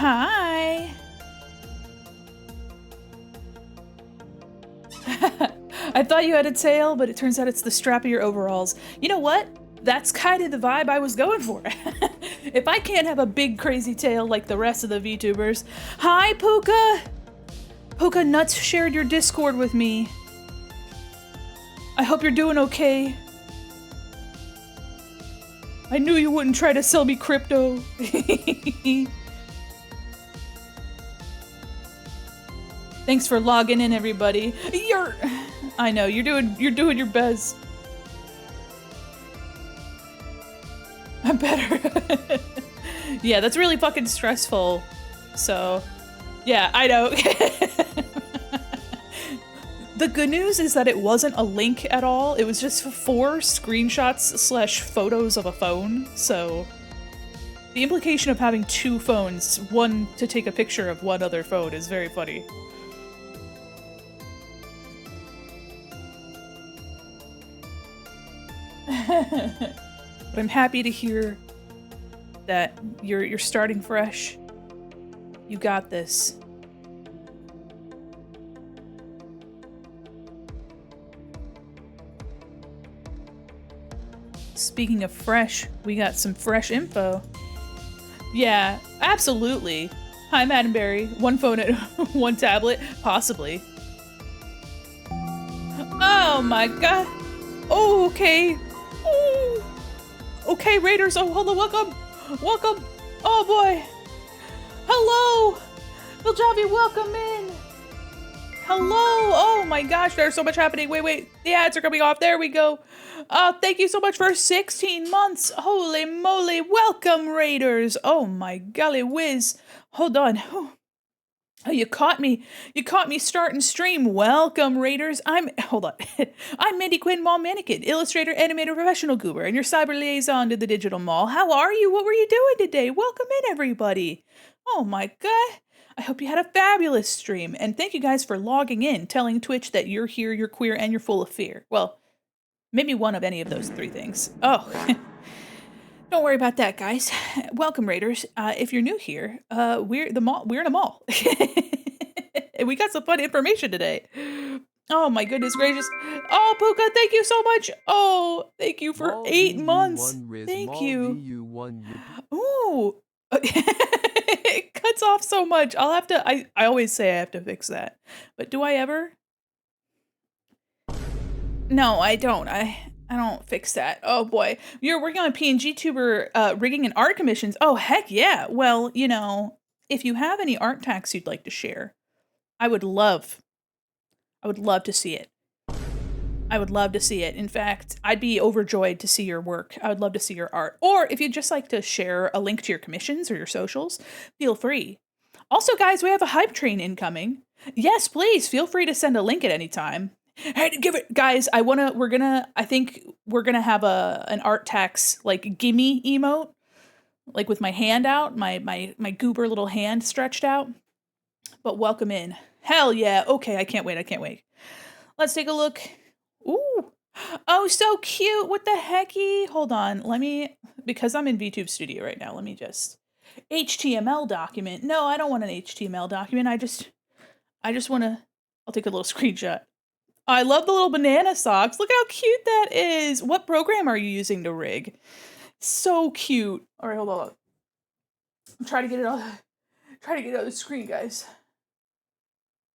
Hi. I thought you had a tail, but it turns out it's the strap of your overalls. You know what? That's kind of the vibe I was going for. If I can't have a big crazy tail like the rest of the VTubers. Hi, Puka! Puka Nuts shared your Discord with me. I hope you're doing okay. I knew you wouldn't try to sell me crypto. Thanks for logging in, everybody. I know you're doing your best. I'm better. Yeah, that's really fucking stressful. So, yeah, I know. The good news is that it wasn't a link at all. It was just 4 screenshots / photos of a phone. So, the implication of having 2 phones, one to take a picture of one other phone, is very funny. But I'm happy to hear that you're starting fresh. You got this. Speaking of fresh, we got some fresh info. Yeah, absolutely. Hi, Maddenberry. 1 phone at 1 tablet, possibly. Oh my god. Oh, okay. Oh. Okay, Raiders. Oh, hello, welcome. Welcome. Oh boy. Hello. Biljavi, welcome in. Hello. Oh my gosh, there's so much happening. Wait. The ads are coming off. There we go. Thank you so much for 16 months. Holy moly. Welcome, Raiders. Oh my golly whiz. Hold on. Oh, you caught me. You caught me starting stream. Welcome, Raiders. Hold on. I'm Mandi Quin, Mall Mannequin, illustrator, animator, professional goober, and your cyber liaison to the digital mall. How are you? What were you doing today? Welcome in, everybody. Oh my god. I hope you had a fabulous stream, and thank you guys for logging in, telling Twitch that you're here, you're queer, and you're full of fear. Well, maybe one of any of those 3 things. Oh, don't worry about that, guys. Welcome, Raiders. If you're new here, we're in a mall. And we got some fun information today. Oh my goodness gracious. Oh, Puka, thank you so much. Oh, thank you for 8 months. Thank you. Ooh. It cuts off so much. I always say I have to fix that. But do I ever? No, I don't. I don't fix that. Oh boy. You're working on PNG tuber rigging and art commissions. Oh heck yeah. Well, you know, if you have any art tags you'd like to share, I would love to see it. I would love to see it. In fact, I'd be overjoyed to see your work. I would love to see your art. Or if you'd just like to share a link to your commissions or your socials, feel free. Also, guys, we have a hype train incoming. Yes, please feel free to send a link at any time. Hey, give it, guys. I think we're gonna have an art tax like gimme emote, like with my hand out, my goober little hand stretched out. But welcome in. Hell yeah. Okay, I can't wait. Let's take a look. Ooh. Oh, so cute. What the hecky? Hold on. Because I'm in VTube Studio right now, let me just HTML document. No, I don't want an HTML document. I just want to, I'll take a little screenshot. I love the little banana socks. Look how cute that is. What program are you using to rig? So cute. All right, hold on. I'm trying to get it on the screen, guys.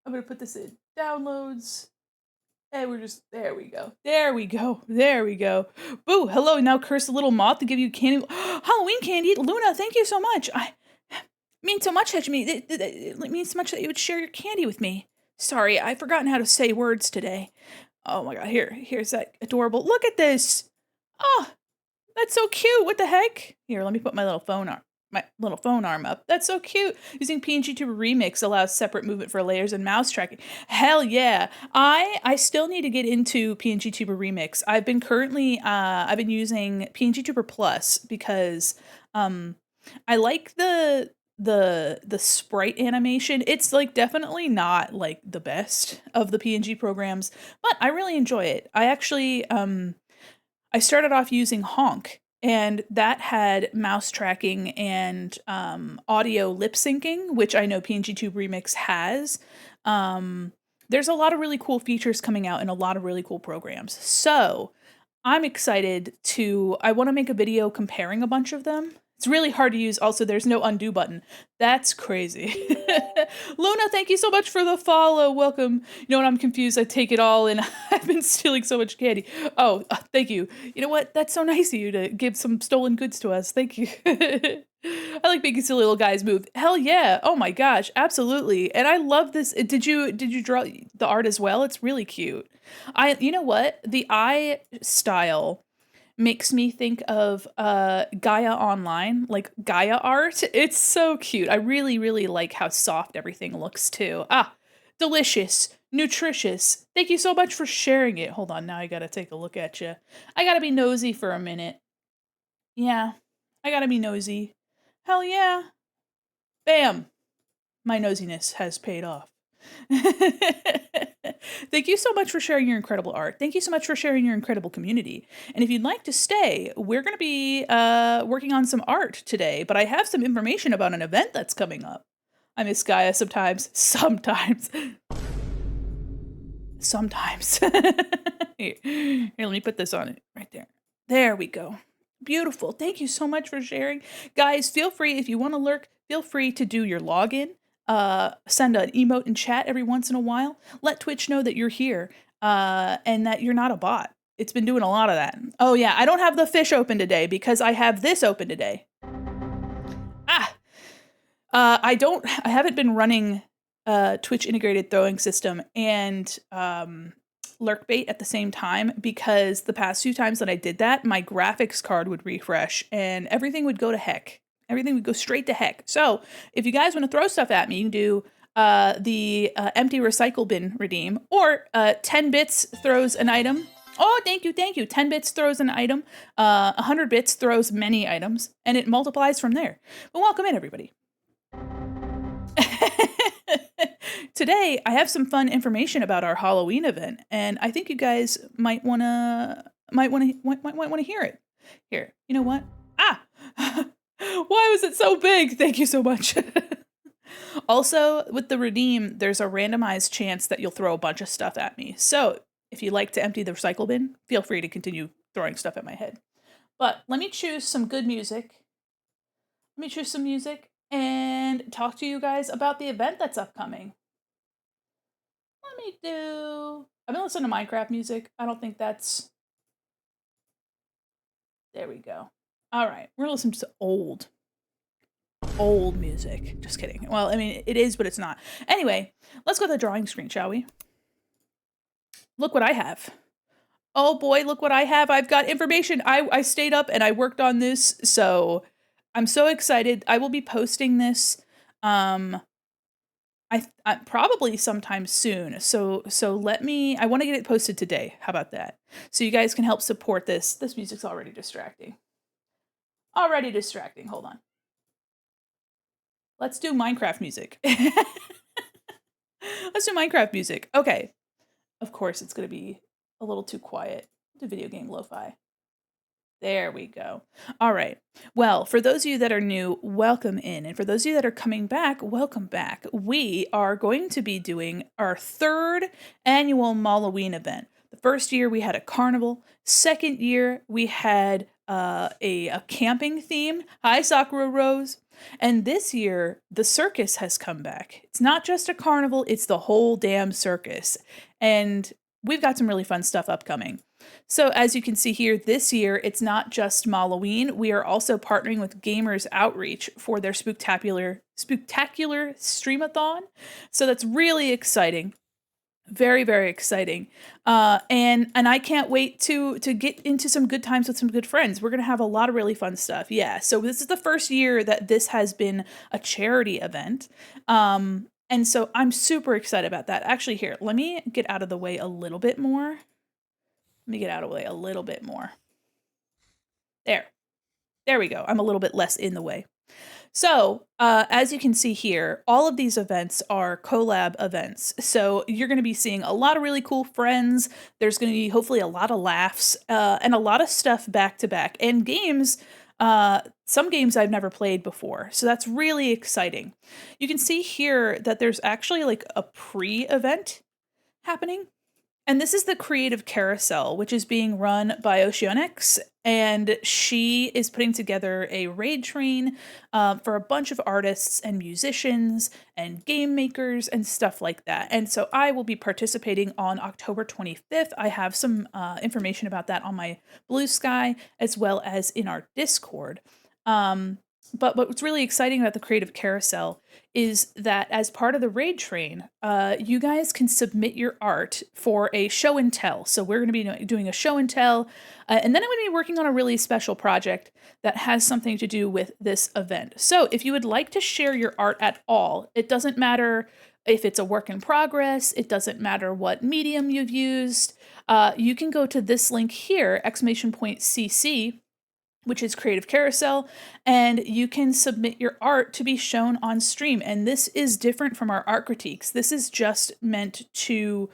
I'm going to put this in downloads. And there we go. Boo, hello, now curse the little moth to give you candy. Halloween candy. Luna, thank you so much. It means so much that you would share your candy with me. Sorry, I've forgotten how to say words today. Oh my god, here's that adorable. Look at this. Oh, that's so cute. What the heck? Here, let me put my little phone arm up. That's so cute. Using PNG Tuber Remix allows separate movement for layers and mouse tracking. Hell yeah. I still need to get into PNG Tuber Remix. I've been using PNG Tuber Plus because I like the sprite animation. It's like definitely not like the best of the PNG programs, but I really enjoy it. I actually I started off using Honk, and that had mouse tracking and audio lip syncing, which I know PNGTube Remix has. There's a lot of really cool features coming out and a lot of really cool programs. So I'm excited I want to make a video comparing a bunch of them. It's really hard to use. Also, there's no undo button. That's crazy. Luna, thank you so much for the follow. Welcome. You know what? I'm confused. I take it all and I've been stealing so much candy. Oh, thank you. You know what? That's so nice of you to give some stolen goods to us. Thank you. I like making silly little guys move. Hell yeah. Oh my gosh. Absolutely. And I love this. Did you draw the art as well? It's really cute. You know what? The eye style makes me think of Gaia Online, like Gaia art. It's so cute. I really, really like how soft everything looks too. Ah, delicious, nutritious. Thank you so much for sharing it. Hold on, now I gotta take a look at you. I gotta be nosy for a minute. Yeah, I gotta be nosy. Hell yeah. Bam. My nosiness has paid off. Thank you so much for sharing your incredible art. Thank you so much for sharing your incredible community. And if you'd like to stay, we're going to be working on some art today, but I have some information about an event that's coming up. I miss Gaia sometimes. Sometimes. Sometimes. Here, let me put this on it right there. There we go. Beautiful. Thank you so much for sharing. Guys, feel free, if you want to lurk, feel free to do your login. Send an emote in chat every once in a while. Let Twitch know that you're here and that you're not a bot. It's been doing a lot of that. Oh yeah, I don't have the fish open today because I have this open today. I haven't been running Twitch integrated throwing system and lurkbait at the same time because the past few times that I did that, my graphics card would refresh and everything would go to heck. Everything would go straight to heck. So if you guys want to throw stuff at me, you can do the empty recycle bin redeem, or 10 bits throws an item. Oh, thank you, thank you. 10 bits throws an item. 100 bits throws many items, and it multiplies from there. But welcome in, everybody. Today, I have some fun information about our Halloween event, and I think you guys might wanna hear it. Here, you know what? Ah, why was it so big? Thank you so much. Also, with the redeem, there's a randomized chance that you'll throw a bunch of stuff at me. So, if you like to empty the recycle bin, feel free to continue throwing stuff at my head. But let me choose some good music. Let me choose some music and talk to you guys about the event that's upcoming. I've been listening to Minecraft music. I don't think that's... There we go. All right, we're listening to old music. Just kidding. Well, I mean, it is, but it's not. Anyway, let's go to the drawing screen, shall we? Look what I have. Oh boy, look what I have. I've got information. I stayed up and I worked on this, so I'm so excited. I will be posting this I probably sometime soon. So I want to get it posted today. How about that? So you guys can help support this. This music's already distracting. Already distracting. Hold on. Let's do Minecraft music. Let's do Minecraft music. Okay. Of course, it's going to be a little too quiet. Do video game lo-fi. There we go. All right. Well, for those of you that are new, welcome in. And for those of you that are coming back, welcome back. We are going to be doing our 3rd annual Malloween event. The first year we had a carnival. Second year we had a camping theme. Hi, Sakura Rose. And this year, the circus has come back. It's not just a carnival, it's the whole damn circus. And we've got some really fun stuff upcoming. So as you can see here, this year, it's not just Malloween. We are also partnering with Gamers Outreach for their spooktacular streamathon. So that's really exciting. Very, very exciting. And I can't wait to get into some good times with some good friends. We're going to have a lot of really fun stuff. Yeah. So this is the first year that this has been a charity event. And so I'm super excited about that. Actually, here, let me get out of the way a little bit more. Let me get out of the way a little bit more. There we go. I'm a little bit less in the way. So, as you can see here, all of these events are collab events. So, you're going to be seeing a lot of really cool friends. There's going to be hopefully a lot of laughs and a lot of stuff back to back, and games. Some games I've never played before. So, that's really exciting. You can see here that there's actually like a pre event happening. And this is the Creative Carousel, which is being run by Oceanics, and she is putting together a raid train for a bunch of artists and musicians and game makers and stuff like that. And so I will be participating on October 25th. I have some information about that on my Blue Sky as well as in our Discord. But what's really exciting about the Creative Carousel is that as part of the raid train, you guys can submit your art for a show and tell. So we're going to be doing a show and tell, and then I'm going to be working on a really special project that has something to do with this event. So if you would like to share your art at all, it doesn't matter if it's a work in progress, it doesn't matter what medium you've used, you can go to this link here, !CC, which is Creative Carousel, and you can submit your art to be shown on stream. And this is different from our art critiques. This is just meant to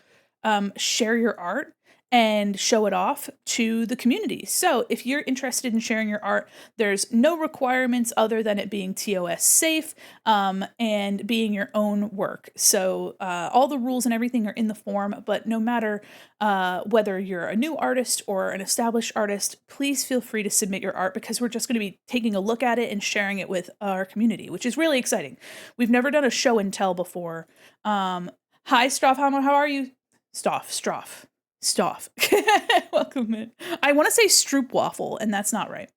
share your art and show it off to the community. So if you're interested in sharing your art, there's no requirements other than it being TOS safe and being your own work. So all the rules and everything are in the form, but no matter whether you're a new artist or an established artist, please feel free to submit your art because we're just going to be taking a look at it and sharing it with our community, which is really exciting. We've never done a show and tell before. Hi, Stroff. How are you? Stroff. Welcome in. I want to say Stroopwafel, and that's not right.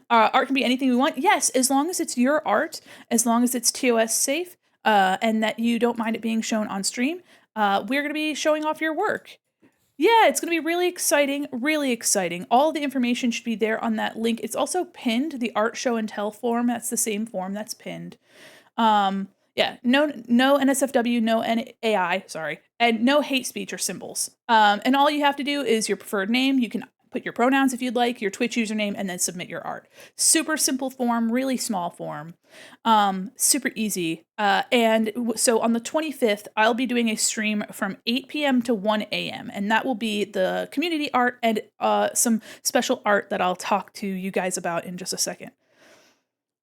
Art can be anything we want. Yes, as long as it's your art, as long as it's TOS safe, and that you don't mind it being shown on stream, we're going to be showing off your work. Yeah, it's going to be really exciting, really exciting. All the information should be there on that link. It's also pinned, the art show and tell form. That's the same form that's pinned. Yeah, no NSFW, no AI, sorry, and no hate speech or symbols. And all you have to do is your preferred name. You can put your pronouns if you'd like, your Twitch username, and then submit your art. Super simple form, really small form, super easy. So on the 25th, I'll be doing a stream from 8 p.m. to 1 a.m. And that will be the community art and some special art that I'll talk to you guys about in just a second.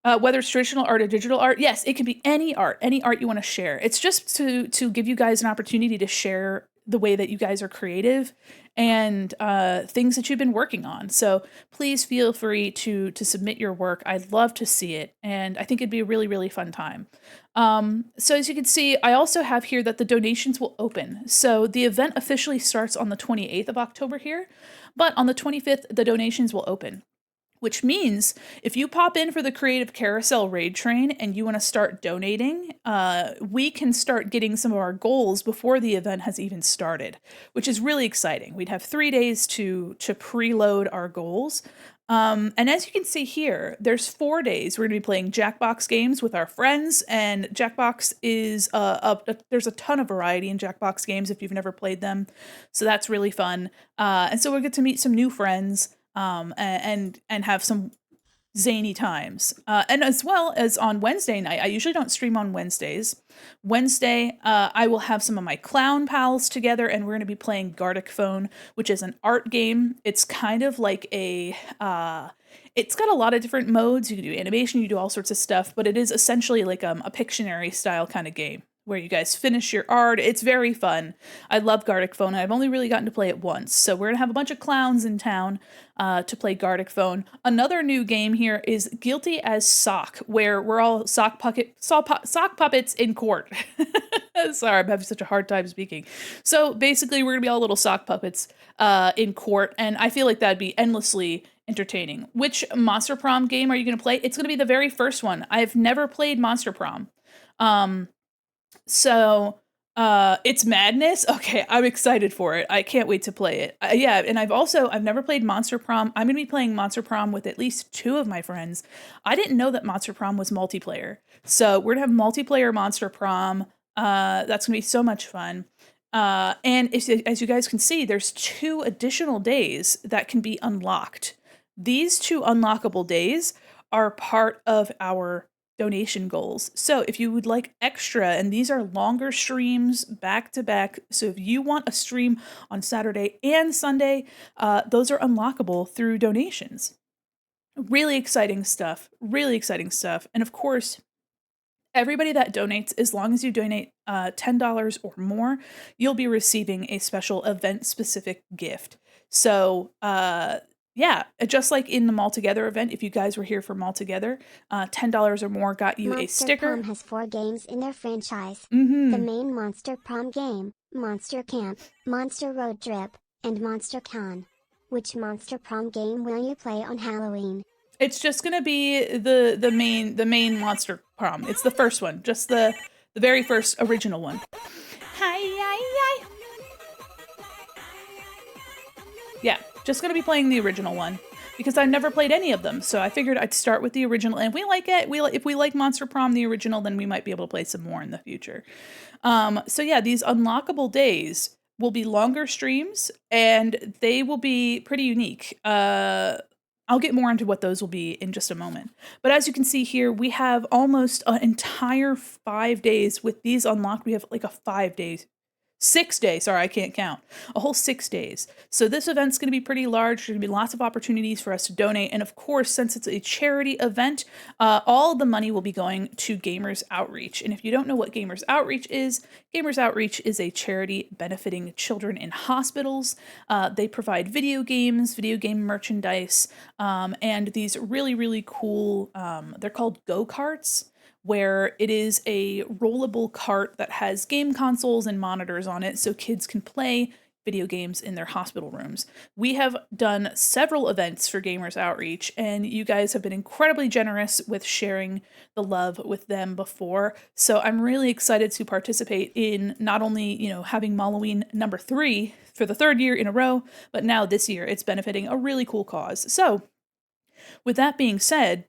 Whether it's traditional art or digital art, yes, it can be any art you want to share. It's just to give you guys an opportunity to share the way that you guys are creative and things that you've been working on. So please feel free to submit your work. I'd love to see it, and I think it'd be a really, really fun time. So as you can see, I also have here that the donations will open. So the event officially starts on the 28th of October here, but on the 25th, the donations will open. Which means if you pop in for the Creative Carousel raid train and you want to start donating, we can start getting some of our goals before the event has even started, which is really exciting. We'd have 3 days to preload our goals. And as you can see here, there's 4 days. We're going to be playing Jackbox games with our friends, and Jackbox is there's a ton of variety in Jackbox games if you've never played them. So that's really fun. And so we'll get to meet some new friends. And have some zany times. And as well as on Wednesday night, I usually don't stream on Wednesdays. Wednesday, I will have some of my clown pals together, and we're going to be playing Gartic Phone, which is an art game. It's kind of like it's got a lot of different modes. You can do animation, you do all sorts of stuff, but it is essentially like a Pictionary style kind of game where you guys finish your art. It's very fun. I love Gartic Phone. I've only really gotten to play it once. So we're going to have a bunch of clowns in town to play Gartic Phone. Another new game here is Guilty as Sock, where we're all sock puppets in court. Sorry, I'm having such a hard time speaking. So basically, we're going to be all little sock puppets in court, and I feel like that'd be endlessly entertaining. Which Monster Prom game are you going to play? It's going to be the very first one. I've never played Monster Prom. So it's madness. Okay, I'm excited for it. I can't wait to play it. Yeah, and I've never played Monster Prom. I'm going to be playing Monster Prom with at least 2 of my friends. I didn't know that Monster Prom was multiplayer. So we're going to have multiplayer Monster Prom. That's going to be so much fun. And as you guys can see, there's 2 additional days that can be unlocked. These 2 unlockable days are part of our donation goals. So if you would like extra, and these are longer streams back to back, so if you want a stream on Saturday and Sunday, those are unlockable through donations. Really exciting stuff. Really exciting stuff. And of course, everybody that donates, as long as you donate $10 or more, you'll be receiving a special event-specific gift. So, yeah, just like in the Mall Together event, if you guys were here for Mall Together, $10 or more got you a sticker. Monster Prom has 4 games in their franchise. Mm-hmm. The main Monster Prom game, Monster Camp, Monster Road Trip, and Monster Con. Which Monster Prom game will you play on Halloween? It's just gonna be the main Monster Prom. It's the first one, just the very first original one. Hi. Yeah, just gonna be playing the original one because I've never played any of them, so I figured I'd start with the original. And if we like it, if we like Monster Prom the original, then we might be able to play some more in the future. So yeah, these unlockable days will be longer streams, and they will be pretty unique. I'll get more into what those will be in just a moment. But as you can see here, we have almost an entire 5 days with these unlocked. We have like a 5 days. 6 days, sorry, I can't count. A whole 6 days. So this event's going to be pretty large. There's going to be lots of opportunities for us to donate. And of course, since it's a charity event, all the money will be going to Gamers Outreach. And if you don't know what Gamers Outreach is a charity benefiting children in hospitals. They provide video games, video game merchandise, and these really, really cool, they're called go-karts, where it is a rollable cart that has game consoles and monitors on it so kids can play video games in their hospital rooms. We have done several events for Gamers Outreach, and you guys have been incredibly generous with sharing the love with them before. So I'm really excited to participate in not only, having Malloween number 3 for the 3rd year in a row, but now this year it's benefiting a really cool cause. So with that being said,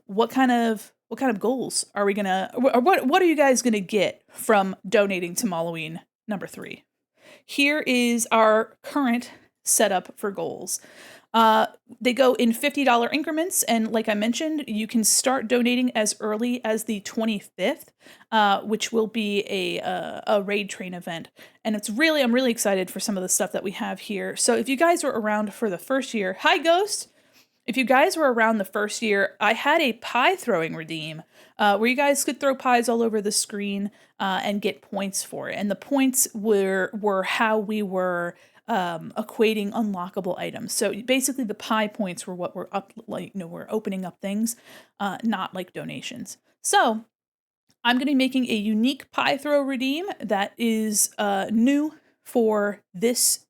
what kind of goals are we gonna, or what are you guys gonna get from donating to Malloween number 3? Here is our current setup for goals. They go in $50 increments, and like I mentioned, you can start donating as early as the 25th, which will be a raid train event. And I'm really excited for some of the stuff that we have here. So if you guys were around for the first year, hi Ghost! If you guys were around the first year, I had a pie throwing redeem where you guys could throw pies all over the screen and get points for it. And the points were how we were equating unlockable items. So basically, the pie points were what were up, we're opening up things, not like donations. So I'm going to be making a unique pie throw redeem that is new for this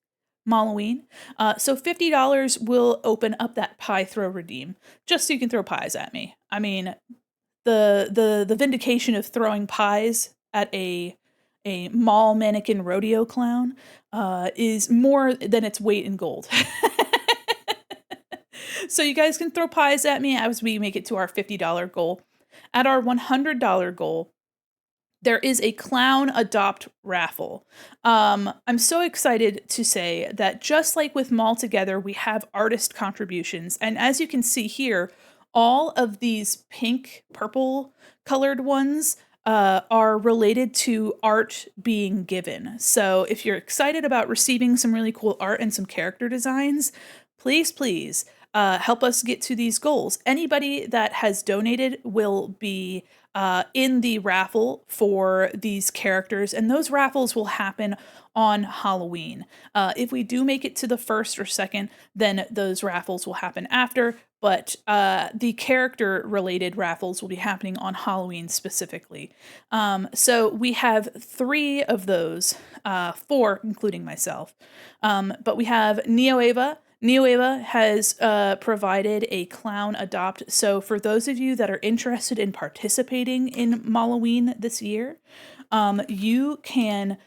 Malloween. So $50 will open up that pie throw redeem, just so you can throw pies at me. I mean, the vindication of throwing pies at a mall mannequin rodeo clown is more than its weight in gold. So you guys can throw pies at me as we make it to our $50 goal. At our $100 goal, there is a clown adopt raffle. I'm so excited to say that just like with Mall Together, we have artist contributions. And as you can see here, all of these pink, purple colored ones are related to art being given. So if you're excited about receiving some really cool art and some character designs, please help us get to these goals. Anybody that has donated will be in the raffle for these characters, and those raffles will happen on Halloween. If we do make it to the 1st or 2nd, then those raffles will happen after, but the character-related raffles will be happening on Halloween specifically. So we have 3 of those, 4 including myself. But we have NeoAva. NeoAva has provided a clown adopt. So for those of you that are interested in participating in Malloween this year, you can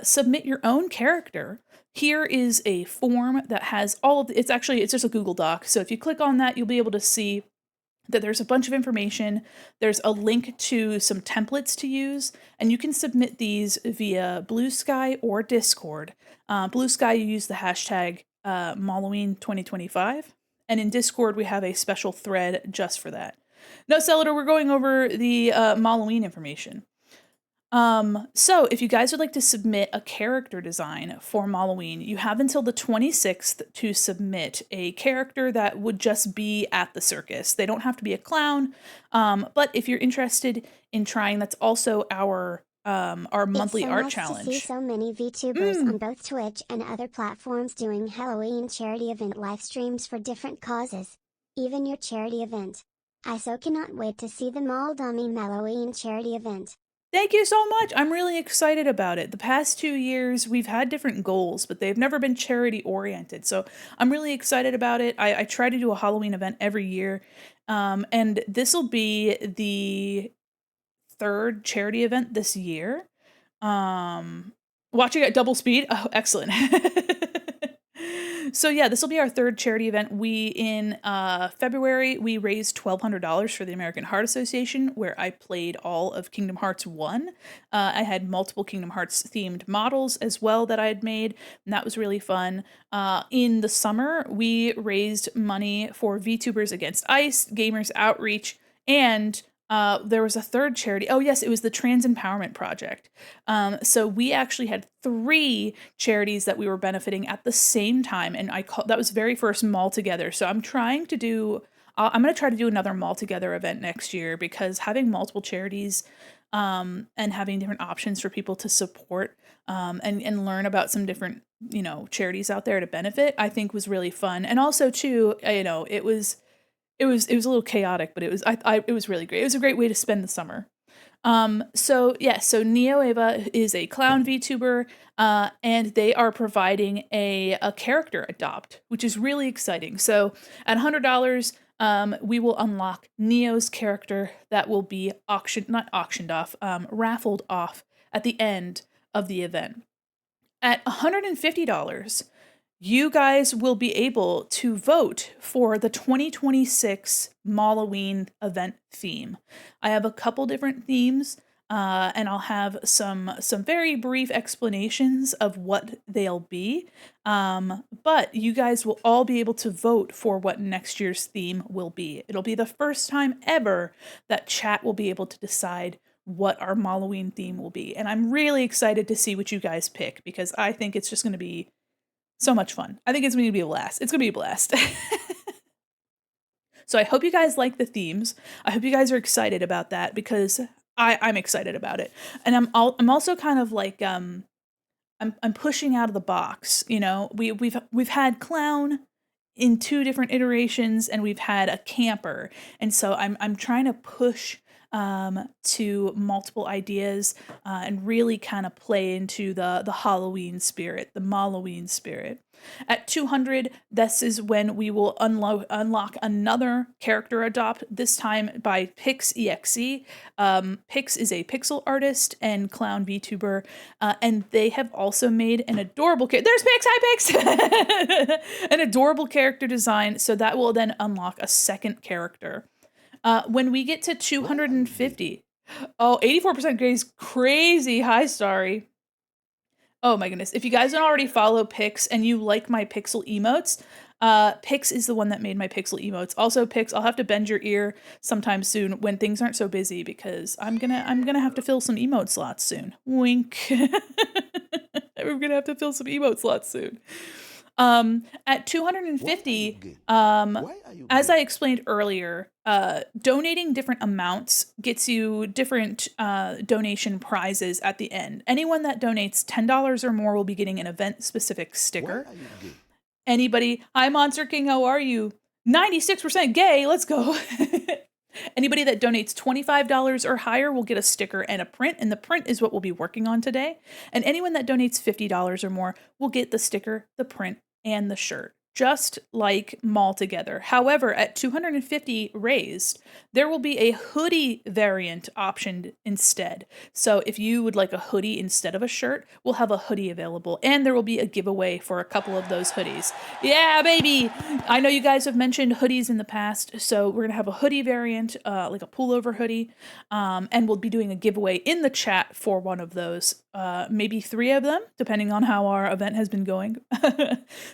submit your own character. Here is a form that has all of it's just a Google Doc. So if you click on that, you'll be able to see that there's a bunch of information. There's a link to some templates to use, and you can submit these via Blue Sky or Discord. Blue Sky, you use the hashtag Malloween 2025, and in Discord we have a special thread just for that. No, Celador, we're going over the Malloween information. So if you guys would like to submit a character design for Malloween, you have until the 26th to submit a character that would just be at the circus. They don't have to be a clown, but if you're interested in trying, that's also our It's monthly so art nice to see challenge. so many VTubers on both Twitch and other platforms doing Halloween charity event live streams for different causes. Even your charity event. I so cannot wait to see them all dumbing Malloween charity event. Thank you so much. I'm really excited about it. The past 2 years, we've had different goals, but they've never been charity oriented. So I'm really excited about it. I try to do a Halloween event every year. And this will be the third charity event this year. Watching at double speed. Oh, excellent. So yeah, this will be our third charity event. We in February we raised $1,200 for the American Heart Association, where I played all of Kingdom Hearts 1. I had multiple Kingdom Hearts themed models as well that I had made, and that was really fun. In the summer, we raised money for VTubers Against Ice, Gamers Outreach, and there was a third charity. Oh, yes, it was the Trans Empowerment Project. So we actually had 3 charities that we were benefiting at the same time, and that was very first Mall Together. So I'm trying to do. I'm going to try to do another Mall Together event next year, because having multiple charities and having different options for people to support and learn about some different charities out there to benefit, I think was really fun. And also too, it was a little chaotic, but it was really great. It was a great way to spend the summer. So yeah, so Neo Ava is a clown VTuber, and they are providing a character adopt, which is really exciting. So at $100, we will unlock Neo's character that will be raffled off at the end of the event. At $150, you guys will be able to vote for the 2026 Malloween event theme. I have a couple different themes, and I'll have some very brief explanations of what they'll be. But you guys will all be able to vote for what next year's theme will be. It'll be the first time ever that chat will be able to decide what our Malloween theme will be. And I'm really excited to see what you guys pick, because I think it's just going to be so much fun. I think it's going to be a blast. It's going to be a blast. So I hope you guys like the themes. I hope you guys are excited about that, because I'm excited about it. And I'm also kind of like I'm pushing out of the box. We've had clown in 2 different iterations, and we've had a camper, and so I'm trying to push to multiple ideas and really kind of play into the Halloween spirit, the Malloween spirit. At 200, this is when we will unlock another character adopt, this time by Pix EXE. Pix is a pixel artist and clown VTuber, and they have also made an adorable character. There's Pix! Hi, Pix! An adorable character design, so that will then unlock a second character. When we get to 250, 84% is crazy. Hi, Starry. Oh my goodness. If you guys don't already follow Pix and you like my pixel emotes, Pix is the one that made my pixel emotes. Also, Pix, I'll have to bend your ear sometime soon when things aren't so busy, because I'm gonna have to fill some emote slots soon. Wink. We're gonna have to fill some emote slots soon. At 250, as I explained earlier, donating different amounts gets you different donation prizes at the end. Anyone that donates $10 or more will be getting an event-specific sticker. Anybody, hi Monster King, how are you? 96% gay, let's go. Anybody that donates $25 or higher will get a sticker and a print, and the print is what we'll be working on today. And anyone that donates $50 or more will get the sticker, the print, and the shirt, just like Mall Together. However, at 250 raised, there will be a hoodie variant optioned instead. So if you would like a hoodie instead of a shirt, we'll have a hoodie available, and there will be a giveaway for a couple of those hoodies. Yeah, baby! I know you guys have mentioned hoodies in the past, so we're gonna have a hoodie variant, like a pullover hoodie, and we'll be doing a giveaway in the chat for one of those, maybe 3 of them, depending on how our event has been going.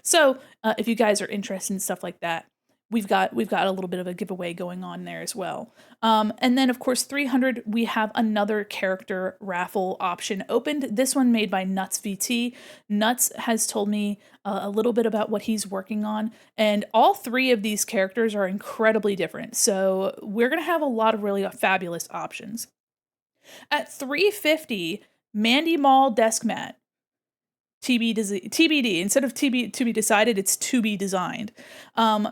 So if you guys are interested in stuff like that, we've got a little bit of a giveaway going on there as well. And then of course 300 we have another character raffle option opened. This one made by Nuts VT. Nuts has told me a little bit about what he's working on, and all three of these characters are incredibly different. So we're gonna have a lot of really fabulous options. At 350, Mandi Mall desk mat. TBD. Instead of to be decided, it's to be designed.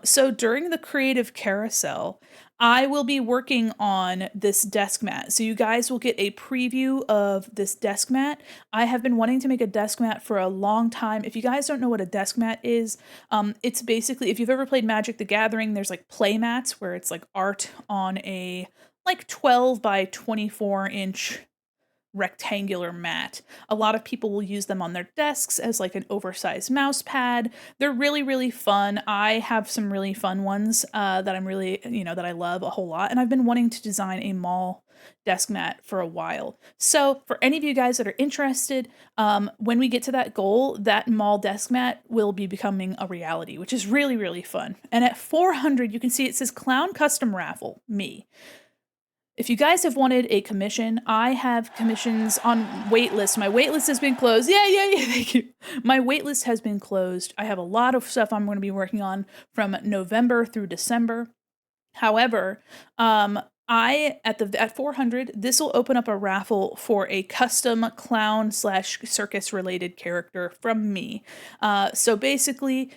So during the creative carousel, I will be working on this desk mat. So you guys will get a preview of this desk mat. I have been wanting to make a desk mat for a long time. If you guys don't know what a desk mat is, it's basically, if you've ever played Magic the Gathering, there's like play mats where it's like art on a like 12 by 24 inch rectangular mat. A lot of people will use them on their desks as like an oversized mouse pad. They're really, really fun. I have some really fun ones that I'm really, that I love a whole lot. And I've been wanting to design a mall desk mat for a while. So for any of you guys that are interested, when we get to that goal, that mall desk mat will be becoming a reality, which is really, really fun. And at 400, you can see it says Clown Custom Raffle, me. If you guys have wanted a commission, I have commissions on waitlist. My waitlist has been closed. Yeah, thank you. My waitlist has been closed. I have a lot of stuff I'm going to be working on from November through December. However, at 400, this will open up a raffle for a custom clown / circus related character from me. So basically,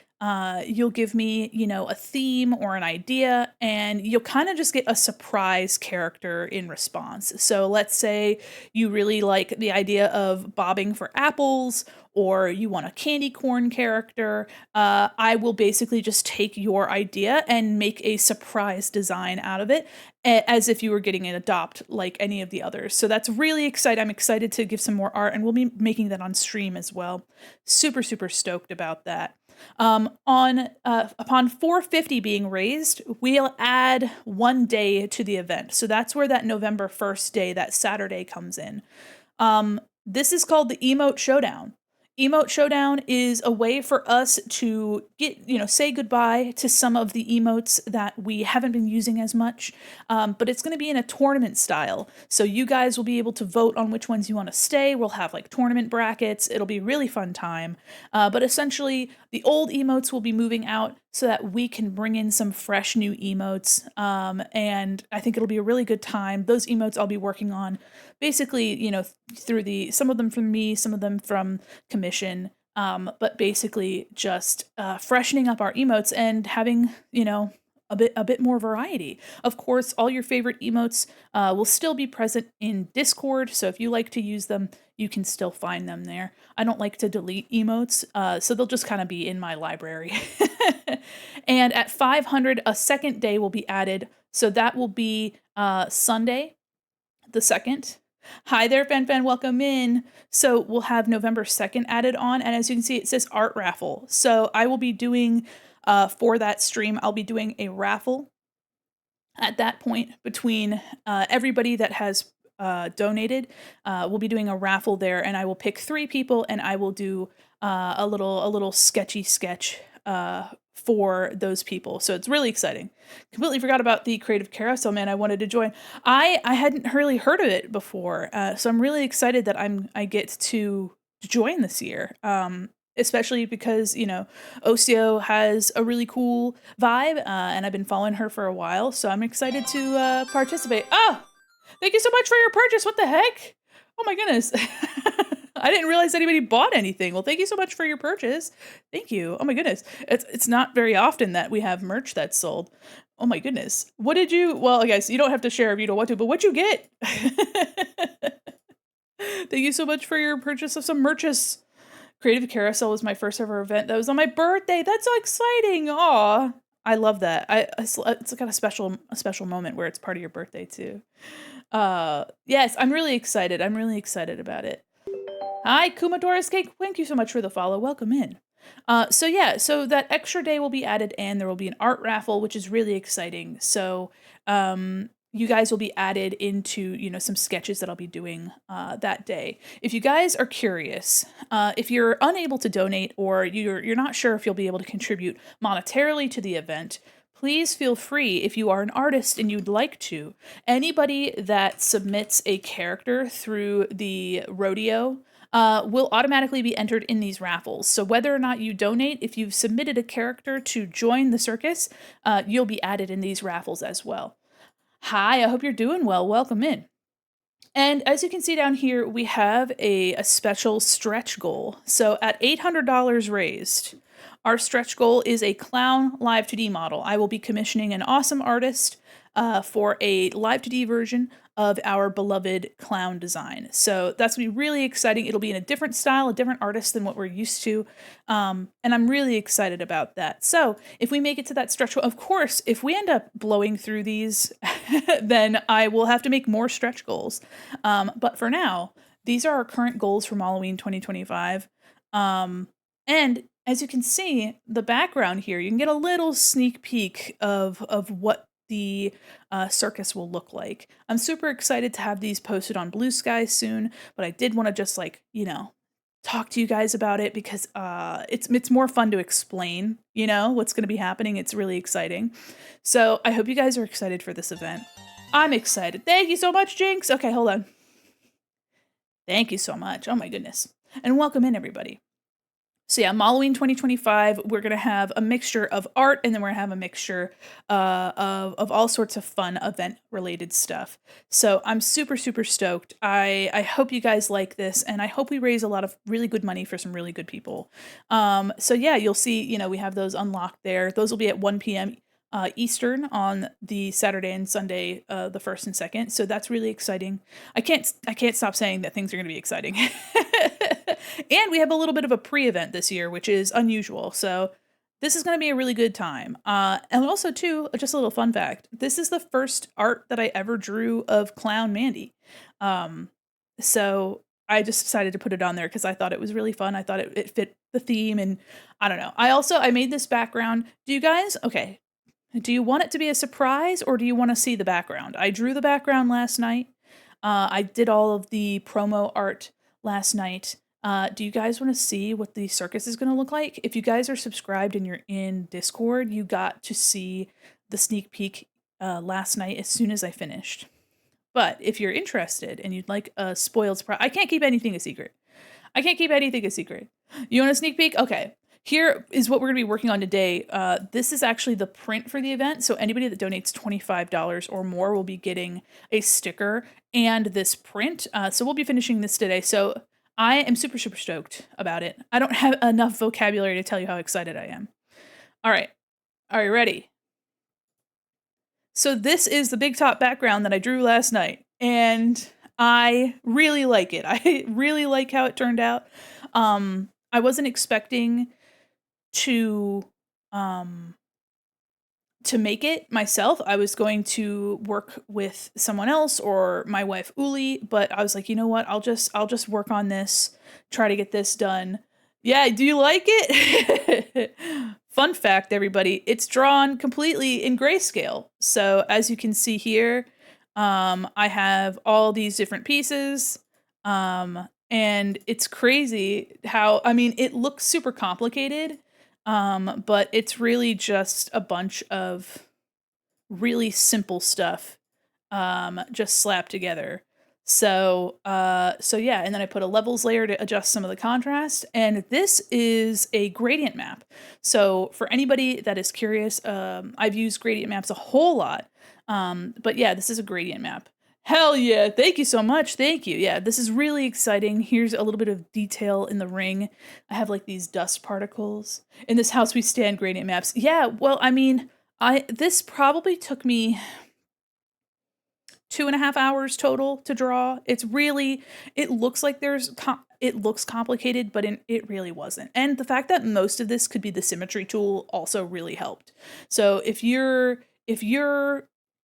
you'll give me, a theme or an idea, and you'll kind of just get a surprise character in response. So let's say you really like the idea of bobbing for apples, or you want a candy corn character. I will basically just take your idea and make a surprise design out of it, as if you were getting an adopt like any of the others. So that's really exciting. I'm excited to give some more art, and we'll be making that on stream as well. Super, super stoked about that. Upon 450 being raised, we'll add 1 day to the event. So that's where that November 1st day, that Saturday, comes in. This is called the Emote Showdown. Emote Showdown is a way for us to say goodbye to some of the emotes that we haven't been using as much, but it's going to be in a tournament style. So you guys will be able to vote on which ones you want to stay. We'll have like tournament brackets. It'll be a really fun time. But essentially, the old emotes will be moving out so that we can bring in some fresh new emotes. And I think it'll be a really good time. Those emotes I'll be working on basically, through some of them from me, some of them from commission, but basically just freshening up our emotes and having, a bit more variety. Of course, all your favorite emotes will still be present in Discord, so if you like to use them, you can still find them there. I don't like to delete emotes, so they'll just kind of be in my library. And at 500, a second day will be added, so that will be Sunday, the 2nd. Hi there, Fan, welcome in. So we'll have November 2nd added on, and as you can see, it says art raffle. So I will be doing, for that stream, I'll be doing a raffle at that point between everybody that has donated. We'll be doing a raffle there, and I will pick 3 people, and I will do a little sketchy sketch for those people. So it's really exciting. Completely forgot about the creative carousel, man. I wanted to join. I hadn't really heard of it before, so I'm really excited that I get to join this year. Especially because Osio has a really cool vibe, and I've been following her for a while, so I'm excited to participate. Oh, thank you so much for your purchase. What the heck? Oh my goodness. I didn't realize anybody bought anything. Well, thank you so much for your purchase. Thank you. Oh my goodness. It's not very often that we have merch that's sold. Oh my goodness. What did you, well, guys, you don't have to share if you don't want to, but what'd you get? Thank you so much for your purchase of some merches. Creative Carousel was my first ever event. That was on my birthday. That's so exciting. Aw. I love that. It's got a special moment where it's part of your birthday too. Yes, I'm really excited. I'm really excited about it. Hi, Kumadora's Cake. Thank you so much for the follow. Welcome in. So that extra day will be added, and there will be an art raffle, which is really exciting. So, you guys will be added into, some sketches that I'll be doing that day. If you guys are curious, if you're unable to donate or you're not sure if you'll be able to contribute monetarily to the event, please feel free, if you are an artist and you'd like to, anybody that submits a character through the rodeo will automatically be entered in these raffles. So whether or not you donate, if you've submitted a character to join the circus, you'll be added in these raffles as well. Hi, I hope you're doing well. Welcome in. And as you can see down here, we have a special stretch goal. So at $800 raised, our stretch goal is a clown live 2D model. I will be commissioning an awesome artist for a live 2D version of our beloved clown design. So that's going to be really exciting. It'll be in a different style, a different artist than what we're used to. And I'm really excited about that. So if we make it to that stretch goal, of course, if we end up blowing through these, then I will have to make more stretch goals. But for now, these are our current goals for Malloween 2025. And as you can see, the background here, you can get a little sneak peek of what the circus will look like. I'm super excited to have these posted on Blue Sky soon, but I did want to just talk to you guys about it because it's more fun to explain, what's going to be happening. It's really exciting. So I hope you guys are excited for this event. I'm excited. Thank you so much, Jinx. Okay, hold on. Thank you so much. Oh my goodness. And welcome in, everybody. So yeah, Malloween 2025, we're going to have a mixture of art, and then we're going to have a mixture of all sorts of fun event-related stuff. So I'm super, super stoked. I hope you guys like this, and I hope we raise a lot of really good money for some really good people. So yeah, you'll see, we have those unlocked there. Those will be at 1 p.m. Eastern on the Saturday and Sunday, the 1st and 2nd. So that's really exciting. I can't stop saying that things are going to be exciting. And we have a little bit of a pre-event this year, which is unusual. So this is going to be a really good time. And also, too, just a little fun fact. This is the first art that I ever drew of Clown Mandi. So I just decided to put it on there because I thought it was really fun. I thought it fit the theme, and I don't know. I made this background. Do you guys? Okay. Do you want it to be a surprise, or do you want to see the background? I drew the background last night. I did all of the promo art last night. Do you guys want to see what the circus is going to look like? If you guys are subscribed and you're in Discord, you got to see the sneak peek last night as soon as I finished. But if you're interested and you'd like a spoiled surprise, I can't keep anything a secret. You want a sneak peek? Okay. Here is what we're going to be working on today. This is actually the print for the event. So anybody that donates $25 or more will be getting a sticker and this print. So we'll be finishing this today. So I am super, super stoked about it. I don't have enough vocabulary to tell you how excited I am. All right. Are you ready? So this is the big top background that I drew last night, and I really like it. I really like how it turned out. I wasn't expecting to make it myself. I was going to work with someone else or my wife Uli, but I was like, you know what? I'll just work on this, try to get this done. Yeah, do you like it? Fun fact, everybody, it's drawn completely in grayscale. So as you can see here, I have all these different pieces. And it's crazy how, it looks super complicated. But it's really just a bunch of really simple stuff, just slapped together. So yeah, and then I put a levels layer to adjust some of the contrast, and this is a gradient map. So for anybody that is curious, I've used gradient maps a whole lot, but yeah, this is a gradient map. Hell yeah, thank you so much, thank you. Yeah, this is really exciting. Here's a little bit of detail in the ring. I have like these dust particles. In this house we stand gradient maps. Yeah, well, this probably took me 2.5 hours total to draw. It looks like it looks complicated, but it really wasn't. And the fact that most of this could be the symmetry tool also really helped. So if you're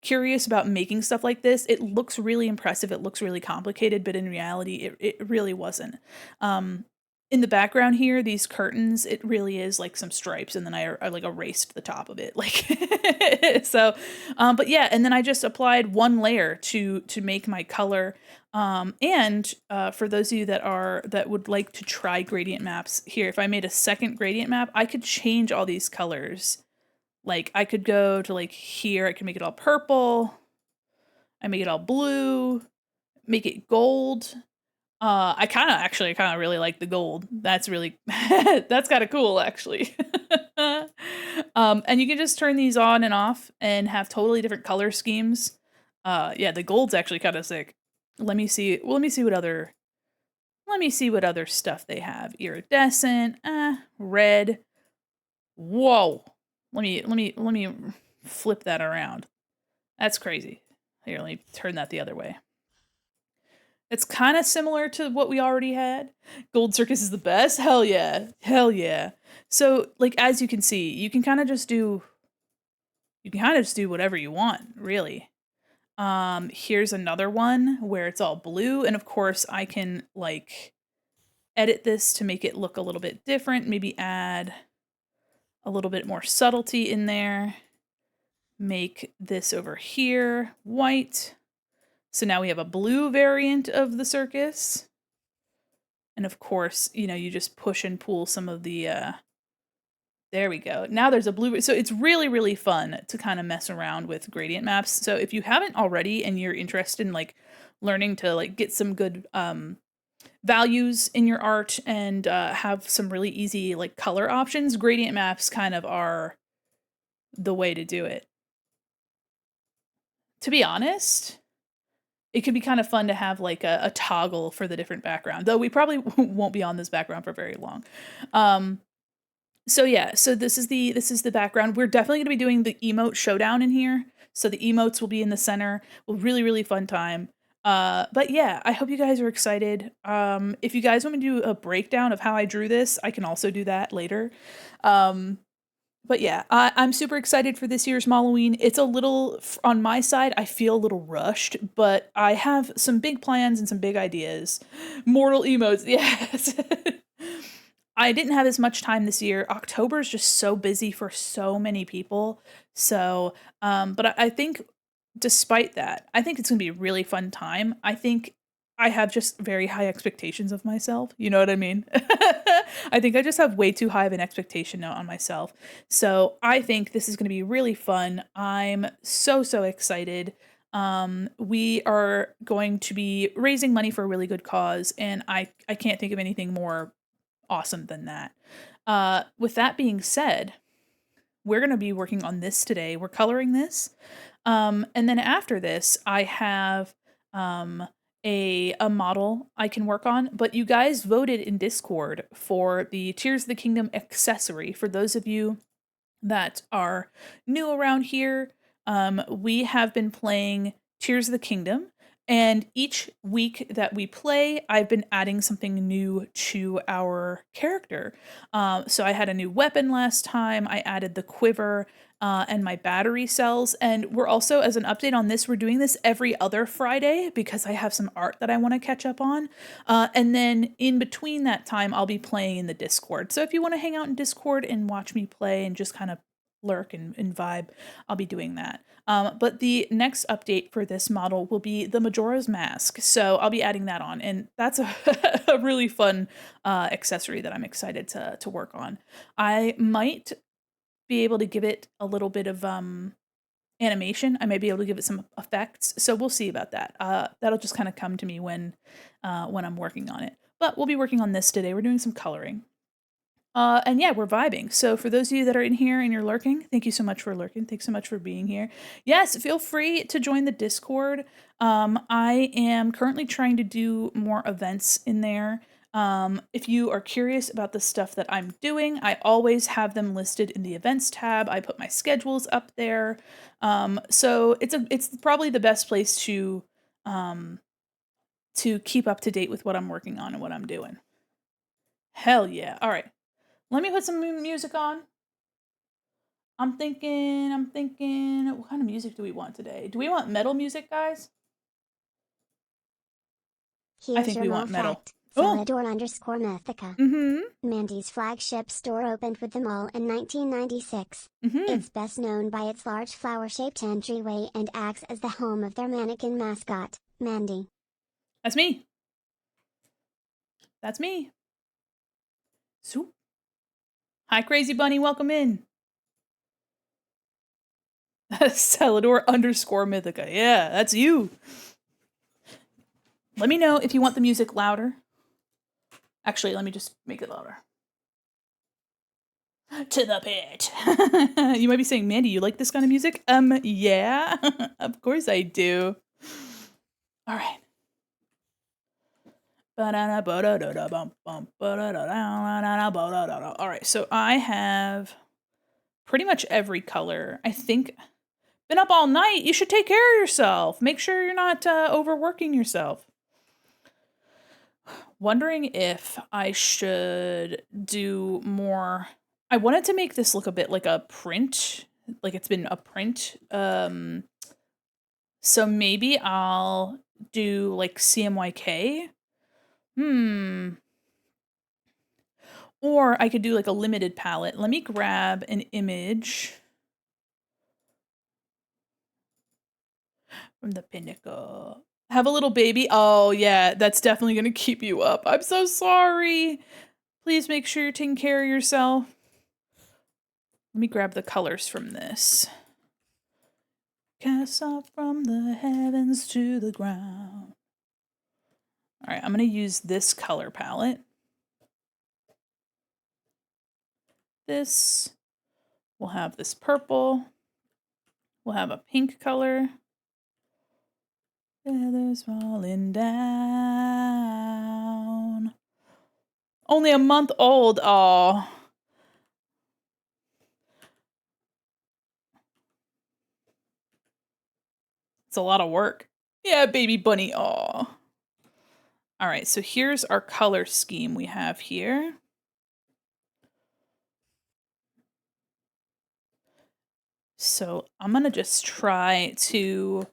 curious about making stuff like this, it looks really impressive. It looks really complicated, but in reality, it really wasn't. In the background here, these curtains, it really is like some stripes, and then I like erased the top of it, like so. But yeah, and then I just applied one layer to make my color. And for those of you that would like to try gradient maps, here, if I made a second gradient map, I could change all these colors Like, I could go to, like, here, I can make it all purple, I make it all blue, make it gold. I kinda really like the gold. That's really that's kinda cool, actually. And you can just turn these on and off and have totally different color schemes. Yeah, the gold's actually kinda sick. Let me see what other stuff they have. Iridescent, red. Whoa. Let me flip that around. That's crazy. Here, let me turn that the other way. It's kind of similar to what we already had. Gold Circus is the best. Hell yeah. Hell yeah. So, like, as you can see, you can kind of just do whatever you want, really. Here's another one where it's all blue, and of course I can like edit this to make it look a little bit different, maybe add a little bit more subtlety in there. Make this over here white. So now we have a blue variant of the circus. And of course, you know, you just push and pull some of the, there we go. Now there's a blue, so it's really, really fun to kind of mess around with gradient maps. So if you haven't already and you're interested in like learning to like get some good values in your art and have some really easy like color options, gradient maps kind of are the way to do it. To be honest, it could be kind of fun to have like a toggle for the different background, though we probably won't be on this background for very long. So yeah, so this is the background. We're definitely going to be doing the emote showdown in here. So the emotes will be in the center. Really, really fun time. But yeah, I hope you guys are excited. If you guys want me to do a breakdown of how I drew this, I can also do that later. But yeah, I'm super excited for this year's Malloween. It's a little, on my side, I feel a little rushed, but I have some big plans and some big ideas. Mortal emotes, yes. I didn't have as much time this year. October is just so busy for so many people. So, but I think despite that, I think it's gonna be a really fun time. I think I have just very high expectations of myself. You know what I mean? I think I just have way too high of an expectation note on myself. So I think this is gonna be really fun. I'm so, so excited. We are going to be raising money for a really good cause, and I can't think of anything more awesome than that. With that being said, we're going to be working on this today. We're coloring this. And then after this, I have a model I can work on. But you guys voted in Discord for the Tears of the Kingdom accessory. For those of you that are new around here, we have been playing Tears of the Kingdom. And each week that we play, I've been adding something new to our character. So I had a new weapon last time. I added the quiver and my battery cells. And we're also, as an update on this, we're doing this every other Friday because I have some art that I want to catch up on. And then in between that time, I'll be playing in the Discord. So if you want to hang out in Discord and watch me play and just kind of lurk and vibe, I'll be doing that. But the next update for this model will be the Majora's Mask. So I'll be adding that on, and that's a really fun accessory that I'm excited to work on. I might be able to give it a little bit of animation. I may be able to give it some effects. So we'll see about that. That'll just kind of come to me when I'm working on it. But we'll be working on this today. We're doing some coloring. And yeah, we're vibing. So for those of you that are in here and you're lurking, thank you so much for lurking. Thanks so much for being here. Yes, feel free to join the Discord. I am currently trying to do more events in there. If you are curious about the stuff that I'm doing, I always have them listed in the events tab. I put my schedules up there. So it's probably the best place to keep up to date with what I'm working on and what I'm doing. Hell yeah. All right. Let me put some music on. I'm thinking, what kind of music do we want today? Do we want metal music, guys? I Here's think your we Mo want metal. fact. Oh. Celador_Mythica. Mm-hmm. Mandi's flagship store opened with the mall in 1996. Mm-hmm. It's best known by its large flower-shaped entryway and acts as the home of their mannequin mascot, Mandi. That's me. That's me. Soup. Hi, Crazy Bunny. Welcome in. Salador underscore Mythica. Yeah, that's you. Let me know if you want the music louder. Actually, let me just make it louder. To the pit. You might be saying, Mandy, you like this kind of music? Yeah. Of course I do. All right. All right, so I have pretty much every color. I think been up all night. You should take care of yourself. Make sure you're not overworking yourself. Wondering if I should do more. I wanted to make this look a bit like a print, like it's been a print. So maybe I'll do like CMYK. Or I could do like a limited palette. Let me grab an image from the pinnacle. Have a little baby. Oh, yeah, that's definitely going to keep you up. I'm so sorry. Please make sure you're taking care of yourself. Let me grab the colors from this. Cast off from the heavens to the ground. All right, I'm going to use this color palette. This, we'll have this purple. We'll have a pink color. Feathers falling down. Only a month old. Aw. It's a lot of work. Yeah, baby bunny. Aw. All right, so here's our color scheme we have here. So I'm gonna just try to,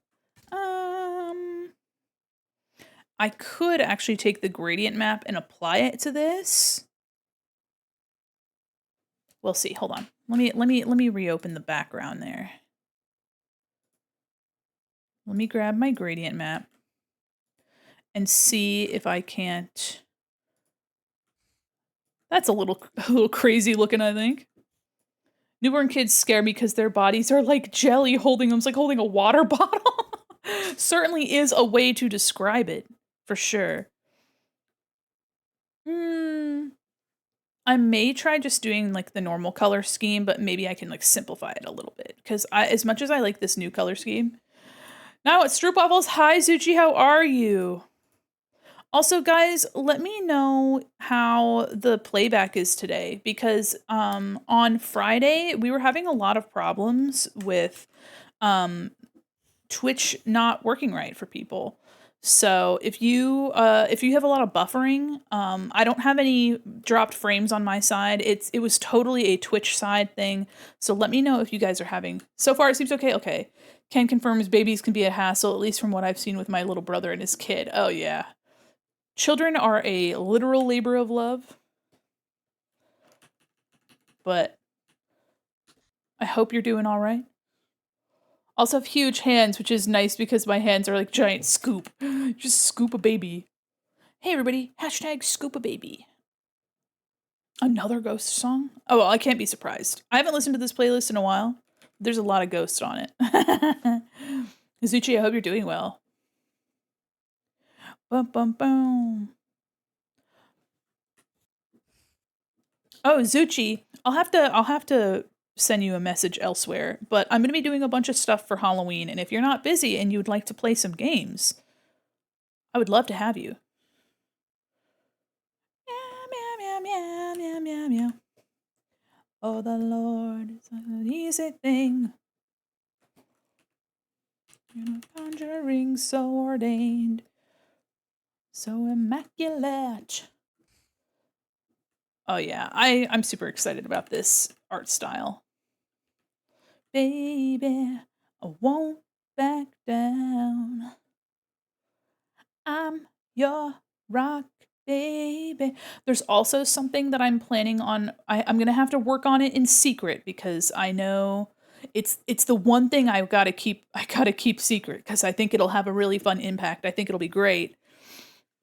I could actually take the gradient map and apply it to this. We'll see. Hold on. Let me reopen the background there. Let me grab my gradient map and see if I can't. That's a little crazy looking, I think. Newborn kids scare me because their bodies are like jelly holding them. It's like holding a water bottle. Certainly is a way to describe it, for sure. I may try just doing like the normal color scheme, but maybe I can like simplify it a little bit. Because as much as I like this new color scheme. Now it's Stroopwafels. Hi, Zuchi, how are you? Also, guys, let me know how the playback is today, because on Friday we were having a lot of problems with Twitch not working right for people. So if you have a lot of buffering, I don't have any dropped frames on my side. It was totally a Twitch side thing. So let me know if you guys are having. So far it seems okay. Okay. Ken confirms babies can be a hassle, at least from what I've seen with my little brother and his kid. Oh yeah. Children are a literal labor of love. But I hope you're doing all right. Also have huge hands, which is nice because my hands are like giant scoop. Just scoop a baby. Hey everybody, hashtag scoop a baby. Another Ghost song? Oh, well, I can't be surprised. I haven't listened to this playlist in a while. There's a lot of Ghosts on it. Zuchi, I hope you're doing well. Bum, bum, bum. Oh, Zuchi, I'll have to send you a message elsewhere, but I'm going to be doing a bunch of stuff for Halloween, and if you're not busy and you'd like to play some games, I would love to have you. Meow, meow, meow, meow, meow, meow. Oh, the Lord is an easy thing. Conjuring so ordained, so immaculate. Oh yeah, I'm super excited about this art style. Baby, I won't back down. I'm your rock, baby. There's also something that I'm planning on. I'm gonna have to work on it in secret because I know it's the one thing I gotta keep secret because I think it'll have a really fun impact. I think it'll be great.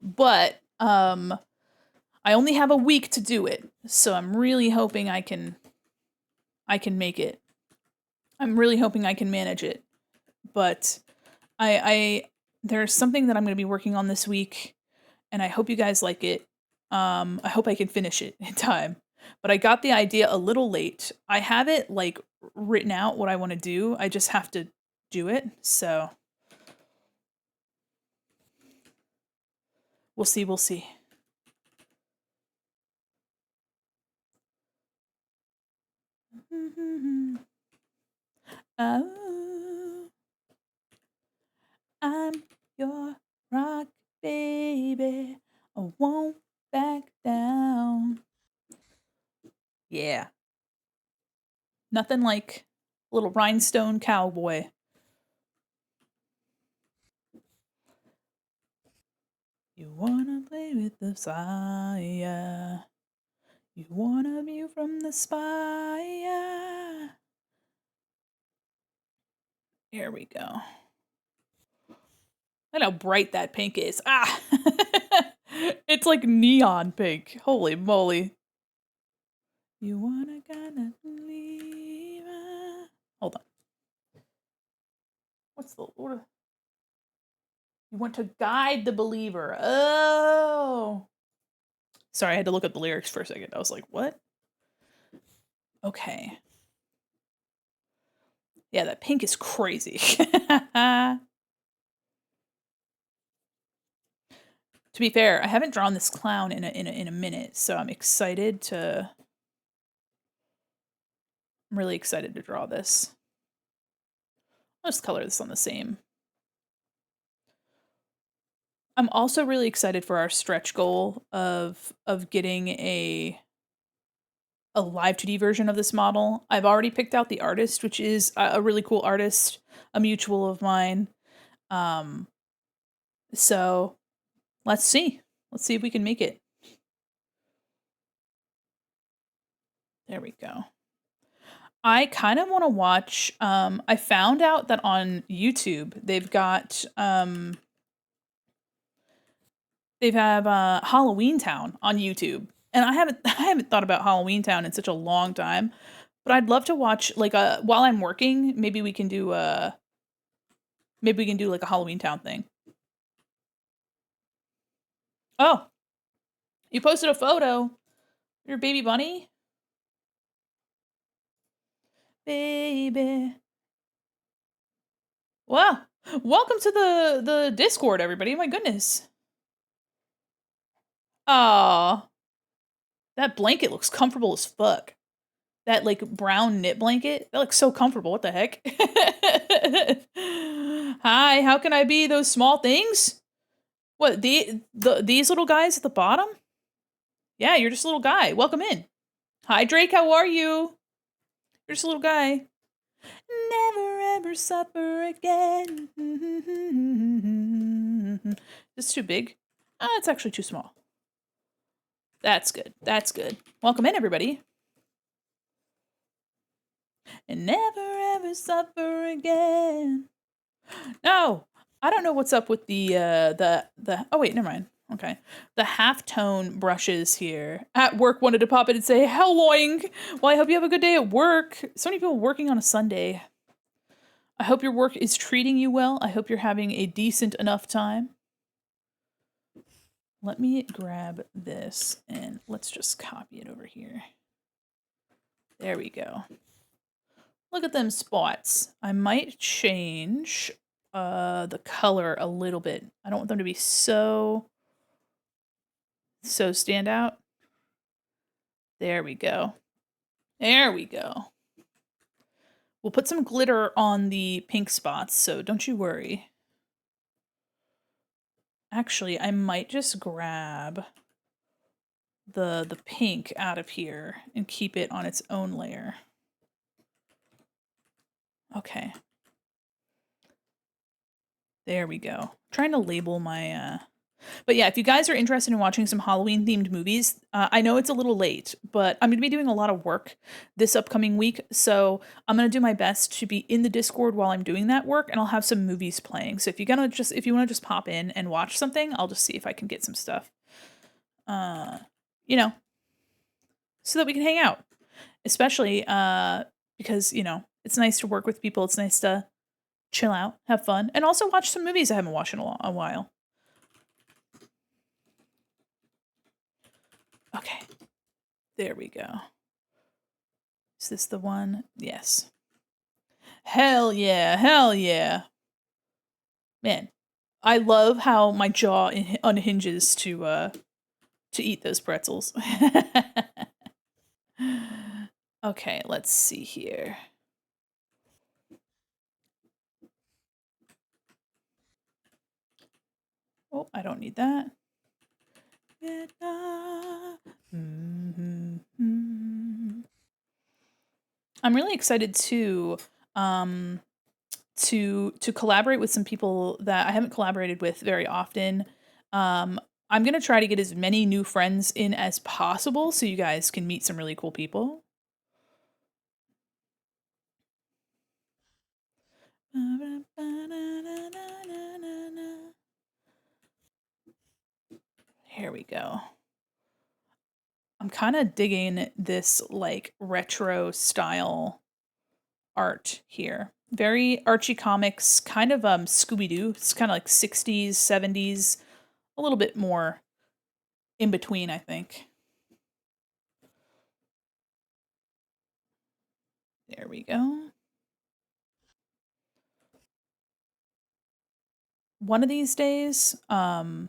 But I only have a week to do it, so I'm really hoping I can make it I'm really hoping I can manage it. But there's something that I'm going to be working on this week, and I hope you guys like it. I hope I can finish it in time. But I got the idea a little late. I have it like written out what I want to do. I just have to do it. So we'll see. We'll see. Oh, I'm your rock, baby. I won't back down. Yeah. Nothing like a little rhinestone cowboy. You wanna play with the fire. You wanna view from the spire. Here we go. Look how bright that pink is. Ah! It's like neon pink. Holy moly. You wanna gotta leave. Hold on. What's the order? You want to guide the believer. Oh. Sorry, I had to look up the lyrics for a second. I was like, what? Okay. Yeah, that pink is crazy. To be fair, I haven't drawn this clown in a minute, so I'm excited to. I'm really excited to draw this. I'll just color this on the same. I'm also really excited for our stretch goal of getting a live 2D version of this model. I've already picked out the artist, which is a really cool artist, a mutual of mine. So let's see. Let's see if we can make it. There we go. I kind of want to watch, I found out that on YouTube, they've got, they have Halloween Town on YouTube. And I haven't thought about Halloween Town in such a long time. But I'd love to watch like while I'm working, maybe we can do like a Halloween Town thing. Oh, you posted a photo. Your baby bunny? Baby. Wow. Welcome to the Discord, everybody. My goodness. Aw. That blanket looks comfortable as fuck. That like brown knit blanket. That looks so comfortable. What the heck? Hi, how can I be those small things? What, these little guys at the bottom? Yeah, you're just a little guy. Welcome in. Hi, Drake. How are you? You're just a little guy. Never ever suffer again. This is too big. It's actually too small. That's good. That's good. Welcome in, everybody. And never ever suffer again. No, I don't know what's up with the oh wait, never mind. Okay. The halftone brushes here. At work wanted to pop in and say, helloing. Well, I hope you have a good day at work. So many people working on a Sunday. I hope your work is treating you well. I hope you're having a decent enough time. Let me grab this and let's just copy it over here. There we go. Look at them spots. I might change the color a little bit. I don't want them to be so stand out. There we go. There we go. We'll put some glitter on the pink spots, so don't you worry. Actually, I might just grab the pink out of here and keep it on its own layer. Okay. There we go. I'm trying to label my but yeah, if you guys are interested in watching some Halloween themed movies, I know it's a little late, but I'm going to be doing a lot of work this upcoming week. So I'm going to do my best to be in the Discord while I'm doing that work, and I'll have some movies playing. So if you want to just pop in and watch something, I'll just see if I can get some stuff, you know, so that we can hang out, especially, because, you know, It's nice to work with people. It's nice to chill out, have fun, and also watch some movies I haven't watched in a while. Okay. There we go. Is this the one? Yes. Hell yeah. Hell yeah. Man, I love how my jaw unhinges to eat those pretzels. Okay, let's see here. Oh, I don't need that. I'm really excited to collaborate with some people that I haven't collaborated with very often. I'm gonna try to get as many new friends in as possible so you guys can meet some really cool people. Here we go. I'm kind of digging this like retro style art here. Very Archie Comics, kind of Scooby-Doo. It's kind of like 60s, 70s, a little bit more in between, I think. There we go. One of these days, I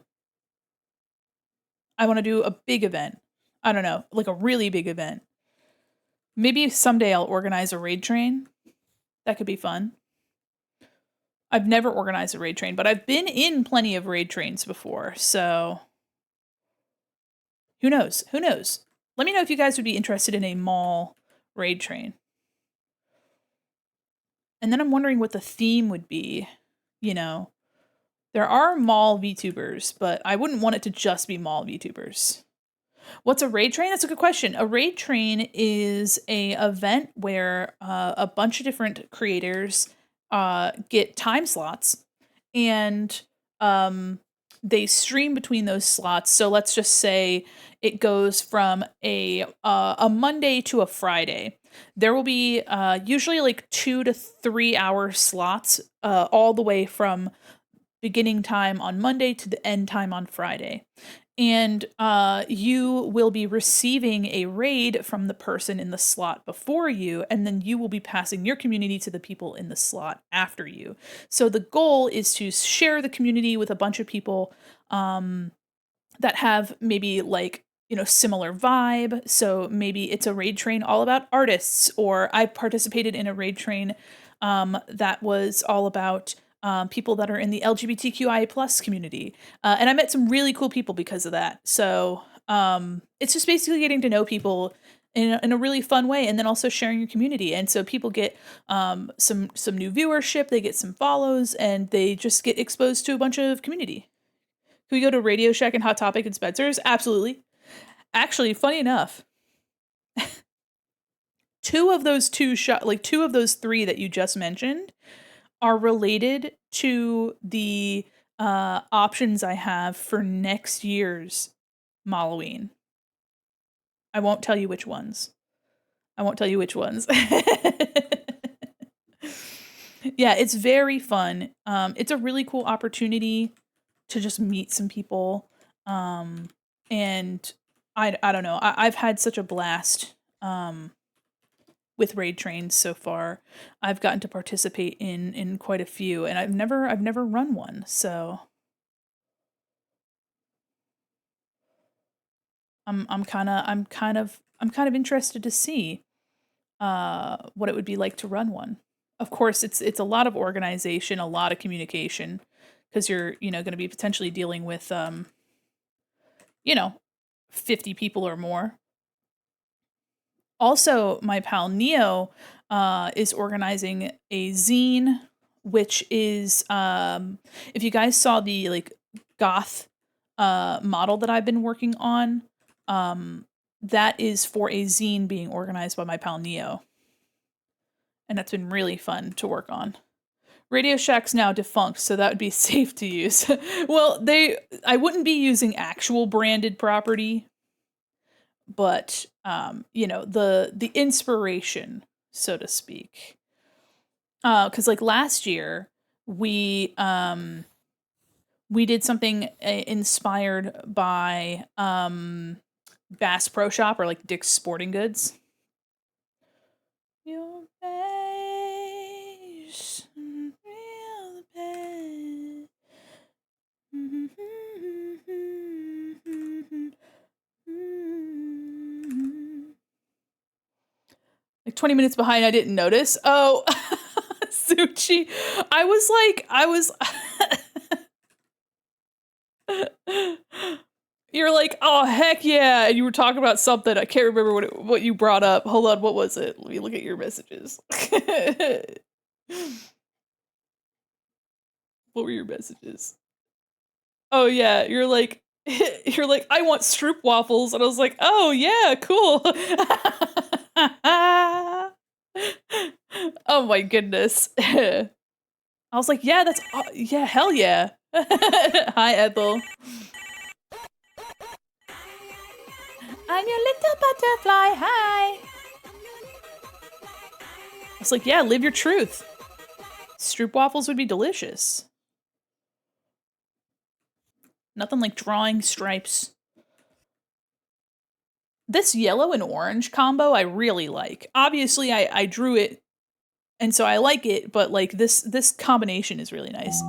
want to do a big event. I don't know, like a really big event. Maybe someday I'll organize a raid train. That could be fun. I've never organized a raid train, but I've been in plenty of raid trains before, so who knows? Who knows? Let me know if you guys would be interested in a mall raid train. And then I'm wondering what the theme would be. You know, there are mall VTubers, but I wouldn't want it to just be mall VTubers. What's a raid train? That's a good question. A raid train is a event where a bunch of different creators get time slots, and they stream between those slots. So let's just say it goes from a Monday to a Friday. There will be usually like 2 to 3 hour slots, all the way from beginning time on Monday to the end time on Friday. And you will be receiving a raid from the person in the slot before you, and then you will be passing your community to the people in the slot after you. So the goal is to share the community with a bunch of people that have maybe like, you know, similar vibe. So maybe it's a raid train all about artists, or I participated in a raid train that was all about people that are in the LGBTQIA plus community. And I met some really cool people because of that. So it's just basically getting to know people in a really fun way, and then also sharing your community. And so people get some new viewership, they get some follows, and they just get exposed to a bunch of community. Can we go to Radio Shack and Hot Topic and Spencer's? Absolutely. Actually, funny enough, two of those three that you just mentioned are related to the options I have for next year's Malloween. I won't tell you which ones. I won't tell you which ones. Yeah, it's very fun. It's a really cool opportunity to just meet some people. And I don't know. I've had such a blast with raid trains so far. I've gotten to participate in quite a few, and I've never run one. So I'm kind of interested to see what it would be like to run one. Of course, it's a lot of organization, a lot of communication, because you're, you know, going to be potentially dealing with you know, 50 people or more. Also, my pal Neo is organizing a zine, which is if you guys saw the like goth model that I've been working on, that is for a zine being organized by my pal Neo, and that's been really fun to work on. Radio Shack's now defunct, so that would be safe to use. Well, I wouldn't be using actual branded property, but you know, the inspiration, so to speak. Because like last year we did something inspired by Bass Pro Shop or like Dick's Sporting Goods. Your face, feel the pain. Like 20 minutes behind, I didn't notice. Oh, Suchi. I was You're like, oh heck yeah, and you were talking about something. I can't remember what you brought up. Hold on, what was it? Let me look at your messages. What were your messages? Oh yeah, you're like you're like, I want stroop waffles, and I was like, oh yeah, cool. Oh my goodness. I was like, yeah, that's yeah, hell yeah. Hi Ethel. I'm your little butterfly. Hi. I was like, yeah, live your truth. Stroop waffles would be delicious. Nothing like drawing stripes. This yellow and orange combo I really like. Obviously, I drew it, and so I like it, but like this combination is really nice.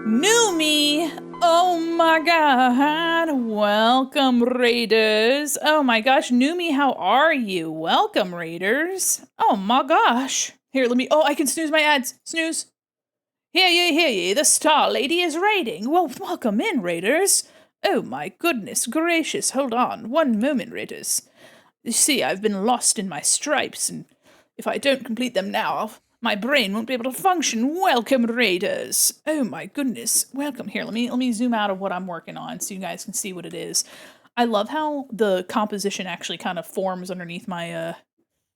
New me! Oh my god! Welcome, Raiders! Oh my gosh, New me, how are you? Welcome, Raiders! Oh my gosh! Here, let me. Oh, I can snooze my ads. Snooze. Hear ye, the Star Lady is raiding. Well, welcome in, Raiders. Oh my goodness gracious, hold on. One moment, Raiders. You see, I've been lost in my stripes, and if I don't complete them now, my brain won't be able to function. Welcome, Raiders. Oh my goodness. Welcome. Here, let me zoom out of what I'm working on so you guys can see what it is. I love how the composition actually kind of forms underneath my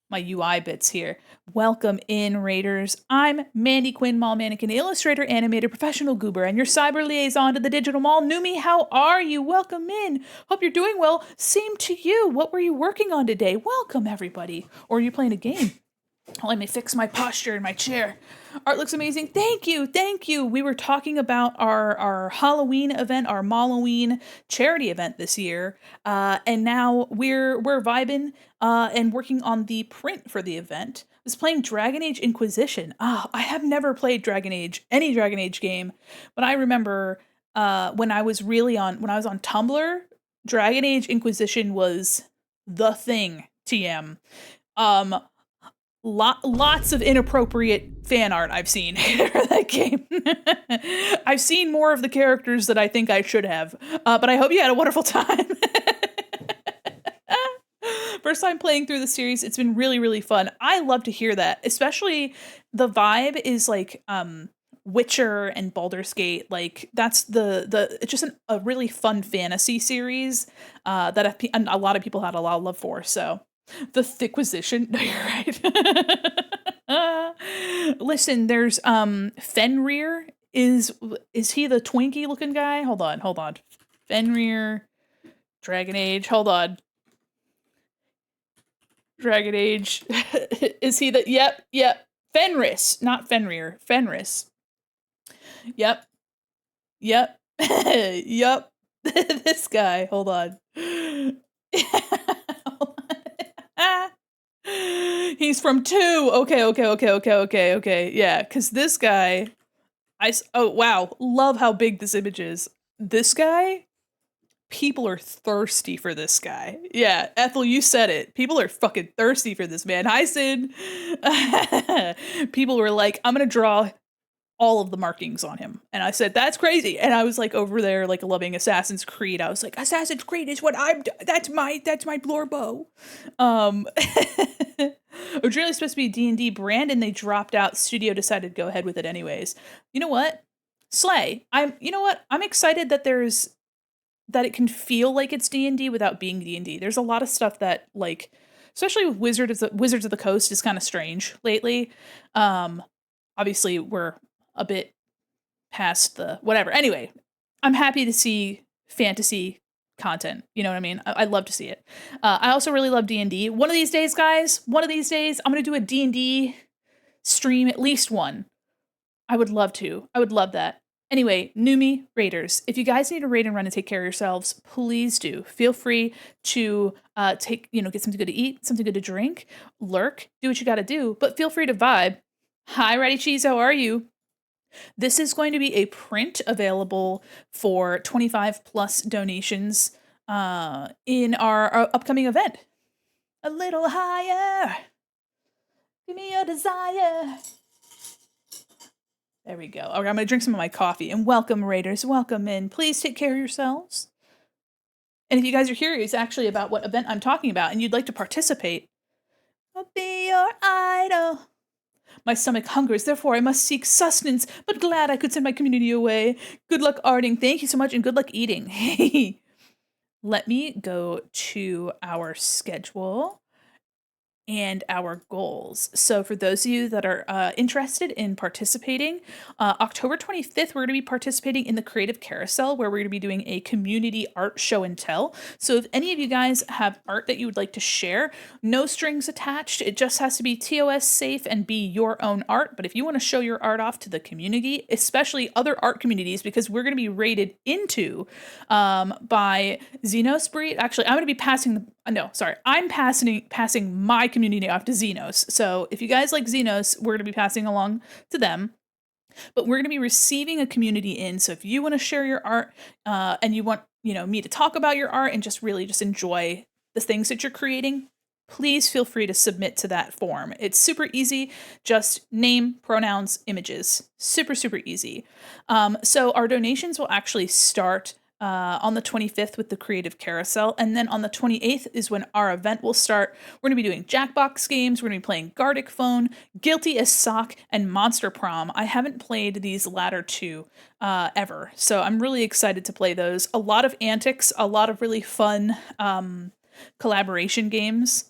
my UI bits here. Welcome in, Raiders. I'm Mandi Quin, mall mannequin, illustrator, animator, professional goober, and your cyber liaison to the digital mall. Numi, how are you? Welcome in. Hope you're doing well. Same to you. What were you working on today? Welcome, everybody. Or are you playing a game? Let me fix my posture in my chair. Art looks amazing. Thank you. Thank you. We were talking about our Halloween event, our Malloween charity event this year. And now we're vibing and working on the print for the event. I was playing Dragon Age Inquisition. I have never played Dragon Age, any Dragon Age game, but I remember when I was on Tumblr, Dragon Age Inquisition was the thing, TM. Lots of inappropriate fan art I've seen for that game. I've seen more of the characters that I think I should have, but I hope you had a wonderful time. First time playing through the series, it's been really, really fun. I love to hear that, especially the vibe is like Witcher and Baldur's Gate. Like that's it's just a really fun fantasy series that a lot of people had a lot of love for. So. The Thickwisition. No, you're right. Listen, there's Fenrir. Is he the Twinkie looking guy? Hold on. Fenrir, Dragon Age. Hold on. Dragon Age. Is he the? Yep. Fenris, not Fenrir. Fenris. Yep. Yep. This guy. Hold on. He's from 2. Okay. Yeah, because this guy, oh wow, love how big this image is. This guy, people are thirsty for this guy. Yeah, Ethel, you said it. People are fucking thirsty for this man. Hi, Sid. People were like, I'm gonna draw all of the markings on him. And I said, that's crazy. And I was like over there, like loving Assassin's Creed. I was like, Assassin's Creed is what that's my Blorbo. Originally supposed to be D&D brand and they dropped out. Studio decided to go ahead with it anyways. You know what? Slay. I'm excited that that it can feel like it's D&D without being D&D. There's a lot of stuff that like, especially with Wizards of the Coast is kind of strange lately. Obviously we're a bit past the whatever. Anyway, I'm happy to see fantasy content. You know what I mean? I love to see it. I also really love D&D. One of these days, guys, I'm going to do a D&D stream at least one. I would love to. I would love that. Anyway, Numi Raiders, if you guys need a raid and run and take care of yourselves, please do. Feel free to get something good to eat, something good to drink, lurk, do what you got to do, but feel free to vibe. Hi, Ratty Cheese, how are you? This is going to be a print available for 25 plus donations in our upcoming event. A little higher. Give me your desire. There we go. Okay, I'm going to drink some of my coffee. And welcome, Raiders. Welcome in. Please take care of yourselves. And if you guys are curious actually about what event I'm talking about and you'd like to participate, I'll be your idol. My stomach hungers, therefore I must seek sustenance, but glad I could send my community away. Good luck arting. Thank you so much, and good luck eating. Hey, let me go to our schedule and our goals. So for those of you that are interested in participating, October 25th, we're going to be participating in the Creative Carousel, where we're going to be doing a community art show and tell. So if any of you guys have art that you would like to share, no strings attached. It just has to be TOS safe and be your own art. But if you want to show your art off to the community, especially other art communities, because we're going to be rated into by Xenos Breed. Actually, I'm going to be I'm passing my community off to Xenos. So if you guys like Xenos, we're going to be passing along to them. But we're going to be receiving a community in. So if you want to share your art and you want me to talk about your art and just really just enjoy the things that you're creating, please feel free to submit to that form. It's super easy. Just name, pronouns, images. Super, super easy. So our donations will actually start on the 25th with the Creative Carousel. And then on the 28th is when our event will start. We're going to be doing Jackbox games. We're going to be playing Gartic Phone, Guilty as Sock, and Monster Prom. I haven't played these latter two ever, so I'm really excited to play those. A lot of antics, a lot of really fun collaboration games.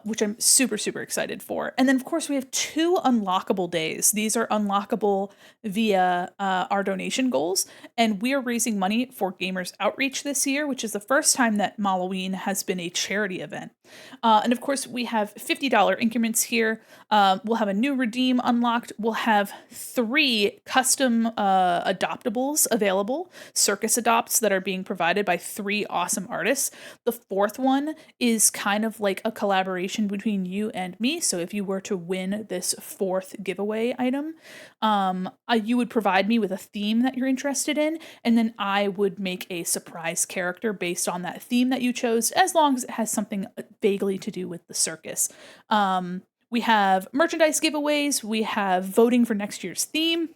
Which I'm super, super excited for. And then, of course, we have 2 unlockable days. These are unlockable via our donation goals. And we are raising money for Gamers Outreach this year, which is the first time that Malloween has been a charity event. And, of course, we have $50 increments here. We'll have a new redeem unlocked. We'll have 3 custom adoptables available, circus adopts that are being provided by 3 awesome artists. The 4th one is kind of like a collaboration between you and me. So if you were to win this 4th giveaway item, you would provide me with a theme that you're interested in, and then I would make a surprise character based on that theme that you chose, as long as it has something vaguely to do with the circus. We have merchandise giveaways. We have voting for next year's theme.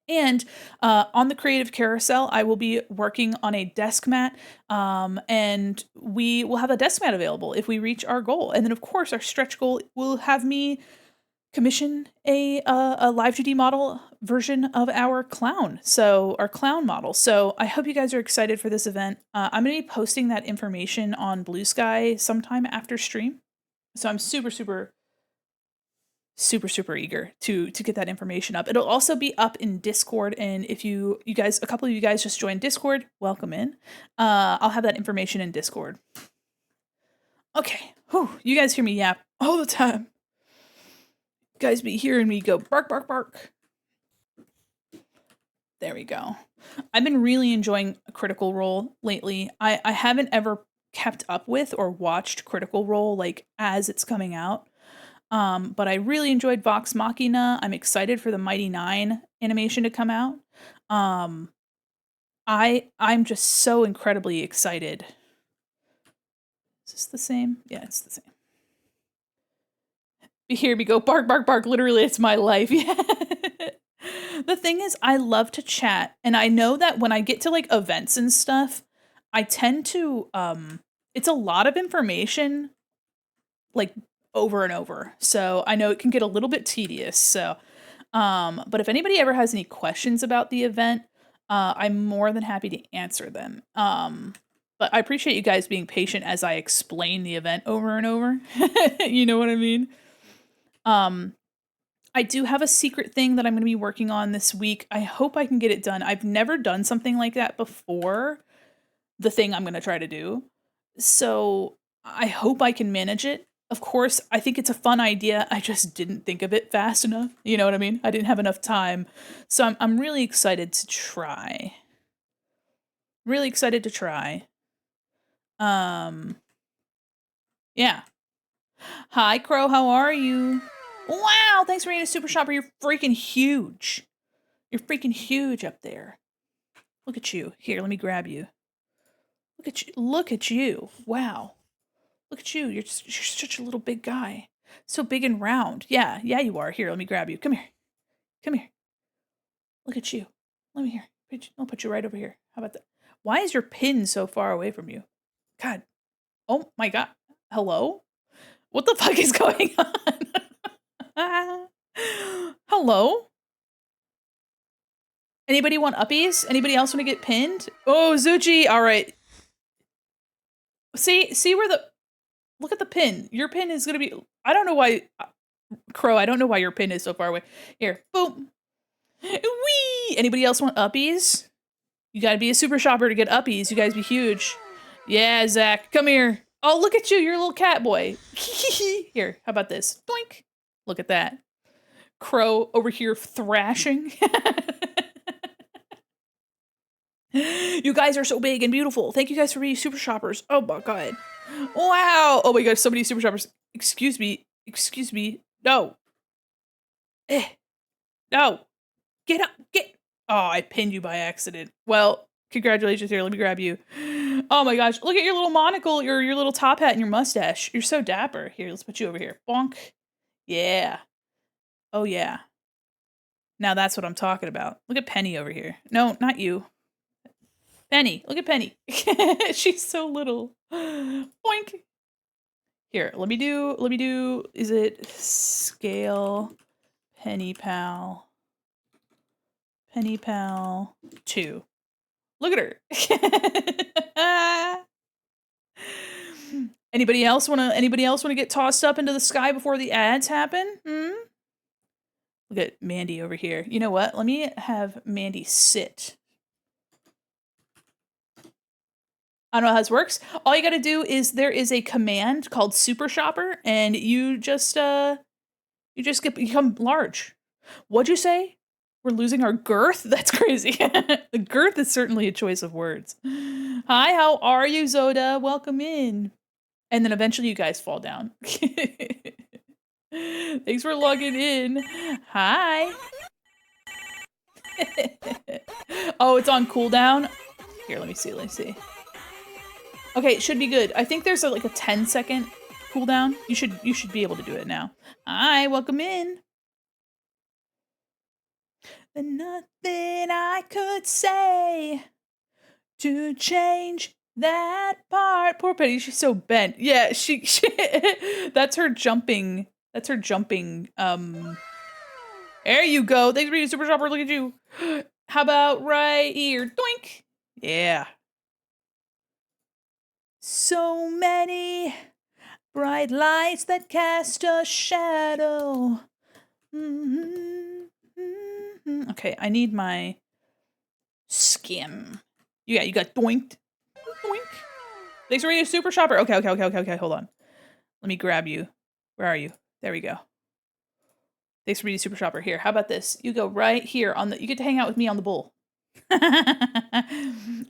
And on the Creative Carousel, I will be working on a desk mat, and we will have a desk mat available if we reach our goal. And then, of course, our stretch goal will have me commission a live 2D model version of our clown. So our clown model. So I hope you guys are excited for this event. I'm going to be posting that information on Blue Sky sometime after stream. So I'm super, super eager to get that information up. It'll also be up in Discord, and if you guys, a couple of you guys just joined Discord, welcome in. I'll have that information in Discord. Okay, you guys hear me yap all the time. You guys be hearing me go bark, bark, bark. There we go. I've been really enjoying Critical Role lately. I haven't ever kept up with or watched Critical Role like as it's coming out. But I really enjoyed Vox Machina. I'm excited for the Mighty Nine animation to come out. I'm just so incredibly excited. Is this the same? Yeah, it's the same. You hear me go bark, bark, bark. Literally, it's my life. Yeah. The thing is, I love to chat, and I know that when I get to like events and stuff, I tend to it's a lot of information, like over and over. So I know it can get a little bit tedious. So, but if anybody ever has any questions about the event, I'm more than happy to answer them. But I appreciate you guys being patient as I explain the event over and over. You know what I mean? I do have a secret thing that I'm going to be working on this week. I hope I can get it done. I've never done something like that before, the thing I'm going to try to do. So I hope I can manage it Of course, I think it's a fun idea. I just didn't think of it fast enough. You know what I mean? I didn't have enough time. So I'm really excited to try. Really excited to try. Yeah. Hi, Crow. How are you? Wow, thanks for being a super shopper. You're freaking huge. You're freaking huge up there. Look at you. Here, let me grab you. Look at you. Look at you. Wow. Look at you. You're such a little big guy. So big and round. Yeah, you are. Here, let me grab you. Come here. Come here. Look at you. Let me here. I'll put you right over here. How about that? Why is your pin so far away from you? God. Oh my God. Hello? What the fuck is going on? Hello? Anybody want uppies? Anybody else want to get pinned? Oh, Zuchi. All right. See where the... Look at the pin. Your pin is going to be... I don't know why... Crow, I don't know why your pin is so far away. Here. Boom. Whee! Anybody else want uppies? You gotta be a super shopper to get uppies. You guys be huge. Yeah, Zach. Come here. Oh, look at you. You're a little cat boy. Here. How about this? Doink. Look at that. Crow over here thrashing. You guys are so big and beautiful. Thank you guys for being super shoppers. Oh my God. Wow. Oh my God. So many super shoppers. Excuse me. Excuse me. No. No. Get up. Get. Oh, I pinned you by accident. Well, congratulations. Here, let me grab you. Oh my gosh. Look at your little monocle, your little top hat and your mustache. You're so dapper. Here, let's put you over here. Bonk. Yeah. Oh yeah. Now that's what I'm talking about. Look at Penny over here. No, not you. Penny. Look at Penny. She's so little. Boink. Here, let me do, is it scale Penny Pal? Penny Pal 2. Look at her. Anybody else wanna get tossed up into the sky before the ads happen? Look at Mandi over here. You know what? Let me have Mandi sit. I don't know how this works. All you gotta do is there is a command called Super Shopper, and you just become large. What'd you say? We're losing our girth? That's crazy. The girth is certainly a choice of words. Hi, how are you, Zoda? Welcome in. And then eventually you guys fall down. Thanks for logging in. Hi. Oh, it's on cooldown? Here, let me see. Okay, it should be good. I think there's like a 10-second cooldown. You should be able to do it now. Hi, welcome in. There's nothing I could say to change that part. Poor Penny, she's so bent. Yeah, she that's her jumping. That's her jumping. There you go. Thanks for being a super shopper. Look at you. How about right here? Doink. Yeah. So many bright lights that cast a shadow. Okay, I need my skin. Yeah, you got doinked. Doink. Thanks for being a super shopper. Okay, hold on. Let me grab you. Where are you? There we go. Thanks for being a super shopper. Here, how about this? You go right here on the, you get to hang out with me on the bull.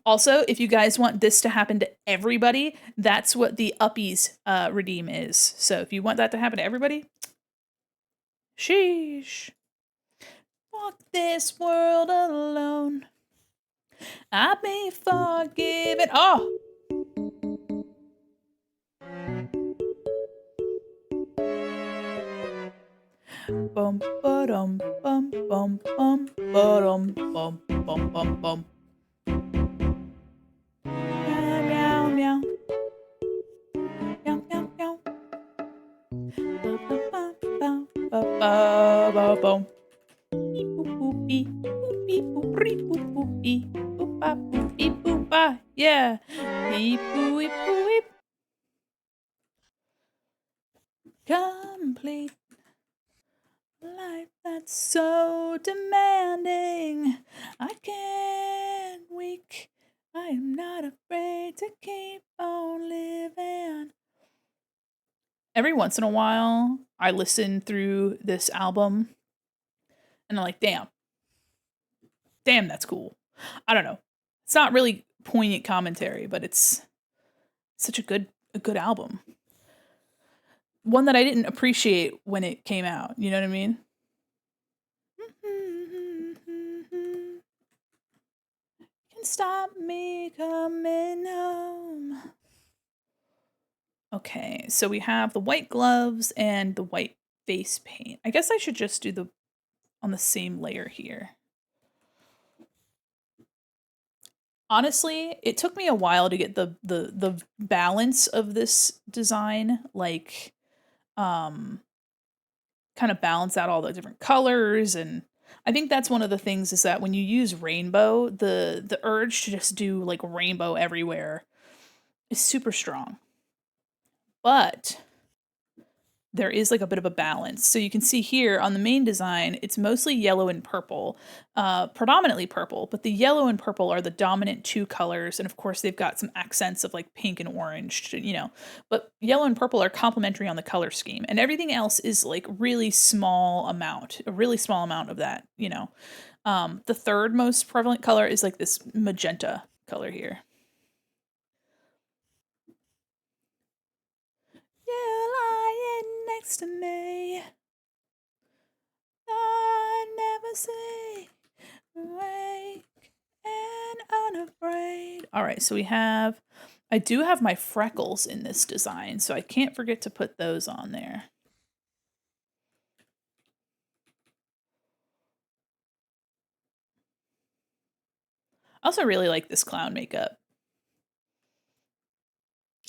Also, if you guys want this to happen to everybody, that's what the uppies redeem is. So if you want that to happen to everybody, sheesh. Walk this world alone. I'll be forgiven. Oh! Bum ba-dum bum bum bum ba-dum bum bum bum bum. Meow meow meow. Meow meow meow. Ba ba ba ba ba ba ba bum. Beep boop boop beep boop beep boop beep boop boop beep boop ba boop beep boop ba. Yeah. Beep boop beep boop beep. Complete. Life that's so demanding. I can't weak. I am not afraid to keep on living. Every once in a while, I listen through this album and I'm like, damn, that's cool. I don't know. It's not really poignant commentary, but it's such a good album. One that I didn't appreciate when it came out. You know what I mean? Can stop me coming home. Okay, so we have the white gloves and the white face paint. I guess I should just do the on the same layer here. Honestly, it took me a while to get the balance of this design, like kind of balance out all the different colors. And I think that's one of the things is that when you use rainbow, the urge to just do like rainbow everywhere is super strong. But there is like a bit of a balance. So you can see here on the main design, it's mostly yellow and purple, predominantly purple, but the yellow and purple are the dominant two colors. And of course, they've got some accents of like pink and orange, you know, but yellow and purple are complementary on the color scheme. And everything else is like really small amount, a really small amount of that, you know. The third most prevalent color is like this magenta color here. You're lying next to me. I never say awake and unafraid. All right, so I do have my freckles in this design, so I can't forget to put those on there. I also really like this clown makeup.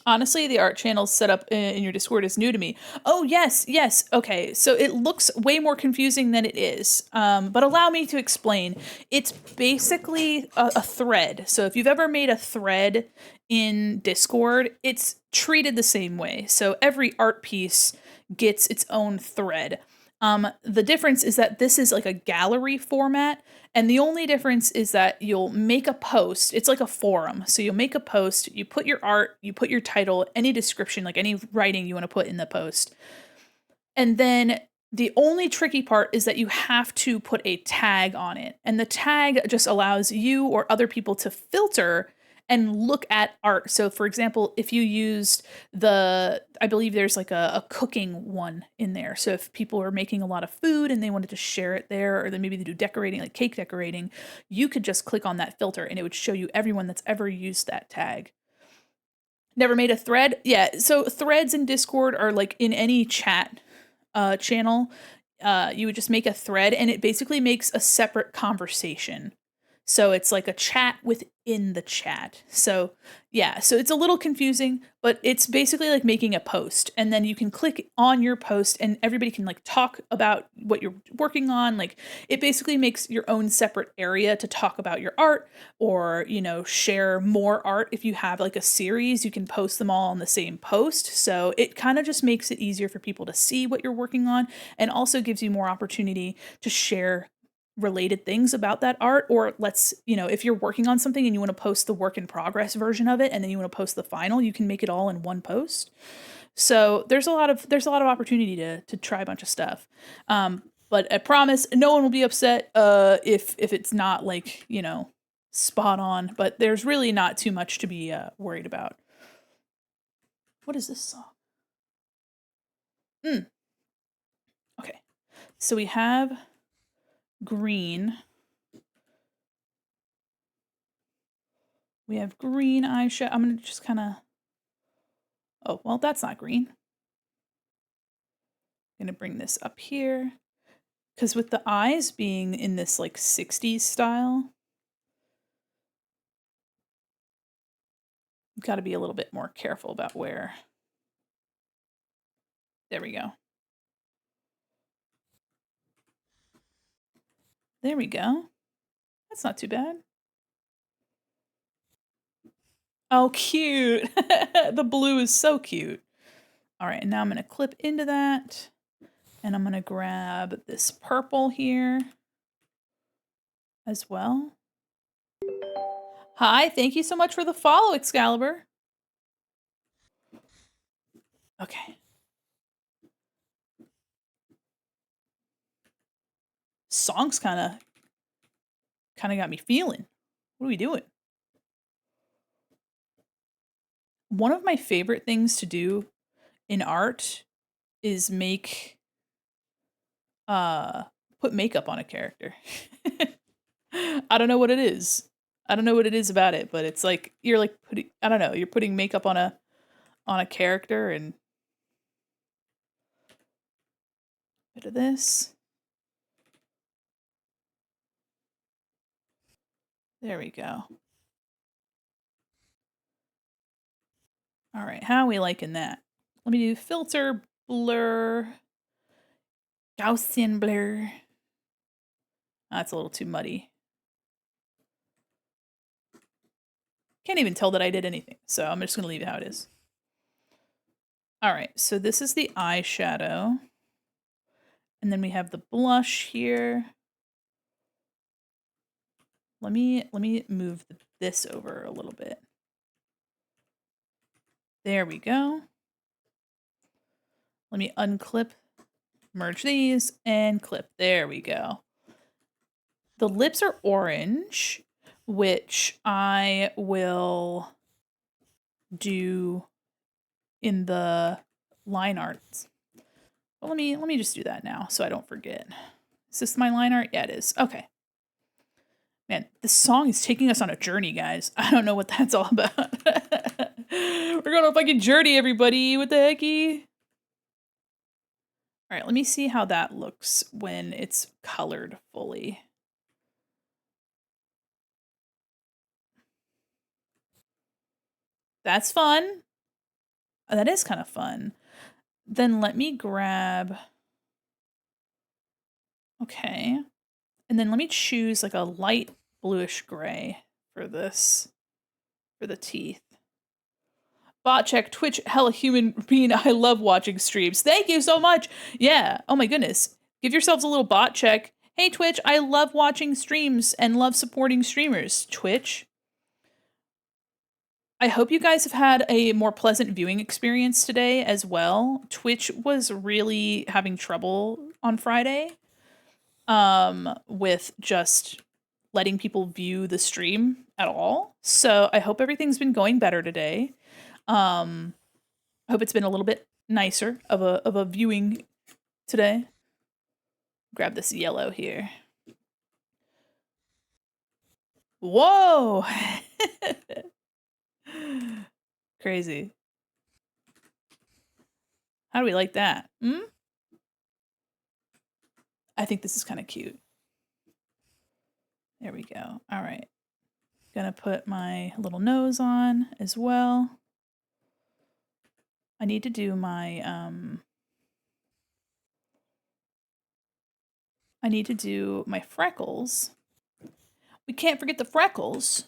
Honestly, the art channel set up in your Discord is new to me. Oh, yes, yes. Okay, so it looks way more confusing than it is. But allow me to explain. It's basically a thread. So if you've ever made a thread in Discord, it's treated the same way. So every art piece gets its own thread. The difference is that this is like a gallery format, and the only difference is that you'll make a post. It's like a forum. So you'll make a post, you put your art, you put your title, any description, like any writing you want to put in the post. And then the only tricky part is that you have to put a tag on it. And the tag just allows you or other people to filter and look at art. So, for example, if you used I believe there's like a cooking one in there. So, if people are making a lot of food and they wanted to share it there, or then maybe they do decorating, like cake decorating, you could just click on that filter and it would show you everyone that's ever used that tag. Never made a thread? Yeah. So, threads in Discord are like in any chat channel. You would just make a thread and it basically makes a separate conversation. So it's like a chat within the chat. So yeah, so it's a little confusing, but it's basically like making a post. And then you can click on your post and everybody can like talk about what you're working on. Like it basically makes your own separate area to talk about your art or, you know, share more art. If you have like a series, you can post them all on the same post. So it kind of just makes it easier for people to see what you're working on and also gives you more opportunity to share related things about that art. Or you know, if you're working on something and you want to post the work in progress version of it and then you want to post the final, you can make it all in one post. So there's a lot of opportunity to try a bunch of stuff. But I promise no one will be upset if it's not like, you know, spot on, but there's really not too much to be worried about. What is this song? Okay, so we have green. We have green eyeshadow. I'm going to just kind of... Oh, well, that's not green. I'm going to bring this up here. Because with the eyes being in this, like, 60s style, you've got to be a little bit more careful about where... There we go. There we go. That's not too bad. Oh, cute. The blue is so cute. All right, and now I'm going to clip into that. And I'm going to grab this purple here as well. Hi, thank you so much for the follow, Excalibur. Okay. song's kind of got me feeling. What are we doing? One of my favorite things to do in art is put makeup on a character. I don't know what it is. I don't know what it is about it, but it's like you're like putting, I don't know, you're putting makeup on a character. And bit of this. There we go. All right, how are we liking that? Let me do filter, blur, Gaussian blur. That's a little too muddy. Can't even tell that I did anything, so I'm just gonna leave it how it is. All right, so this is the eyeshadow. And then we have the blush here. Let me move this over a little bit. There we go. Let me unclip, merge these, and clip. There we go. The lips are orange, which I will do in the line arts. Well, let me just do that now so I don't forget. Is this my line art? Yeah, it is. Okay. Man, this song is taking us on a journey, guys. I don't know what that's all about. We're going on a fucking journey, everybody. What the hecky? All right, let me see how that looks when it's colored fully. That's fun. That is kind of fun. Then let me grab... Okay. And then let me choose like a light bluish gray for this, for the teeth. Bot check, Twitch, hella human being. I love watching streams. Thank you so much. Yeah. Oh my goodness. Give yourselves a little bot check. Hey, Twitch, I love watching streams and love supporting streamers. Twitch. I hope you guys have had a more pleasant viewing experience today as well. Twitch was really having trouble on Friday with just letting people view the stream at all. So I hope everything's been going better today. I hope it's been a little bit nicer of a viewing today. Grab this yellow here. Whoa! Crazy. How do we like that? I think this is kind of cute. There we go. All right. Gonna put my little nose on as well. I need to do my freckles. We can't forget the freckles.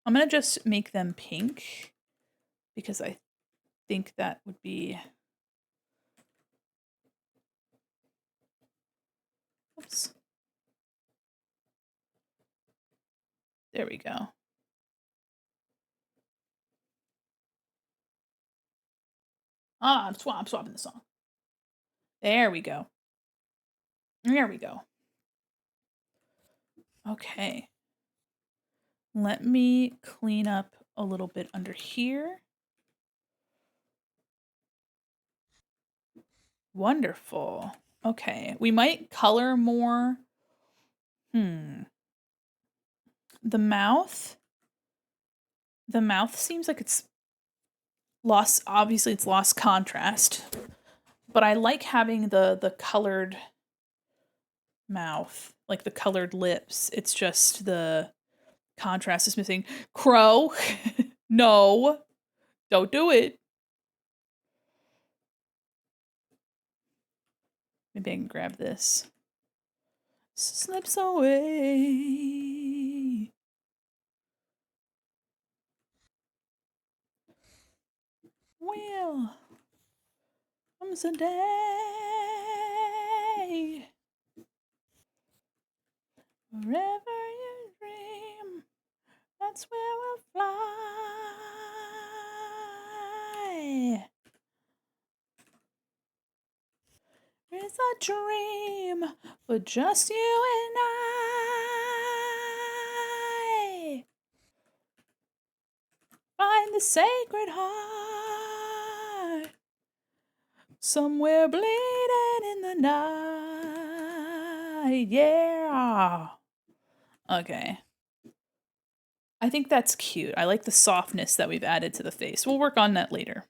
I'm gonna just make them pink because I think that would be... Oops. There we go. I'm swapping the song. There we go. There we go. Okay. Let me clean up a little bit under here. Wonderful. Okay. We might color more. The mouth. The mouth seems like it's lost, obviously it's lost contrast. But I like having the colored mouth, like the colored lips. It's just the contrast is missing. Crow. No. Don't do it. Maybe I can grab this. Slips away. Well, comes a day. Wherever you dream, that's where we'll fly. It's a dream for just you and the sacred heart. Somewhere bleeding in the night. Yeah. Okay. I think that's cute. I like the softness that we've added to the face. We'll work on that later.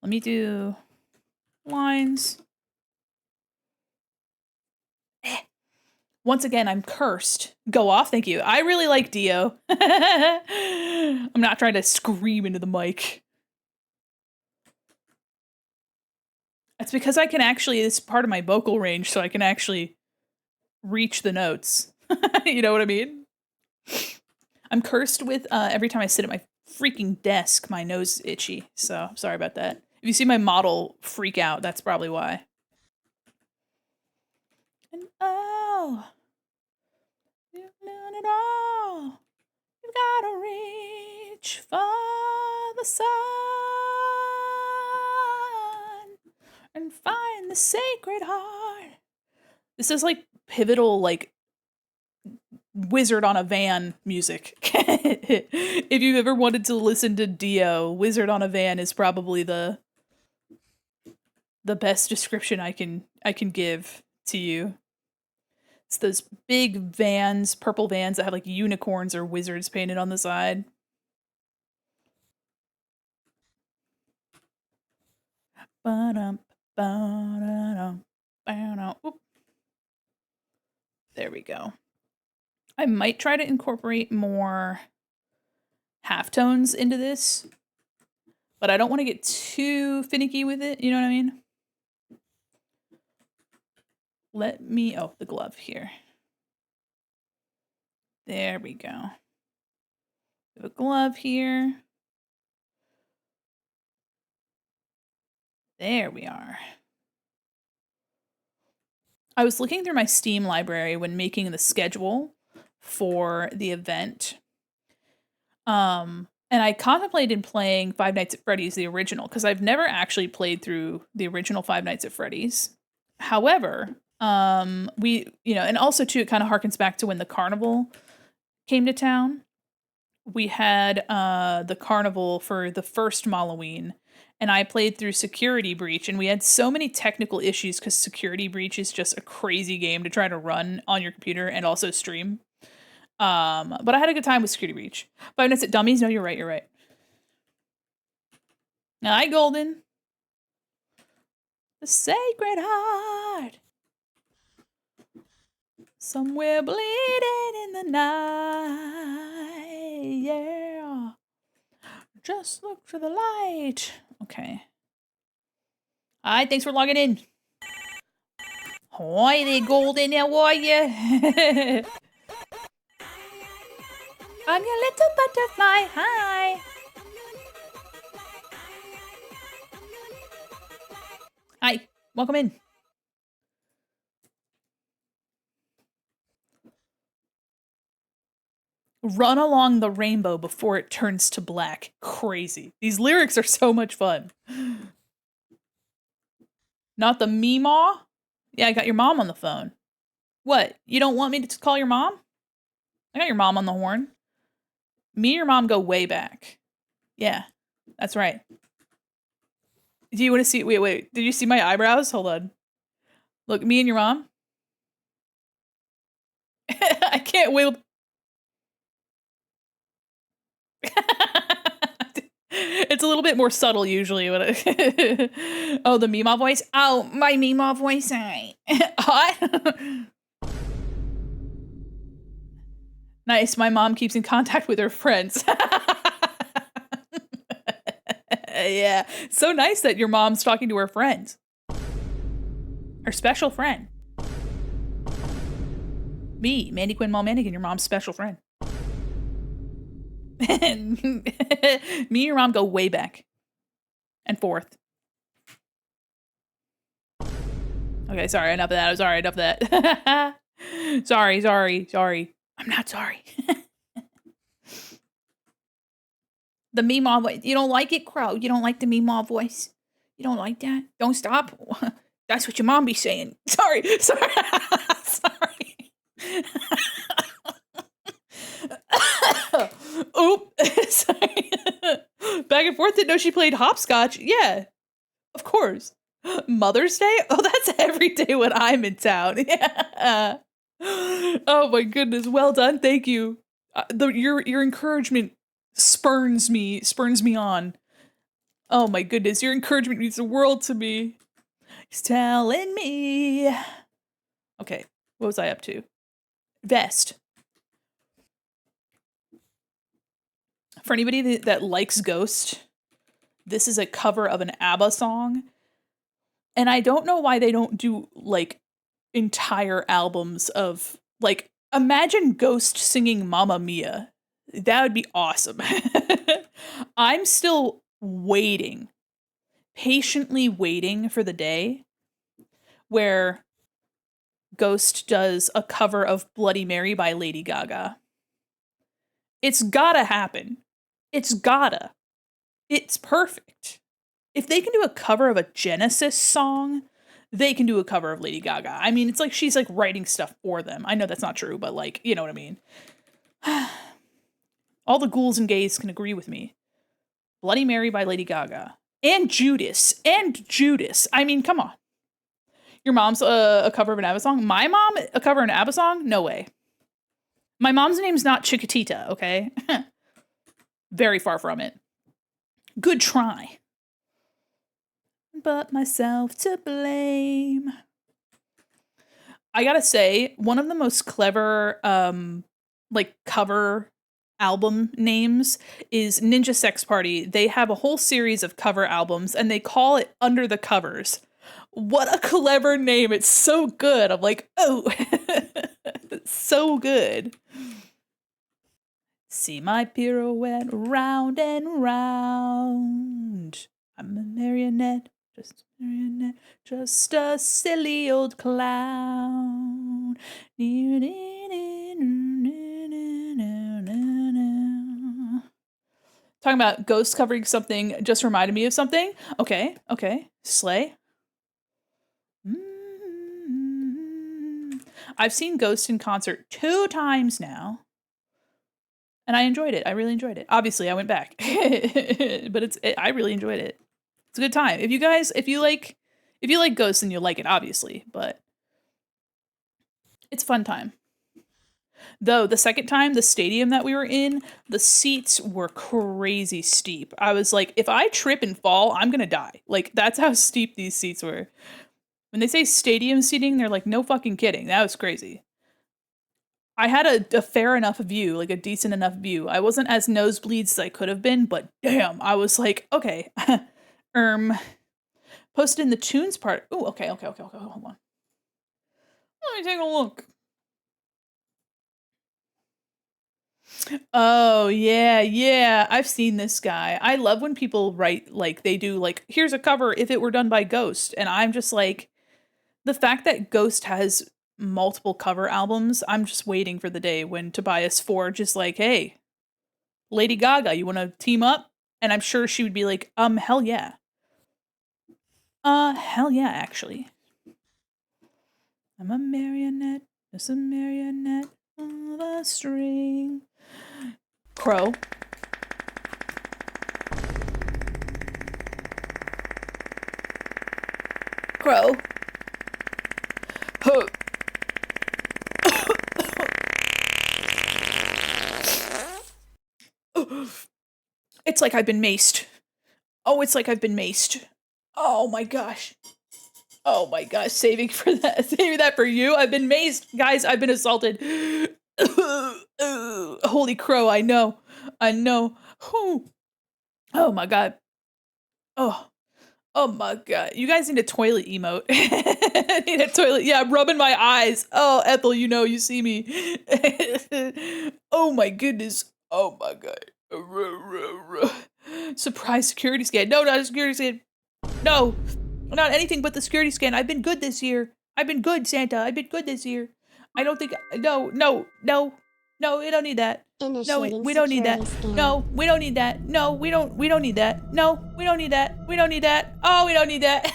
Let me do lines. Once again, I'm cursed. Go off, thank you. I really like Dio. I'm not trying to scream into the mic. That's because I can actually, it's part of my vocal range, so I can actually reach the notes. You know what I mean? I'm cursed with every time I sit at my freaking desk, my nose is itchy. So sorry about that. If you see my model freak out, that's probably why. And oh, you've done it all. You've gotta reach for the sun and find the sacred heart. This is like pivotal, like Wizard on a Van music. If you've ever wanted to listen to Dio, Wizard on a Van is probably the best description I can give to you. It's those big vans, purple vans that have like unicorns or wizards painted on the side. There we go. I might try to incorporate more halftones into this, but I don't want to get too finicky with it, you know what I mean? Let me, oh, the glove here. There we go. We have a glove here. There we are. I was looking through my Steam library when making the schedule for the event. And I contemplated playing Five Nights at Freddy's, the original, because I've never actually played through the original Five Nights at Freddy's. However, we, you know, and also too, it kind of harkens back to when the carnival came to town. We had the carnival for the first Malloween, and I played through Security Breach, and we had so many technical issues because Security Breach is just a crazy game to try to run on your computer and also stream. But I had a good time with Security Breach. Five Nights at Dummies? No, you're right, you're right. Hi, Golden. The sacred heart. Somewhere bleeding in the night. Yeah. Just look for the light. Okay. Hi, thanks for logging in. Hi there, Golden. How are you? I'm your little butterfly. Hi. Hi. Welcome in. Run along the rainbow before it turns to black. Crazy. These lyrics are so much fun. Not the Meemaw? Yeah, I got your mom on the phone. What? You don't want me to call your mom? I got your mom on the horn. Me and your mom go way back. Yeah, that's right. Do you want to see? Wait. Did you see my eyebrows? Hold on. Look, me and your mom. I can't wait. It's a little bit more subtle usually. When oh, the Meemaw voice? Oh, my Meemaw voice. Hi. Nice. My mom keeps in contact with her friends. Yeah. So nice that your mom's talking to her friends. Her special friend. Me, Mandi Quin Mannigan, your mom's special friend. Me and your mom go way back and forth. Okay, sorry, enough of that. I'm sorry, enough of that. Sorry. I'm not sorry. The Meemaw voice. You don't like it, Crow? You don't like the Meemaw voice? You don't like that? Don't stop. That's what your mom be saying. Sorry. Sorry. Oop. Sorry. and forth. Didn't know she played hopscotch. Yeah, of course. Mother's Day? Oh, that's every day when I'm in town. Yeah. Oh my goodness. Well done. Thank you. Your encouragement spurns me on. Oh my goodness. Your encouragement means the world to me. He's telling me. Okay. What was I up to? Vest. For anybody that likes Ghost, this is a cover of an ABBA song. And I don't know why they don't do like entire albums of like imagine Ghost singing Mamma Mia. That would be awesome. I'm still waiting, patiently waiting for the day where Ghost does a cover of Bloody Mary by Lady Gaga. It's gotta happen. It's gotta. It's perfect. If they can do a cover of a Genesis song, they can do a cover of Lady Gaga. I mean, it's like she's like writing stuff for them. I know that's not true, but like, you know what I mean. All the ghouls and gays can agree with me. Bloody Mary by Lady Gaga. And Judas. I mean, come on. Your mom's a cover of an ABBA song? My mom, a cover of an ABBA song? No way. My mom's name's not Chiquitita, okay? Very far from it. Good try. But myself to blame. I gotta say, one of the most clever, like, cover album names is Ninja Sex Party. They have a whole series of cover albums, and they call it Under the Covers. What a clever name. It's so good. I'm like, oh, so good. See my pirouette round and round. I'm a marionette, just a silly old clown. Talking about Ghost covering something just reminded me of something. Okay. Slay. I've seen Ghost in concert 2 times now. And I enjoyed it. I really enjoyed it. Obviously, I went back. But I really enjoyed it. It's a good time. If you like Ghost, then you'll like it, obviously. But it's a fun time. Though, the second time, the stadium that we were in, the seats were crazy steep. I was like, if I trip and fall, I'm gonna die. Like, that's how steep these seats were. When they say stadium seating, they're like, no fucking kidding. That was crazy. I had a fair enough view, like a decent enough view. I wasn't as nosebleeds as I could have been, but damn, I was like, okay. Posted in the tunes part. Oh, okay, hold on. Let me take a look. Oh, yeah. I've seen this guy. I love when people write, like, they do, like, here's a cover if it were done by Ghost. And I'm just like, the fact that Ghost has multiple cover albums, I'm just waiting for the day when Tobias Forge is like, hey, Lady Gaga, you want to team up? And I'm sure she would be like, hell yeah. Hell yeah, actually. I'm a marionette, just a marionette on a string. Crow. Huh. It's like I've been maced. Oh, it's like I've been maced. Oh my gosh. Saving that for you. I've been maced. Guys, I've been assaulted. Holy crow, I know. Oh my god. Oh my god. You guys need a toilet emote. Need a toilet. Yeah, I'm rubbing my eyes. Oh, Ethel, you see me. Oh my goodness. Oh my god. Surprise security scan. No, not a security scan. No. Not anything but the security scan. I've been good this year. I've been good, Santa. I've been good this year. I don't think... No, we don't need that. No, we don't need that. No, we don't need that. No, we don't need that. No, we don't need that. We don't need that. Oh, we don't need that.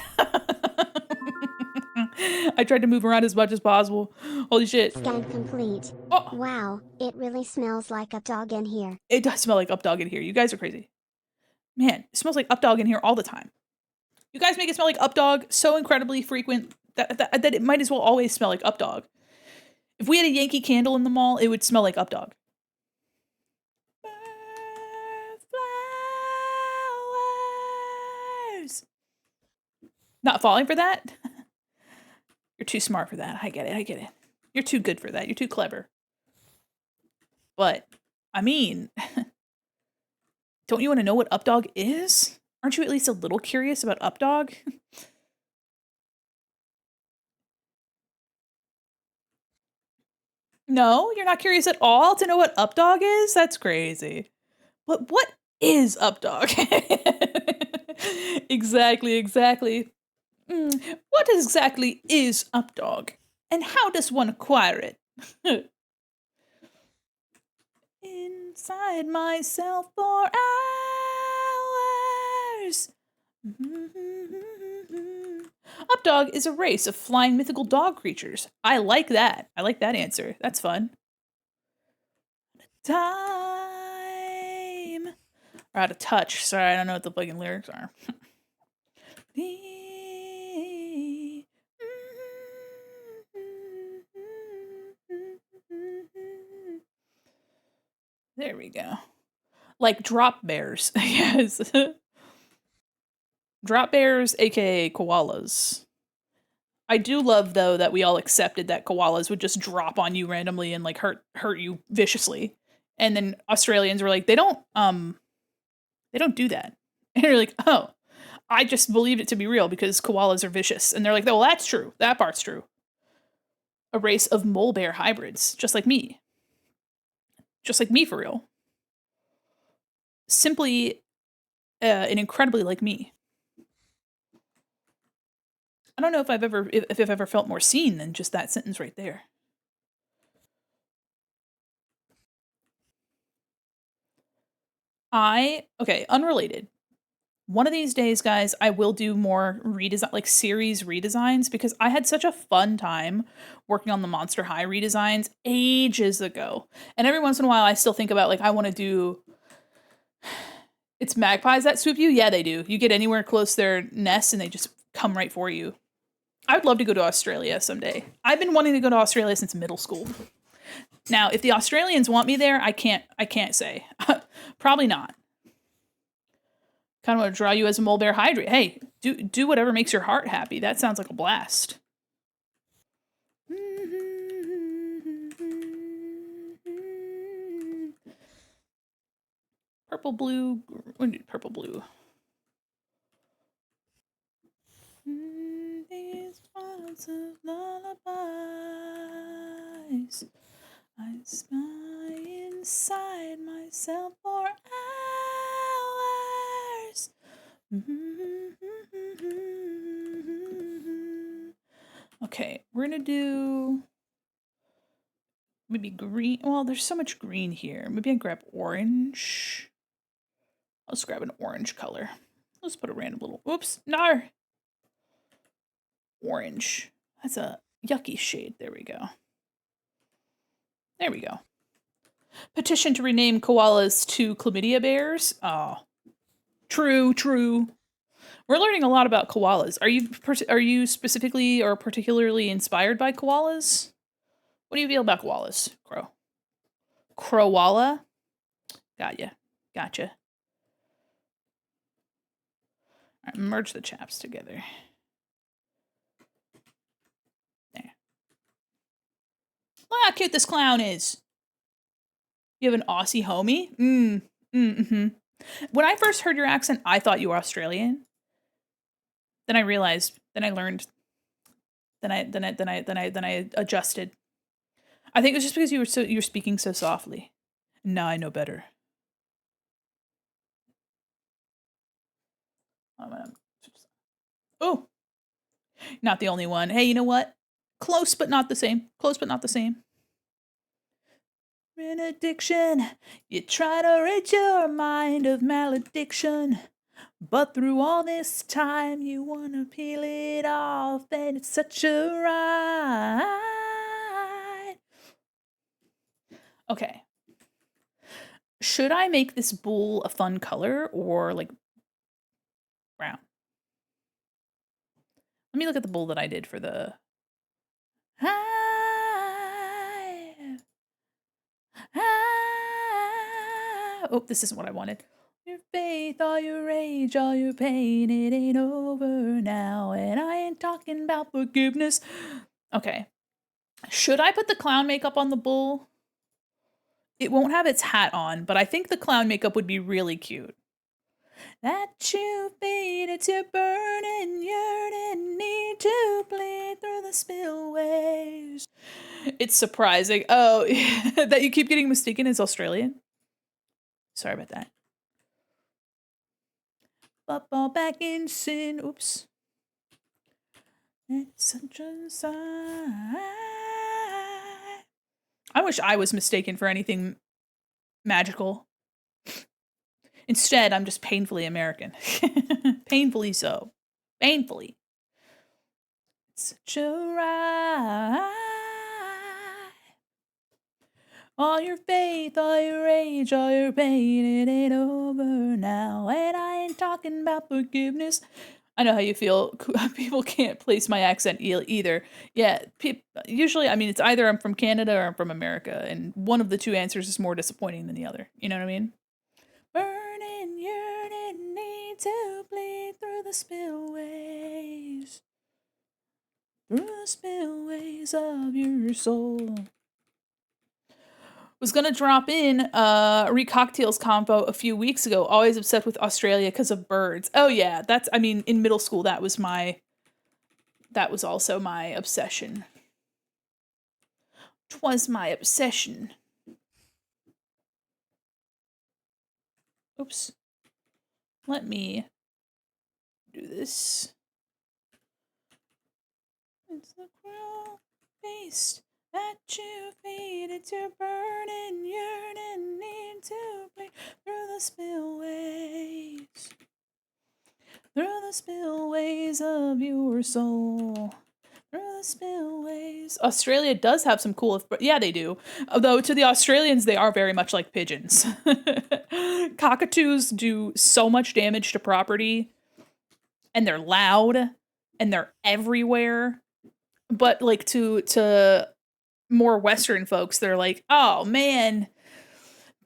I tried to move around as much as possible. Holy shit. Scan complete. Oh. Wow, it really smells like up dog in here. It does smell like up dog in here. You guys are crazy. Man, it smells like Updog in here all the time. You guys make it smell like Updog so incredibly frequent that it might as well always smell like Updog. If we had a Yankee Candle in the mall, it would smell like Updog. Flowers. Not falling for that? You're too smart for that. I get it. You're too good for that. You're too clever. But, I mean, don't you want to know what Updog is? Aren't you at least a little curious about Updog? No, you're not curious at all to know what Updog is? That's crazy. But what is Updog? Exactly. What exactly is Updog? And how does one acquire it? Inside myself for hours. Updog is a race of flying mythical dog creatures. I like that. I like that answer. That's fun. Time. Or out of touch. Sorry, I don't know what the fucking lyrics are. There we go. Like drop bears. Yes. Drop bears, aka koalas. I do love though that we all accepted that koalas would just drop on you randomly and like hurt you viciously. And then Australians were like, they don't do that. And you're like, oh, I just believed it to be real because koalas are vicious. And they're like, well, that's true. That part's true. A race of mole bear hybrids, just like me. Just like me for real. Simply and incredibly like me. I don't know if I've ever felt more seen than just that sentence right there. Okay, unrelated. One of these days, guys, I will do more redesign, like series redesigns, because I had such a fun time working on the Monster High redesigns ages ago. And every once in a while, I still think about, like, I want to do. It's magpies that swoop you? Yeah, they do. You get anywhere close to their nests and they just come right for you. I would love to go to Australia someday. I've been wanting to go to Australia since middle school. Now, if the Australians want me there, I can't say. Probably not. Kind of want to draw you as a mole bear hydrate. Hey, do whatever makes your heart happy. That sounds like a blast. Purple, blue, purple, blue. These parts of lullabies, I spy inside myself for hours. Okay, we're gonna do maybe green. Well, there's so much green here. Maybe I grab orange. I'll just grab an orange color. Let's put a random little. Oops, no. Orange. That's a yucky shade. There we go. There we go. Petition to rename koalas to chlamydia bears. Oh, true. We're learning a lot about koalas. Are you specifically or particularly inspired by koalas? What do you feel about koalas, Crow? Crowalla? Gotcha. All right, merge the chaps together. There. Look how cute this clown is. You have an Aussie homie? When I first heard your accent, I thought you were Australian. Then I realized, then I learned, then I adjusted. I think it was just because you were speaking so softly. Now I know better. Oh, not the only one. Hey, you know what? Close but not the same. Benediction, you try to rid your mind of malediction, but through all this time you wanna peel it off, and it's such a ride. Okay. Should I make this bull a fun color or like Brown. Let me look at the bowl that I did for the... Oh, this isn't what I wanted. Your faith, all your rage, all your pain, it ain't over now. And I ain't talking about forgiveness. Okay. Should I put the clown makeup on the bull? It won't have its hat on, but I think the clown makeup would be really cute. That you feed, it's your burning, yearning need to bleed through the spillways. It's surprising. Oh, that you keep getting mistaken as Australian? Sorry about that. Football back in sin. Oops. It's such a sign. I wish I was mistaken for anything magical. Instead, I'm just painfully American. Painfully so. Painfully. It's such a ride. All your faith, all your rage, all your pain, it ain't over now. And I ain't talking about forgiveness. I know how you feel. People can't place my accent either. Yeah, usually, I mean, it's either I'm from Canada or I'm from America, and one of the two answers is more disappointing than the other. You know what I mean? Burning, yearning, need to bleed through the spillways. Through the spillways of your soul. Was gonna drop in Re Cocktails combo a few weeks ago. Always obsessed with Australia because of birds. Oh yeah, I mean, in middle school that was also my obsession. 'Twas my obsession. Oops. Let me do this. It's the cruel beast that you feed, it's your burning, yearning need to bleed through the spillways. Through the spillways of your soul. Through the spillways. Australia does have some cool... Yeah, they do. Although to the Australians, they are very much like pigeons. Cockatoos do so much damage to property. And they're loud. And they're everywhere. But like to more Western folks, they're like, oh man,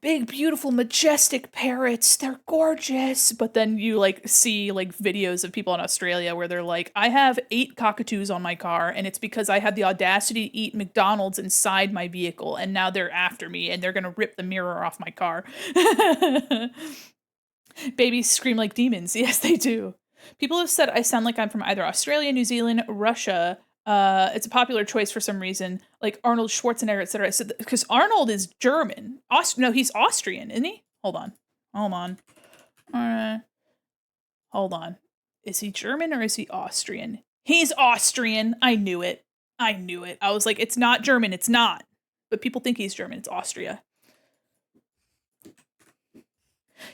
big, beautiful, majestic parrots. They're gorgeous. But then you like see like videos of people in Australia where they're like, I have 8 cockatoos on my car and it's because I had the audacity to eat McDonald's inside my vehicle and now they're after me and they're going to rip the mirror off my car. Babies scream like demons. Yes, they do. People have said I sound like I'm from either Australia, New Zealand, Russia. It's a popular choice for some reason, like Arnold Schwarzenegger, etc. So because Arnold is German. No, he's Austrian, isn't he? Hold on. Hold on. Is he German or is he Austrian? He's Austrian. I knew it. I was like, it's not German. It's not. But people think he's German. It's Austria.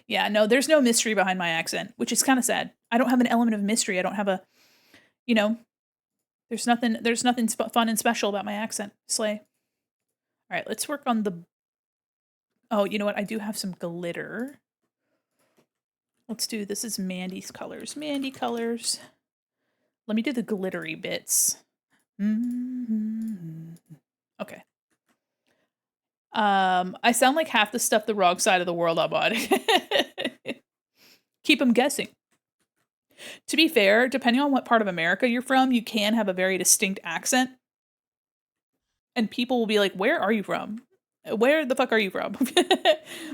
Yeah, no, there's no mystery behind my accent, which is kind of sad. I don't have an element of mystery. I don't have a, there's nothing fun and special about my accent. Slay. All right, let's work on the... Oh, you know what? I do have some glitter. Let's do... This is Mandy's colors. Mandy colors. Let me do the glittery bits. Okay. I sound like half the stuff the wrong side of the world I'm on. Keep them guessing. To be fair, depending on what part of America you're from, you can have a very distinct accent. And people will be like, where are you from? Where the fuck are you from?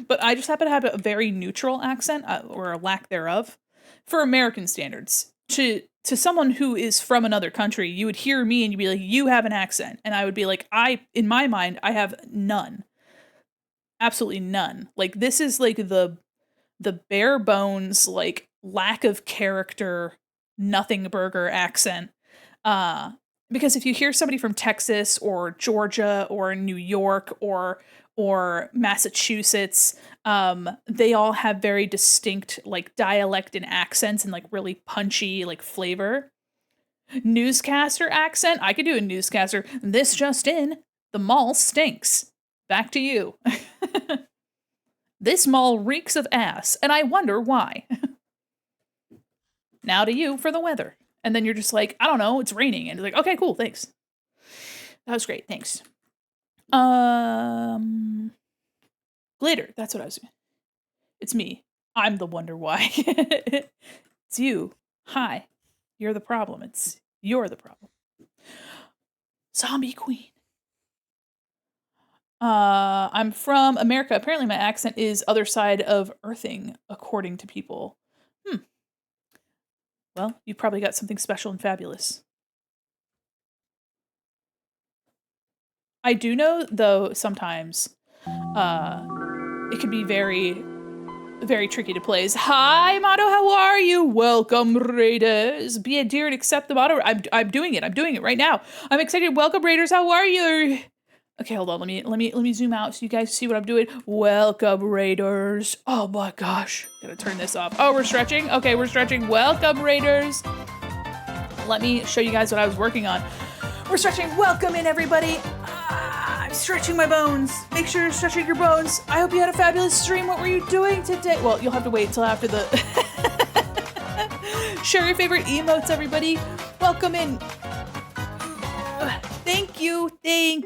But I just happen to have a very neutral accent, or a lack thereof, for American standards. To someone who is from another country, you would hear me and you'd be like, you have an accent. And I would be like, in my mind, I have none. Absolutely none. Like, this is like the bare bones, like, lack of character, nothing burger accent. Because if you hear somebody from Texas or Georgia or New York or Massachusetts, they all have very distinct like dialect and accents and like really punchy like flavor. Newscaster accent, I could do a newscaster. This just in, the mall stinks. Back to you. This mall reeks of ass, and I wonder why. Now to you for the weather. And then you're just like, I don't know, it's raining. And you're like, okay, cool, thanks. That was great, thanks. Glitter, that's what I was doing. It's me. I'm the wonder why. It's you. Hi. You're the problem. You're the problem. Zombie Queen. I'm from America. Apparently my accent is other side of earthing, according to people. Well, you've probably got something special and fabulous. I do know, though, sometimes it can be very, very tricky to place. Hi, Motto, how are you? Welcome, Raiders. Be a dear and accept the motto. I'm doing it. I'm doing it right now. I'm excited. Welcome, Raiders. How are you? Okay, hold on. Let me zoom out so you guys see what I'm doing. Welcome, Raiders. Oh my gosh. Gotta turn this off. Oh, we're stretching? Okay, we're stretching. Welcome, Raiders. Let me show you guys what I was working on. We're stretching. Welcome in, everybody. I'm stretching my bones. Make sure you're stretching your bones. I hope you had a fabulous stream. What were you doing today? Well, you'll have to wait until after the... Share your favorite emotes, everybody. Welcome in. Thank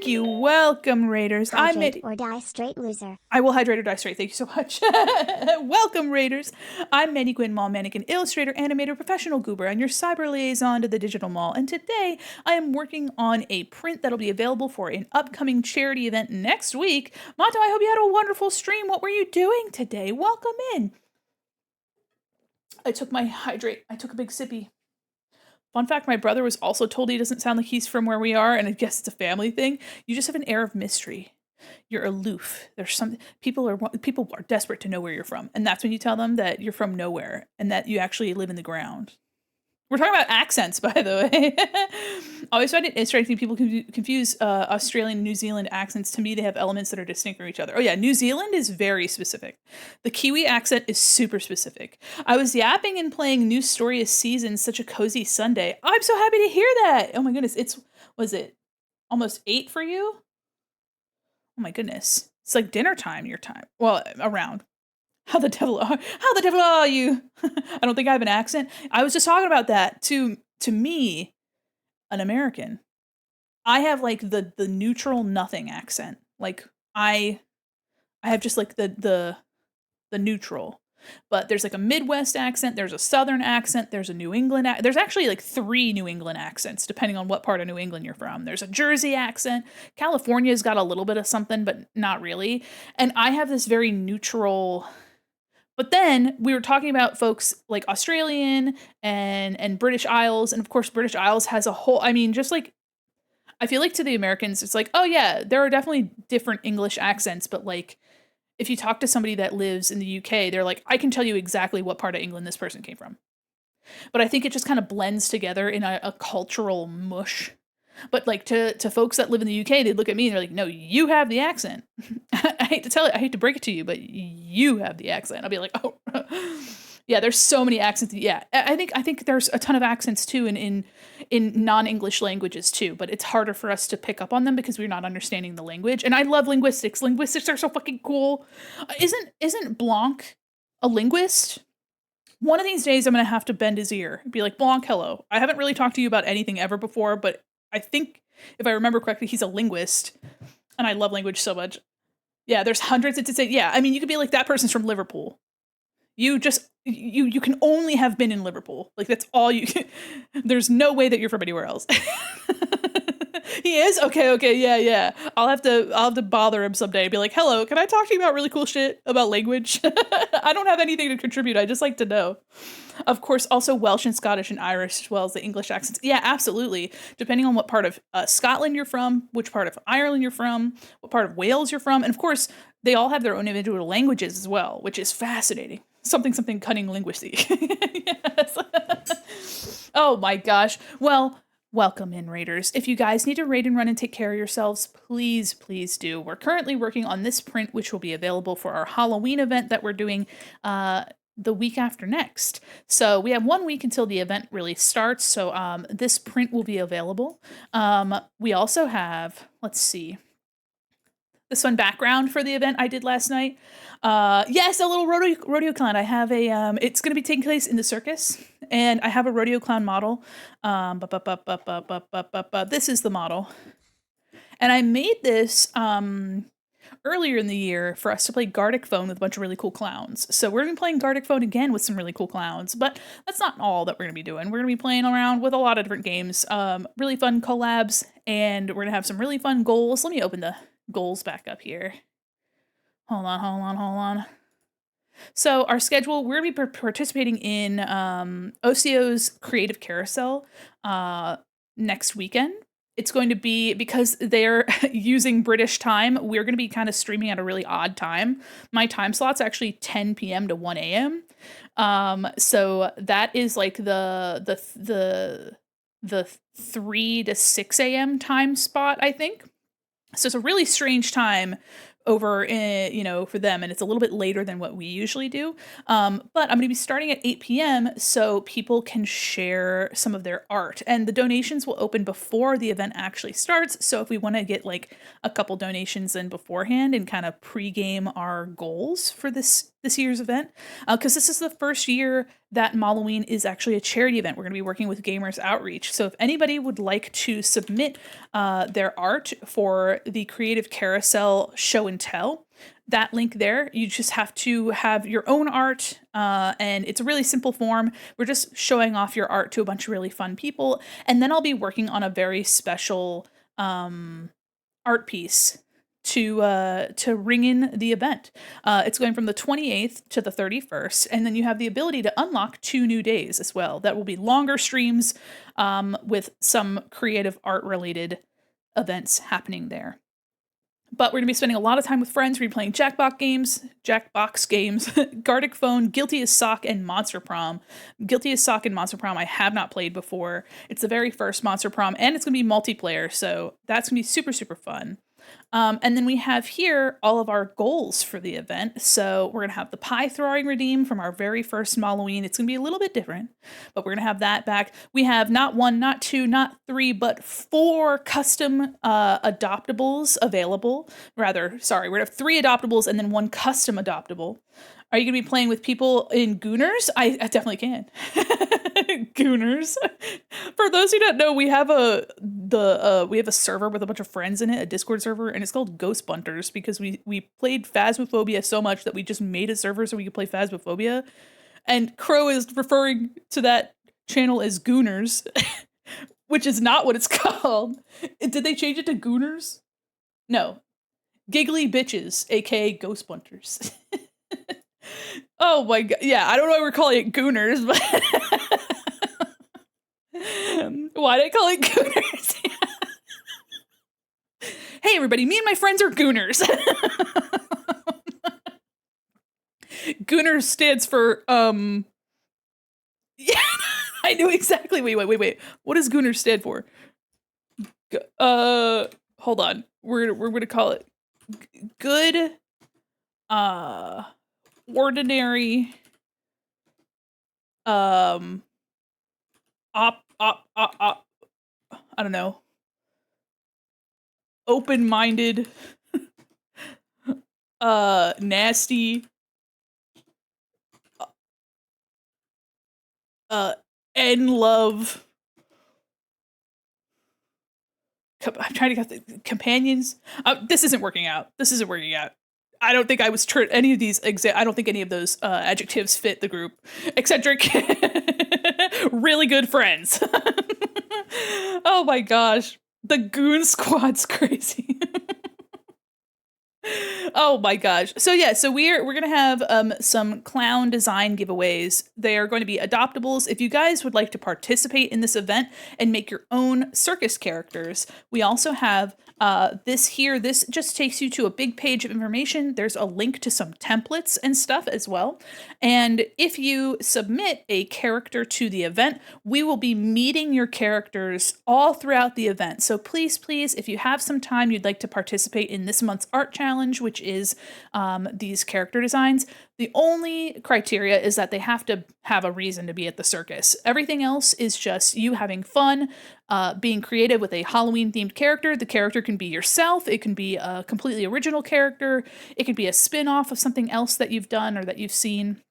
you. Welcome, Raiders. Hydrate or die straight, loser. I will hydrate or die straight. Thank you so much. Welcome, Raiders. I'm Mandi, Quin, mall mannequin, illustrator, animator, professional goober, and your cyber liaison to the digital mall. And today I am working on a print that'll be available for an upcoming charity event next week. Mato, I hope you had a wonderful stream. What were you doing today? Welcome in. I took a big sippy. Fun fact, my brother was also told he doesn't sound like he's from where we are, and I guess it's a family thing. You just have an air of mystery. You're aloof. There's some people are desperate to know where you're from, and that's when you tell them that you're from nowhere and that you actually live in the ground. We're talking about accents, by the way. I always find it interesting people confuse Australian and New Zealand accents. To me, they have elements that are distinct from each other. Oh yeah, New Zealand is very specific. The Kiwi accent is super specific. I was yapping and playing New Story of Seasons, such a cozy Sunday. I'm so happy to hear that. Oh my goodness, was it almost 8 for you? Oh my goodness, it's like dinner time your time. Well, around. How the devil are you? I don't think I have an accent. I was just talking about that. To me, an American, I have like the neutral nothing accent. Like I have just like the neutral. But there's like a Midwest accent, there's a Southern accent, there's a New England there's actually like 3 New England accents depending on what part of New England you're from. There's a Jersey accent. California's got a little bit of something, but not really. And I have this very neutral. But then we were talking about folks like Australian and British Isles. And of course, British Isles has a whole, I mean, just like, I feel like to the Americans, it's like, oh yeah, there are definitely different English accents. But like, if you talk to somebody that lives in the UK, they're like, I can tell you exactly what part of England this person came from. But I think it just kind of blends together in a cultural mush. But like to folks that live in the UK, they look at me and they're like, no, you have the accent. I hate to break it to you, but you have the accent. I'll be like, oh, yeah, there's so many accents. Yeah, I think there's a ton of accents too in non-English languages too, but it's harder for us to pick up on them because we're not understanding the language. And I love linguistics. Linguistics are so fucking cool. Isn't Blanc a linguist? One of these days I'm going to have to bend his ear and be like, Blanc, hello. I haven't really talked to you about anything ever before, but I think, if I remember correctly, he's a linguist, and I love language so much. Yeah, there's hundreds to say. Yeah, I mean, you could be like, that person's from Liverpool. You can only have been in Liverpool. Like, that's all you can. There's no way that you're from anywhere else. He is? Okay, yeah. I'll have to bother him someday and be like, hello, can I talk to you about really cool shit about language? I don't have anything to contribute. I just like to know. Of course, also Welsh and Scottish and Irish, as well as the English accents. Yeah, absolutely. Depending on what part of Scotland you're from, which part of Ireland you're from, what part of Wales you're from. And of course, they all have their own individual languages as well, which is fascinating. Something cunning linguistic. Yes. Oh my gosh. Well, welcome in, Raiders. If you guys need to raid and run and take care of yourselves, please do. We're currently working on this print, which will be available for our Halloween event that we're doing the week after next. So we have 1 week until the event really starts. So this print will be available. We also have, let's see, this one background for the event I did last night. Yes, a little rodeo clown. I have a, it's going to be taking place in the circus. and I have a rodeo clown model. This is the model. And I made this earlier in the year for us to play Gartic Phone with a bunch of really cool clowns. So we're going to be playing Gartic Phone again with some really cool clowns, but that's not all that we're going to be doing. We're going to be playing around with a lot of different games, really fun collabs, and we're going to have some really fun goals. Let me open the goals back up here. Hold on. So our schedule, we're going to be participating in OCO's Creative Carousel next weekend. It's going to be, because they're using British time, we're going to be kind of streaming at a really odd time. My time slot's actually 10 p.m. to 1 a.m. So that is like the 3 to 6 a.m. time spot, I think. So it's a really strange time over in, for them, and it's a little bit later than what we usually do. But I'm going to be starting at 8 p.m. so people can share some of their art, and the donations will open before the event actually starts. So if we want to get like a couple donations in beforehand and kind of pregame our goals for this year's event, because this is the first year that Malloween is actually a charity event. We're going to be working with Gamers Outreach. So if anybody would like to submit their art for the Creative Carousel show and tell, that link there, you just have to have your own art, and it's a really simple form. We're just showing off your art to a bunch of really fun people, and then I'll be working on a very special art piece to ring in the event. It's going from the 28th to the 31st, and then you have the ability to unlock 2 new days as well. That will be longer streams with some creative art related events happening there. But we're going to be spending a lot of time with friends. We're going to be playing Jackbox games, Gartic Phone, Guilty as Sock, and Monster Prom. Guilty as Sock and Monster Prom I have not played before. It's the very first Monster Prom, and it's going to be multiplayer, so that's going to be super, super fun. And then we have here all of our goals for the event. So we're going to have the pie throwing redeem from our very first Malloween. It's going to be a little bit different, but we're going to have that back. We have not 1, not 2, not 3, but 4 custom adoptables available. Rather, sorry, we're going to have 3 adoptables and then 1 custom adoptable. Are you going to be playing with people in Gooners? I definitely can. Gooners. For those who don't know, we have a server with a bunch of friends in it, a Discord server, and it's called Ghost Bunters because we played Phasmophobia so much that we just made a server so we could play Phasmophobia. And Crow is referring to that channel as Gooners, which is not what it's called. Did they change it to Gooners? No. Giggly Bitches, aka Ghost Bunters. Oh my god. Yeah, I don't know why we're calling it Gooners, but why did I call it Gooners? Hey everybody, me and my friends are Gooners. Gooners stands for yeah, I knew exactly. Wait. What does Gooners stand for? Hold on. We're gonna call it good ordinary I don't know, open-minded nasty and love. I'm trying to get the companions. This isn't working out. I don't think I was any of these I don't think any of those adjectives fit the group. Eccentric, really good friends. Oh my gosh, the Goon Squad's crazy. Oh my gosh. So yeah, so we're gonna have some clown design giveaways. They are going to be adoptables. If you guys would like to participate in this event and make your own circus characters, we also have this here. This just takes you to a big page of information. There's a link to some templates and stuff as well. And if you submit a character to the event, we will be meeting your characters all throughout the event. So please, if you have some time, you'd like to participate in this month's art challenge, which is these character designs. The only criteria is that they have to have a reason to be at the circus. Everything else is just you having fun, being creative with a Halloween-themed character. The character can be yourself. It can be a completely original character. It could be a spin-off of something else that you've done or that you've seen.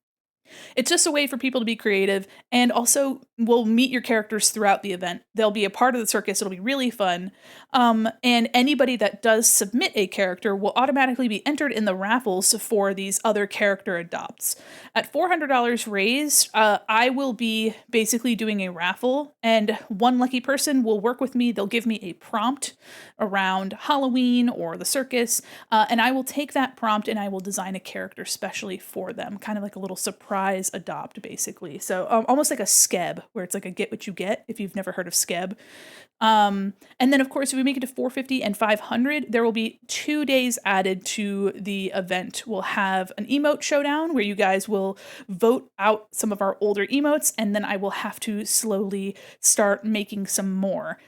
It's just a way for people to be creative, and also we'll meet your characters throughout the event. They'll be a part of the circus. It'll be really fun. And anybody that does submit a character will automatically be entered in the raffles for these other character adopts. At $400 raised, I will be basically doing a raffle, and one lucky person will work with me. They'll give me a prompt around Halloween or the circus, and I will take that prompt and I will design a character specially for them, kind of like a little surprise adopt, basically. So almost like a skeb, where it's like a get what you get, if you've never heard of skeb. And then of course, if we make it to 450 and 500, there will be 2 days added to the event. We'll have an emote showdown where you guys will vote out some of our older emotes, and then I will have to slowly start making some more,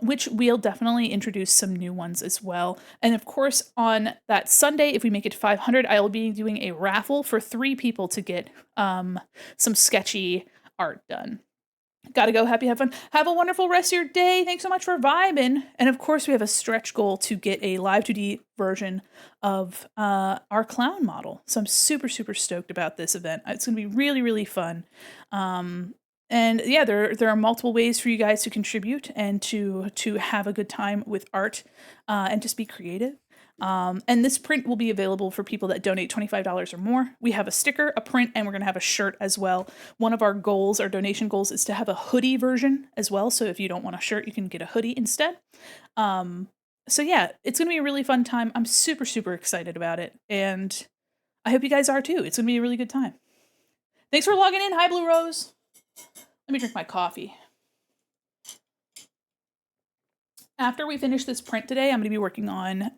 which we'll definitely introduce some new ones as well. And of course, on that Sunday, if we make it to 500, I will be doing a raffle for 3 people to get some sketchy art done. Gotta go. Happy, have fun. Have a wonderful rest of your day. Thanks so much for vibing. And of course, we have a stretch goal to get a live 2D version of our clown model. So I'm super, super stoked about this event. It's going to be really, really fun. And yeah, there are multiple ways for you guys to contribute and to have a good time with art and just be creative. And this print will be available for people that donate $25 or more. We have a sticker, a print, and we're going to have a shirt as well. One of our goals, our donation goals, is to have a hoodie version as well. So if you don't want a shirt, you can get a hoodie instead. So yeah, it's going to be a really fun time. I'm super, super excited about it. And I hope you guys are too. It's going to be a really good time. Thanks for logging in. Hi, Blue Rose. Let me drink my coffee. After we finish this print today, I'm going to be working on,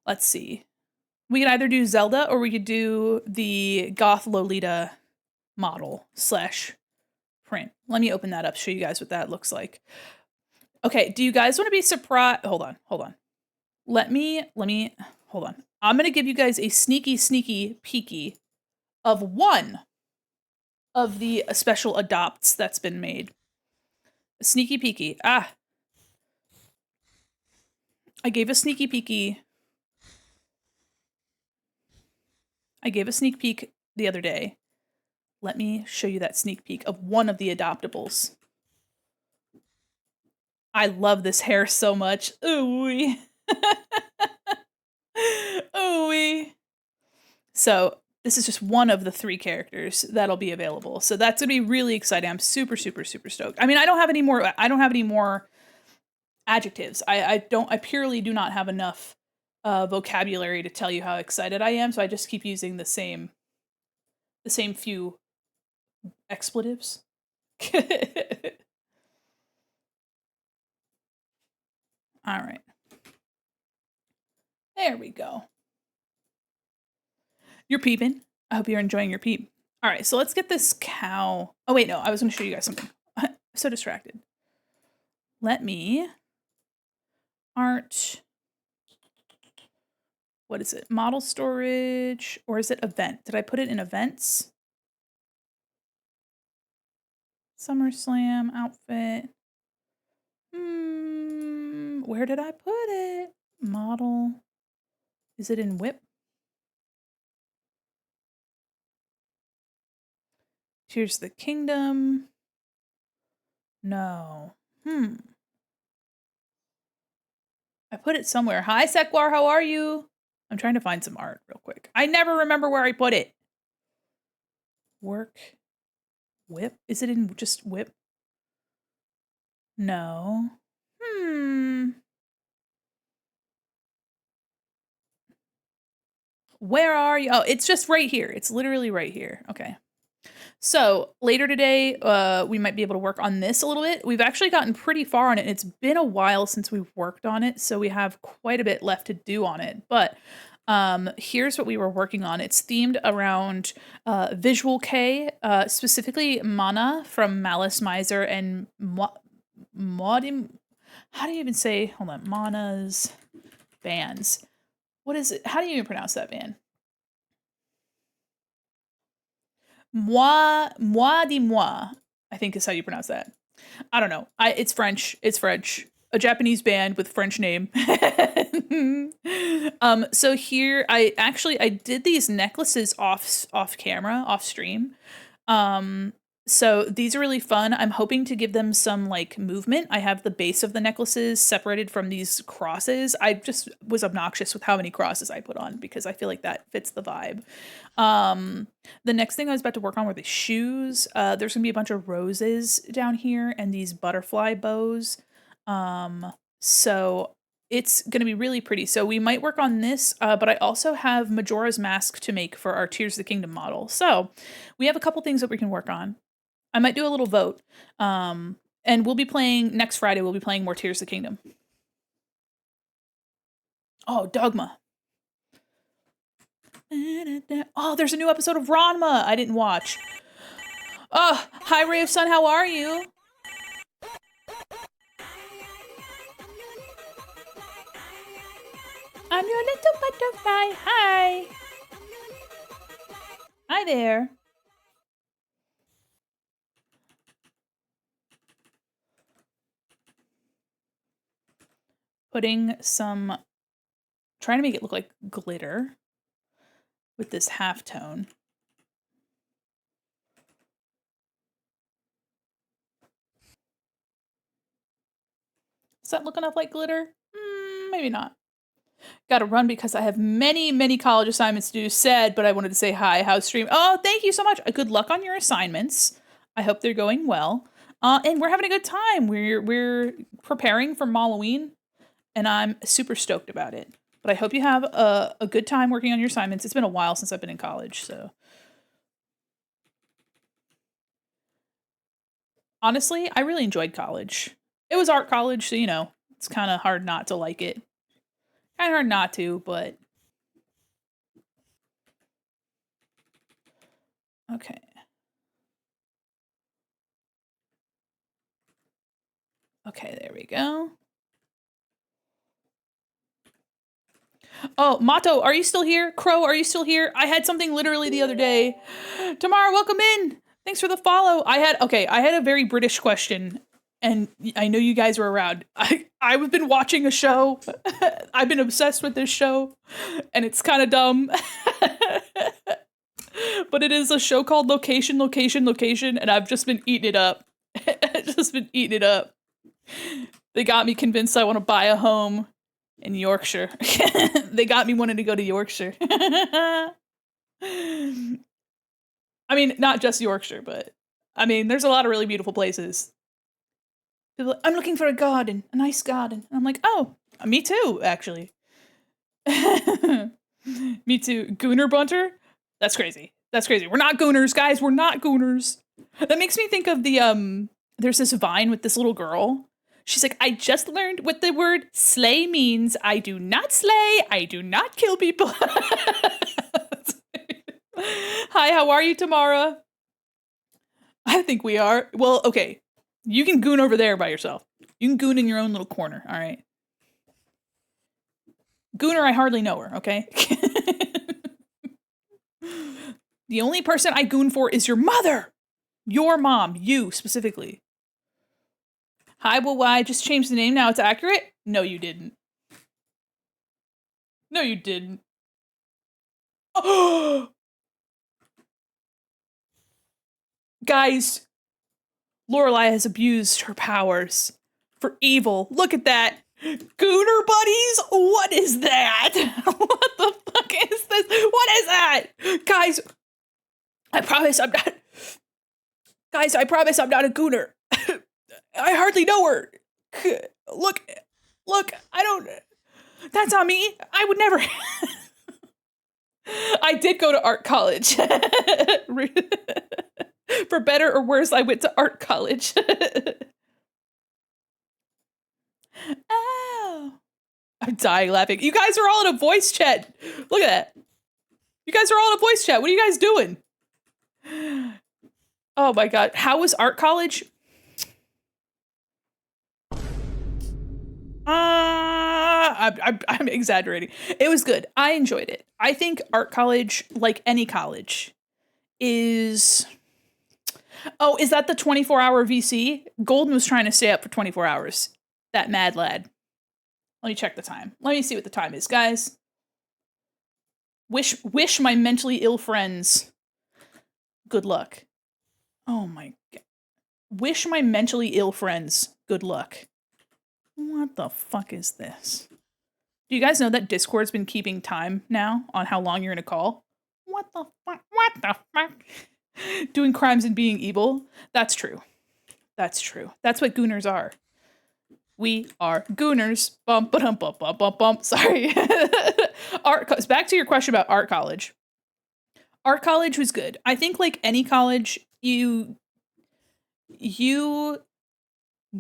let's see. We could either do Zelda or we could do the Goth Lolita model / print. Let me open that up, show you guys what that looks like. Okay, do you guys want to be surprised? Hold on. Let me, hold on. I'm going to give you guys a sneaky peeky of one of the special adopts that's been made. Sneaky peeky. I gave a sneak peek the other day. Let me show you that sneak peek of one of the adoptables. I love this hair so much. Ooh. Ooh. So this is just one of the 3 characters that'll be available. So that's gonna be really exciting. I'm super, super, super stoked. I mean, I don't have any more adjectives. I purely do not have enough vocabulary to tell you how excited I am, so I just keep using the same few expletives. All right. There we go. You're peeping. I hope you're enjoying your peep. All right, so let's get this cow. Oh wait, no, I was going to show you guys something. I'm so distracted. Let me art. What is it? Model storage, or is it event? Did I put it in events? SummerSlam outfit. Where did I put it? Model. Is it in whip? Here's the kingdom. No. I put it somewhere. Hi, Sekwar, how are you? I'm trying to find some art real quick. I never remember where I put it. Work. Whip? Is it in just whip? No. Where are you? Oh, it's just right here. It's literally right here. Okay. So later today, we might be able to work on this a little bit. We've actually gotten pretty far on it. It's been a while since we've worked on it, so we have quite a bit left to do on it. But here's what we were working on. It's themed around Visual K, specifically Mana from Malice Miser and Modim. How do you even say? Hold on, Mana's bands. What is it? How do you even pronounce that band? Moi de moi, I think is how you pronounce that. I don't know. It's French. It's French. A Japanese band with French name. So here I did these necklaces off camera, off stream. Um, so these are really fun. I'm hoping to give them some like movement. I have the base of the necklaces separated from these crosses. I just was obnoxious with how many crosses I put on because I feel like that fits the vibe. Um, the next thing I was about to work on were the shoes. There's gonna be a bunch of roses down here and these butterfly bows. So it's going to be really pretty. So we might work on this, but I also have Majora's Mask to make for our Tears of the Kingdom model. So we have a couple things that we can work on. I might do a little vote. And we'll be playing next Friday. We'll be playing more Tears of the Kingdom. Oh, Dogma. Oh, there's a new episode of Ranma I didn't watch. Oh, hi, Ray of Sun. How are you? I'm your little butterfly. Hi. Hi there. Putting some, trying to make it look like glitter with this halftone. Is that looking up like glitter? Maybe not. Got to run because I have many, many college assignments to do. Said, but I wanted to say hi. How's stream? Oh, thank you so much. Good luck on your assignments. I hope they're going well. And we're having a good time. We're preparing for Malloween, and I'm super stoked about it. But I hope you have a good time working on your assignments. It's been a while since I've been in college, so. Honestly, I really enjoyed college. It was art college, so, you know, it's kind of hard not to like it. Kind of hard not to, but. Okay. Okay, there we go. Oh, Mato, are you still here? Crow, are you still here? I had something literally the other day. Tamara, welcome in. Thanks for the follow. I had a very British question, and I know you guys were around. I've been watching a show. I've been obsessed with this show, and it's kind of dumb. But it is a show called Location, Location, Location, and I've just been eating it up. Just been eating it up. They got me convinced I want to buy a home in Yorkshire. They got me wanting to go to Yorkshire. I mean, not just Yorkshire, but I mean, there's a lot of really beautiful places. People are like, I'm looking for a garden, a nice garden. And I'm like, oh, me too, actually. Me too. Gooner Bunter? That's crazy. That's crazy. We're not gooners, guys. We're not gooners. That makes me think of the there's this Vine with this little girl. She's like, I just learned what the word slay means. I do not slay. I do not kill people. Hi, how are you, Tamara? I think we are. Well, okay. You can goon over there by yourself. You can goon in your own little corner, all right? Gooner, I hardly know her, okay? The only person I goon for is your mother. Your mom. You, specifically. Hi, well, why? I just changed the name. Now it's accurate? No, you didn't. No, you didn't. Oh! Guys, Lorelai has abused her powers for evil. Look at that. Gooner buddies? What is that? What the fuck is this? What is that? Guys, I promise I'm not. Guys, I promise I'm not a gooner. I hardly know her. Look, I don't. That's on me. I would never. I did go to art college. For better or worse, I went to art college. Oh. I'm dying laughing. You guys are all in a voice chat. Look at that. You guys are all in a voice chat. What are you guys doing? Oh my god. How was art college? I'm exaggerating. It was good. I enjoyed it. I think art college, like any college, is... Oh, is that the 24-hour VC? Golden was trying to stay up for 24 hours. That mad lad. Let me check the time. Let me see what the time is, guys. Wish my mentally ill friends good luck. Oh my god. Wish my mentally ill friends good luck. What the fuck is this? Do you guys know that Discord's been keeping time now on how long you're in a call? What the fuck? What the fuck? Doing crimes and being evil? That's true. That's true. That's what gooners are. We are gooners. Bump, bump, bump, bump, bump, bump. Sorry. Back to your question about art college. Art college was good. I think like any college, you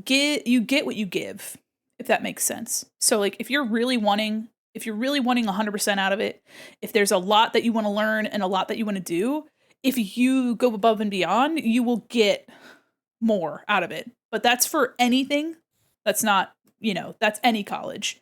get what you give, if that makes sense. So like if you're really wanting 100% out of it, if there's a lot that you want to learn and a lot that you want to do, if you go above and beyond, you will get more out of it. But that's for anything. That's not, that's any college.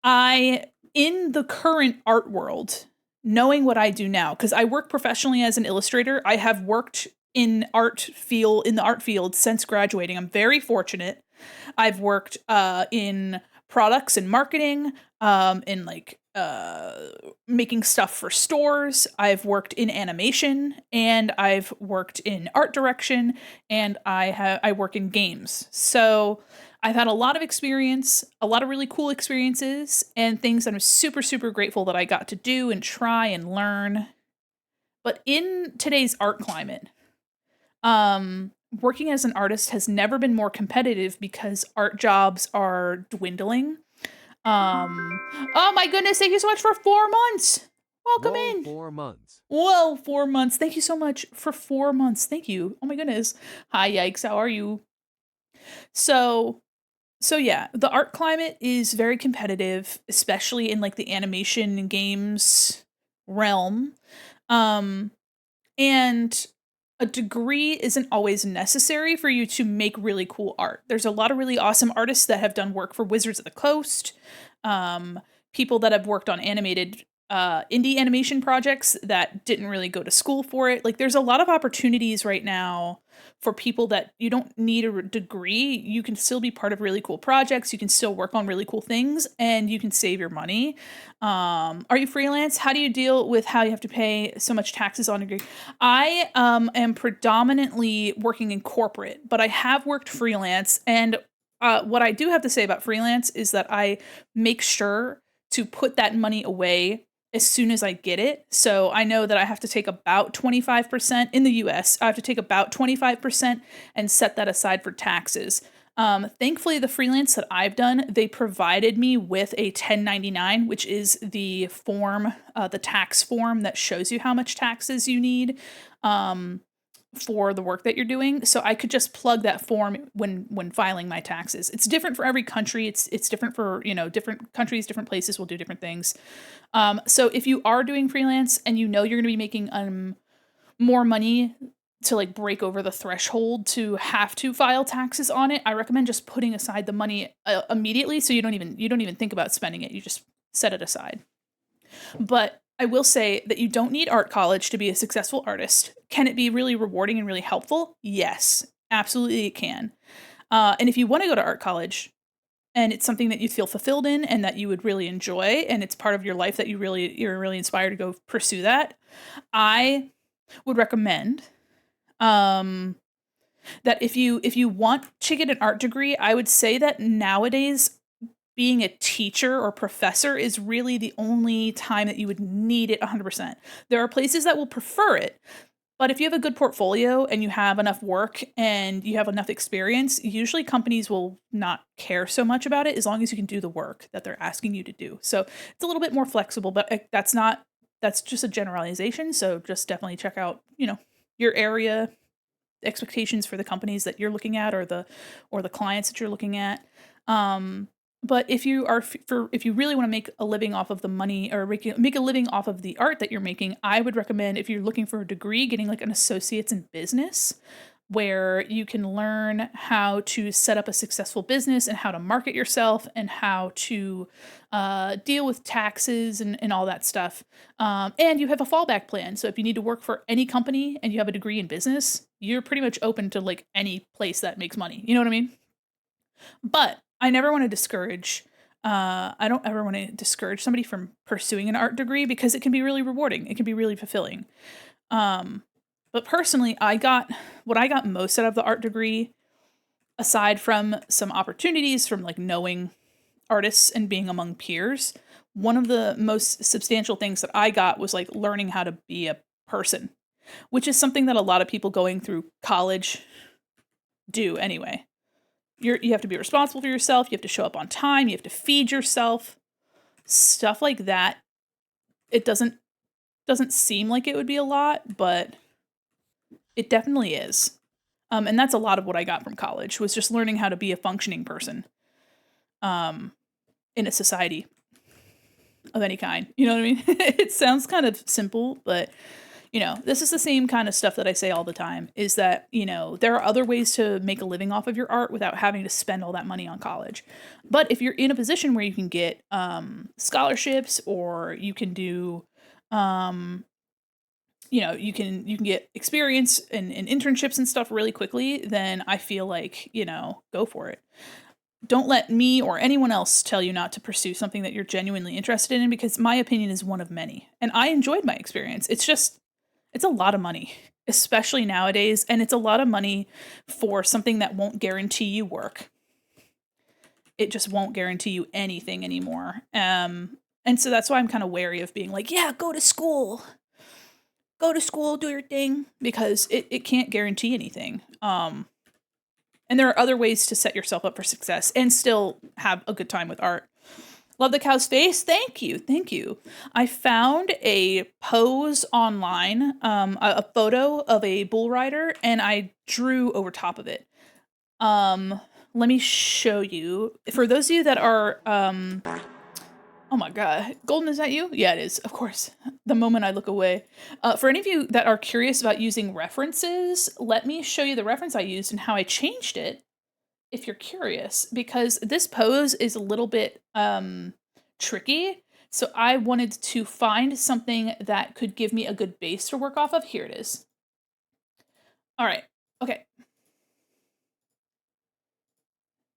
In the current art world, knowing what I do now, because I work professionally as an illustrator, I have worked in the art field since graduating. I'm very fortunate. I've worked in products and marketing, in like making stuff for stores. I've worked in animation, and I've worked in art direction, and I work in games. So I've had a lot of experience, a lot of really cool experiences, and things that I'm super, super grateful that I got to do and try and learn. But in today's art climate, working as an artist has never been more competitive because art jobs are dwindling. Oh my goodness, thank you so much for 4 months. Welcome Whoa, in. 4 months. Whoa, 4 months. Thank you so much for 4 months. Thank you. Oh my goodness. Hi, yikes. How are you? So yeah, the art climate is very competitive, especially in like the animation and games realm. Um, and a degree isn't always necessary for you to make really cool art. There's a lot of really awesome artists that have done work for Wizards of the Coast, people that have worked on animated indie animation projects that didn't really go to school for it. Like there's a lot of opportunities right now for people that you don't need a degree. You can still be part of really cool projects. You can still work on really cool things, and you can save your money. Are you freelance? How do you deal with how you have to pay so much taxes on a degree? I am predominantly working in corporate, but I have worked freelance. And what I do have to say about freelance is that I make sure to put that money away as soon as I get it. So I know that I have to take about 25% in the US. I have to take about 25% and set that aside for taxes. Thankfully, the freelance that I've done, they provided me with a 1099, which is the form, the tax form that shows you how much taxes you need for the work that you're doing. So I could just plug that form when filing my taxes. It's different for every country. It's different for, different countries, different places will do different things. So if you are doing freelance and you're going to be making more money to like break over the threshold to have to file taxes on it, I recommend just putting aside the money immediately, so you don't even think about spending it. You just set it aside. But I will say that you don't need art college to be a successful artist. Can it be really rewarding and really helpful? Yes, absolutely it can. And if you want to go to art college and it's something that you feel fulfilled in and that you would really enjoy, and it's part of your life that you're really inspired to go pursue that, I would recommend that if you want to get an art degree, I would say that nowadays being a teacher or professor is really the only time that you would need it 100%. There are places that will prefer it, but if you have a good portfolio and you have enough work and you have enough experience, usually companies will not care so much about it as long as you can do the work that they're asking you to do. So it's a little bit more flexible, but that's just a generalization. So just definitely check out, your area, expectations for the companies that you're looking at or the clients that you're looking at. But if you really want to make a living off of the money or make a living off of the art that you're making, I would recommend, if you're looking for a degree, getting like an associate's in business, where you can learn how to set up a successful business and how to market yourself and how to deal with taxes and all that stuff. And you have a fallback plan. So if you need to work for any company and you have a degree in business, you're pretty much open to like any place that makes money. You know what I mean? But I never want to discourage I don't ever want to discourage somebody from pursuing an art degree because it can be really rewarding. It can be really fulfilling. Um, but personally, what I got most out of the art degree, aside from some opportunities from like knowing artists and being among peers, one of the most substantial things that I got was like learning how to be a person, which is something that a lot of people going through college do anyway. You have to be responsible for yourself, you have to show up on time, you have to feed yourself, stuff like that. It doesn't seem like it would be a lot, but it definitely is. And that's a lot of what I got from college was just learning how to be a functioning person um, in a society of any kind. You know what I mean? It sounds kind of simple, but this is the same kind of stuff that I say all the time is that, there are other ways to make a living off of your art without having to spend all that money on college. But if you're in a position where you can get scholarships or you can do you can get experience and internships and stuff really quickly, then I feel like, go for it. Don't let me or anyone else tell you not to pursue something that you're genuinely interested in because my opinion is one of many. And I enjoyed my experience. It's a lot of money, especially nowadays, and it's a lot of money for something that won't guarantee you work. It just won't guarantee you anything anymore. And so that's why I'm kind of wary of being like, yeah, go to school, do your thing, because it can't guarantee anything. And there are other ways to set yourself up for success and still have a good time with art. Love the cow's face. Thank you. Thank you. I found a pose online, a photo of a bull rider, and I drew over top of it. Let me show you. For those of you that are, oh my God, Golden, is that you? Yeah, it is. Of course. The moment I look away. For any of you that are curious about using references, let me show you the reference I used and how I changed it if you're curious, because this pose is a little bit tricky. So I wanted to find something that could give me a good base to work off of. Here it is. All right. Okay.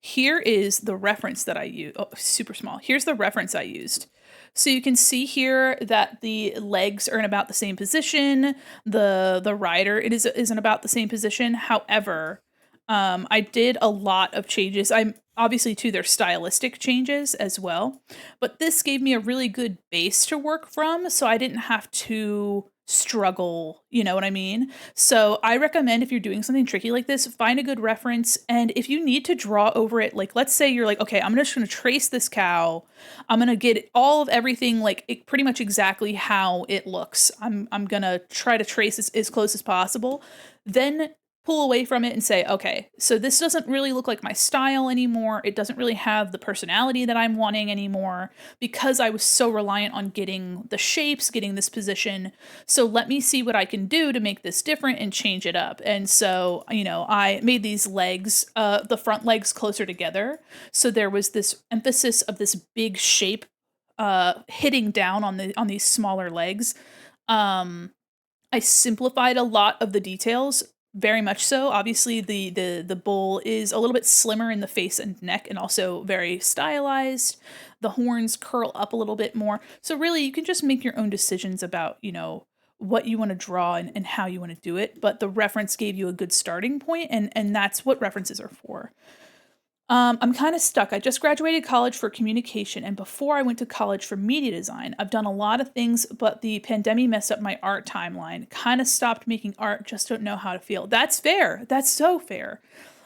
Here is the reference that I used. Oh, super small. Here's the reference I used. So you can see here that the legs are in about the same position. The rider is in about the same position. However, I did a lot of changes. I'm obviously too, there's stylistic changes as well, but this gave me a really good base to work from, so I didn't have to struggle, you know what I mean? So I recommend if you're doing something tricky like this, find a good reference, and if you need to draw over it, like let's say you're like, okay, I'm just gonna trace this cow, I'm gonna get all of everything like pretty much exactly how it looks. I'm gonna try to trace as close as possible. Then pull away from it and say, okay, so this doesn't really look like my style anymore. It doesn't really have the personality that I'm wanting anymore because I was so reliant on getting the shapes, getting this position. So let me see what I can do to make this different and change it up. And so, I made these legs, the front legs closer together. So there was this emphasis of this big shape hitting down on these smaller legs. I simplified a lot of the details, very much so. Obviously, the bull is a little bit slimmer in the face and neck, and also very stylized. The horns curl up a little bit more. So really, you can just make your own decisions about what you want to draw and how you want to do it. But the reference gave you a good starting point, and that's what references are for. I'm kind of stuck. I just graduated college for communication, and before I went to college for media design, I've done a lot of things, but the pandemic messed up my art timeline. Kind of stopped making art, just don't know how to feel. That's fair. That's so fair.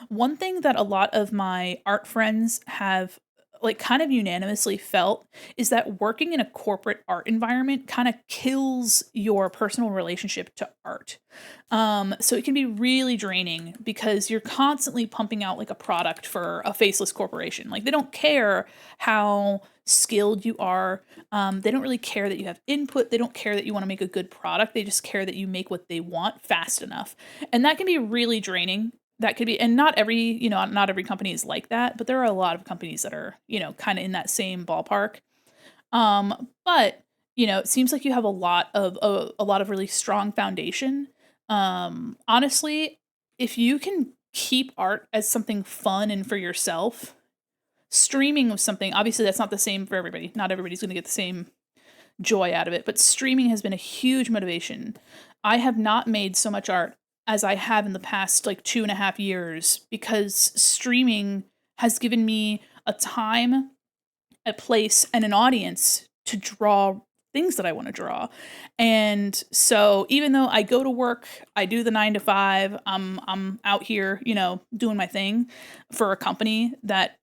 One thing that a lot of my art friends have like kind of unanimously felt is that working in a corporate art environment kind of kills your personal relationship to art. So it can be really draining because you're constantly pumping out like a product for a faceless corporation. Like they don't care how skilled you are. They don't really care that you have input. They don't care that you want to make a good product. They just care that you make what they want fast enough. And that can be really draining. That could be, and not every company is like that, but there are a lot of companies that are, kind of in that same ballpark. But it seems like you have a lot of really strong foundation. Honestly, if you can keep art as something fun and for yourself, streaming was something, obviously that's not the same for everybody. Not everybody's going to get the same joy out of it, but streaming has been a huge motivation. I have not made so much art as I have in the past like 2.5 years because streaming has given me a time, a place, and an audience to draw things that I want to draw. And so even though I go to work, I do the 9 to 5, I'm out here, doing my thing for a company that,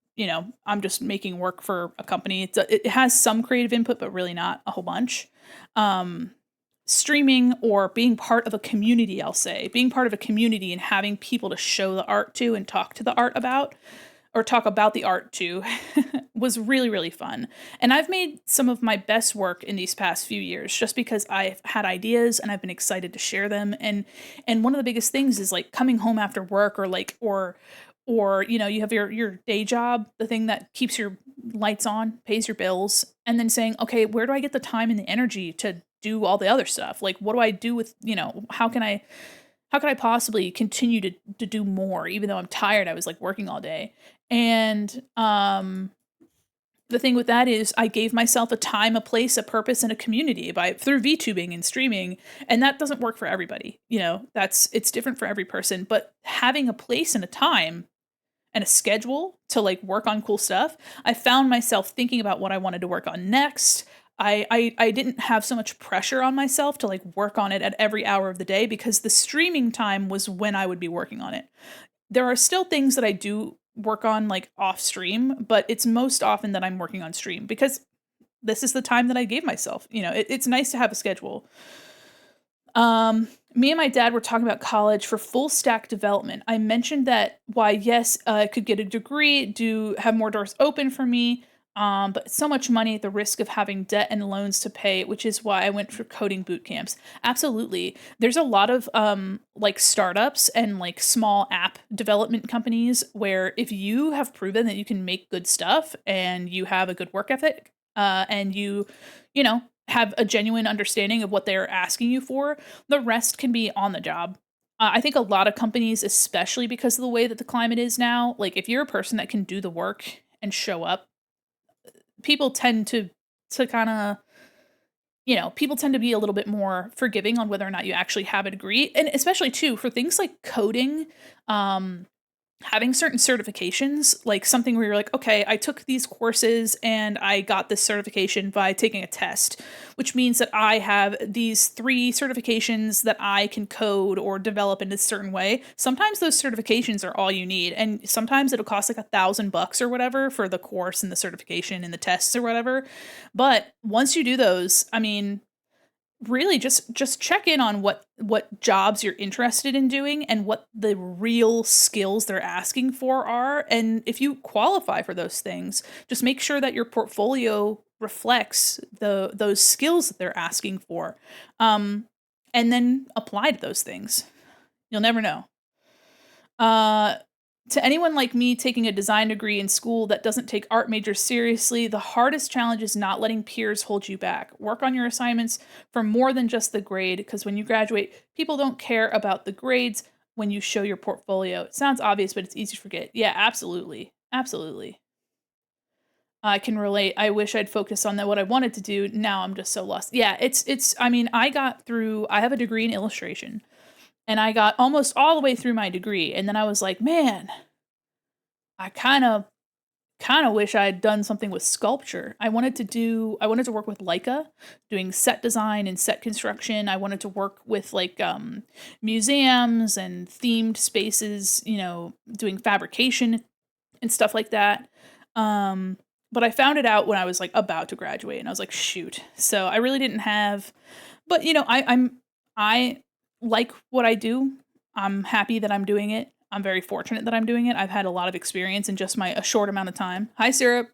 I'm just making work for a company. It has some creative input, but really not a whole bunch. Um, Streaming or being part of a community, I'll say, being part of a community and having people to show the art to and talk to the art about, or talk about the art to, was really, really fun. And I've made some of my best work in these past few years just because I've had ideas and I've been excited to share them. And one of the biggest things is like coming home after work, or you have your day job, the thing that keeps your lights on, pays your bills, and then saying, okay, where do I get the time and the energy to do all the other stuff? Like, what do I do with, how can I possibly continue to do more, even though I'm tired? I was like working all day. And the thing with that is I gave myself a time, a place, a purpose, and a community through VTubing and streaming. And that doesn't work for everybody. It's different for every person. But having a place and a time and a schedule to like work on cool stuff, I found myself thinking about what I wanted to work on next. I didn't have so much pressure on myself to like work on it at every hour of the day because the streaming time was when I would be working on it. There are still things that I do work on like off stream, but it's most often that I'm working on stream because this is the time that I gave myself. It's nice to have a schedule. Me and my dad were talking about college for full stack development. I mentioned that why, yes, I could get a degree, have more doors open for me, but so much money at the risk of having debt and loans to pay, which is why I went for coding boot camps. Absolutely. There's a lot of like startups and like small app development companies where if you have proven that you can make good stuff and you have a good work ethic, and you know, have a genuine understanding of what they're asking you for, the rest can be on the job. I think a lot of companies, especially because of the way that the climate is now, like if you're a person that can do the work and show up, people tend to kind of, people tend to be a little bit more forgiving on whether or not you actually have a degree. And especially too for things like coding, having certain certifications, like something where you're like, okay, I took these courses and I got this certification by taking a test, which means that I have these 3 certifications that I can code or develop in a certain way. Sometimes those certifications are all you need. And sometimes it'll cost like $1,000 or whatever for the course and the certification and the tests or whatever. But once you do those, I mean, really just check in on what jobs you're interested in doing and what the real skills they're asking for are, and if you qualify for those things, just make sure that your portfolio reflects those skills that they're asking for, and then apply to those things. You'll never know. To anyone like me taking a design degree in school that doesn't take art majors seriously, the hardest challenge is not letting peers hold you back. Work on your assignments for more than just the grade, because when you graduate, people don't care about the grades when you show your portfolio. It sounds obvious, but it's easy to forget. Yeah, absolutely. Absolutely. I can relate. I wish I'd focused on what I wanted to do. Now I'm just so lost. Yeah, I mean, I have a degree in illustration. And I got almost all the way through my degree, and then I was like, man, I kind of wish I had done something with sculpture. I wanted to work with Leica, doing set design and set construction. I wanted to work with like museums and themed spaces, doing fabrication and stuff like that. But I found it out when I was like about to graduate, and I was like, shoot. So I really didn't have, but I like what I do. I'm happy that I'm doing it. I'm very fortunate that I'm doing it. I've had a lot of experience in just a short amount of time. Hi, Syrup.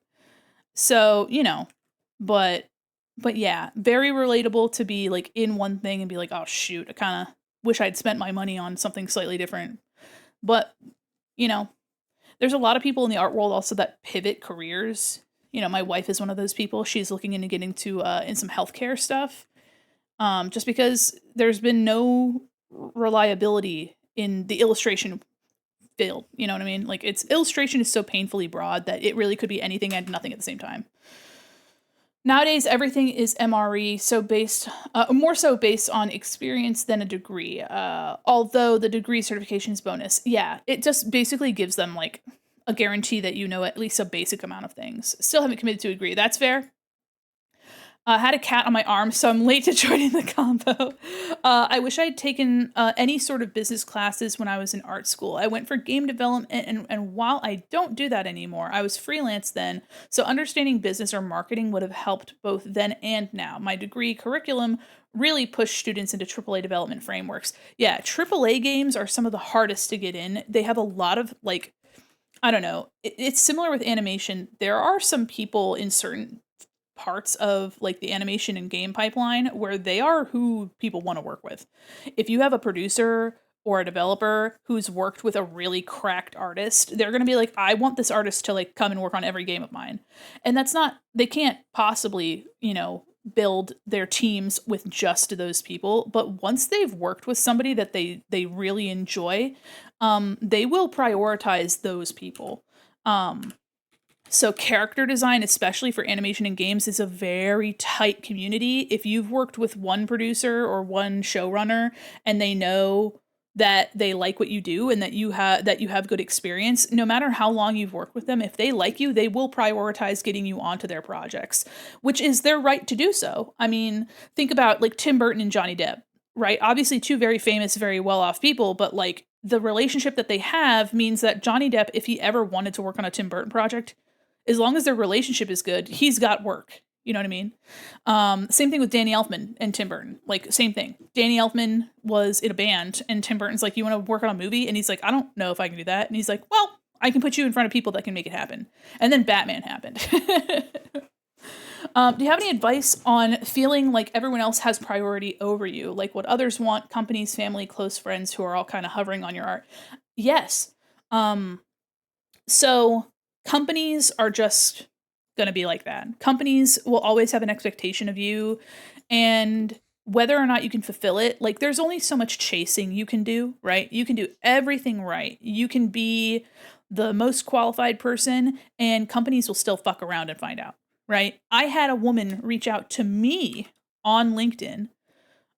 So, but yeah, very relatable to be like in one thing and be like, oh shoot, I kind of wish I'd spent my money on something slightly different. But, there's a lot of people in the art world also that pivot careers. My wife is one of those people. She's looking into getting to in some healthcare stuff. Just because there's been no reliability in the illustration filled. You know what I mean? Like, its illustration is so painfully broad that it really could be anything and nothing at the same time. Nowadays, everything is MRE, so more so based on experience than a degree. Although the degree certification is bonus. Yeah, it just basically gives them like a guarantee that you know at least a basic amount of things. Still haven't committed to a degree. That's fair. Had a cat on my arm, so I'm late to joining the combo. I wish I had taken any sort of business classes when I was in art school. I went for game development, and while I don't do that anymore, I was freelance then, so understanding business or marketing would have helped both then and now. My degree curriculum really pushed students into AAA development frameworks. Yeah, AAA games are some of the hardest to get in. They have a lot of, like, I don't know, it's similar with animation. There are some people in certain parts of like the animation and game pipeline where they are who people want to work with. If you have a producer or a developer who's worked with a really cracked artist, they're going to be like, I want this artist to like come and work on every game of mine. And that's not, they can't possibly, you know, build their teams with just those people. But once they've worked with somebody that they really enjoy, they will prioritize those people. So character design, especially for animation and games, is a very tight community. If you've worked with one producer or one showrunner and they know that they like what you do and that you have good experience, no matter how long you've worked with them, if they like you, they will prioritize getting you onto their projects, which is their right to do so. I mean, think about like Tim Burton and Johnny Depp, right? Obviously two very famous, very well-off people, but like the relationship that they have means that Johnny Depp, if he ever wanted to work on a Tim Burton project, as long as their relationship is good, he's got work. You know what I mean? Same thing with Danny Elfman and Tim Burton. Like, same thing. Danny Elfman was in a band, and Tim Burton's like, you want to work on a movie? And he's like, I don't know if I can do that. And he's like, well, I can put you in front of people that can make it happen. And then Batman happened. Do you have any advice on feeling like everyone else has priority over you? Like what others want, companies, family, close friends who are all kind of hovering on your art? Yes. So companies are just going to be like that. Companies will always have an expectation of you, and whether or not you can fulfill it, like there's only so much chasing you can do, right? You can do everything right. You can be the most qualified person and companies will still fuck around and find out, right? I had a woman reach out to me on LinkedIn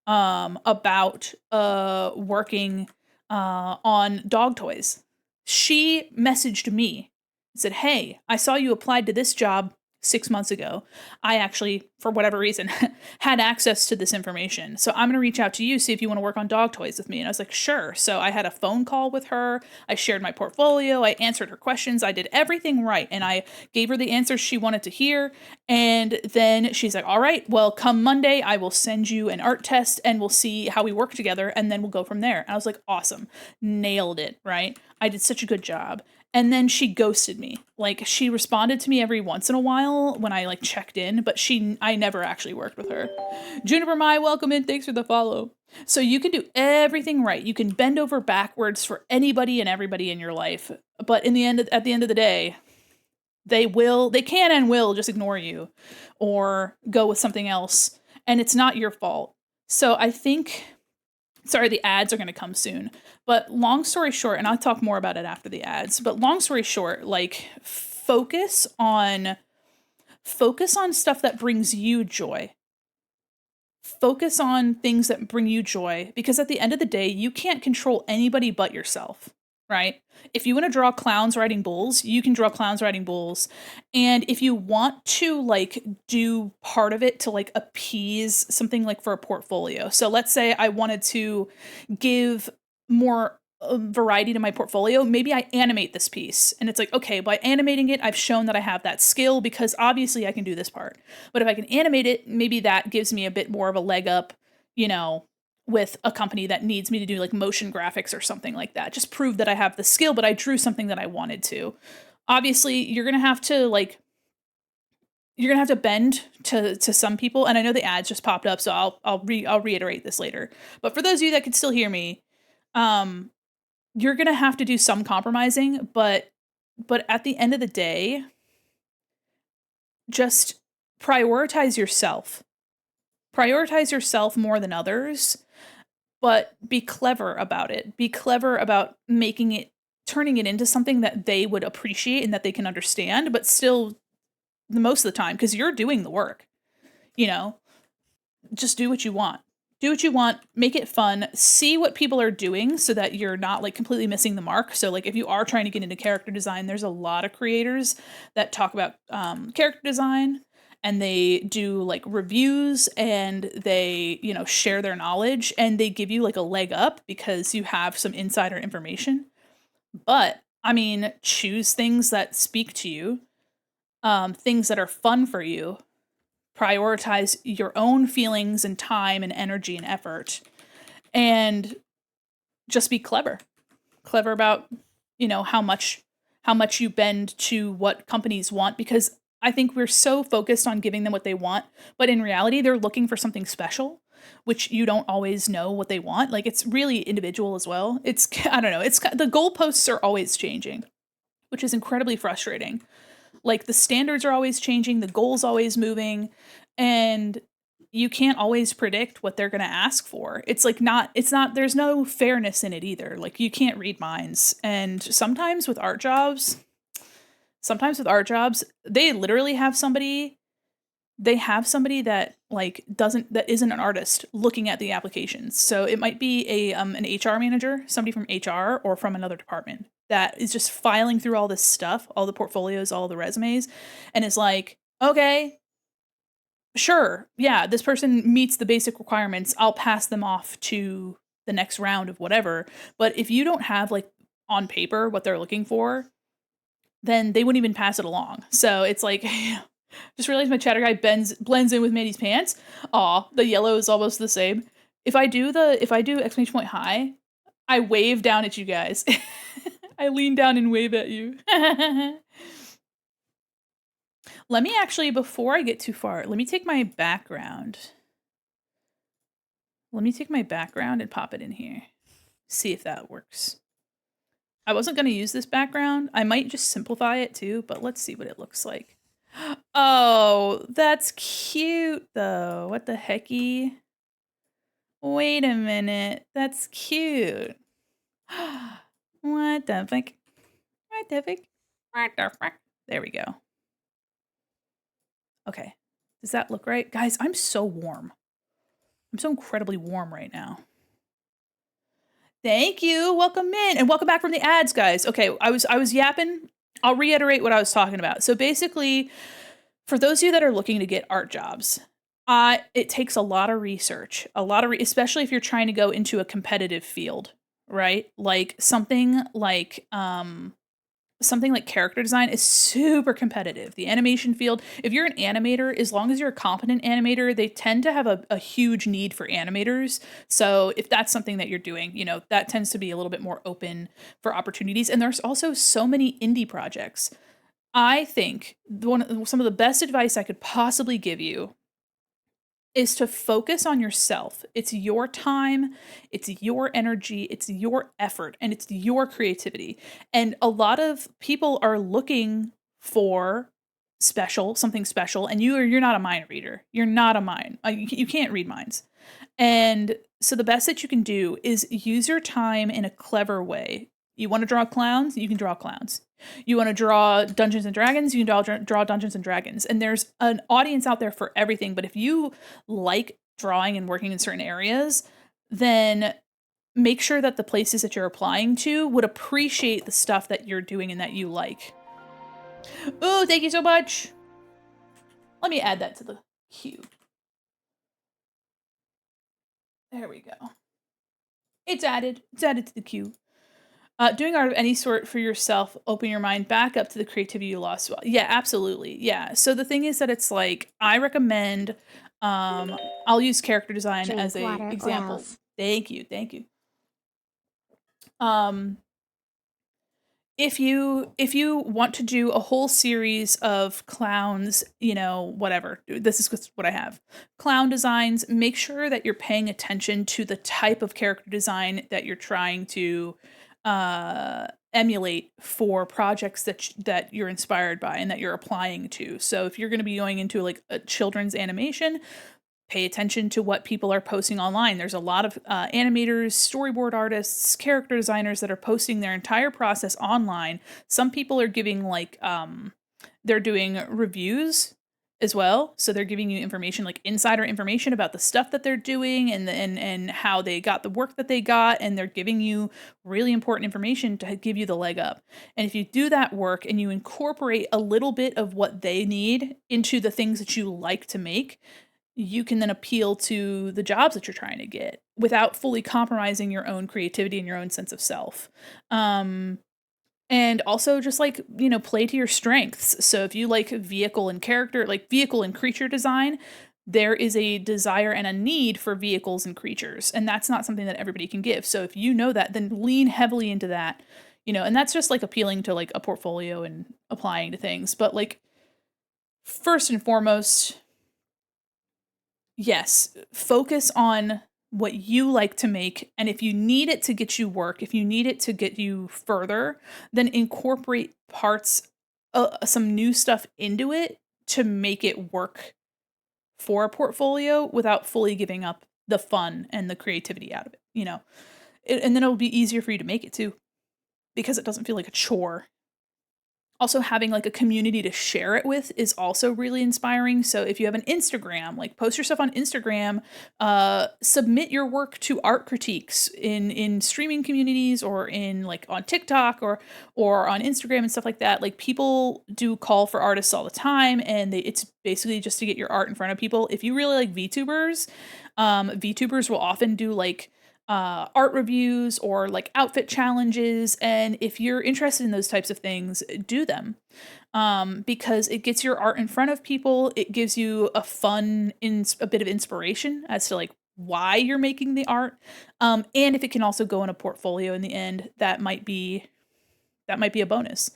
about working on dog toys. She messaged me, said, hey, I saw you applied to this job 6 months ago. I actually, for whatever reason, had access to this information. So I'm going to reach out to you, see if you want to work on dog toys with me. And I was like, sure. So I had a phone call with her. I shared my portfolio. I answered her questions. I did everything right. And I gave her the answers she wanted to hear. And then she's like, all right, well, come Monday, I will send you an art test and we'll see how we work together. And then we'll go from there. And I was like, awesome. Nailed it, right? I did such a good job. And then she ghosted me. Like, she responded to me every once in a while when I like checked in, but I never actually worked with her. Juniper Mai, welcome in. Thanks for the follow. So you can do everything right. You can bend over backwards for anybody and everybody in your life. But at the end of the day, they can and will just ignore you or go with something else. And it's not your fault. So I think, sorry, the ads are going to come soon. But long story short, and I'll talk more about it after the ads, but long story short, like focus on stuff that brings you joy. Focus on things that bring you joy, because at the end of the day, you can't control anybody but yourself, right? If you want to draw clowns riding bulls, you can draw clowns riding bulls. And if you want to like do part of it to like appease something like for a portfolio. So let's say I wanted to give more variety to my portfolio. Maybe I animate this piece and it's like, okay, by animating it, I've shown that I have that skill because obviously I can do this part. But if I can animate it, maybe that gives me a bit more of a leg up, you know, with a company that needs me to do like motion graphics or something like that. Just prove that I have the skill, but I drew something that I wanted to. Obviously, you're going to have to bend to some people. And I know the ads just popped up, so I'll reiterate this later. But for those of you that can still hear me, you're going to have to do some compromising, but at the end of the day, just prioritize yourself. Prioritize yourself more than others, but be clever about it. Be clever about making it turning it into something that they would appreciate and that they can understand, but still the most of the time, because you're doing the work, you know, just do what you want. Do what you want, make it fun, see what people are doing so that you're not like completely missing the mark. So like if you are trying to get into character design, there's a lot of creators that talk about character design, and they do like reviews, and they, you know, share their knowledge, and they give you like a leg up because you have some insider information. But I mean, choose things that speak to you, things that are fun for you, prioritize your own feelings and time and energy and effort, and just be clever about, you know, how much you bend to what companies want, because I think we're so focused on giving them what they want, but in reality they're looking for something special, which you don't always know what they want. Like, it's really individual as well. It's I don't know, it's the goalposts are always changing, which is incredibly frustrating. Like, the standards are always changing, the goals always moving, and you can't always predict what they're going to ask for. It's not there's no fairness in it either. Like, you can't read minds. And sometimes with art jobs, they literally have somebody that like that isn't an artist looking at the applications. So it might be an HR manager, somebody from HR or from another department that is just filing through all this stuff, all the portfolios, all the resumes, and is like, okay, sure, yeah, this person meets the basic requirements. I'll pass them off to the next round of whatever. But if you don't have like on paper what they're looking for, then they wouldn't even pass it along. So it's like, just realized my chatter guy blends in with Mandy's pants. Aw, the yellow is almost the same. If I do exclamation point high, I wave down at you guys. I lean down and wave at you. Let me actually, before I get too far, let me take my background. Let me take my background and pop it in here. See if that works. I wasn't going to use this background. I might just simplify it too, but let's see what it looks like. Oh, that's cute though. What the hecky? Wait a minute. That's cute. What the fuck? What the fuck? What the fuck? There we go. Okay. Does that look right? Guys, I'm so warm. I'm so incredibly warm right now. Thank you. Welcome in. And welcome back from the ads, guys. Okay, I was yapping. I'll reiterate what I was talking about. So basically, for those of you that are looking to get art jobs, it takes a lot of research, especially if you're trying to go into a competitive field, right? Like something like character design is super competitive. The animation field, if you're an animator, as long as you're a competent animator, they tend to have a huge need for animators. So if that's something that you're doing, you know, that tends to be a little bit more open for opportunities. And there's also so many indie projects. I think some of the best advice I could possibly give you is to focus on yourself. It's your time, it's your energy, it's your effort, and it's your creativity. And a lot of people are looking for something special, and you're not a mind reader. You're not a mind. You can't read minds. And so the best that you can do is use your time in a clever way. You want to draw clowns? You can draw clowns. You want to draw Dungeons and Dragons? You can draw Dungeons and Dragons. And there's an audience out there for everything. But if you like drawing and working in certain areas, then make sure that the places that you're applying to would appreciate the stuff that you're doing and that you like. Oh, thank you so much. Let me add that to the queue. There we go. It's added. It's added to the queue. Doing art of any sort for yourself, open your mind back up to the creativity you lost. Well, yeah, absolutely. Yeah. So the thing is that it's like, I recommend, I'll use character design Drink as a water example. or else. Thank you. Thank you. If you want to do a whole series of clowns, you know, whatever, this is what I have. Clown designs, make sure that you're paying attention to the type of character design that you're trying to emulate for projects that you're inspired by and that you're applying to. So if you're going to be going into like a children's animation, Pay attention to what people are posting online. There's a lot of animators, storyboard artists, character designers that are posting their entire process online. Some people are giving like they're doing reviews as well, so they're giving you information, like insider information about the stuff that they're doing and how they got the work that they got, and they're giving you really important information to give you the leg up. And if you do that work and you incorporate a little bit of what they need into the things that you like to make, you can then appeal to the jobs that you're trying to get without fully compromising your own creativity and your own sense of self. And also just like, play to your strengths. So if you like vehicle and character, like vehicle and creature design, there is a desire and a need for vehicles and creatures. And that's not something that everybody can give. So if you know that, then lean heavily into that, and that's just like appealing to like a portfolio and applying to things. But like, first and foremost, yes, focus on what you like to make. And if you need it to get you work, if you need it to get you further, then incorporate parts, some new stuff into it to make it work for a portfolio without fully giving up the fun and the creativity out of it, and then it'll be easier for you to make it too, because it doesn't feel like a chore. Also, having like a community to share it with is also really inspiring. So if you have an Instagram, like post your stuff on Instagram, submit your work to art critiques in streaming communities or in like on TikTok or on Instagram and stuff like that. Like people do call for artists all the time, and it's basically just to get your art in front of people. If you really like VTubers, VTubers will often do like art reviews or like outfit challenges. And if you're interested in those types of things, do them, because it gets your art in front of people. It gives you a bit of inspiration as to like why you're making the art. And if it can also go in a portfolio in the end, that might be a bonus.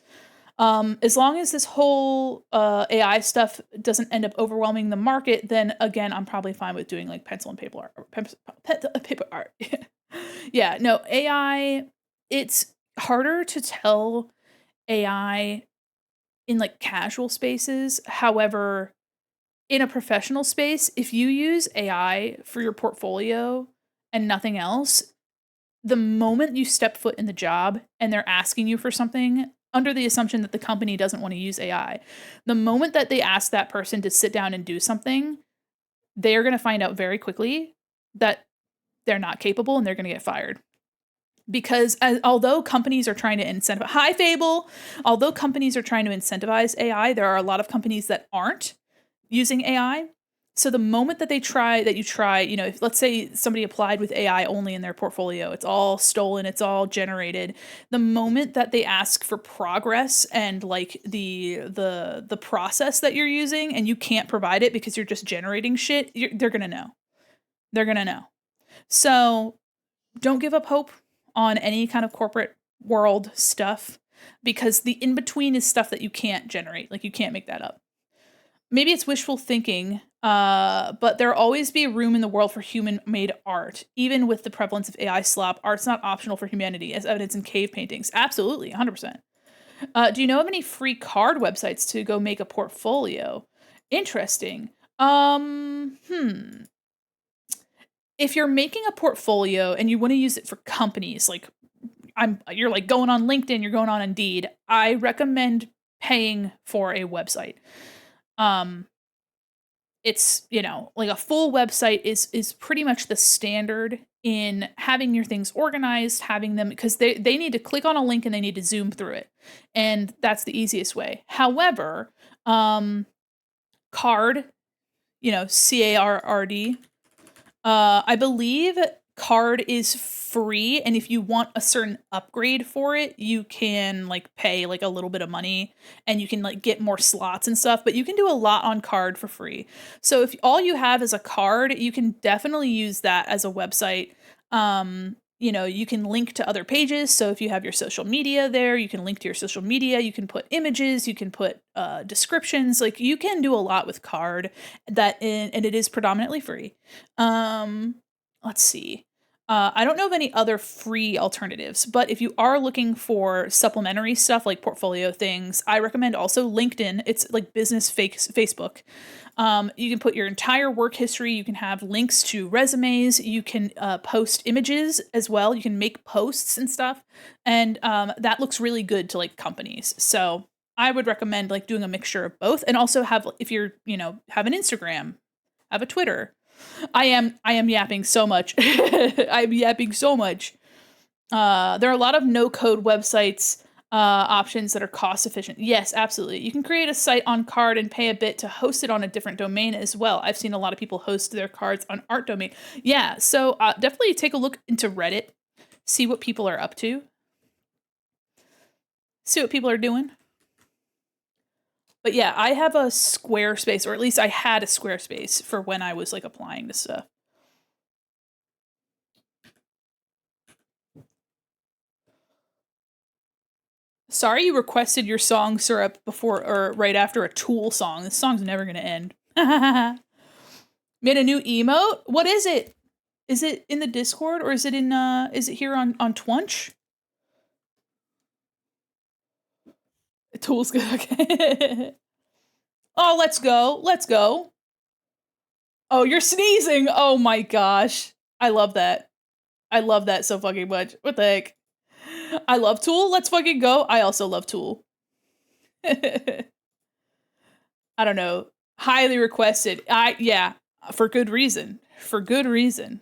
As long as this whole AI stuff doesn't end up overwhelming the market, then again, I'm probably fine with doing like pencil and paper art. Paper art. Yeah, no, AI, it's harder to tell AI in like casual spaces. However, in a professional space, if you use AI for your portfolio and nothing else, the moment you step foot in the job and they're asking you for something under the assumption that the company doesn't want to use AI, the moment that they ask that person to sit down and do something, they're going to find out very quickly that they're not capable and they're going to get fired. Because although companies are trying to incentivize, hi Fable, although companies are trying to incentivize AI, there are a lot of companies that aren't using AI. So the moment that you try, if let's say somebody applied with AI only in their portfolio, it's all stolen, it's all generated. The moment that they ask for progress and like the process that you're using, and you can't provide it because you're just generating shit, they're gonna know. They're gonna know. So don't give up hope on any kind of corporate world stuff, because the in between is stuff that you can't generate. Like you can't make that up. Maybe it's wishful thinking, but there'll always be room in the world for human-made art. Even with the prevalence of AI slop, art's not optional for humanity, as evidenced in cave paintings. Absolutely, 100%. Do you know of any free card websites to go make a portfolio? Interesting. If you're making a portfolio and you want to use it for companies, like you're like going on LinkedIn, you're going on Indeed, I recommend paying for a website. It's, like a full website is pretty much the standard in having your things organized, having them, because they need to click on a link and they need to zoom through it. And that's the easiest way. However, Card, CARRD, I believe Card is free, and if you want a certain upgrade for it, you can like pay like a little bit of money and you can like get more slots and stuff, but you can do a lot on Card for free. So if all you have is a card, you can definitely use that as a website. You can link to other pages. So if you have your social media there, you can link to your social media, you can put images, you can put descriptions, like you can do a lot with Card and it is predominantly free. Let's see. I don't know of any other free alternatives, but if you are looking for supplementary stuff like portfolio things, I recommend also LinkedIn. It's like business Facebook. You can put your entire work history. You can have links to resumes. You can post images as well. You can make posts and stuff, and that looks really good to like companies. So I would recommend like doing a mixture of both, and also have if you're have an Instagram, have a Twitter. I am yapping so much. I'm yapping so much. There are a lot of no code websites options that are cost efficient. Yes, absolutely. You can create a site on card and pay a bit to host it on a different domain as well. I've seen a lot of people host their cards on art domain. Yeah, so definitely take a look into Reddit, see what people are up to, see what people are doing. But yeah, I have a Squarespace, or at least I had a Squarespace for when I was like applying to stuff. Sorry you requested your song syrup before or right after a Tool song. This song's never gonna end. Made a new emote? What is it? Is it in the Discord or is it in is it here on Twunch? Tool's good, okay. Oh, let's go. Let's go. Oh, you're sneezing. Oh my gosh. I love that. I love that so fucking much. What the heck? I love Tool. Let's fucking go. I also love Tool. I don't know. Highly requested. Yeah, for good reason. For good reason.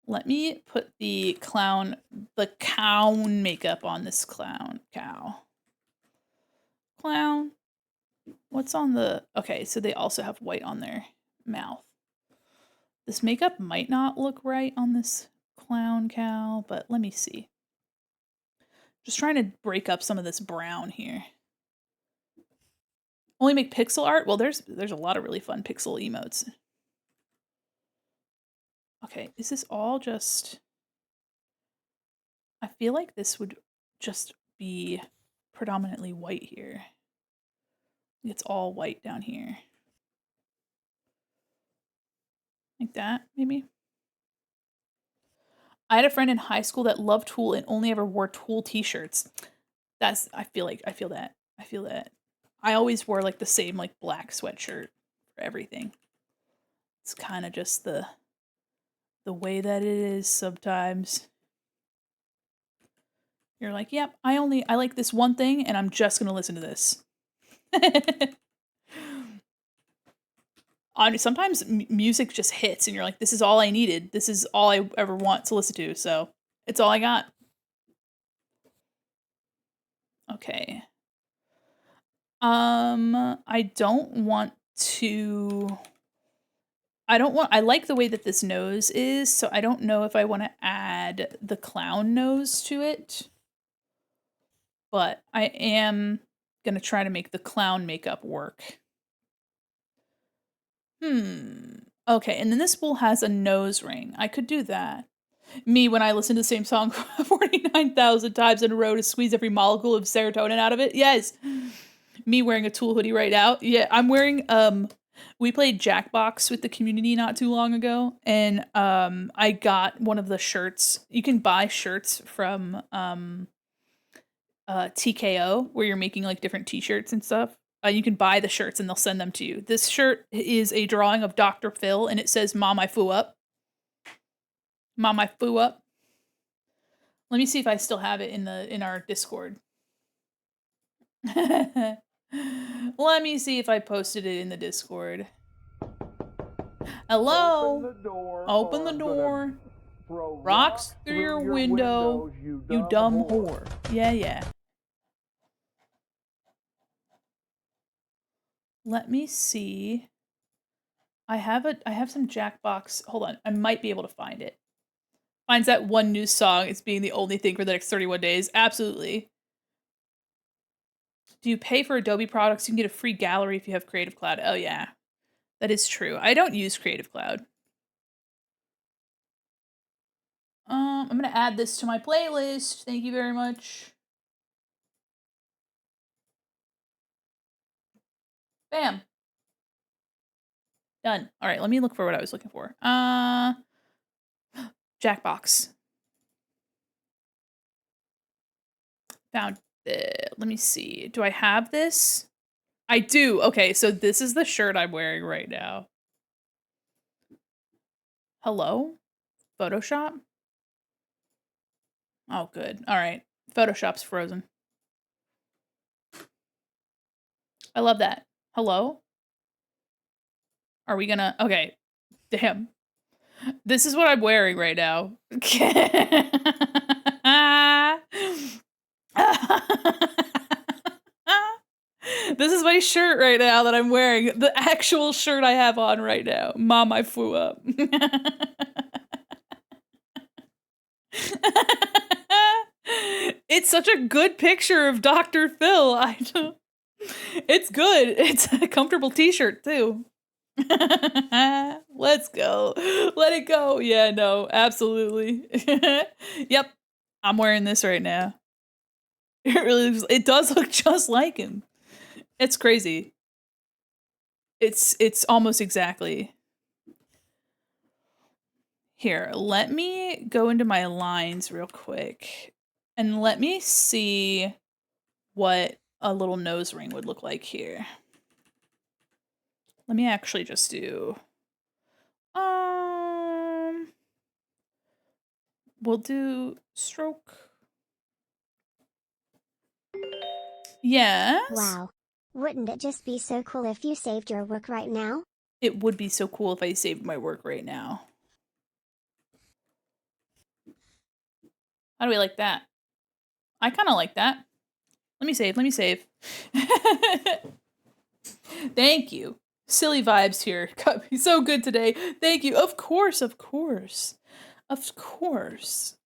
Let me put the cow makeup on this cow. Clown. What's on the... Okay, so they also have white on their mouth. This makeup might not look right on this clown cow, but let me see. Just trying to break up some of this brown here. Only make pixel art? Well, there's a lot of really fun pixel emotes. Okay, is this all just... I feel like this would just be predominantly white here. It's all white down here. Like that, maybe? I had a friend in high school that loved Tool and only ever wore Tool t-shirts. I feel that. I feel that. I always wore like the same like black sweatshirt for everything. It's kind of just the way that it is sometimes. You're like, yep, I like this one thing and I'm just gonna listen to this. Sometimes music just hits and you're like, this is all I needed. This is all I ever want to listen to. So it's all I got. Okay. I don't want to... I like the way that this nose is, so I don't know if I want to add the clown nose to it. But I am going to try to make the clown makeup work. Okay, and then this bull has a nose ring. I could do that. Me, when I listen to the same song 49,000 times in a row to squeeze every molecule of serotonin out of it. Yes. Me wearing a Tool hoodie right now. Yeah, I'm wearing we played Jackbox with the community not too long ago, and I got one of the shirts. You can buy shirts from TKO where you're making like different t-shirts and stuff. You can buy the shirts and they'll send them to you. This shirt is a drawing of Dr. Phil and it says Mom I foo up. Mom I foo up. Let me see if I still have it in our Discord. Let me see if I posted it in the Discord. Hello? Open the door. Rocks through your window, you dumb whore. Yeah, yeah. Let me see. I have some Jackbox. Hold on. I might be able to find it. Finds that one new song as being the only thing for the next 31 days. Absolutely. Do you pay for Adobe products? You can get a free gallery if you have Creative Cloud. Oh, yeah. That is true. I don't use Creative Cloud. I'm going to add this to my playlist. Thank you very much. Bam. Done. All right, let me look for what I was looking for. Jackbox. Found it. Let me see. Do I have this? I do. Okay, so this is the shirt I'm wearing right now. Hello? Photoshop? Oh, good. All right. Photoshop's frozen. I love that. Hello? Are we gonna... Okay. Damn. This is what I'm wearing right now. This is my shirt right now that I'm wearing. The actual shirt I have on right now. Mom, I flew up. It's such a good picture of Dr. Phil. It's good. It's a comfortable t-shirt too. Let's go. Let it go. Yeah, no, absolutely. Yep. I'm wearing this right now. It does look just like him. It's crazy. It's almost exactly. Here, let me go into my lines real quick and let me see what a little nose ring would look like here. Let me actually just do we'll do stroke. Yes. Wow. Wouldn't it just be so cool if you saved your work right now? It would be so cool if I saved my work right now. How do we like that? I kind of like that. Let me save. Let me save. Thank you. Silly vibes here. Got me so good today. Thank you. Of course, of course. Of course.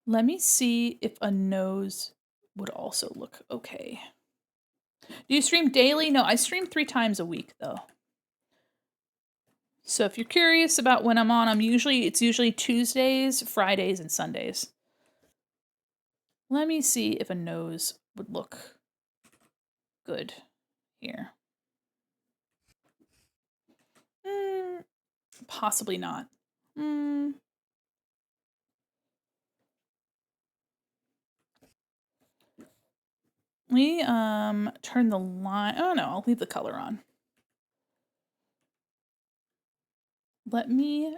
Let me see if a nose would also look okay. Do you stream daily? No, I stream 3 times a week though. So if you're curious about when I'm on, it's usually Tuesdays, Fridays, and Sundays. Let me see if a nose would look good here. Possibly not. We turn the line. Oh no, I'll leave the color on. Let me.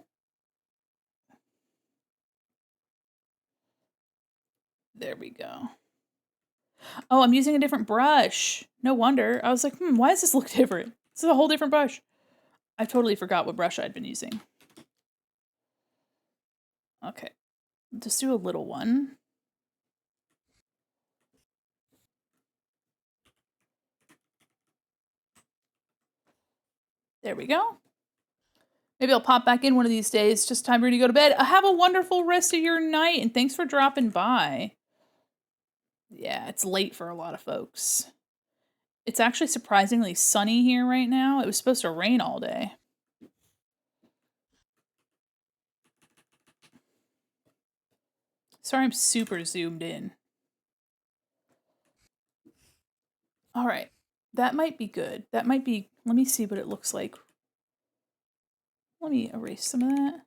There we go. Oh, I'm using a different brush. No wonder. I was like, why does this look different? This is a whole different brush. I totally forgot what brush I'd been using. Okay, just do a little one. There we go. Maybe I'll pop back in one of these days. Just time for you to go to bed. Have a wonderful rest of your night, and thanks for dropping by. Yeah, it's late for a lot of folks. It's actually surprisingly sunny here right now. It was supposed to rain all day. Sorry, I'm super zoomed in. All right, that might be good. That might be, let me see what it looks like. Let me erase some of that.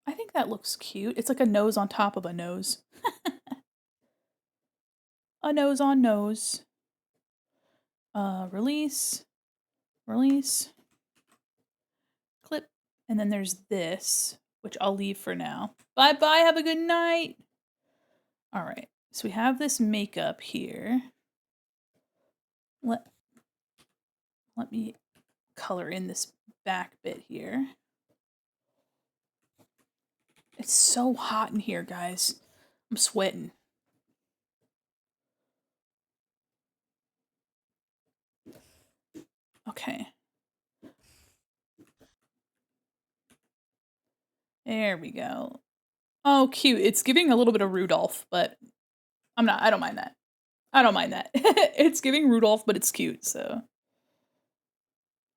I think that looks cute. It's like a nose on top of a nose. A nose on nose. Release. Release. Clip. And then there's this, which I'll leave for now. Bye-bye, have a good night. All right, so we have this makeup here. Let me color in this back bit here. It's so hot in here, guys. I'm sweating. Okay. There we go. Oh, cute. It's giving a little bit of Rudolph, but I don't mind that. I don't mind that. It's giving Rudolph, but it's cute, so.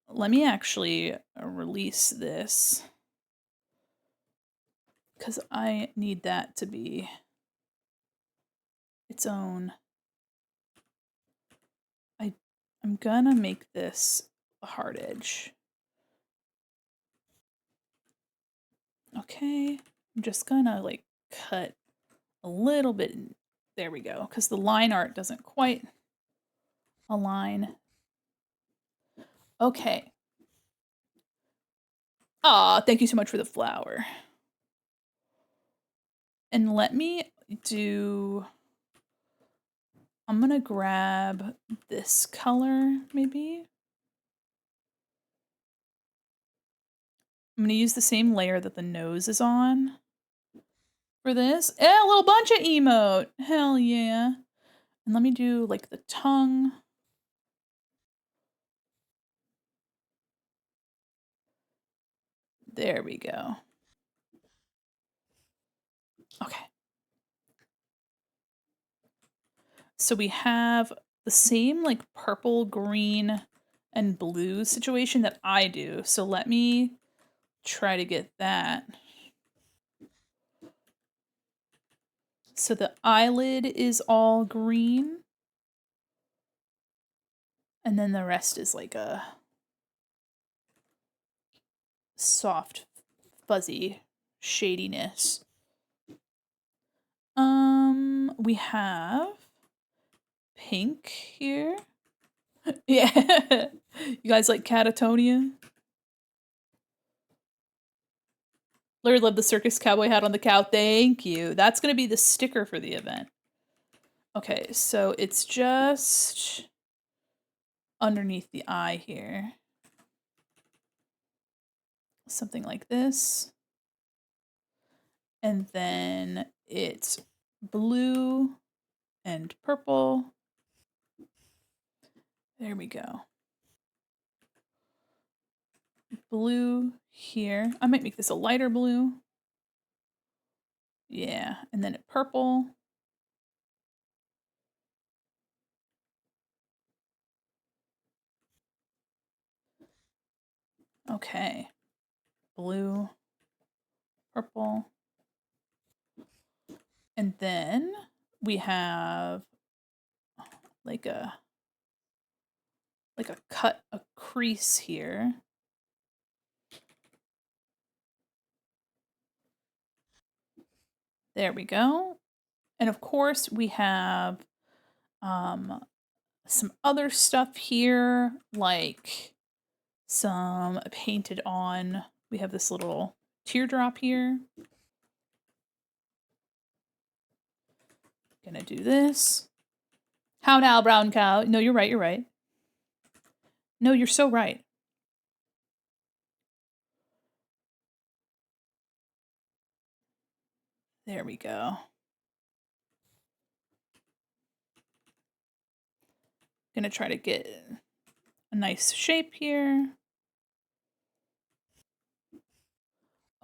Let me actually release this. Because I need that to be its own. I'm gonna make this a hard edge. Okay, I'm just gonna like cut a little bit. There we go, because the line art doesn't quite align. Okay. Aw, thank you so much for the flower. And let me do, I'm gonna grab this color, maybe. I'm gonna use the same layer that the nose is on for this. Eh, a little bunch of emote. Hell yeah. And let me do like the tongue. There we go. Okay. So we have the same like purple, green, and blue situation that I do. So let me try to get that. So the eyelid is all green. And then the rest is like a soft, fuzzy shadiness. We have pink here. Yeah. You guys like catatonia? Larry loved the circus cowboy hat on the cow. Thank you. That's going to be the sticker for the event. Okay, so it's just underneath the eye here. Something like this. And then it's blue and purple. There we go. Blue here. I might make this a lighter blue. Yeah, and then purple. Okay. Blue, purple. And then we have like a cut, a crease here. There we go. And of course we have some other stuff here, like some painted on. We have this little teardrop here. Gonna do this. How now, brown cow? No, you're right, you're right. No, you're so right. There we go. Gonna try to get a nice shape here.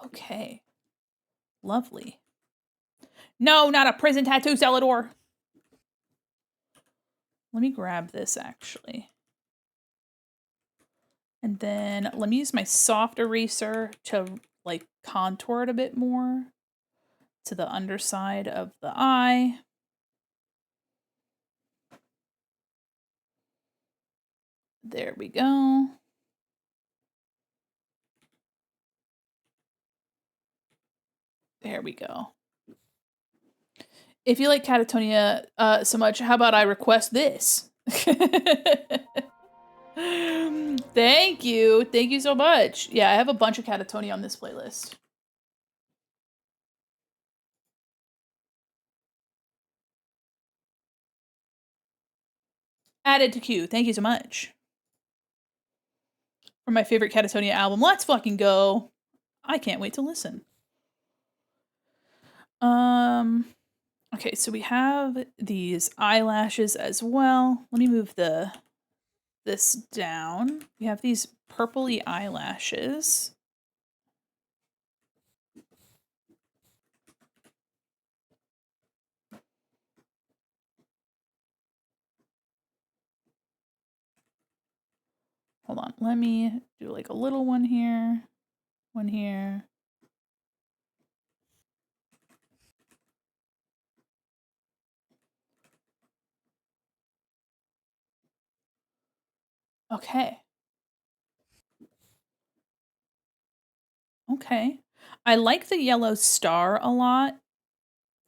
Okay. Lovely. No, not a prison tattoo, Celador. Let me grab this actually. And then let me use my soft eraser to like contour it a bit more to the underside of the eye. There we go. There we go. If you like catatonia so much, how about I request this? Thank you. Thank you so much. Yeah, I have a bunch of catatonia on this playlist. Added to queue. Thank you so much. For my favorite Catatonia album. Let's fucking go. I can't wait to listen. Okay, so we have these eyelashes as well. Let me move this down. We have these purpley eyelashes. Hold on, let me do like a little one here, one here. Okay. Okay. I like the yellow star a lot.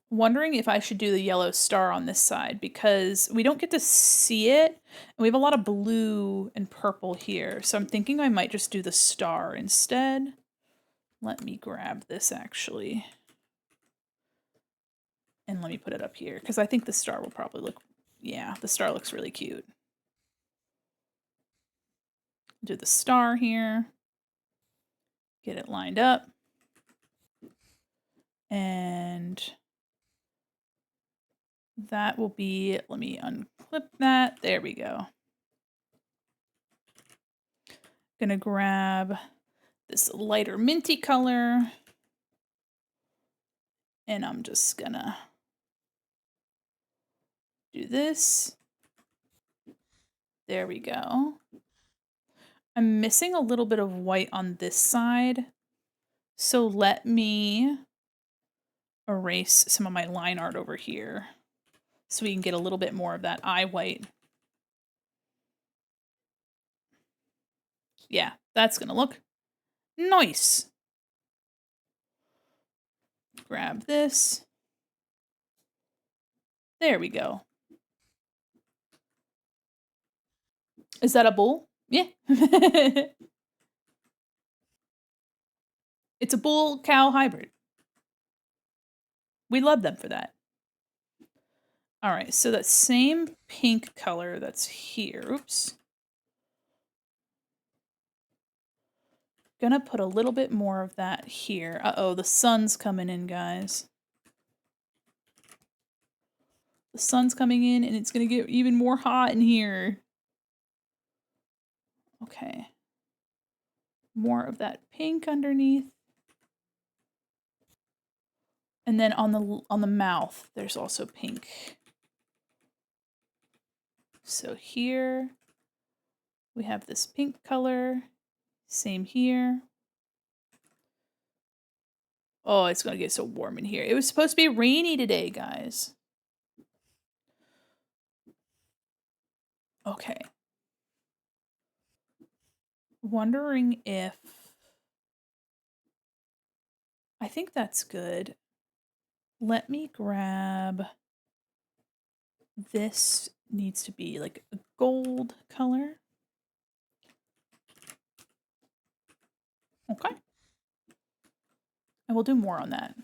Wondering if I should do the yellow star on this side because we don't get to see it. And we have a lot of blue and purple here. So I'm thinking I might just do the star instead. Let me grab this actually. And let me put it up here because I think the star will probably look, yeah, the star looks really cute. Do the star here. Get it lined up. And that will be, let me unclip that. There we go. Gonna grab this lighter minty color. And I'm just gonna do this. There we go. I'm missing a little bit of white on this side. So let me erase some of my line art over here so we can get a little bit more of that eye white. Yeah, that's gonna look nice. Grab this. There we go. Is that a bull? Yeah. It's a bull-cow hybrid. We love them for that. All right, so that same pink color that's here, oops. Gonna put a little bit more of that here. Uh-oh, the sun's coming in, guys. The sun's coming in and it's gonna get even more hot in here. Okay. More of that pink underneath. And then on the mouth, there's also pink. So here we have this pink color. Same here. Oh, it's gonna get so warm in here. It was supposed to be rainy today, guys. Okay. Wondering if... I think that's good. Let me grab... This needs to be like a gold color. Okay. And we'll do more on that.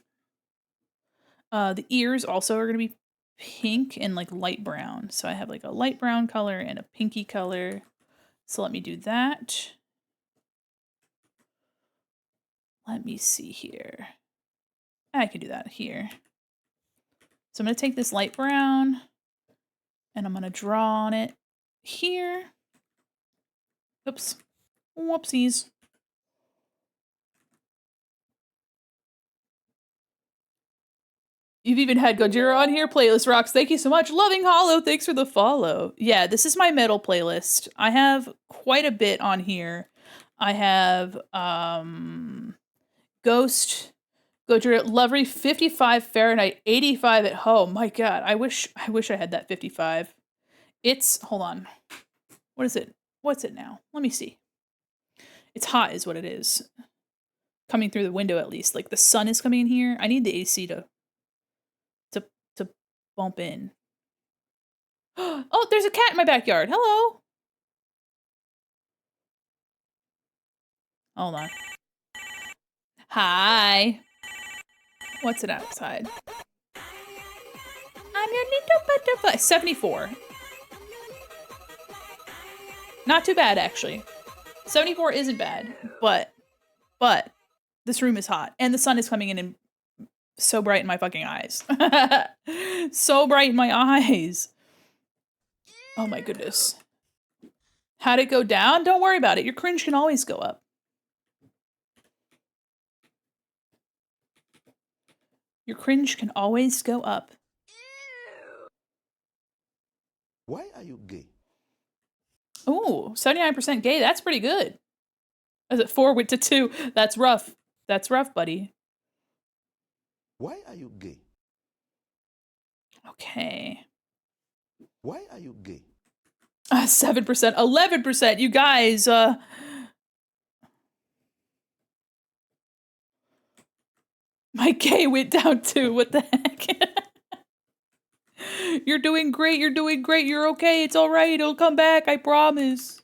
The ears also are going to be pink and like light brown. So I have like a light brown color and a pinky color. So let me do that. Let me see here. I can do that here. So I'm going to take this light brown and I'm going to draw on it here. Oops. Whoopsies. You've even had Gojira on here. Playlist rocks. Thank you so much. Loving Hollow. Thanks for the follow. Yeah, this is my metal playlist. I have quite a bit on here. I have Ghost, Gojira, Lovery, 55 Fahrenheit, 85 at home. My God, I wish I had that 55. It's, hold on. What is it? What's it now? Let me see. It's hot is what it is. Coming through the window at least. Like the sun is coming in here. I need the AC to bump in. Oh, there's a cat in my backyard. Hello. Hold on. Hi. What's it outside? I'm your little butterfly. 74. Not too bad, actually. 74 isn't bad, but this room is hot and the sun is coming in and so bright in my fucking eyes. So bright in my eyes. Oh my goodness. How'd it go down? Don't worry about it. Your cringe can always go up. Your cringe can always go up. Why are you gay? Ooh, 79% gay. That's pretty good. Is it 4 to 2? That's rough. That's rough, buddy. Why are you gay? Okay. Why are you gay? 7%, 11%. You guys, My K went down too. What the heck? You're doing great. You're doing great. You're okay. It's all right. It'll come back. I promise.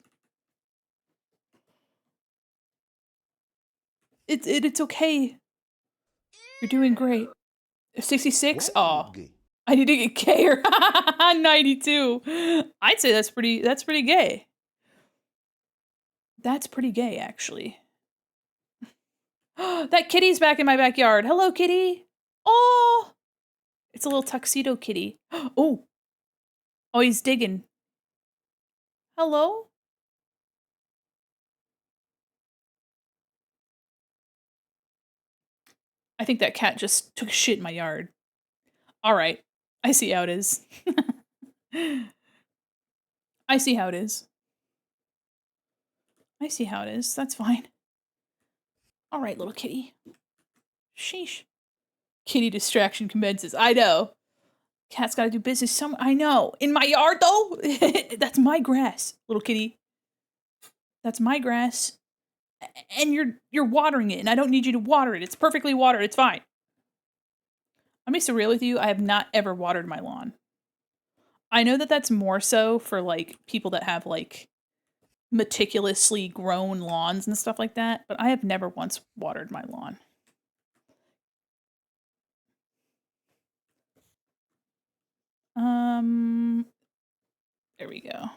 It's okay. You're doing great. 66? Why are you Oh, gay? I need to get K or 92. I'd say that's pretty gay. That's pretty gay, actually. That kitty's back in my backyard. Hello, kitty. Oh, it's a little tuxedo kitty. Oh, oh, he's digging. Hello? I think that cat just took a shit in my yard. All right. I see how it is. I see how it is. I see how it is. That's fine. All right, little kitty. Sheesh. Kitty distraction commences. I know. Cat's gotta do business somewhere. I know. In my yard, though? That's my grass, little kitty. That's my grass. And you're watering it, and I don't need you to water it. It's perfectly watered. It's fine. I'll be so real with you. I have not ever watered my lawn. I know that that's more so for, like, people that have, like, meticulously grown lawns and stuff like that, but I have never once watered my lawn. There we go.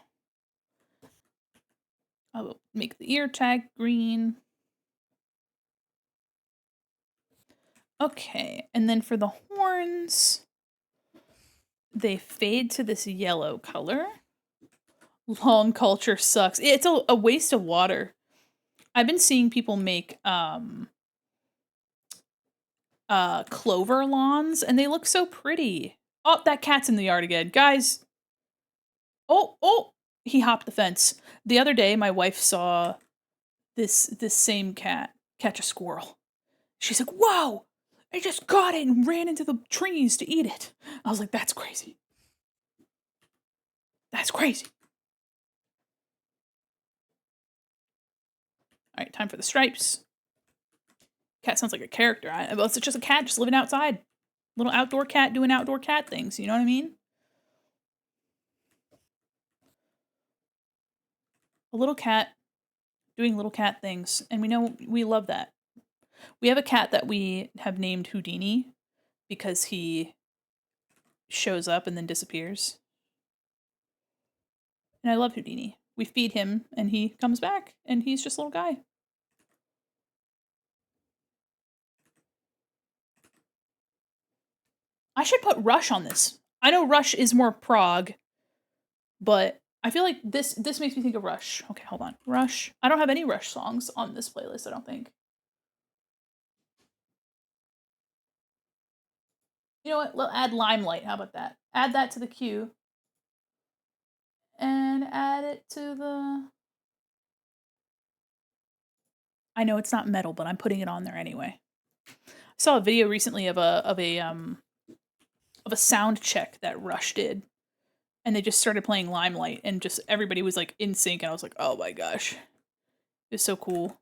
I will make the ear tag green. Okay, and then for the horns, they fade to this yellow color. Lawn culture sucks. It's a waste of water. I've been seeing people make clover lawns, and they look so pretty. Oh, that cat's in the yard again. Guys. Oh, he hopped the fence. The other day, my wife saw this same cat catch a squirrel. She's like, "Whoa, I just got it and ran into the trees to eat it." I was like, "That's crazy. That's crazy." All right, time for the stripes. Cat sounds like a character. Well, it's just a cat just living outside. Little outdoor cat doing outdoor cat things. You know what I mean? A little cat doing little cat things. And we love that. We have a cat that we have named Houdini because he shows up and then disappears. And I love Houdini. We feed him and he comes back and he's just a little guy. I should put Rush on this. I know Rush is more prog, but I feel like this makes me think of Rush. Okay, hold on. Rush. I don't have any Rush songs on this playlist, I don't think. You know what? We'll add Limelight. How about that? Add that to the queue. And add it to the... I know it's not metal, but I'm putting it on there anyway. I saw a video recently of a sound check that Rush did. And they just started playing Limelight and just everybody was like in sync and I was like, "Oh my gosh." It was so cool.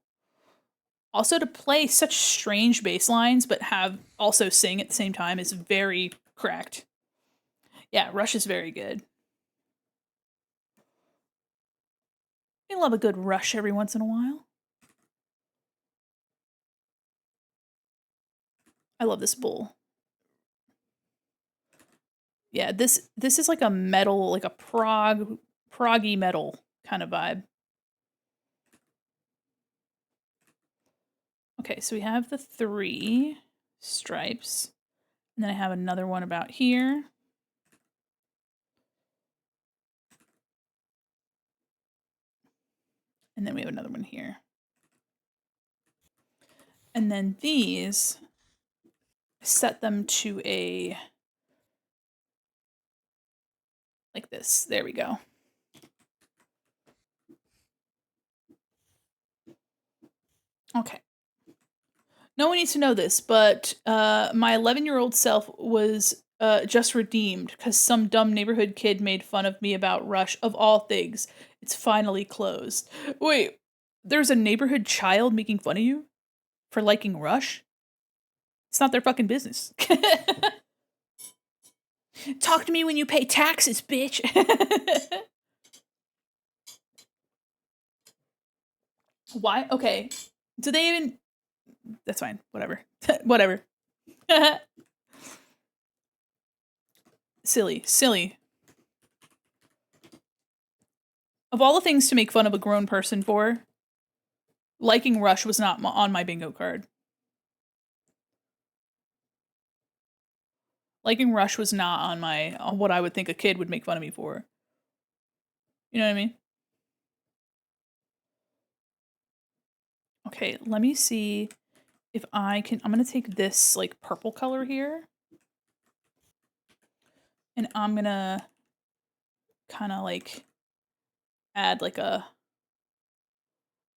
Also, to play such strange bass lines but have also sing at the same time is very cracked. Yeah, Rush is very good. We love a good Rush every once in a while. I love this bull. Yeah, this is like a metal, like a proggy metal kind of vibe. Okay, so we have the 3 stripes. And then I have another one about here. And then we have another one here. And then these, set them to a, like this. There we go. Okay. No one needs to know this, but my 11-year-old self was just redeemed because some dumb neighborhood kid made fun of me about Rush. Of all things, it's finally closed. Wait, there's a neighborhood child making fun of you for liking Rush? It's not their fucking business. Talk to me when you pay taxes, bitch. Why? Okay. Do they even... That's fine. Whatever. Whatever. Silly. Silly. Of all the things to make fun of a grown person for, liking Rush was not on my bingo card. Liking Rush was not on my... what I would think a kid would make fun of me for. You know what I mean? Okay, let me see if I can... I'm going to take this, like, purple color here. And I'm going to kind of, like, add, like, a...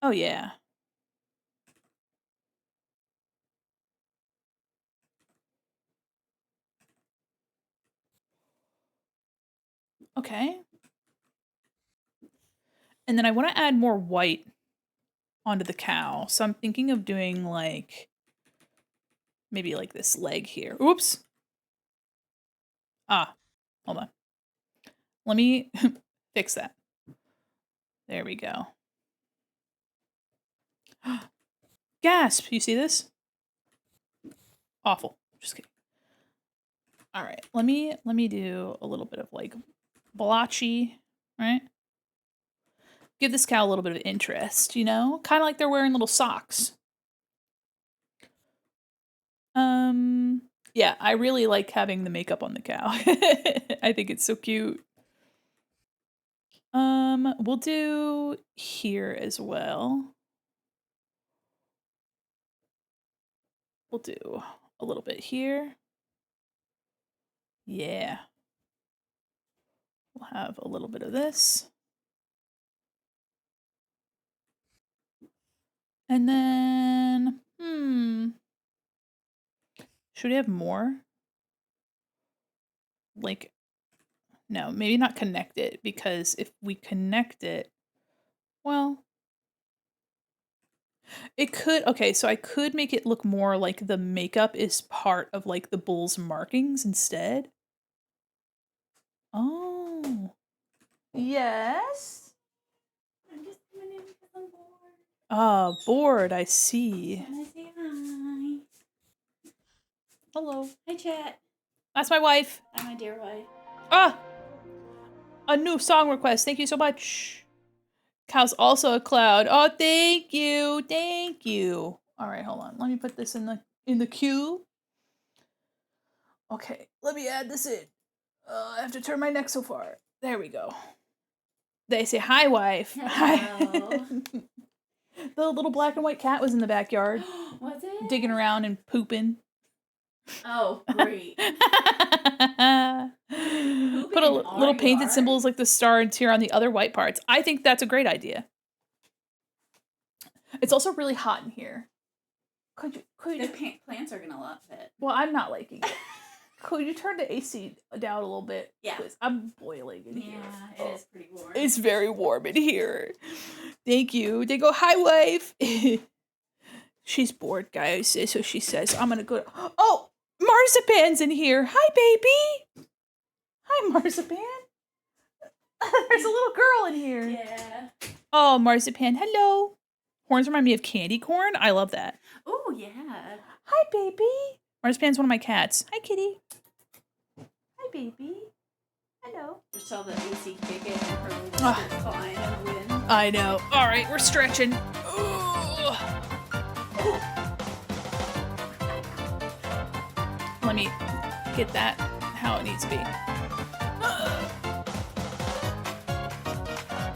Oh, yeah. Okay. And then I want to add more white onto the cow. So I'm thinking of doing, like... maybe, like, this leg here. Oops! Ah, hold on. Let me fix that. There we go. Gasp! You see this? Awful. Just kidding. All right, let me do a little bit of like blotchy, right? Give this cow a little bit of interest, you know? Kind of like they're wearing little socks. Yeah, I really like having the makeup on the cow. I think it's so cute. We'll do here as well. We'll do a little bit here. Yeah. We'll have a little bit of this. And then, should we have more? Like, no, maybe not connect it, because if we connect it, well, it could, okay, so I could make it look more like the makeup is part of like the bull's markings instead. Oh. Yes? I'm just coming in because I'm bored. Ah, bored, I see. Can I say hi? Hello. Hi, chat. That's my wife. Hi, my dear wife. Ah! A new song request. Thank you so much. Cow's also a cloud. Oh, thank you. Thank you. All right, hold on. Let me put this in the queue. Okay, let me add this in. I have to turn my neck so far. There we go. They say, hi, wife. Hello. The little black and white cat was in the backyard. What's it? Digging around and pooping. Oh, great. Put a little painted symbols like the star and tear on the other white parts. I think that's a great idea. It's also really hot in here. Could you The plants are gonna love it. Well, I'm not liking it. Could you turn the AC down a little bit? Yeah. Please? I'm boiling in here. Yeah, it is pretty warm. It's very warm in here. Thank you. They go, hi, wife. She's bored, guys. So she says, I'm gonna go. Oh, Marzipan's in here. Hi, baby. Hi, Marzipan. There's a little girl in here. Yeah. Oh, Marzipan, hello. Horns remind me of candy corn. I love that. Oh, yeah. Hi, baby. Marzipan's one of my cats. Hi, kitty. Hi, baby. Hello. Just saw the AC kick in and her little skirt flying in the wind. I know. All right, we're stretching. Ugh. Let me get that how it needs to be.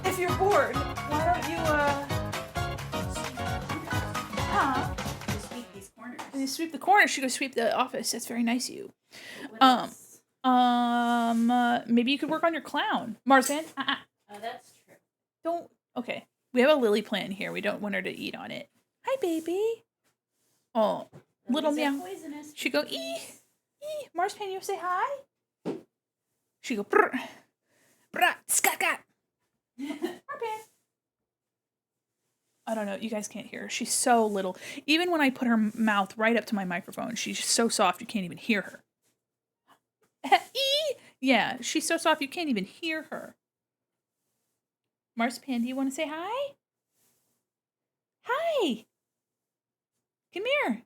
If you're bored, why don't you, Just sweep these corners. when you sweep the corner, she goes sweep the office. That's very nice of you. What else? Maybe you could work on your clown. Marzipan, Oh, that's true. don't. Okay, we have a lily plant here. We don't want her to eat on it. Hi, baby. Oh, little Lilies are meow. poisonous. She go, ee. Marzipan, you say hi? She go, brr, brr, scat, cat. Marzipan. I don't know. You guys can't hear her. She's so little. Even when I put her mouth right up to my microphone, she's so soft you can't even hear her. Yeah, she's so soft you can't even hear her. Marzipan, do you want to say hi? Hi. Come here.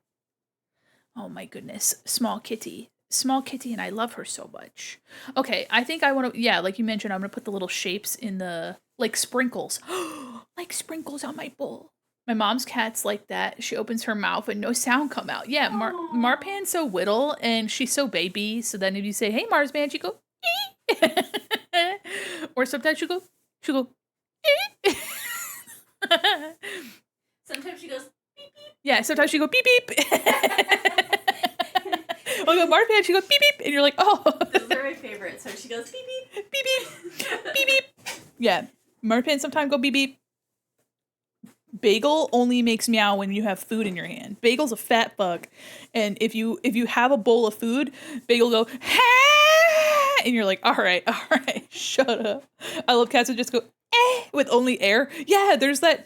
Oh my goodness. Small kitty. Small kitty, and I love her so much. Okay, I think I want to, yeah, like you mentioned, I'm going to put the little shapes in the, like sprinkles. Like sprinkles on my bowl. My mom's cat's like that. She opens her mouth and no sound come out. Yeah, Marpan's so little and she's so baby. So then if you say, hey, Marsman, she go, ee. Or sometimes she'll go, ee. Sometimes she goes beep beep. Yeah, sometimes she go beep beep. I'll go Marpan, she go beep beep, and you're like, oh. Those are my favorites. So she goes beep beep, beep beep, beep beep. Yeah, Marpan sometimes go beep beep. Bagel only makes meow when you have food in your hand. Bagel's a fat fuck, and if you have a bowl of food, Bagel go ha, and you're like, all right, shut up. I love cats that just go with only air. Yeah, there's that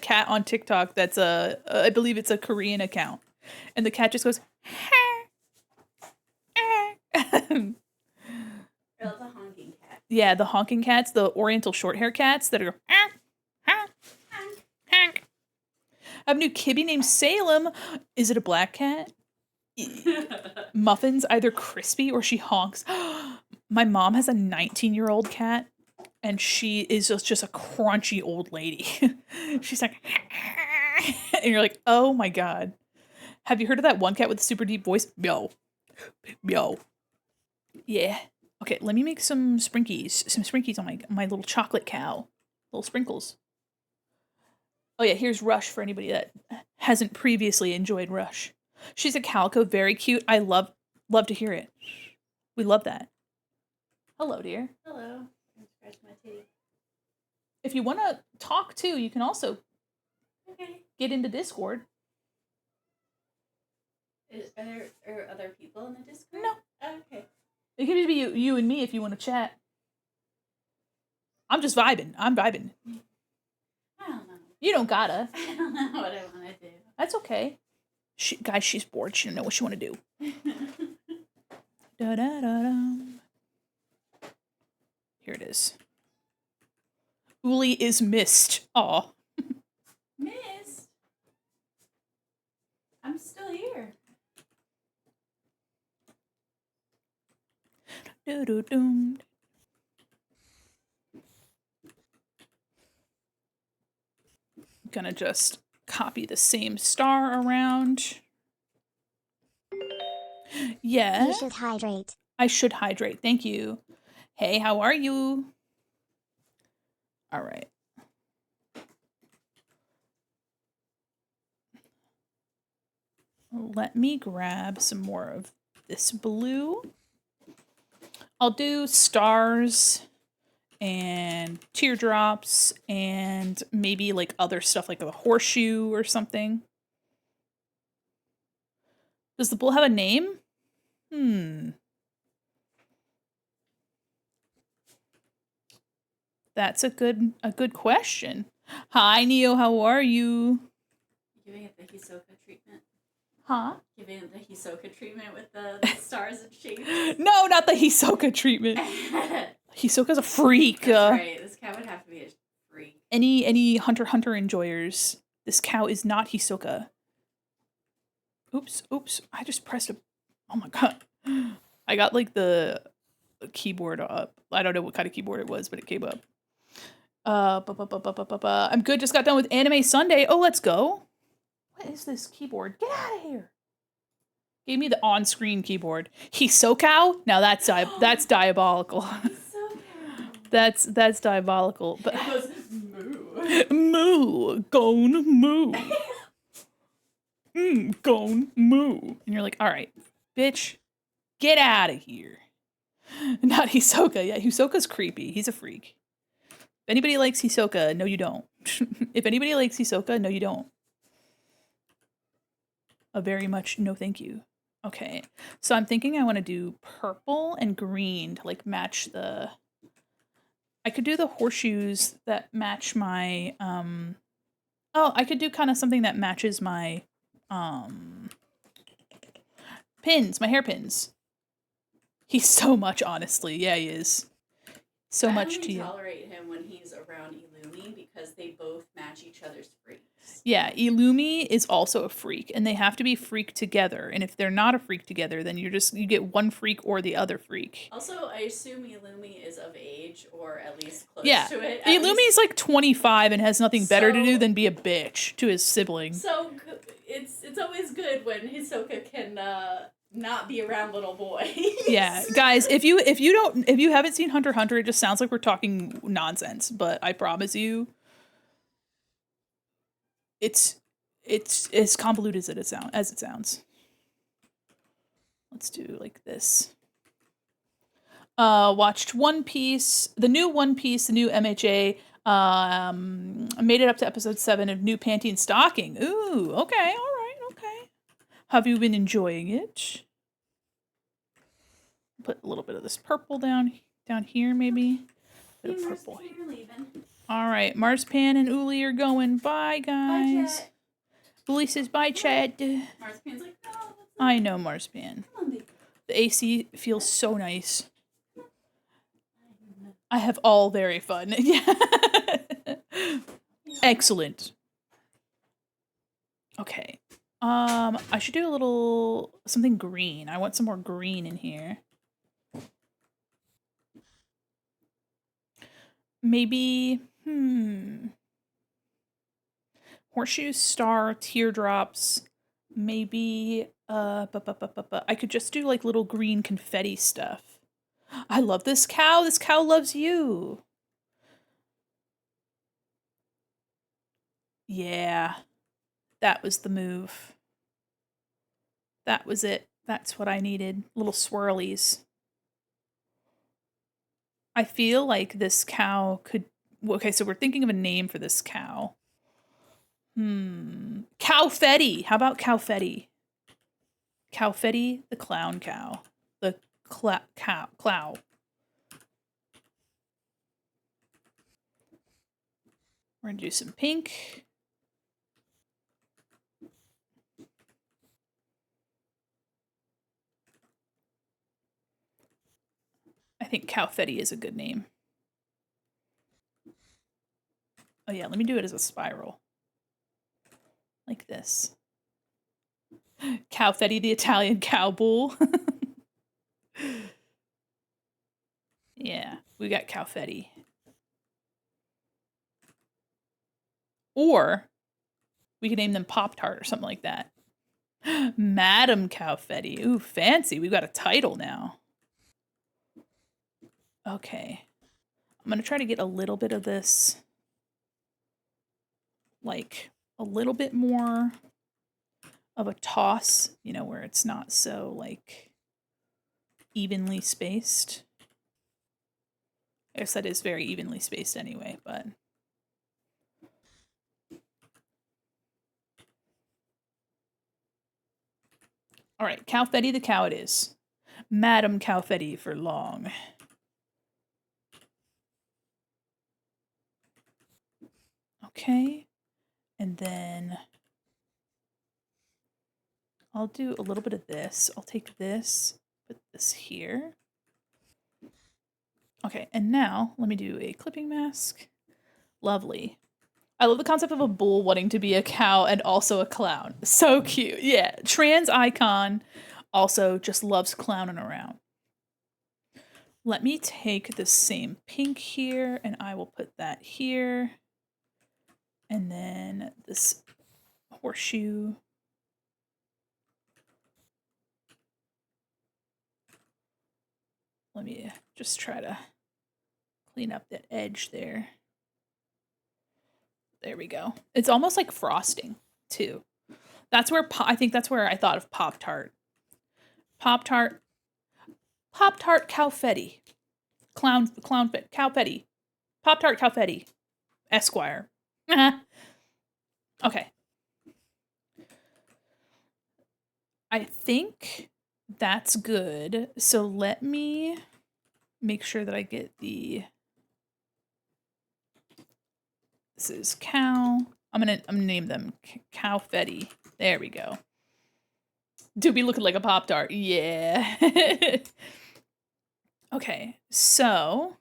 cat on TikTok that's I believe it's a Korean account, and the cat just goes ha. Or that's a honking cat. Yeah, the honking cats, the Oriental short hair cats that are honk. I have a new kibby named Salem. Is it a black cat? Muffins, either crispy or she honks. My mom has a 19-year-old cat, and she is just a crunchy old lady. She's like, and you're like, oh my god. Have you heard of that one cat with a super deep voice? Meow. Meow. Yeah. Okay, let me make some sprinkies on my little chocolate cow. Little sprinkles. Oh yeah, here's Rush for anybody that hasn't previously enjoyed Rush. She's a calico, very cute. I love to hear it. We love that. Hello, dear. Hello. I'm scratching my titty. If you want to talk too, you can also get into Discord. Are there other people in the Discord? No. Oh, okay. It can just be you and me if you want to chat. I'm just vibing. I'm vibing. I don't know. You don't gotta. I don't know what I want to do. That's okay. Guys, she's bored. She don't know what she want to do. Da da da da. Here it is. Uli is missed. Aw. Missed? I'm still here. Do-do-doom. Gonna just copy the same star around. Yeah. You should hydrate. I should hydrate. Thank you. Hey, how are you? All right. Let me grab some more of this blue. I'll do stars and teardrops and maybe like other stuff like a horseshoe or something. Does the bull have a name? That's a good question. Hi, Neo. How are you? Giving it the Hisoka treatment. Huh? Giving it the Hisoka treatment with the stars and shapes. No, not the Hisoka treatment. Hisoka's a freak. That's right. This cat would have to be a freak. Any Hunter x Hunter enjoyers, this cow is not Hisoka. Oops. I just pressed a... Oh my god. I got like the keyboard up. I don't know what kind of keyboard it was, but it came up. I'm good. Just got done with Anime Sunday. Oh, let's go. What is this keyboard? Get out of here. Gave me the on-screen keyboard. Hisoka? Now that's diabolical. That's diabolical. But it goes moo. Moo. Gone moo. Gone moo. And you're like, all right, bitch, get out of here. Not Hisoka. Yeah, Hisoka's creepy. He's a freak. If anybody likes Hisoka, no you don't. If anybody likes Hisoka, no you don't. A very much no thank you. Okay, so I'm thinking I want to do purple and green to like match the... I could do the horseshoes that match my Oh, I could do kind of something that matches my pins, my hairpins. He's so much, honestly. Yeah, he is. So I much only to you. tolerate him when he's around Illumi because they both match each other's freaks. Yeah, Illumi is also a freak, and they have to be freak together. And if they're not a freak together, then you get one freak or the other freak. Also, I assume Illumi is of age, or at least close Yeah, to it. Illumi's like 25 and has nothing better to do than be a bitch to his sibling. So it's always good when Hisoka can not be around little boys. Yeah, guys, if you haven't seen Hunter x Hunter, it just sounds like we're talking nonsense. But I promise you, it's as convoluted as it sounds. Let's do like this. Watched One Piece, the new MHA. Made it up to episode 7 of New Panty and Stocking. Ooh, okay, all right, okay. Have you been enjoying it? Put a little bit of this purple down here, maybe. Bit of purple. All right, Marzipan and Uli are going. Bye, guys. Bye, Uli says bye, Chad. Marzipan's like, no. I know, Marzipan. The AC feels so nice. I have all very fun. Yeah. Excellent. Okay. I should do a little something green. I want some more green in here. Maybe, horseshoe, star, teardrops. Maybe, I could just do like little green confetti stuff. I love this cow. This cow loves you. Yeah. That was the move. That was it. That's what I needed. Little swirlies. I feel like this cow could... Okay, so we're thinking of a name for this cow. Cowfetti. How about Cowfetti? Cowfetti, the clown cow. The clow. We're gonna do some pink. I think Cowfetti is a good name. Oh yeah, let me do it as a spiral. Like this. Cowfetti, the Italian cow bull. Yeah, we got Cowfetti. Or we could name them Pop-Tart or something like that. Madam Cowfetti. Ooh, fancy. We've got a title now. Okay. I'm going to try to get a little bit of this, like, a little bit more of a toss, you know, where it's not so, like, evenly spaced. I guess that is very evenly spaced anyway, but... All right, Cowfetti the cow it is. Madam Cowfetti for long. Okay, and then I'll do a little bit of this. I'll take this, put this here. Okay, and now let me do a clipping mask. Lovely. I love the concept of a bull wanting to be a cow and also a clown. So cute. Yeah, trans icon also just loves clowning around. Let me take the same pink here and I will put that here. And then this horseshoe. Let me just try to clean up that edge there. There we go. It's almost like frosting, too. That's where I think that's where I thought of Pop-Tart. Pop-Tart Cowfetti. Cowfetti. Pop-Tart Cowfetti. Esquire. Okay. I think that's good. So let me make sure that I get the... This is cow. I'm gonna name them Cowfetti. There we go. Do be looking like a Pop-Tart. Yeah. Okay, so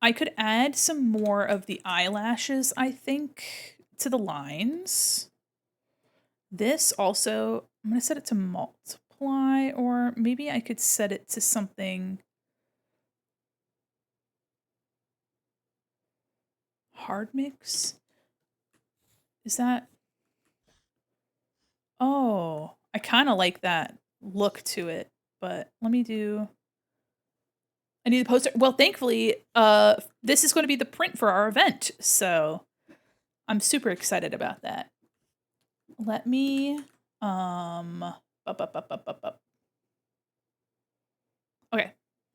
I could add some more of the eyelashes, I think, to the lines. This also, I'm going to set it to multiply, or maybe I could set it to something hard mix. Is that? Oh, I kind of like that look to it, but let me do. I need a poster. Well, thankfully, this is going to be the print for our event, so I'm super excited about that. Let me, okay, hold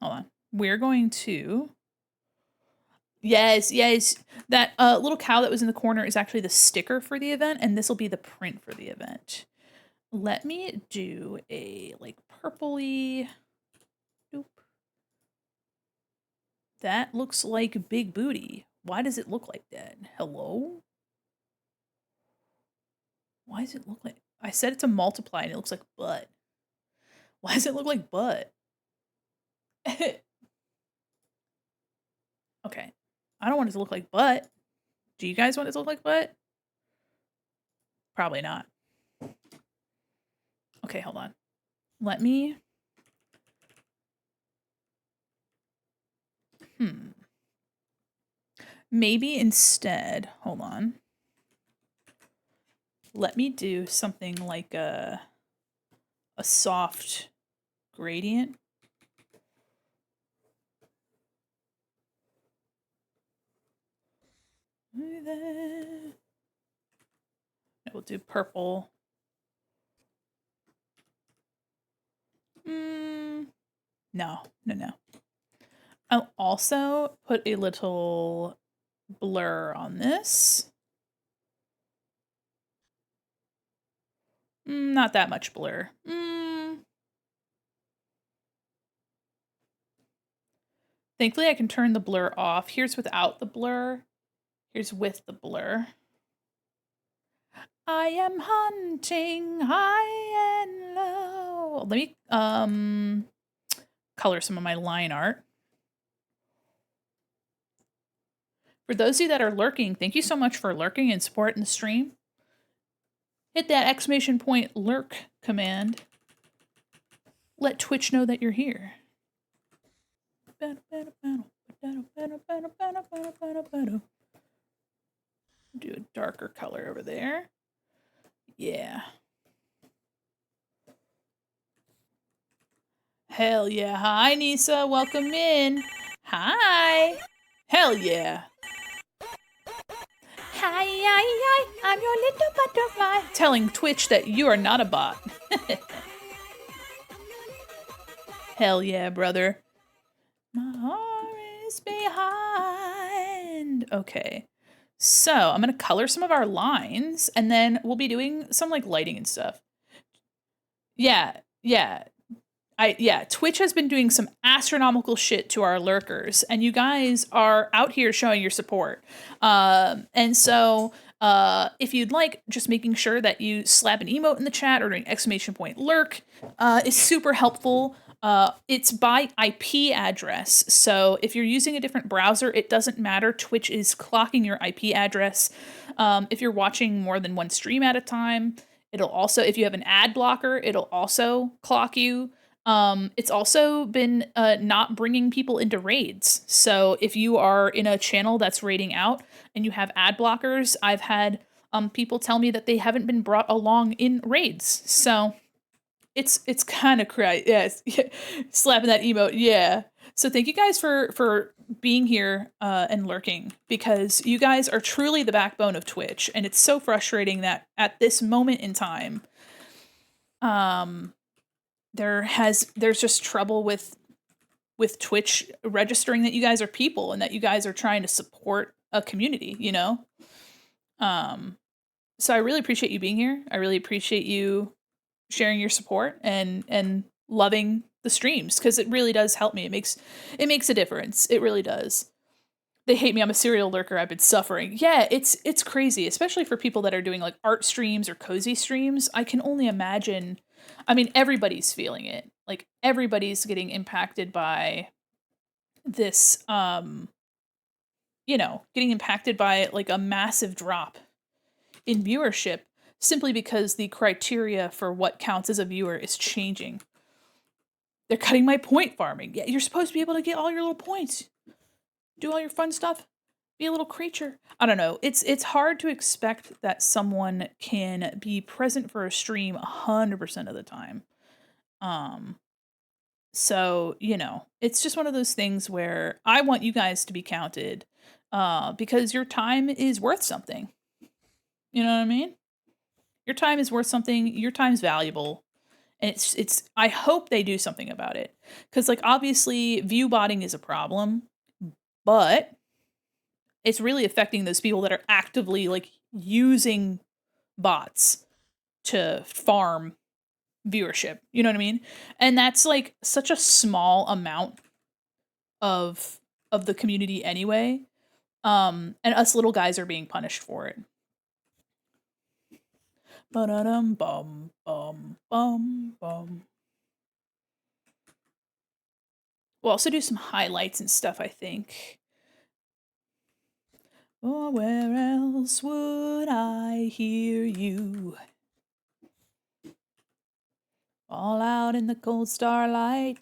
on. We're going to, yes, that little cow that was in the corner is actually the sticker for the event, and this will be the print for the event. Let me do a, like, purpley, nope. That looks like Big Booty. Why does it look like that? Hello? Why does it look like... I set it to multiply and it looks like butt. Why does it look like butt? Okay. I don't want it to look like butt. Do you guys want it to look like butt? Probably not. Okay, hold on. Let me... Maybe instead... Hold on. Let me do something like a soft gradient. We'll do purple. No. I'll also put a little blur on this. Not that much blur. Thankfully, I can turn the blur off. Here's without the blur. Here's with the blur. I am hunting high and low. Let me color some of my line art. For those of you that are lurking, thank you so much for lurking and supporting the stream. Hit that exclamation point lurk command. Let Twitch know that you're here. Do a darker color over there. Yeah. Hell yeah. Hi, Nisa. Welcome in. Hi. Hell yeah. Hi, I'm your little butterfly. Telling Twitch that you are not a bot. Hell yeah, brother. My heart is behind. Okay. So I'm going to color some of our lines, and then we'll be doing some, like, lighting and stuff. Yeah. Twitch has been doing some astronomical shit to our lurkers, and you guys are out here showing your support. And so if you'd like, just making sure that you slap an emote in the chat or an exclamation point lurk is super helpful. It's by IP address. So if you're using a different browser, it doesn't matter. Twitch is clocking your IP address. If you're watching more than one stream at a time, it'll also, if you have an ad blocker, it'll also clock you. It's also been not bringing people into raids. So if you are in a channel that's raiding out and you have ad blockers, I've had people tell me that they haven't been brought along in raids. So it's kind of crazy. Yes, slapping that emote. Yeah. So thank you guys for being here and lurking, because you guys are truly the backbone of Twitch, and it's so frustrating that at this moment in time, there's just trouble with Twitch registering that you guys are people and that you guys are trying to support a community, you know? So I really appreciate you being here. I really appreciate you sharing your support and loving the streams, because it really does help me. It makes a difference. It really does. They hate me. I'm a serial lurker. I've been suffering. Yeah, it's crazy, especially for people that are doing like art streams or cozy streams. I can only imagine. I mean, everybody's feeling it. Like everybody's getting impacted by this getting impacted by like a massive drop in viewership simply because the criteria for what counts as a viewer is changing. They're cutting my point farming. Yeah, you're supposed to be able to get all your little points. Do all your fun stuff. Be a little creature. I don't know. It's hard to expect that someone can be present for a stream 100% of the time. So, it's just one of those things where I want you guys to be counted because your time is worth something. You know what I mean? Your time is worth something. Your time's valuable. And it's I hope they do something about it. Cuz like obviously view botting is a problem, but it's really affecting those people that are actively like using bots to farm viewership. You know what I mean? And that's like such a small amount of the community anyway. And us little guys are being punished for it. Ba-da-dum bum bum bum bum. We'll also do some highlights and stuff, I think. Or where else would I hear you? All out in the cold starlight.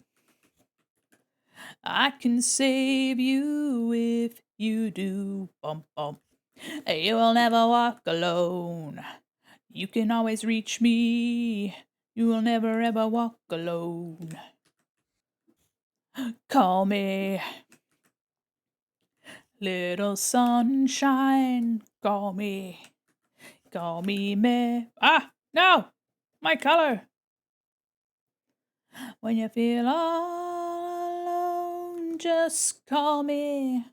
I can save you if you do. Bum bum. You will never walk alone. You can always reach me. You will never ever walk alone. Call me little sunshine. Call me. Call me Ah, no! My color. When you feel all alone, just call me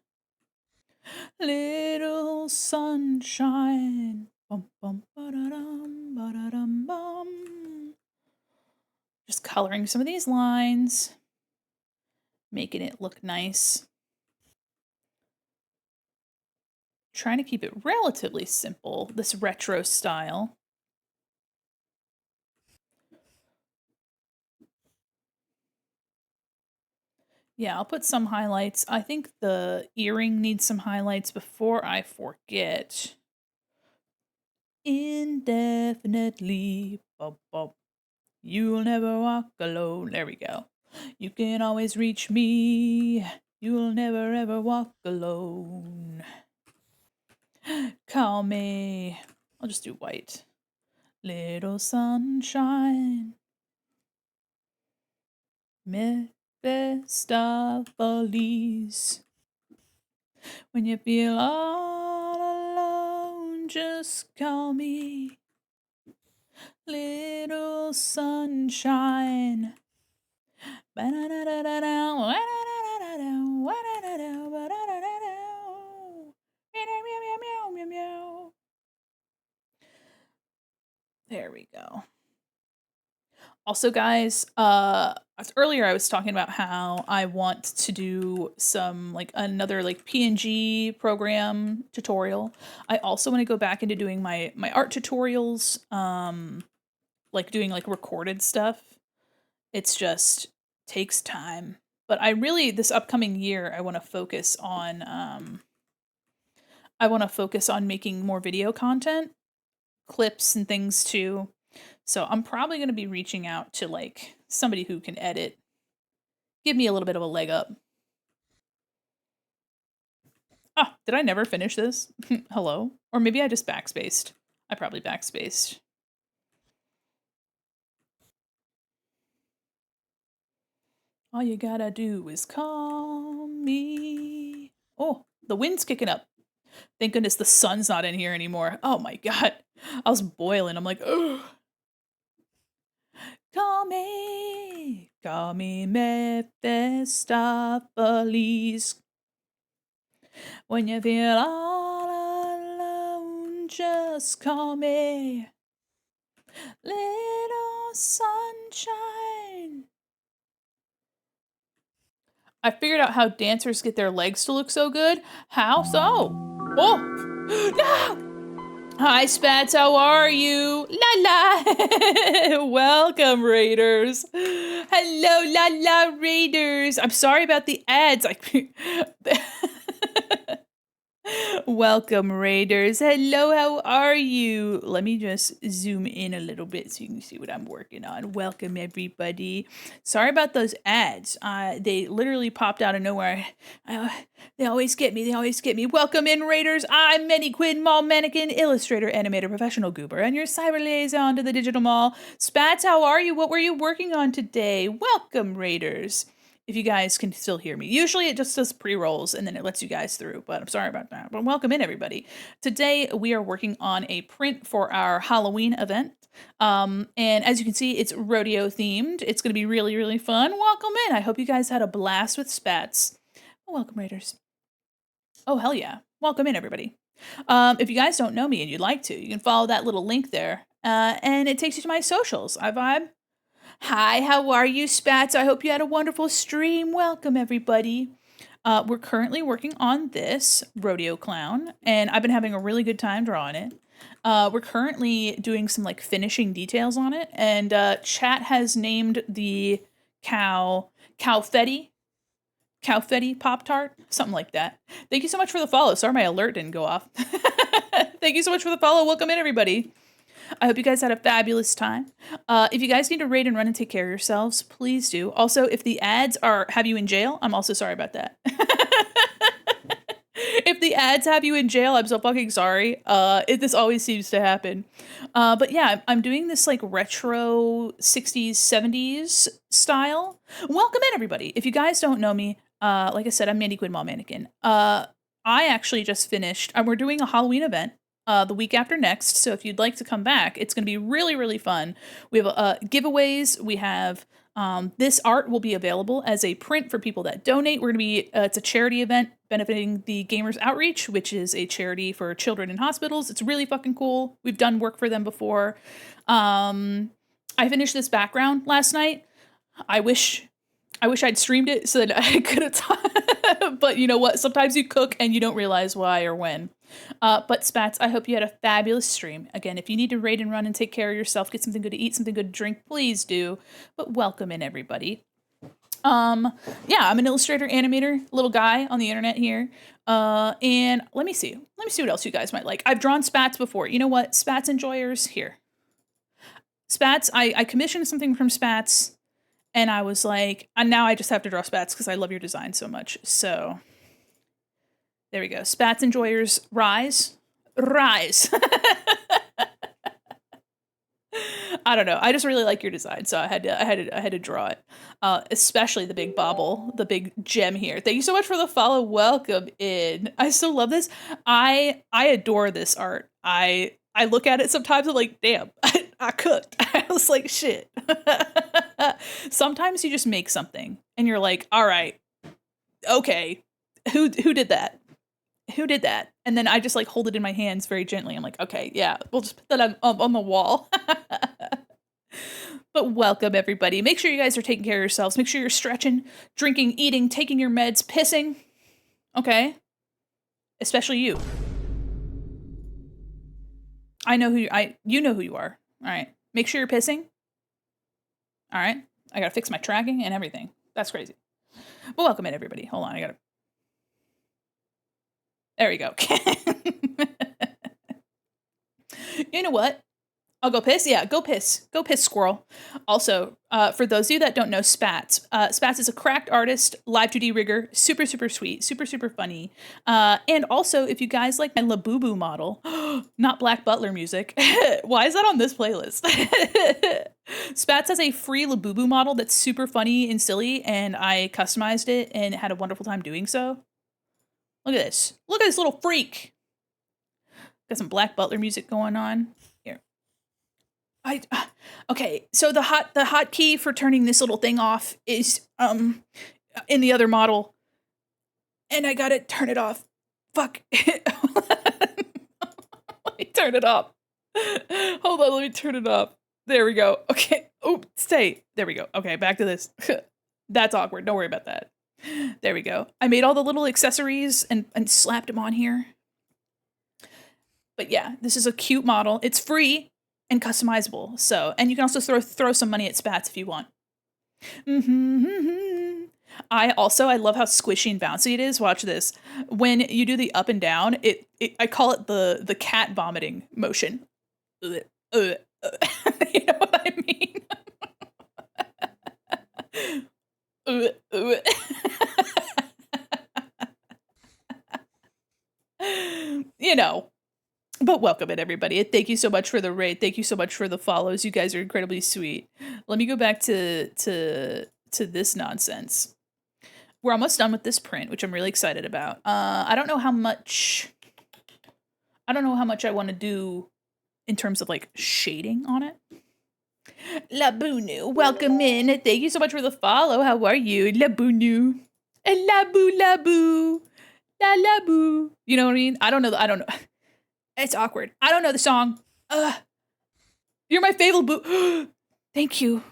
little sunshine. Bum, bum, ba-da-dum, ba-da-dum, bum. Just coloring some of these lines, making it look nice. Trying to keep it relatively simple, this retro style. Yeah, I'll put some highlights. I think the earring needs some highlights before I forget. Indefinitely. Bum, bum. You'll never walk alone. There we go. You can always reach me. You'll never ever walk alone. Call me. I'll just do white. Little sunshine. Mephistopheles. When you feel all alone, just call me little sunshine. There we go. Also, guys, earlier I was talking about how I want to do some like another like PNG program tutorial. I also want to go back into doing my art tutorials, like doing like recorded stuff. It's just takes time. But I really this upcoming year I want to focus on making more video content, clips and things too. So I'm probably going to be reaching out to like somebody who can edit, give me a little bit of a leg up. Ah, did I never finish this? Hello? Or maybe I just backspaced. I probably backspaced. All you gotta do is call me. Oh, the wind's kicking up. Thank goodness the sun's not in here anymore. Oh my god. I was boiling. I'm like, ugh. Call me Mephistopheles. When you feel all alone, just call me little sunshine. I figured out how dancers get their legs to look so good. How so? Oh! No! Hi, Spats, how are you? La la! Welcome, Raiders. Hello, la la, Raiders. I'm sorry about the ads. Welcome, Raiders. Hello, how are you? Let me just zoom in a little bit so you can see what I'm working on. Welcome, everybody. Sorry about those ads. They literally popped out of nowhere. They always get me. They always get me. Welcome in, Raiders. I'm Mandi, Quin, mall mannequin, illustrator, animator, professional goober, and your cyber liaison to the digital mall. Spats, how are you? What were you working on today? Welcome, Raiders. If you guys can still hear me. Usually it just does pre-rolls and then it lets you guys through, but I'm sorry about that. But welcome in, everybody. Today we are working on a print for our Halloween event. And as you can see, it's rodeo themed. It's going to be really, really fun. Welcome in. I hope you guys had a blast with Spats. Welcome, Raiders. Oh, hell yeah. Welcome in, everybody. If you guys don't know me and you'd like to, you can follow that little link there. And it takes you to my socials. I vibe. Hi, how are you, Spats? I hope you had a wonderful stream. Welcome, everybody. We're currently working on this rodeo clown, and I've been having a really good time drawing it. We're currently doing some like finishing details on it, and chat has named the Cowfetti Pop-Tart, something like that. Thank you so much for the follow. Sorry, my alert didn't go off. Thank you so much for the follow. Welcome in, everybody. I hope you guys had a fabulous time. If you guys need to raid and run and take care of yourselves, please do. Also, if the ads have you in jail, I'm also sorry about that. If the ads have you in jail, I'm so fucking sorry. This always seems to happen. But yeah, I'm doing this like retro 60s, 70s style. Welcome in, everybody. If you guys don't know me, like I said, I'm Mandi, Quin, mall mannequin. I actually just finished, we're doing a Halloween event. The week after next. So if you'd like to come back, it's going to be really, really fun. We have giveaways. We have this art will be available as a print for people that donate. We're going to be, it's a charity event benefiting the Gamers Outreach, which is a charity for children in hospitals. It's really fucking cool. We've done work for them before. I finished this background last night. I wish I'd streamed it so that I could have but you know what? Sometimes you cook and you don't realize why or when. But Spats, I hope you had a fabulous stream. Again, if you need to raid and run and take care of yourself, get something good to eat, something good to drink, please do. But welcome in, everybody. Yeah, I'm an illustrator, animator, little guy on the internet here. And let me see what else you guys might like. I've drawn Spats before. You know what? Spats enjoyers, here. Spats, I commissioned something from Spats. And I was like, and now I just have to draw Spats because I love your design so much. So there we go. Spats enjoyers, rise. I don't know. I just really like your design, so I had to draw it. Especially the big bobble, the big gem here. Thank you so much for the follow. Welcome in. I so love this. I adore this art. I look at it sometimes. I'm like, damn, I cooked. I was like, shit. Sometimes you just make something and you're like, all right, okay, who did that? Who did that? And then I just like hold it in my hands very gently. I'm like, okay, yeah, we'll just put that on the wall. But welcome, everybody. Make sure you guys are taking care of yourselves. Make sure you're stretching, drinking, eating, taking your meds, pissing. Okay? Especially you. I know you know who you are. All right. Make sure you're pissing. All right. I got to fix my tracking and everything. That's crazy. But welcome in, everybody. Hold on. There we go. You know what? I'll go piss. Yeah, go piss. Go piss, squirrel. Also, for those of you that don't know Spats, Spats is a cracked artist, live 2D rigger, super, super sweet, super, super funny. And also, if you guys like my Labubu model, not Black Butler music, why is that on this playlist? Spats has a free Labubu model that's super funny and silly, and I customized it and had a wonderful time doing so. Look at this. Look at this little freak. Got some Black Butler music going on. Here. Okay, so the hot key for turning this little thing off is in the other model. And I gotta turn it off. Fuck. Let me turn it off. Hold on, let me turn it off. There we go. Okay. Oh, stay. There we go. Okay, back to this. That's awkward. Don't worry about that. There we go. I made all the little accessories and slapped them on here. But yeah, this is a cute model. It's free and customizable. So, and you can also throw some money at Spats if you want. I love how squishy and bouncy it is. Watch this. When you do the up and down, I call it the cat vomiting motion. You know what I mean? You know. But welcome it, everybody. Thank you so much for the raid. Thank you so much for the follows. You guys are incredibly sweet. Let me go back to this nonsense. We're almost done with this print, which I'm really excited about. I don't know how much I want to do in terms of like shading on it. Labunu, welcome in. Thank you so much for the follow. How are you? Labunu. Labu. La labu. You know what I mean? I don't know. It's awkward. I don't know the song. You're my favorite boo. Thank you.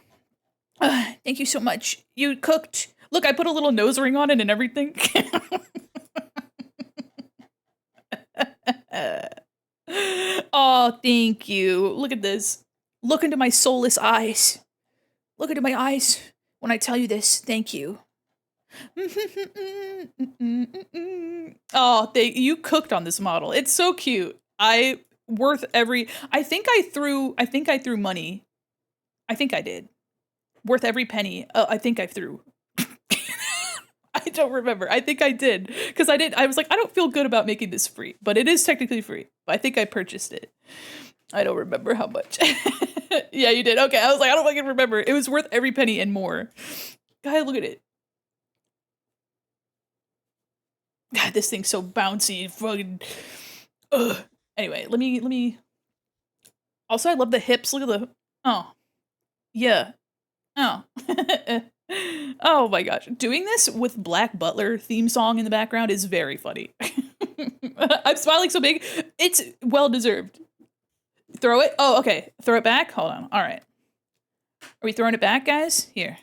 Thank you so much. You cooked. Look, I put a little nose ring on it and everything. Oh, thank you. Look at this. Look into my soulless eyes. Look into my eyes when I tell you this. Thank you. Oh, you cooked on this model. It's so cute. I think I threw money. I think I did. Worth every penny. I think I threw. I don't remember. I think I did. Because I was like, I don't feel good about making this free. But it is technically free. I think I purchased it. I don't remember how much. Yeah, you did. Okay, I was like, I don't fucking remember. It was worth every penny and more. God, look at it. God, this thing's so bouncy. Fucking. Ugh. Anyway, let me. Also, I love the hips. Look at the. Oh. Yeah. Oh. Oh my gosh. Doing this with Black Butler theme song in the background is very funny. I'm smiling so big. It's well deserved. Throw it. Oh, okay. Throw it back. Hold on. All right. Are we throwing it back, guys? Here.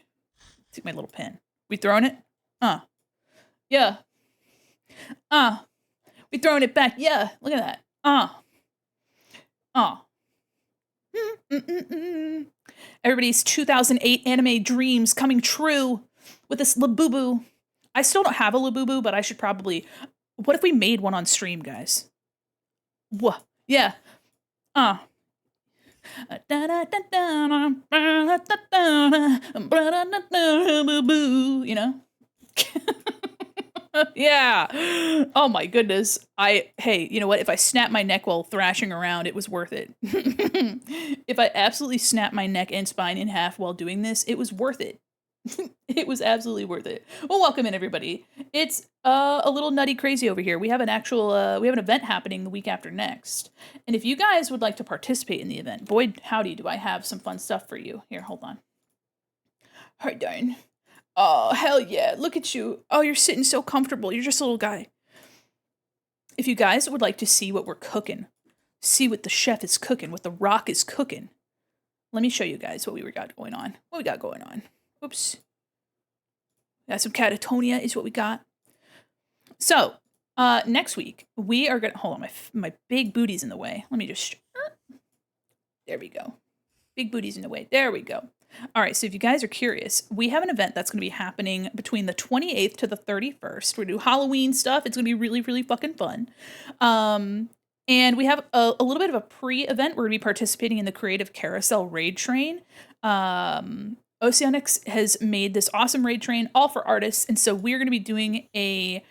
Take my little pen. We throwing it? Yeah. We throwing it back. Yeah. Look at that. Everybody's 2008 anime dreams coming true with this Labubu. I still don't have a Labubu, but I should probably. What if we made one on stream, guys? What? Yeah. You know? Yeah. Oh my goodness. Hey, you know what? If I snap my neck while thrashing around, it was worth it. If I absolutely snap my neck and spine in half while doing this, it was worth it. It was absolutely worth it. Well, welcome in, everybody. It's a little nutty crazy over here. We have an event happening the week after next. And if you guys would like to participate in the event, boy, howdy, do I have some fun stuff for you. Here, hold on. Hold darn. Oh, hell yeah. Look at you. Oh, you're sitting so comfortable. You're just a little guy. If you guys would like to see what we're cooking, see what the chef is cooking, what the rock is cooking, let me show you guys what we got going on. Oops. Got some catatonia is what we got. So, next week, we are going to... Hold on, my big booty's in the way. Let me just... There we go. Big booty's in the way. There we go. All right, so if you guys are curious, we have an event that's going to be happening between the 28th to the 31st. We're going to do Halloween stuff. It's going to be really, really fucking fun. And we have a little bit of a pre-event. We're going to be participating in the Creative Carousel Raid Train. Oceanics has made this awesome raid train, all for artists, and so we're going to be doing a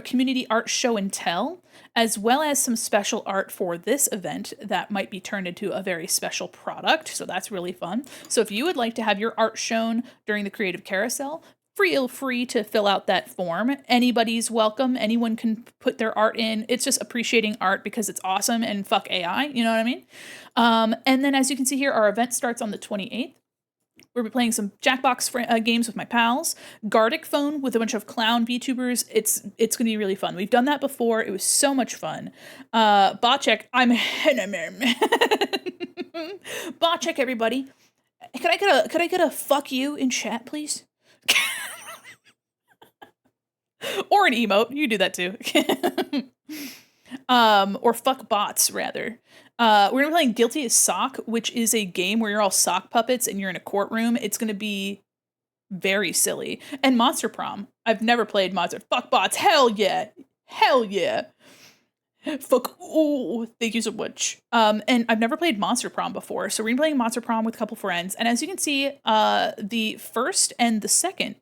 community art show and tell, as well as some special art for this event that might be turned into a very special product. So that's really fun. So if you would like to have your art shown during the Creative Carousel, feel free to fill out that form. Anybody's welcome. Anyone can put their art in. It's just appreciating art because it's awesome and fuck AI. You know what I mean? And then as you can see here, our event starts on the 28th. We'll be playing some Jackbox games with my pals. Gardic Phone with a bunch of clown VTubers. It's going to be really fun. We've done that before. It was so much fun. Botcheck, I'm Botcheck, everybody. Could I get a fuck you in chat, please? Or an emote. You can do that too. Or fuck bots, rather. We're gonna be playing Guilty as Sock, which is a game where you're all sock puppets and you're in a courtroom. It's gonna be very silly. And Monster Prom. I've never played Monster. Fuck bots. Hell yeah. Hell yeah. Fuck. Oh, thank you so much. And I've never played Monster Prom before, so we're gonna be playing Monster Prom with a couple friends. And as you can see, the first and the second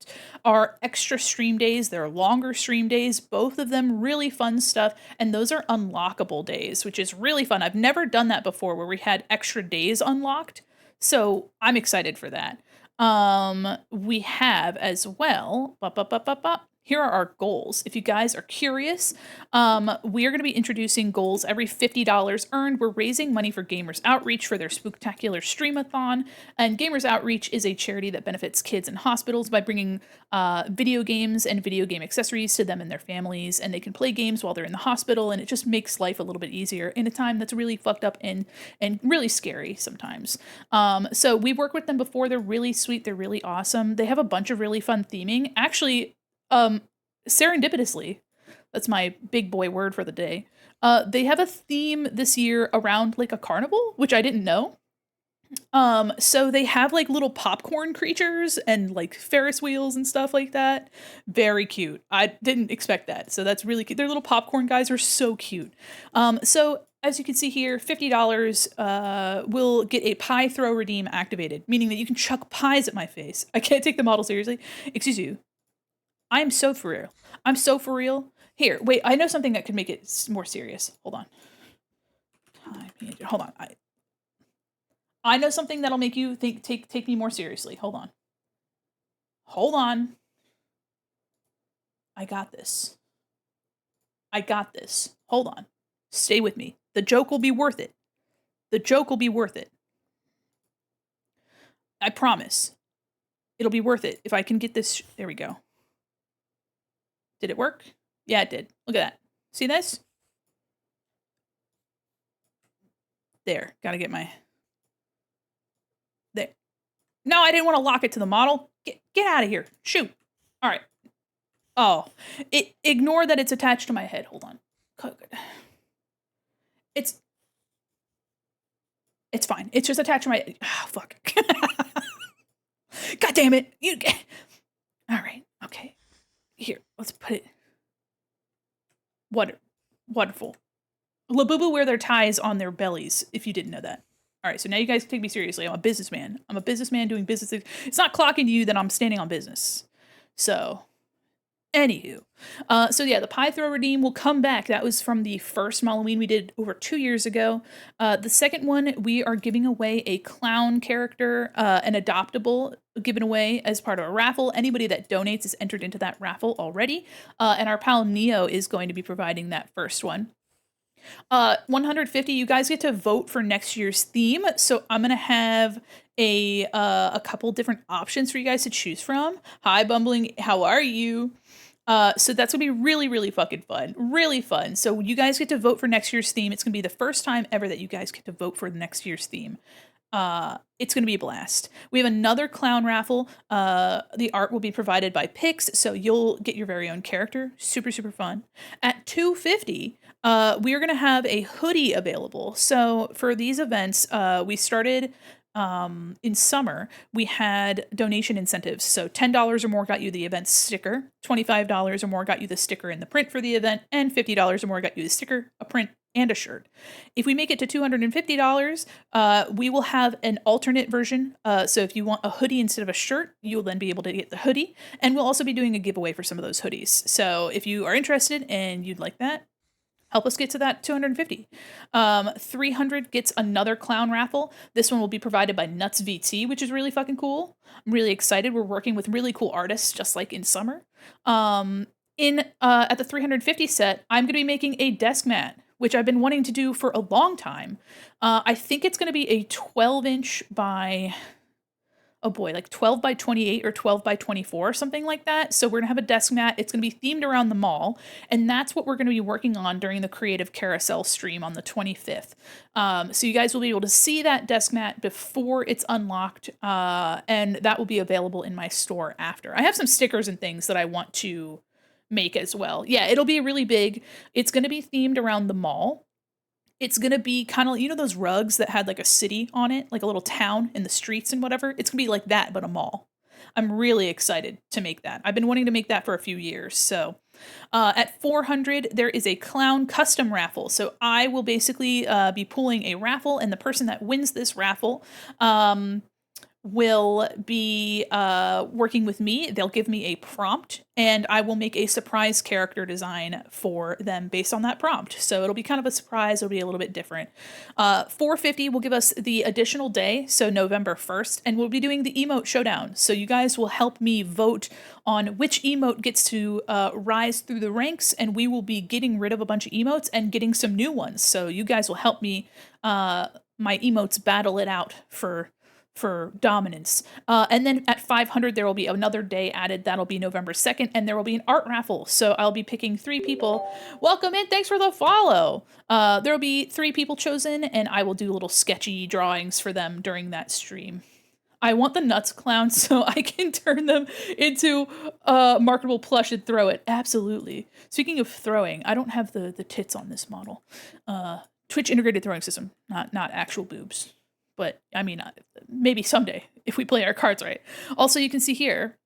are extra stream days. They're longer stream days. Both of them really fun stuff, and those are unlockable days, which is really fun. I've never done that before, where we had extra days unlocked, so I'm excited for that. We have as well. Here are our goals. If you guys are curious, we are going to be introducing goals every $50 earned. We're raising money for Gamers Outreach for their Spooktacular Streamathon. And Gamers Outreach is a charity that benefits kids in hospitals by bringing video games and video game accessories to them and their families. And they can play games while they're in the hospital. And it just makes life a little bit easier in a time that's really fucked up and really scary sometimes. So we've worked with them before. They're really sweet. They're really awesome. They have a bunch of really fun theming. Actually, serendipitously, that's my big boy word for the day. They have a theme this year around like a carnival, which I didn't know. So they have like little popcorn creatures and like Ferris wheels and stuff like that. Very cute. I didn't expect that. So that's really cute. Their little popcorn guys are so cute. So as you can see here, $50 will get a pie throw redeem activated, meaning that you can chuck pies at my face. I can't take the model seriously. Excuse you. I'm so for real. I'm so for real. Here, wait, I know something that could make it more serious. Hold on. Hold on. I know something that'll make you take me more seriously. Hold on. Hold on. I got this. I got this. Hold on. Stay with me. The joke will be worth it. The joke will be worth it. I promise. It'll be worth it if I can get this. There we go. Did it work? Yeah, it did. Look at that. See this? There. Gotta get my... There. No, I didn't want to lock it to the model. Get out of here. Shoot. All right. Oh. Ignore that it's attached to my head. Hold on. Good. It's fine. It's just attached to my... Oh, fuck. God damn it. All right. Okay. Here, let's put it. Wonderful. Labubu wear their ties on their bellies, if you didn't know that. All right, so now you guys take me seriously. I'm a businessman. I'm a businessman doing business. It's not clocking to you that I'm standing on business. So, anywho. So yeah, the pie throw redeem will come back. That was from the first Malloween we did over 2 years ago. The second one, we are giving away a clown character, an adoptable, given away as part of a raffle. Anybody that donates is entered into that raffle already. And our pal Neo is going to be providing that first one. 150, you guys get to vote for next year's theme. So I'm going to have a couple different options for you guys to choose from. Hi, Bumbling. How are you? So that's gonna be really, really fucking fun. Really fun. So you guys get to vote for next year's theme. It's gonna be the first time ever that you guys get to vote for next year's theme. It's gonna be a blast. We have another clown raffle. The art will be provided by Pix, so you'll get your very own character. Super, super fun. At $250, we are gonna have a hoodie available. So for these events, we started in summer, we had donation incentives. So $10 or more got you the event sticker, $25 or more got you the sticker and the print for the event, and $50 or more got you the sticker, a print, and a shirt. If we make it to $250, we will have an alternate version. So if you want a hoodie instead of a shirt, you'll then be able to get the hoodie. And we'll also be doing a giveaway for some of those hoodies. So if you are interested and you'd like that, help us get to that 250. 300 gets another clown raffle. This one will be provided by Nuts VT, which is really fucking cool. I'm really excited. We're working with really cool artists, just like in summer. At the 350 set, I'm going to be making a desk mat, which I've been wanting to do for a long time. I think it's going to be a 12-inch by... oh boy, like 12 by 28 or 12 by 24, something like that. So we're going to have a desk mat. It's going to be themed around the mall. And that's what we're going to be working on during the Creative Carousel stream on the 25th. So you guys will be able to see that desk mat before it's unlocked. And that will be available in my store after. I have some stickers and things that I want to make as well. Yeah, it'll be really big. It's going to be themed around the mall. It's going to be kind of, those rugs that had like a city on it, like a little town in the streets and whatever? It's going to be like that, but a mall. I'm really excited to make that. I've been wanting to make that for a few years. So at 400, there is a clown custom raffle. So I will basically be pulling a raffle, and the person that wins this raffle will be working with me. They'll give me a prompt, and I will make a surprise character design for them based on that prompt. So it'll be kind of a surprise. It'll be a little bit different. 450 will give us the additional day, so November 1st, and we'll be doing the emote showdown. So you guys will help me vote on which emote gets to rise through the ranks, and we will be getting rid of a bunch of emotes and getting some new ones. So you guys will help me, my emotes, battle it out for dominance. And then at 500, there will be another day added. That'll be November 2nd, and there will be an art raffle. So I'll be picking 3 people. Welcome in. Thanks for the follow. There will be 3 people chosen, and I will do little sketchy drawings for them during that stream. I want the nuts clown so I can turn them into marketable plush and throw it. Absolutely. Speaking of throwing, I don't have the tits on this model. Twitch integrated throwing system, not actual boobs. But, I mean, maybe someday, if we play our cards right. Also, you can see here,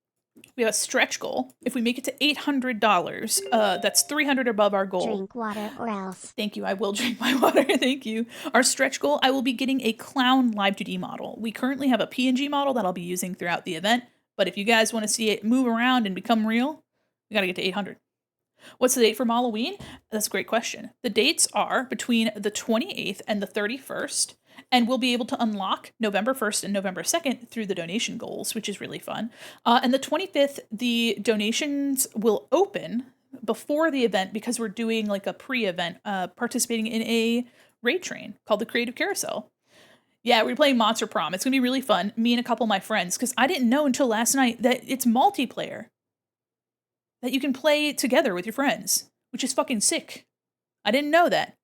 we have a stretch goal. If we make it to $800, that's 300 above our goal. Drink water or else. Thank you, I will drink my water, thank you. Our stretch goal, I will be getting a clown live 2D model. We currently have a PNG model that I'll be using throughout the event, but if you guys want to see it move around and become real, we gotta get to 800. What's the date for Malloween? That's a great question. The dates are between the 28th and the 31st, and we'll be able to unlock November 1st and November 2nd through the donation goals, which is really fun. And the 25th, the donations will open before the event because we're doing like a pre-event, participating in a raid train called the Creative Carousel. Yeah, we're playing Monster Prom. It's going to be really fun. Me and a couple of my friends, because I didn't know until last night that it's multiplayer. That you can play together with your friends, which is fucking sick. I didn't know that.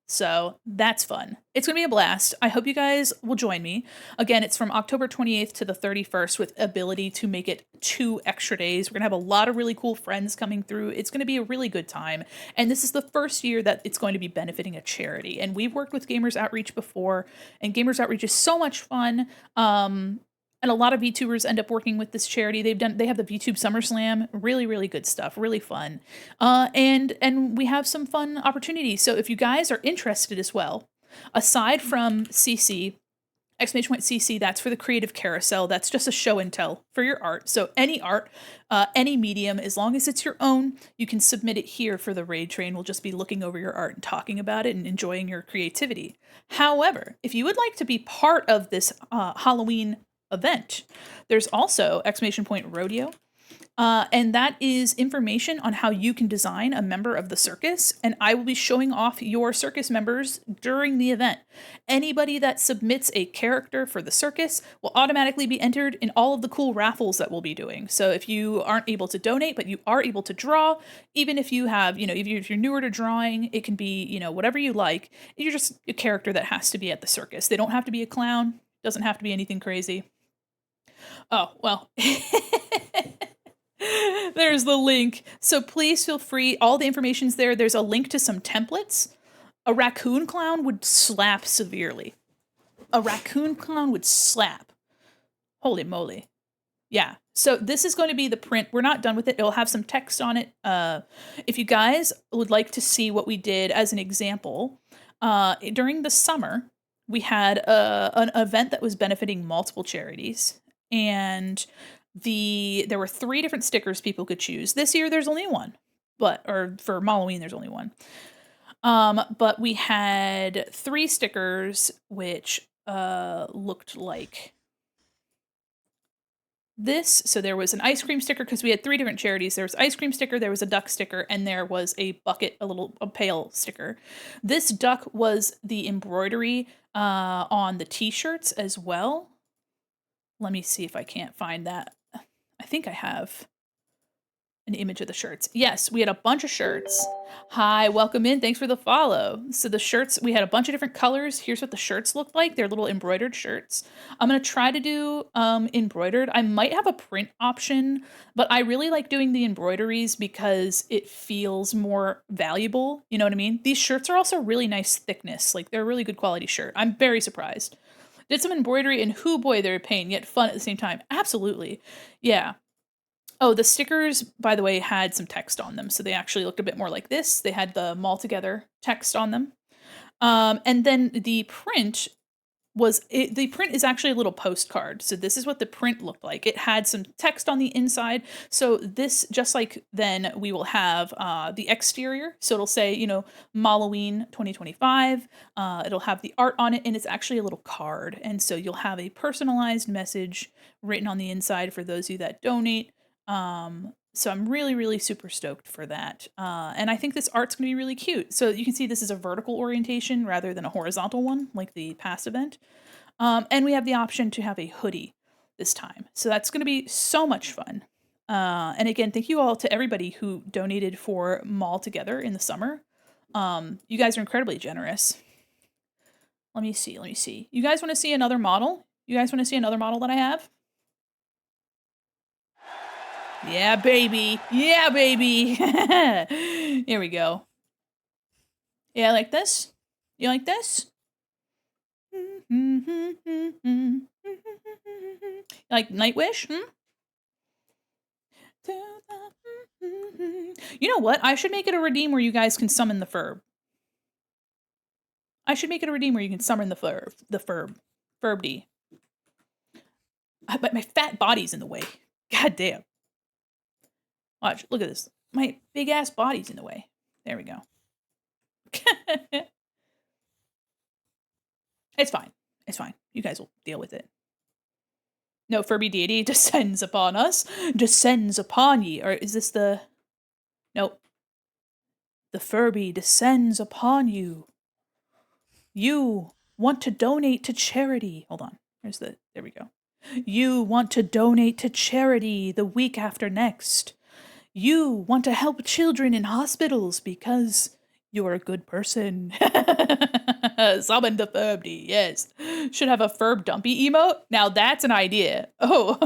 So that's fun. It's going to be a blast. I hope you guys will join me. Again, it's from October 28th to the 31st with ability to make it 2 extra days. We're going to have a lot of really cool friends coming through. It's going to be a really good time. And this is the first year that it's going to be benefiting a charity. And we've worked with Gamers Outreach before, and Gamers Outreach is so much fun. And a lot of VTubers end up working with this charity. They have the VTube SummerSlam, really, really good stuff, really fun. And we have some fun opportunities. So if you guys are interested as well, aside from CC, !CC, that's for the Creative Carousel. That's just a show and tell for your art. So any art, any medium, as long as it's your own, you can submit it here for the raid train. We'll just be looking over your art and talking about it and enjoying your creativity. However, if you would like to be part of this Halloween event, there's also !Rodeo, and that is information on how you can design a member of the circus, and I will be showing off your circus members during the event. Anybody that submits a character for the circus will automatically be entered in all of the cool raffles that we'll be doing. So if you aren't able to donate, but you are able to draw, even if you have, if you're newer to drawing, it can be, whatever you like. You're just a character that has to be at the circus. They don't have to be a clown, doesn't have to be anything crazy. Oh, well, there's the link. So please feel free. All the information's there. There's a link to some templates. A raccoon clown would slap severely. A raccoon clown would slap. Holy moly. Yeah. So this is going to be the print. We're not done with it. It'll have some text on it. If you guys would like to see what we did as an example, during the summer, we had an event that was benefiting multiple charities. And there were 3 different stickers people could choose. This year there's only one, or for Malloween there's only one. But we had 3 stickers which looked like this. So there was an ice cream sticker because we had 3 different charities. There was ice cream sticker, there was a duck sticker, and there was a bucket, a pail sticker. This duck was the embroidery on the t-shirts as well. Let me see if I can't find that. I think I have. an image of the shirts. Yes, we had a bunch of shirts. Hi, welcome in. Thanks for the follow. So the shirts, we had a bunch of different colors. Here's what the shirts look like. They're little embroidered shirts. I'm going to try to do embroidered. I might have a print option, but I really like doing the embroideries because it feels more valuable. You know what I mean? These shirts are also really nice thickness. Like they're a really good quality shirt. I'm very surprised. Did some embroidery and hoo boy, they're a pain, yet fun at the same time. Absolutely. Yeah. Oh, the stickers, by the way, had some text on them. So they actually looked a bit more like this. They had the mall together text on them. And then the print the print is actually a little postcard. So this is what the print looked like. It had some text on the inside. So this, just like then, we will have the exterior. So it'll say, Malloween 2025. It'll have the art on it, and it's actually a little card. And so you'll have a personalized message written on the inside for those of you that donate. So I'm really, really super stoked for that. And I think this art's going to be really cute. So you can see this is a vertical orientation rather than a horizontal one like the past event. And we have the option to have a hoodie this time. So that's going to be so much fun. And again, thank you all to everybody who donated for Mall Together in the summer. You guys are incredibly generous. Let me see. You guys want to see another model? You guys want to see another model that I have? Yeah, baby. Yeah, baby. Here we go. Yeah, like this? You like this? Like Nightwish? You know what? I should make it a redeem where you guys can summon the Furb. I should make it a redeem where you can summon the Furb. Furbd. But my fat body's in the way. God damn. Watch, look at this. My big ass body's in the way. There we go. It's fine. It's fine. You guys will deal with it. No, Furby deity descends upon us. Descends upon ye. Or is this the... Nope. The Furby descends upon you. You want to donate to charity. Hold on. There we go. You want to donate to charity the week after next. You want to help children in hospitals because you're a good person. Summon the Furbdy, yes. Should have a Furb Dumpy emote? Now that's an idea. Oh,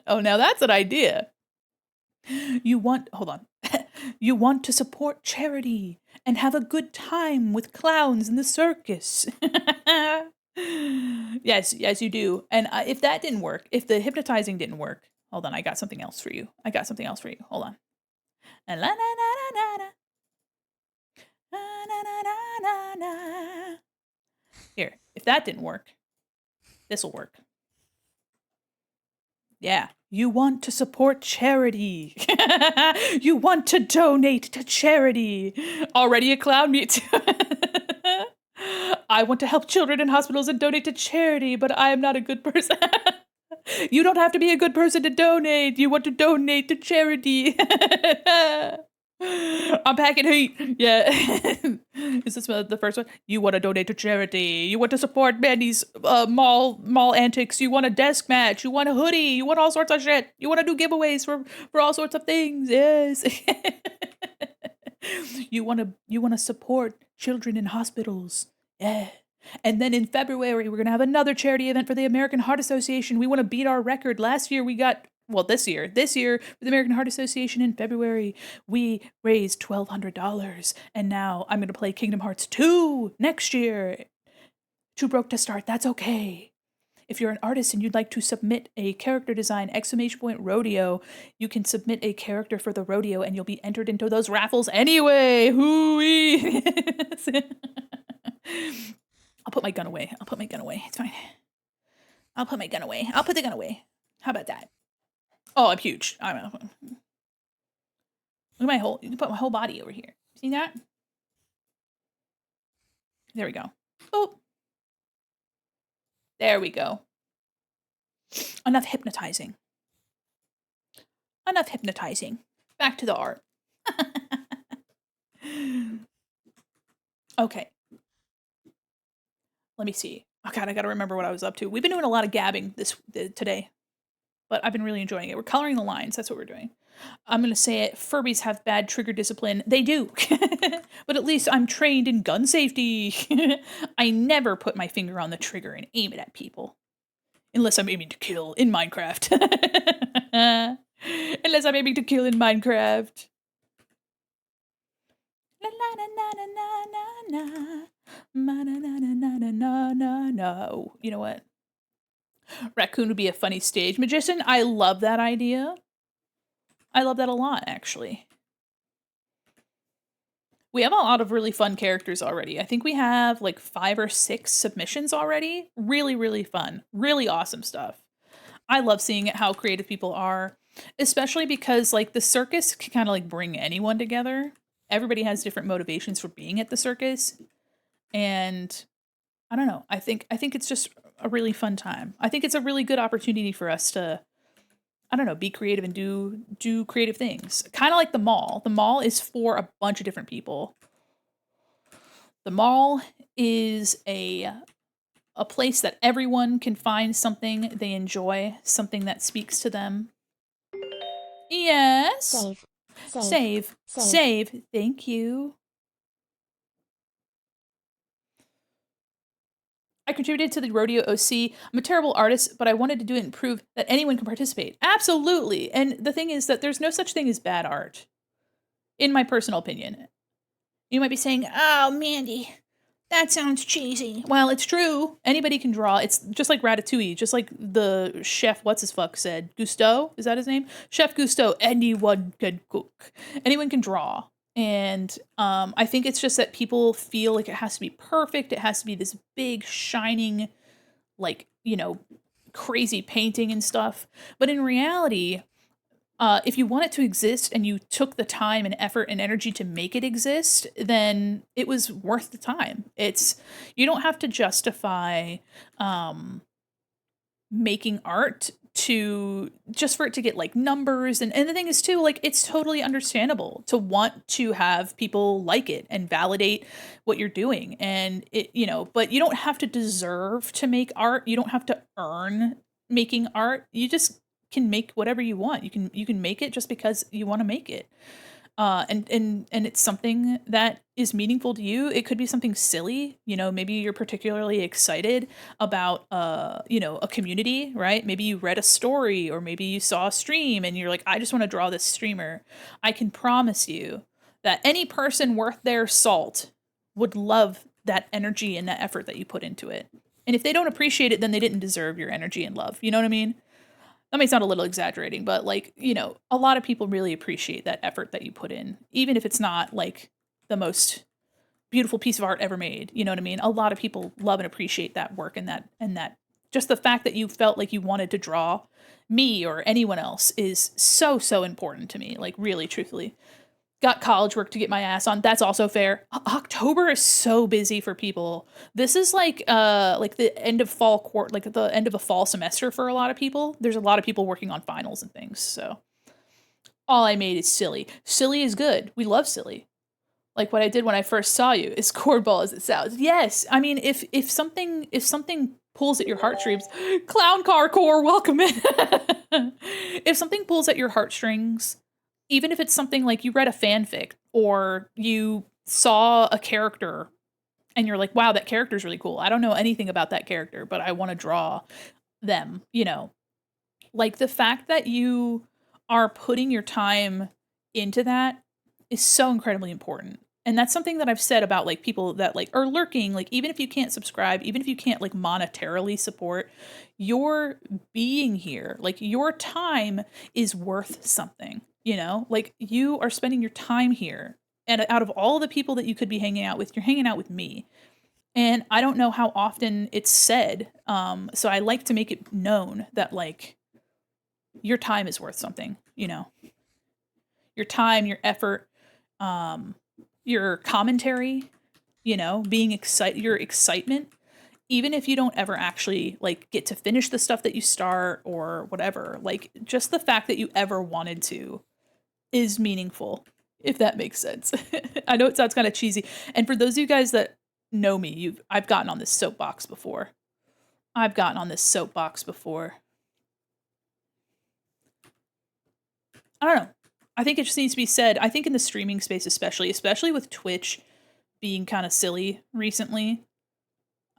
oh, now that's an idea. Hold on. You want to support charity and have a good time with clowns in the circus. Yes, you do. And if that didn't work, if the hypnotizing didn't work, hold on, I got something else for you. Hold on. La na na na na na. Na na na na na. Here, if that didn't work, this will work. Yeah, you want to support charity. You want to donate to charity. Already a clown, me too. I want to help children in hospitals and donate to charity, but I am not a good person. You don't have to be a good person to donate. You want to donate to charity. I'm packing heat. Yeah. Is this the first one? You want to donate to charity. You want to support Mandy's mall antics. You want a desk match. You want a hoodie. You want all sorts of shit. You want to do giveaways for all sorts of things. Yes. You want to support children in hospitals. Yeah. And then in February, we're going to have another charity event for the American Heart Association. We want to beat our record. Last year we got, this year for the American Heart Association in February, we raised $1,200. And now I'm going to play Kingdom Hearts 2 next year. Too broke to start. That's okay. If you're an artist and you'd like to submit a character design, ! Rodeo, you can submit a character for the rodeo and you'll be entered into those raffles anyway. Hooey. I'll put my gun away. It's fine. I'll put my gun away. I'll put the gun away. How about that? Oh, I'm huge. I don't know. Look at you can put my whole body over here. See that? There we go. Oh. There we go. Enough hypnotizing. Back to the art. Okay. Let me see. Oh God, I gotta remember what I was up to. We've been doing a lot of gabbing today. but I've been really enjoying it. We're coloring the lines. That's what we're doing. I'm going to say it. Furbies have bad trigger discipline. They do. But at least I'm trained in gun safety. I never put my finger on the trigger and aim it at people. Unless I'm aiming to kill in Minecraft. Unless I'm aiming to kill in Minecraft. La la na na na na na. Ma na na na na na na na na. Oh, you know what? Raccoon would be a funny stage magician. I love that idea. I love that a lot, actually. We have a lot of really fun characters already. I think we have like 5 or 6 submissions already. Really, really fun. Really awesome stuff. I love seeing how creative people are, especially because like the circus can kind of like bring anyone together. Everybody has different motivations for being at the circus. And I don't know. I think it's just a really fun time. I think it's a really good opportunity for us to, I don't know, be creative and do creative things. Kind of like the mall. The mall is for a bunch of different people. The mall is a place that everyone can find something they enjoy, something that speaks to them. Yes. Save. Save. Save. Thank you. I contributed to the Rodeo OC. I'm a terrible artist, but I wanted to do it and prove that anyone can participate. Absolutely. And the thing is that there's no such thing as bad art, in my personal opinion. You might be saying, oh, Mandi, that sounds cheesy. Well, it's true. Anybody can draw. It's just like Ratatouille, just like the chef, what's-his-fuck said. Gusteau? Is that his name? Chef Gusteau. Anyone can cook. Anyone can draw. And I think it's just that people feel like it has to be perfect. It has to be this big, shining, like, you know, crazy painting and stuff. But in reality, if you want it to exist and you took the time and effort and energy to make it exist, then it was worth the time. You don't have to justify making art to just for it to get like numbers. And the thing is too, like, it's totally understandable to want to have people like it and validate what you're doing. And it, you know, but you don't have to deserve to make art. You don't have to earn making art. You just can make whatever you want. You can make it just because you want to make it. And it's something that is meaningful to you. It could be something silly, you know, maybe you're particularly excited about, you know, a community, right? Maybe you read a story or maybe you saw a stream and you're like, I just want to draw this streamer. I can promise you that any person worth their salt would love that energy and that effort that you put into it. And if they don't appreciate it, then they didn't deserve your energy and love. You know what I mean? That may sound a little exaggerating, but like, you know, a lot of people really appreciate that effort that you put in, even if it's not like the most beautiful piece of art ever made. You know what I mean? A lot of people love and appreciate that work and that just the fact that you felt like you wanted to draw me or anyone else is so, so important to me. Like, really, truthfully. Got college work to get my ass on. That's also fair. October is so busy for people. This is like the end of like the end of a fall semester for a lot of people. There's a lot of people working on finals and things. So all I made is silly. Silly is good. We love silly. Like what I did when I first saw you is cornball as it sounds. Yes. I mean, if something pulls at your heartstrings, clown car core, welcome in. If something pulls at your heartstrings, even if it's something like you read a fanfic or you saw a character and you're like, wow, that character's really cool. I don't know anything about that character, but I want to draw them, you know. Like the fact that you are putting your time into that is so incredibly important. And that's something that I've said about like people that like are lurking, like even if you can't subscribe, even if you can't like monetarily support, your being here, like your time is worth something. You know, like you are spending your time here. And out of all the people that you could be hanging out with, you're hanging out with me. And I don't know how often it's said. So I like to make it known that like your time is worth something, you know, your time, your effort, your commentary, you know, being excited, your excitement, even if you don't ever actually like get to finish the stuff that you start or whatever, like just the fact that you ever wanted to is meaningful, if that makes sense. I know it sounds kind of cheesy. And for those of you guys that know me, I've gotten on this soapbox before. I don't know. I think it just needs to be said. I think in the streaming space, especially with Twitch being kind of silly recently.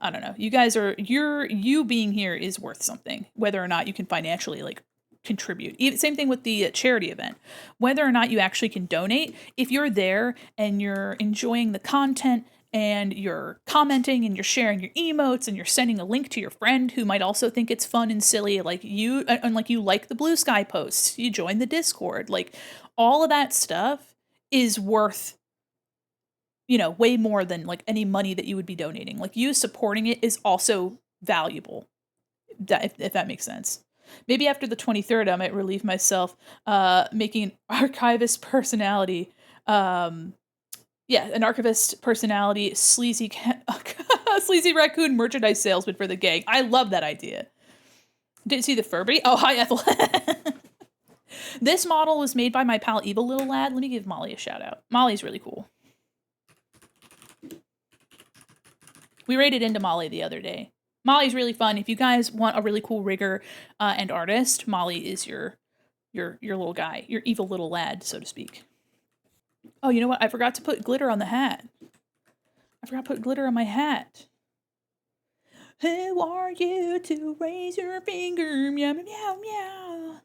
I don't know. You guys are you being here is worth something, whether or not you can financially like contribute. Same thing with the charity event. Whether or not you actually can donate, if you're there and you're enjoying the content and you're commenting and you're sharing your emotes and you're sending a link to your friend who might also think it's fun and silly, like you and like you like the Blue Sky posts, you join the Discord, like all of that stuff is worth, you know, way more than like any money that you would be donating. Like you supporting it is also valuable. If that makes sense. Maybe after the 23rd, I might relieve myself making an archivist personality. Yeah, an archivist personality, sleazy sleazy raccoon merchandise salesman for the gang. I love that idea. Didn't see the Furby? Oh, hi, Ethel. This model was made by my pal Evil Little Lad. Let me give Molly a shout out. Molly's really cool. We raided into Molly the other day. Molly's really fun. If you guys want a really cool rigger and artist, Molly is your little guy, your evil little lad, so to speak. Oh, you know what? I forgot to put glitter on the hat. I forgot to put glitter on my hat. Who are you to raise your finger? Meow, meow, meow.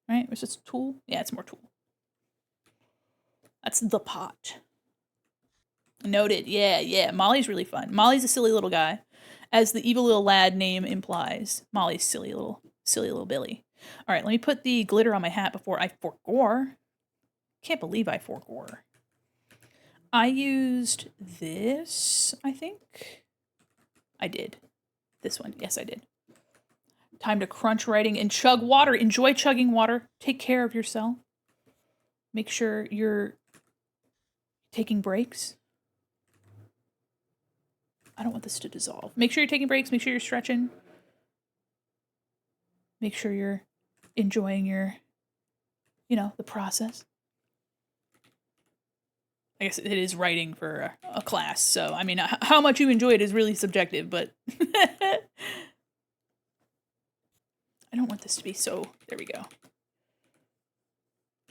Right? Was this Tool? Yeah, it's more Tool. That's the pot. Noted. Yeah. Molly's really fun. Molly's a silly little guy. As the evil little lad name implies, Molly's silly little Billy. All right, let me put the glitter on my hat before I forgore. Can't believe I forgore. I used this, I think. I did. This one. Yes, I did. Time to crunch writing and chug water. Enjoy chugging water. Take care of yourself. Make sure you're taking breaks. I don't want this to dissolve. Make sure you're taking breaks. Make sure you're stretching. Make sure you're enjoying your, the process. I guess it is writing for a class. So, I mean, how much you enjoy it is really subjective, but I don't want this to be so, there we go.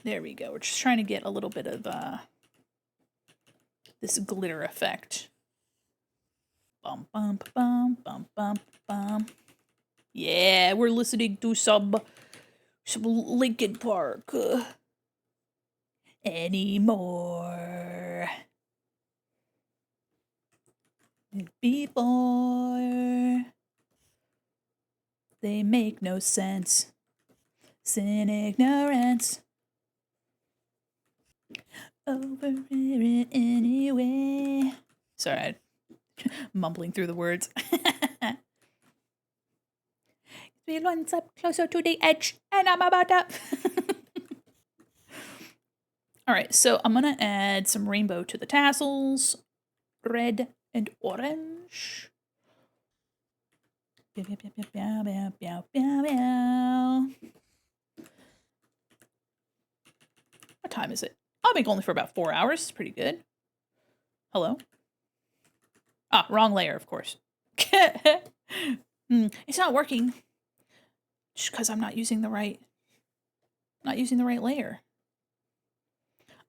There we go. We're just trying to get a little bit of this glitter effect. Bum, bum, bum, bum, bum, bum. Yeah, we're listening to some Linkin Park anymore. Before they make no sense. Sin ignorance. Over it anyway. Sorry, mumbling through the words. We're one step closer to the edge, and I'm about to. All right, so I'm gonna add some rainbow to the tassels, red and orange. What time is it? I'll make only for about 4 hours. It's pretty good. Hello? Ah, wrong layer, of course. It's not working. Just because I'm not using the right layer.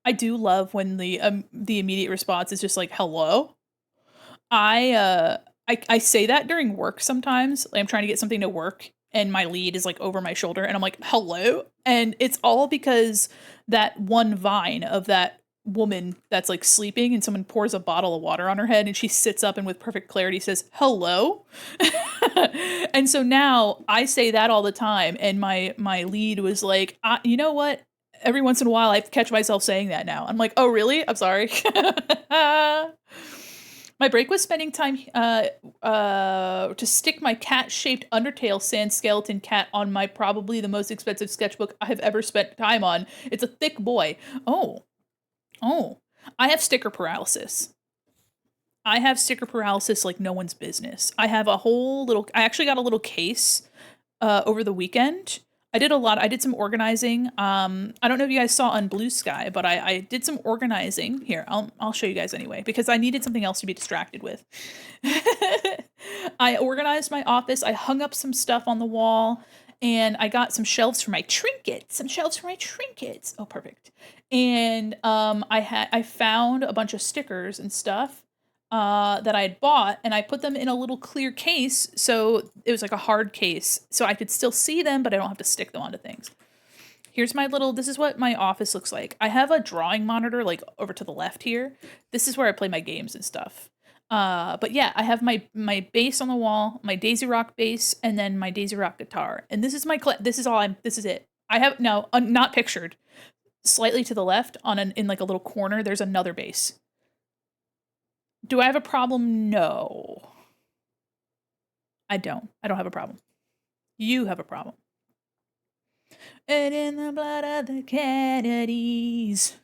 I do love when the immediate response is just like hello. I say that during work sometimes. Like I'm trying to get something to work and my lead is like over my shoulder and I'm like hello, and it's all because that one vine of that woman that's like sleeping and someone pours a bottle of water on her head and she sits up and with perfect clarity says hello. And so now I say that all the time, and my lead was like, you know what, every once in a while I catch myself saying that now. I'm like, oh really, I'm sorry. My break was spending time to stick my cat-shaped Undertale sand skeleton cat on my probably the most expensive sketchbook I have ever spent time on. It's a thick boy. Oh, I have sticker paralysis. I have sticker paralysis like no one's business. I have I actually got a little case over the weekend. I did some organizing. I don't know if you guys saw on Blue Sky, but I did some organizing. Here, I'll show you guys anyway, because I needed something else to be distracted with. I organized my office. I hung up some stuff on the wall, and I got some shelves for my trinkets. Oh, perfect. And I found a bunch of stickers and stuff that I had bought, and I put them in a little clear case, so it was like a hard case, so I could still see them, but I don't have to stick them onto things. Here's my little, this is what my office looks like. I have a drawing monitor like over to the left here. This is where I play my games and stuff. But yeah, I have my bass on the wall, my Daisy Rock bass, and then my Daisy Rock guitar. And this is this is it. I have, now, not pictured, slightly to the left in like a little corner, there's another bass. Do I have a problem? No. I don't have a problem. You have a problem. And in the blood of the Kennedys,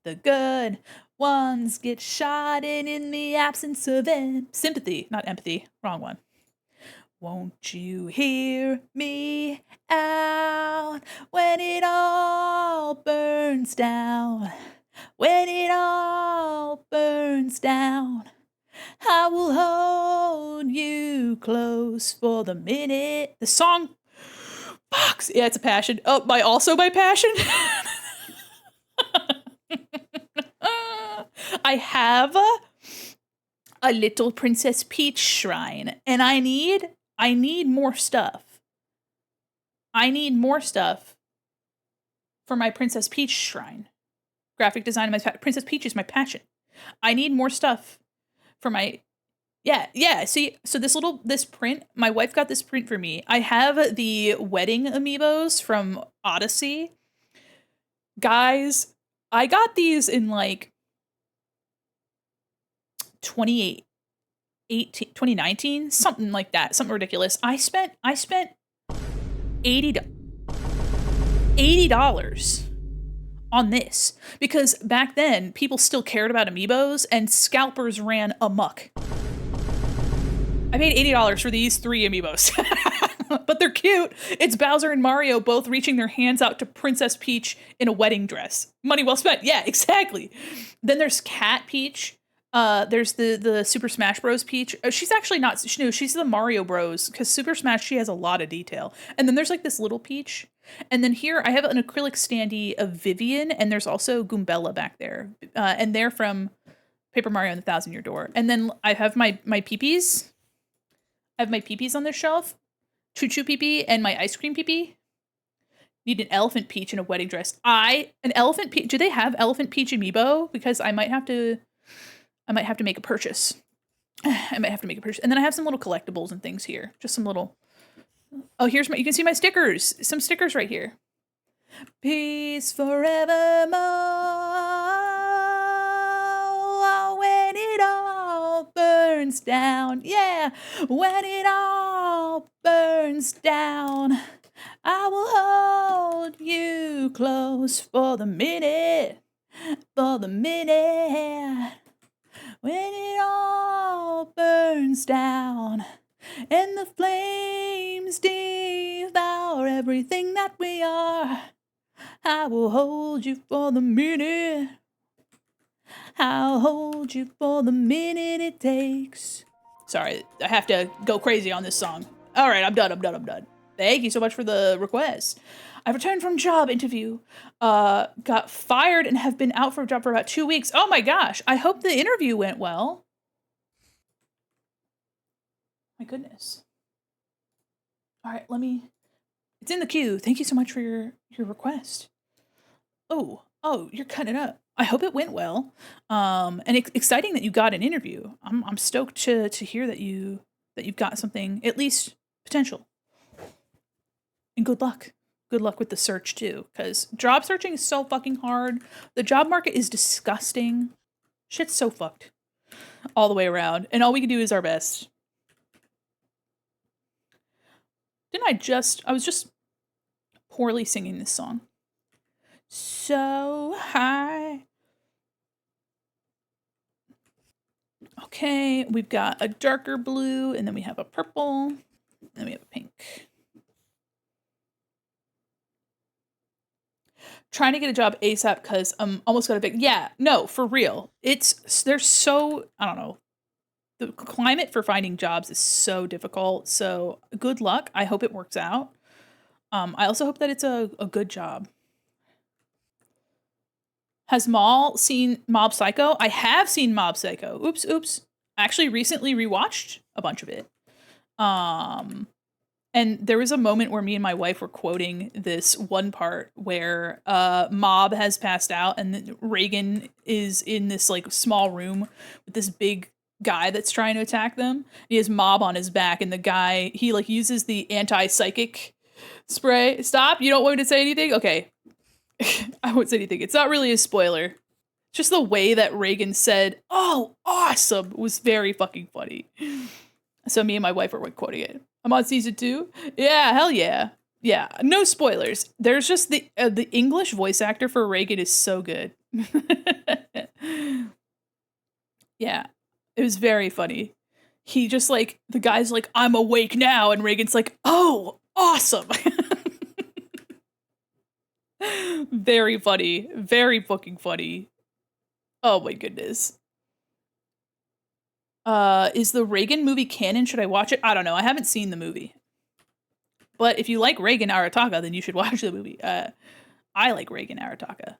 the good ones get shot in the absence of sympathy, not empathy, wrong one. Won't you hear me out when it all burns down? When it all burns down, I will hold you close for the minute. The song, fucks, yeah, it's a passion. Oh, my passion. I have a little Princess Peach shrine, and I need more stuff. I need more stuff for my Princess Peach shrine. Graphic design, Princess Peach is my passion. I need more stuff for my, yeah. See, so this print, my wife got this print for me. I have the wedding amiibos from Odyssey. Guys, I got these in like 2019, something like that, something ridiculous. I spent $80 on this because back then people still cared about amiibos and scalpers ran amok. I paid $80 for these 3 amiibos. But they're cute. It's Bowser and Mario both reaching their hands out to Princess Peach in a wedding dress. Money well spent. Yeah, exactly. Then there's Cat Peach. There's the Super Smash Bros. Peach. She's actually not, she's the Mario Bros. Because Super Smash, she has a lot of detail. And then there's like this little Peach. And then here I have an acrylic standee of Vivian, and there's also Goombella back there. And they're from Paper Mario and the Thousand Year Door. And then I have my peepees. I have my peepees on this shelf. Choo Choo Peepee and my ice cream peepee. Need an Elephant Peach in a wedding dress. An Elephant Peach. Do they have Elephant Peach amiibo? Because I might have to make a purchase. And then I have some little collectibles and things here. Just some little. Oh, you can see my stickers. Some stickers right here. Peace forevermore. When it all burns down. Yeah. When it all burns down, I will hold you close for the minute. When it all burns down and the flames devour everything that we are, I will hold you for the minute. I'll hold you for the minute it takes. Sorry, I have to go crazy on this song. All right, I'm done. Thank you so much for the request. I've returned from job interview, got fired and have been out for a job for about 2 weeks. Oh my gosh, I hope the interview went well. My goodness. All right, it's in the queue. Thank you so much for your request. Oh, you're cutting it up. I hope it went well. And exciting that you got an interview. I'm stoked to hear that you've got something, at least potential. And good luck. Good luck with the search too, because job searching is so fucking hard. The job market is disgusting. Shit's so fucked all the way around, and all we can do is our best. I was just poorly singing this song. So high. Okay, we've got a darker blue, and then we have a purple, and then we have a pink. Trying to get a job ASAP because I'm almost got a big, yeah, no, for real. They're so, I don't know. the climate for finding jobs is so difficult. So good luck. I hope it works out. I also hope that it's a good job. Has Maul seen Mob Psycho? I have seen Mob Psycho. Oops. I actually recently rewatched a bunch of it. And there was a moment where me and my wife were quoting this one part where Mob has passed out and Reagan is in this like small room with this big guy that's trying to attack them. He has Mob on his back and the guy, he like uses the anti-psychic spray. Stop, you don't want me to say anything? Okay. I won't say anything. It's not really a spoiler. Just the way that Reagan said, "Oh, awesome," was very fucking funny. So me and my wife were quoting it. I'm on season 2. Yeah, hell yeah. Yeah, no spoilers. There's just the English voice actor for Reagan is so good. Yeah, it was very funny. He just like the guy's like, "I'm awake now," and Reagan's like, "Oh, awesome." Very funny. Very fucking funny. Oh my goodness. Is the Reagan movie canon? Should I watch it? I don't know. I haven't seen the movie. But if you like Reagan Arataka, then you should watch the movie. I like Reagan Arataka.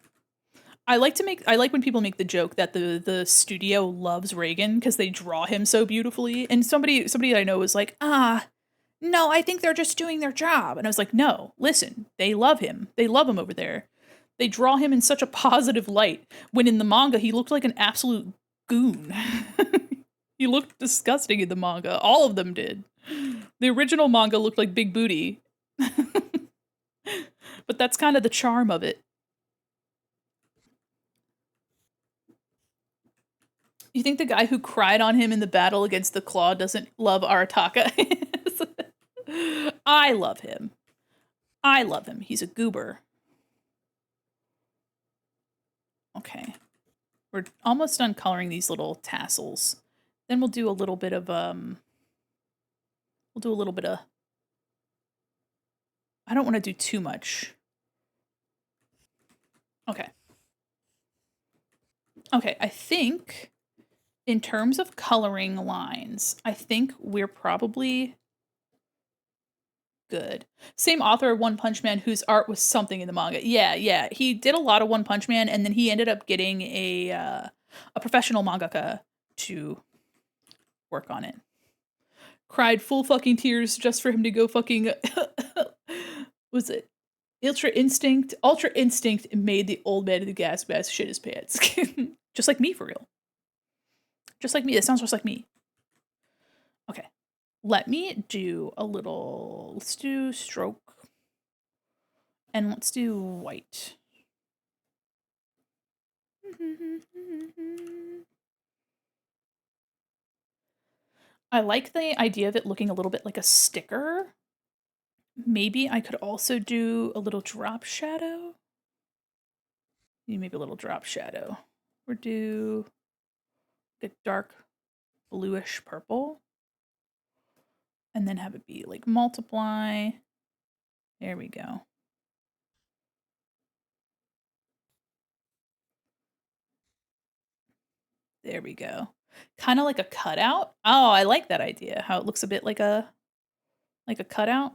I like when people make the joke that the studio loves Reagan because they draw him so beautifully. And somebody that I know was like, no, I think they're just doing their job. And I was like, no, listen, they love him. They love him over there. They draw him in such a positive light. When in the manga, he looked like an absolute goon. He looked disgusting in the manga. All of them did. The original manga looked like Big Booty. But that's kind of the charm of it. You think the guy who cried on him in the battle against the Claw doesn't love Arataka? I love him. I love him. He's a goober. Okay. We're almost done coloring these little tassels. Then we'll do a little bit of, I don't want to do too much. Okay. Okay, I think in terms of coloring lines, I think we're probably good. Same author of One Punch Man whose art was something in the manga. Yeah. He did a lot of One Punch Man and then he ended up getting a professional mangaka to work on it. Cried full fucking tears just for him to go fucking was it Ultra Instinct? Ultra Instinct made the old man in the gas mask shit his pants. Just like me, for real. Just like me. That sounds just like me. Okay. Let me do a little, let's do stroke. And let's do white. I like the idea of it looking a little bit like a sticker. Maybe I could also do a little drop shadow. Maybe a little drop shadow. Or do a dark bluish purple. And then have it be like multiply. There we go. There we go. Kind of like a cutout. Oh, I like that idea. How it looks a bit like a cutout.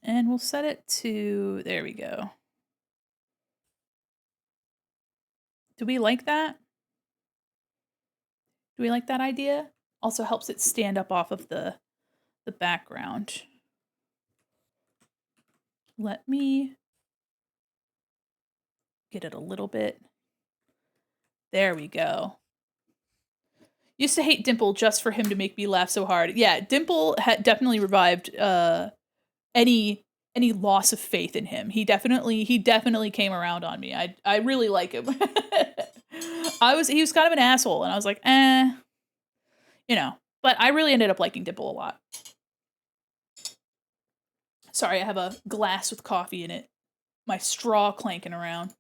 And we'll set it to, there we go. Do we like that? Do we like that idea? Also helps it stand up off of the background. Let me get it a little bit. There we go. Used to hate Dimple just for him to make me laugh so hard. Yeah, Dimple had definitely revived any loss of faith in him. He definitely came around on me. I really like him. He was kind of an asshole, and I was like, you know. But I really ended up liking Dimple a lot. Sorry, I have a glass with coffee in it. My straw clanking around.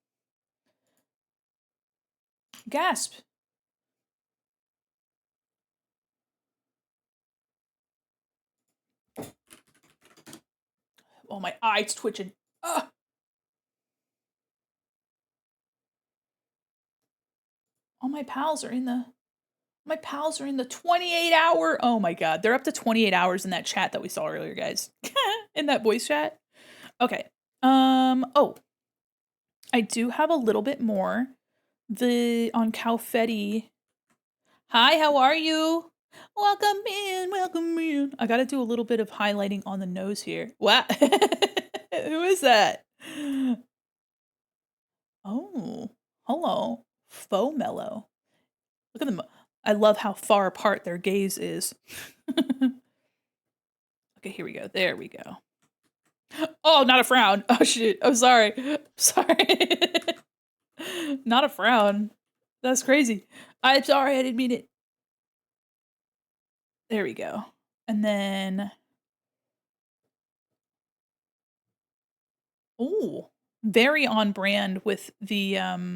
Gasp. Oh, my eye's twitching. Ugh. All my pals are in the... My pals are in the 28-hour. Oh my god, they're up to 28 hours in that chat that we saw earlier, guys. In that voice chat. Okay. Oh. I do have a little bit more. On Calfetti. Hi, how are you? Welcome in, welcome in. I gotta do a little bit of highlighting on the nose here. What? Who is that? Oh, hello. Faux mellow. Look at them. I love how far apart their gaze is. Okay, here we go. There we go. Oh, not a frown. Oh, shit. I'm sorry. Sorry. Not a frown. That's crazy. I'm sorry. I didn't mean it. There we go. And then. Oh, very on brand with the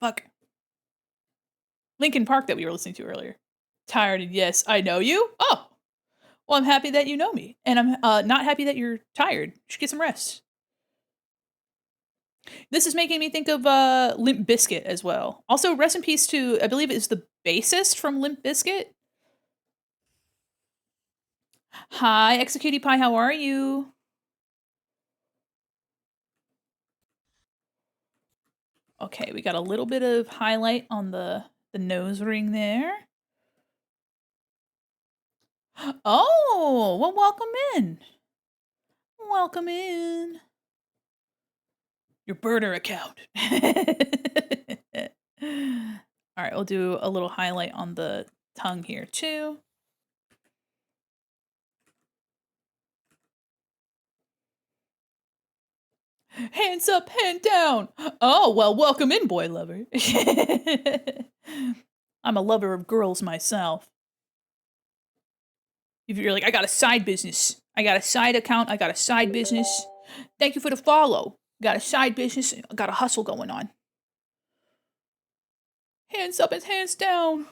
fuck Lincoln Park that we were listening to earlier. Tired and yes, I know you. Oh, well, I'm happy that you know me, and I'm not happy that you're tired. You should get some rest. This is making me think of Limp Bizkit as well. Also, rest in peace to, I believe it's the bassist from Limp Bizkit. Hi, Executie Pie, how are you? Okay, we got a little bit of highlight on the nose ring there. Oh, well, welcome in. Welcome in. Your burner account. All right, we'll do a little highlight on the tongue here too. Hands up, hand down. Oh, well, welcome in, boy lover. I'm a lover of girls myself. If you're like, I got a side business. I got a side account. I got a side business. Thank you for the follow. Got a side business. I got a hustle going on. Hands up and hands down.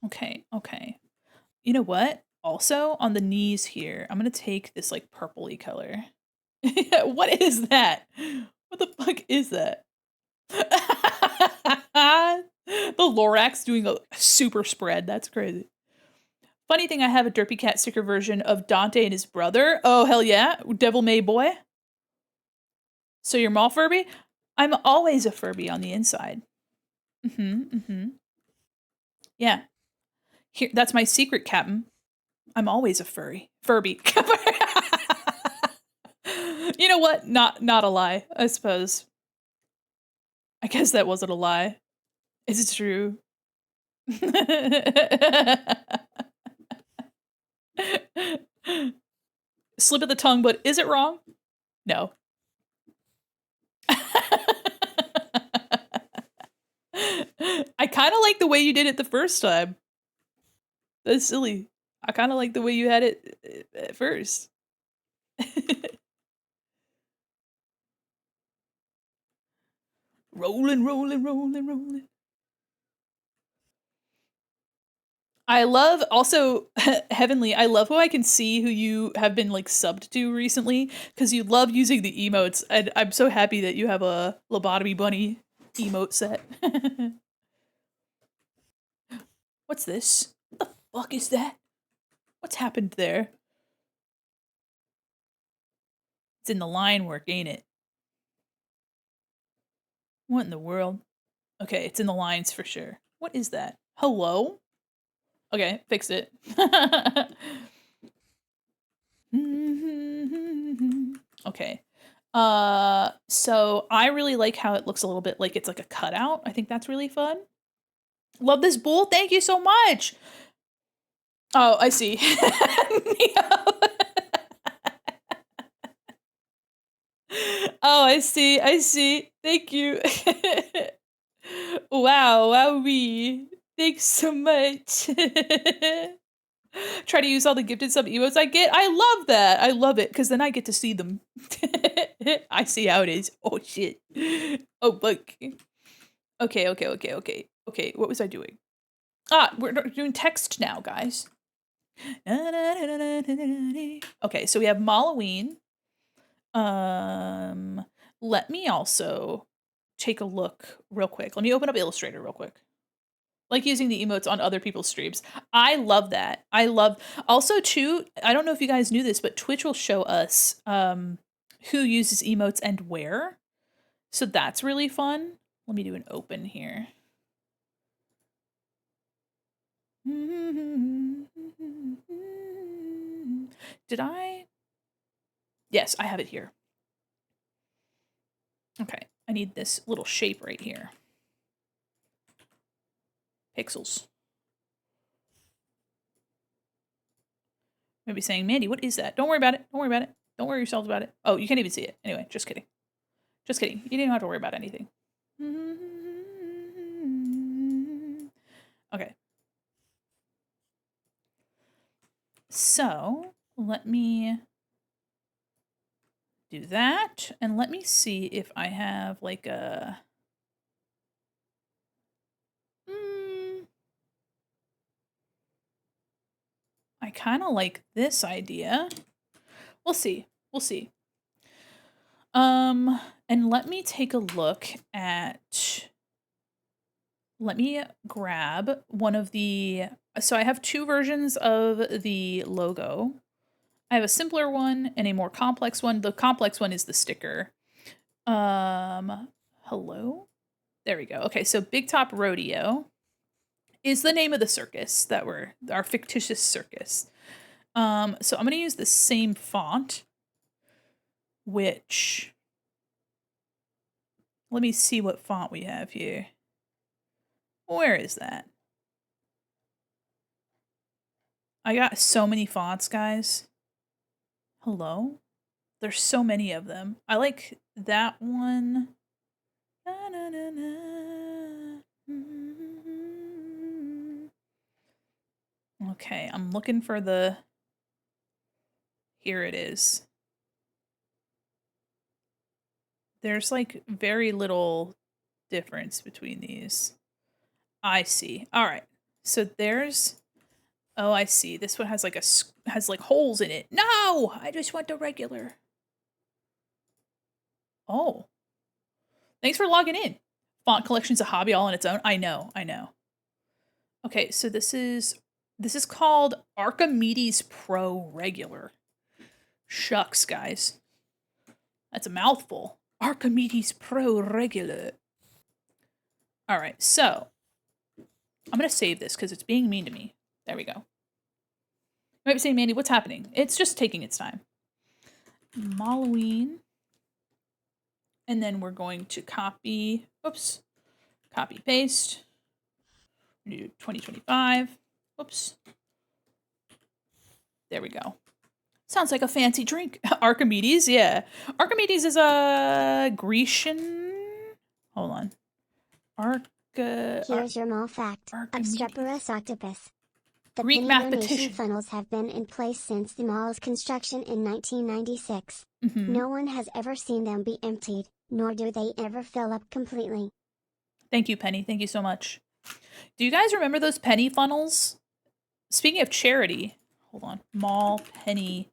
Okay, okay. You know what? Also, on the knees here, I'm gonna take this, like, purpley color. What is that? What the fuck is that? The Lorax doing a super spread. That's crazy. Funny thing, I have a Derpy Cat sticker version of Dante and his brother. Oh, hell yeah. Devil May Boy. So you're mall Furby? I'm always a Furby on the inside. Yeah. Here, that's my secret, Captain. I'm always a Furby. You know what? Not a lie, I suppose. I guess that wasn't a lie. Is it true? Slip of the tongue, but is it wrong? No. I kind of like the way you did it the first time. That's silly. I kind of like the way you had it at first. Rolling, rolling, rolling, rolling. I love also Heavenly. I love how I can see who you have been like subbed to recently because you love using the emotes, and I'm so happy that you have a lobotomy bunny emote set. What's this? What the fuck is that? What's happened there? It's in the line work, ain't it? What in the world? Okay, it's in the lines for sure. What is that? Hello? Okay, fixed it. Okay. So I really like how it looks a little bit like it's like a cutout. I think that's really fun. Love this bull. Thank you so much. Oh, I see. Oh, I see. I see. Thank you. Wow, wowee. Thanks so much. Try to use all the gifted sub emotes I get. I love that. I love it because then I get to see them. I see how it is. Oh shit. Oh fuck. Okay, okay, okay, okay. Okay, what was I doing? Ah, we're doing text now, guys. Okay, so we have Malloween. Let me also take a look real quick. Let me open up Illustrator real quick. Like using the emotes on other people's streams. I love that. I love also too, I don't know if you guys knew this, but Twitch will show us who uses emotes and where. So that's really fun. Let me do an open here. Did I? Yes, I have it here. Okay, I need this little shape right here. Pixels. Maybe saying, Mandy, what is that? Don't worry about it. Don't worry about it. Don't worry yourselves about it. Oh, you can't even see it. Anyway, just kidding. Just kidding. You didn't have to worry about anything. Okay. So, let me do that. And let me see if I have like a... I kind of like this idea. We'll see. We'll see. And let me take a look at... Let me grab one of the... So I have two versions of the logo. I have a simpler one and a more complex one. The complex one is the sticker. Hello? There we go. Okay, so Big Top Rodeo is the name of the circus that our fictitious circus. So I'm going to use the same font, which... Let me see what font we have here. Where is that? I got so many fonts, guys. Hello? There's so many of them. I like that one. Na, na, na, na. Okay, I'm looking for the... Here it is. There's like very little difference between these. I see. All right. So there's... Oh, I see. This one has like has like holes in it. No! I just want the regular. Oh. Thanks for logging in. Font collection's a hobby all on its own. I know. Okay, so this is called Archimedes Pro Regular. Shucks, guys. That's a mouthful. Archimedes Pro Regular. All right, so I'm going to save this because it's being mean to me. There we go. You might be saying, Mandy, what's happening? It's just taking its time. Malloween. And then we're going to copy, copy paste. Do 2025. Oops. There we go. Sounds like a fancy drink. Archimedes, yeah. Archimedes is a Grecian... Hold on. Here's your mall fact. Archimedes. Obstreperous octopus. The Greek penny donation mathematician. funnels have been in place since the mall's construction in 1996. Mm-hmm. No one has ever seen them be emptied, nor do they ever fill up completely. Thank you, Penny. Thank you so much. Do you guys remember those penny funnels? Speaking of charity, hold on. Mall penny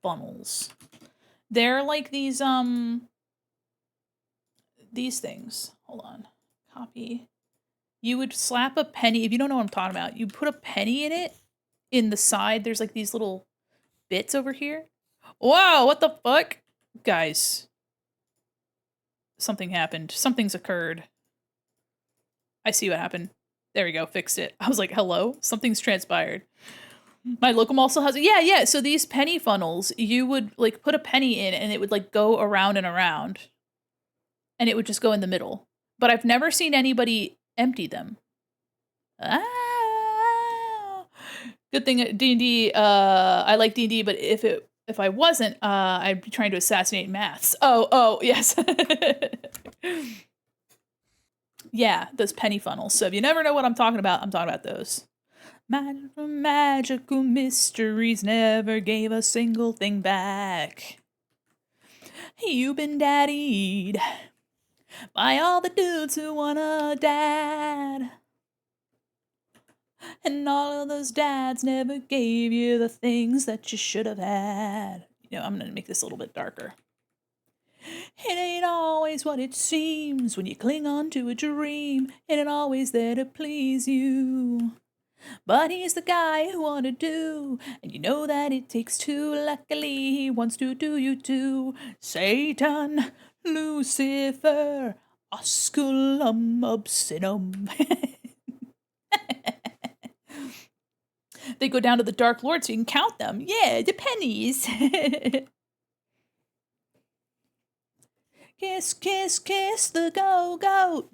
funnels. They're like these things. Hold on. Copy. You would slap a penny, if you don't know what I'm talking about, you put a penny in it, in the side, there's like these little bits over here. Wow, what the fuck? Guys. Something happened. Something's occurred. I see what happened. There we go, fixed it. I was like, hello? Something's transpired. My local also has, yeah. So these penny funnels, you would like put a penny in and it would like go around and around. And it would just go in the middle. But I've never seen anybody empty them. Ah! Good thing at D&D, I like D&D, but if I wasn't, I'd be trying to assassinate maths. Oh, yes. Yeah, those penny funnels. So if you never know what I'm talking about those. Magical mysteries never gave a single thing back. You've been daddied by all the dudes who want a dad. And all of those dads never gave you the things that you should have had. You know, I'm going to make this a little bit darker. It ain't always what it seems when you cling on to a dream. It ain't always there to please you. But he's the guy who wanna do, and you know that it takes two. Luckily, he wants to do you too. Satan, Lucifer, Osculum obscenum. They go down to the Dark Lord so you can count them. Yeah, the pennies. Kiss, kiss, kiss the go-goat.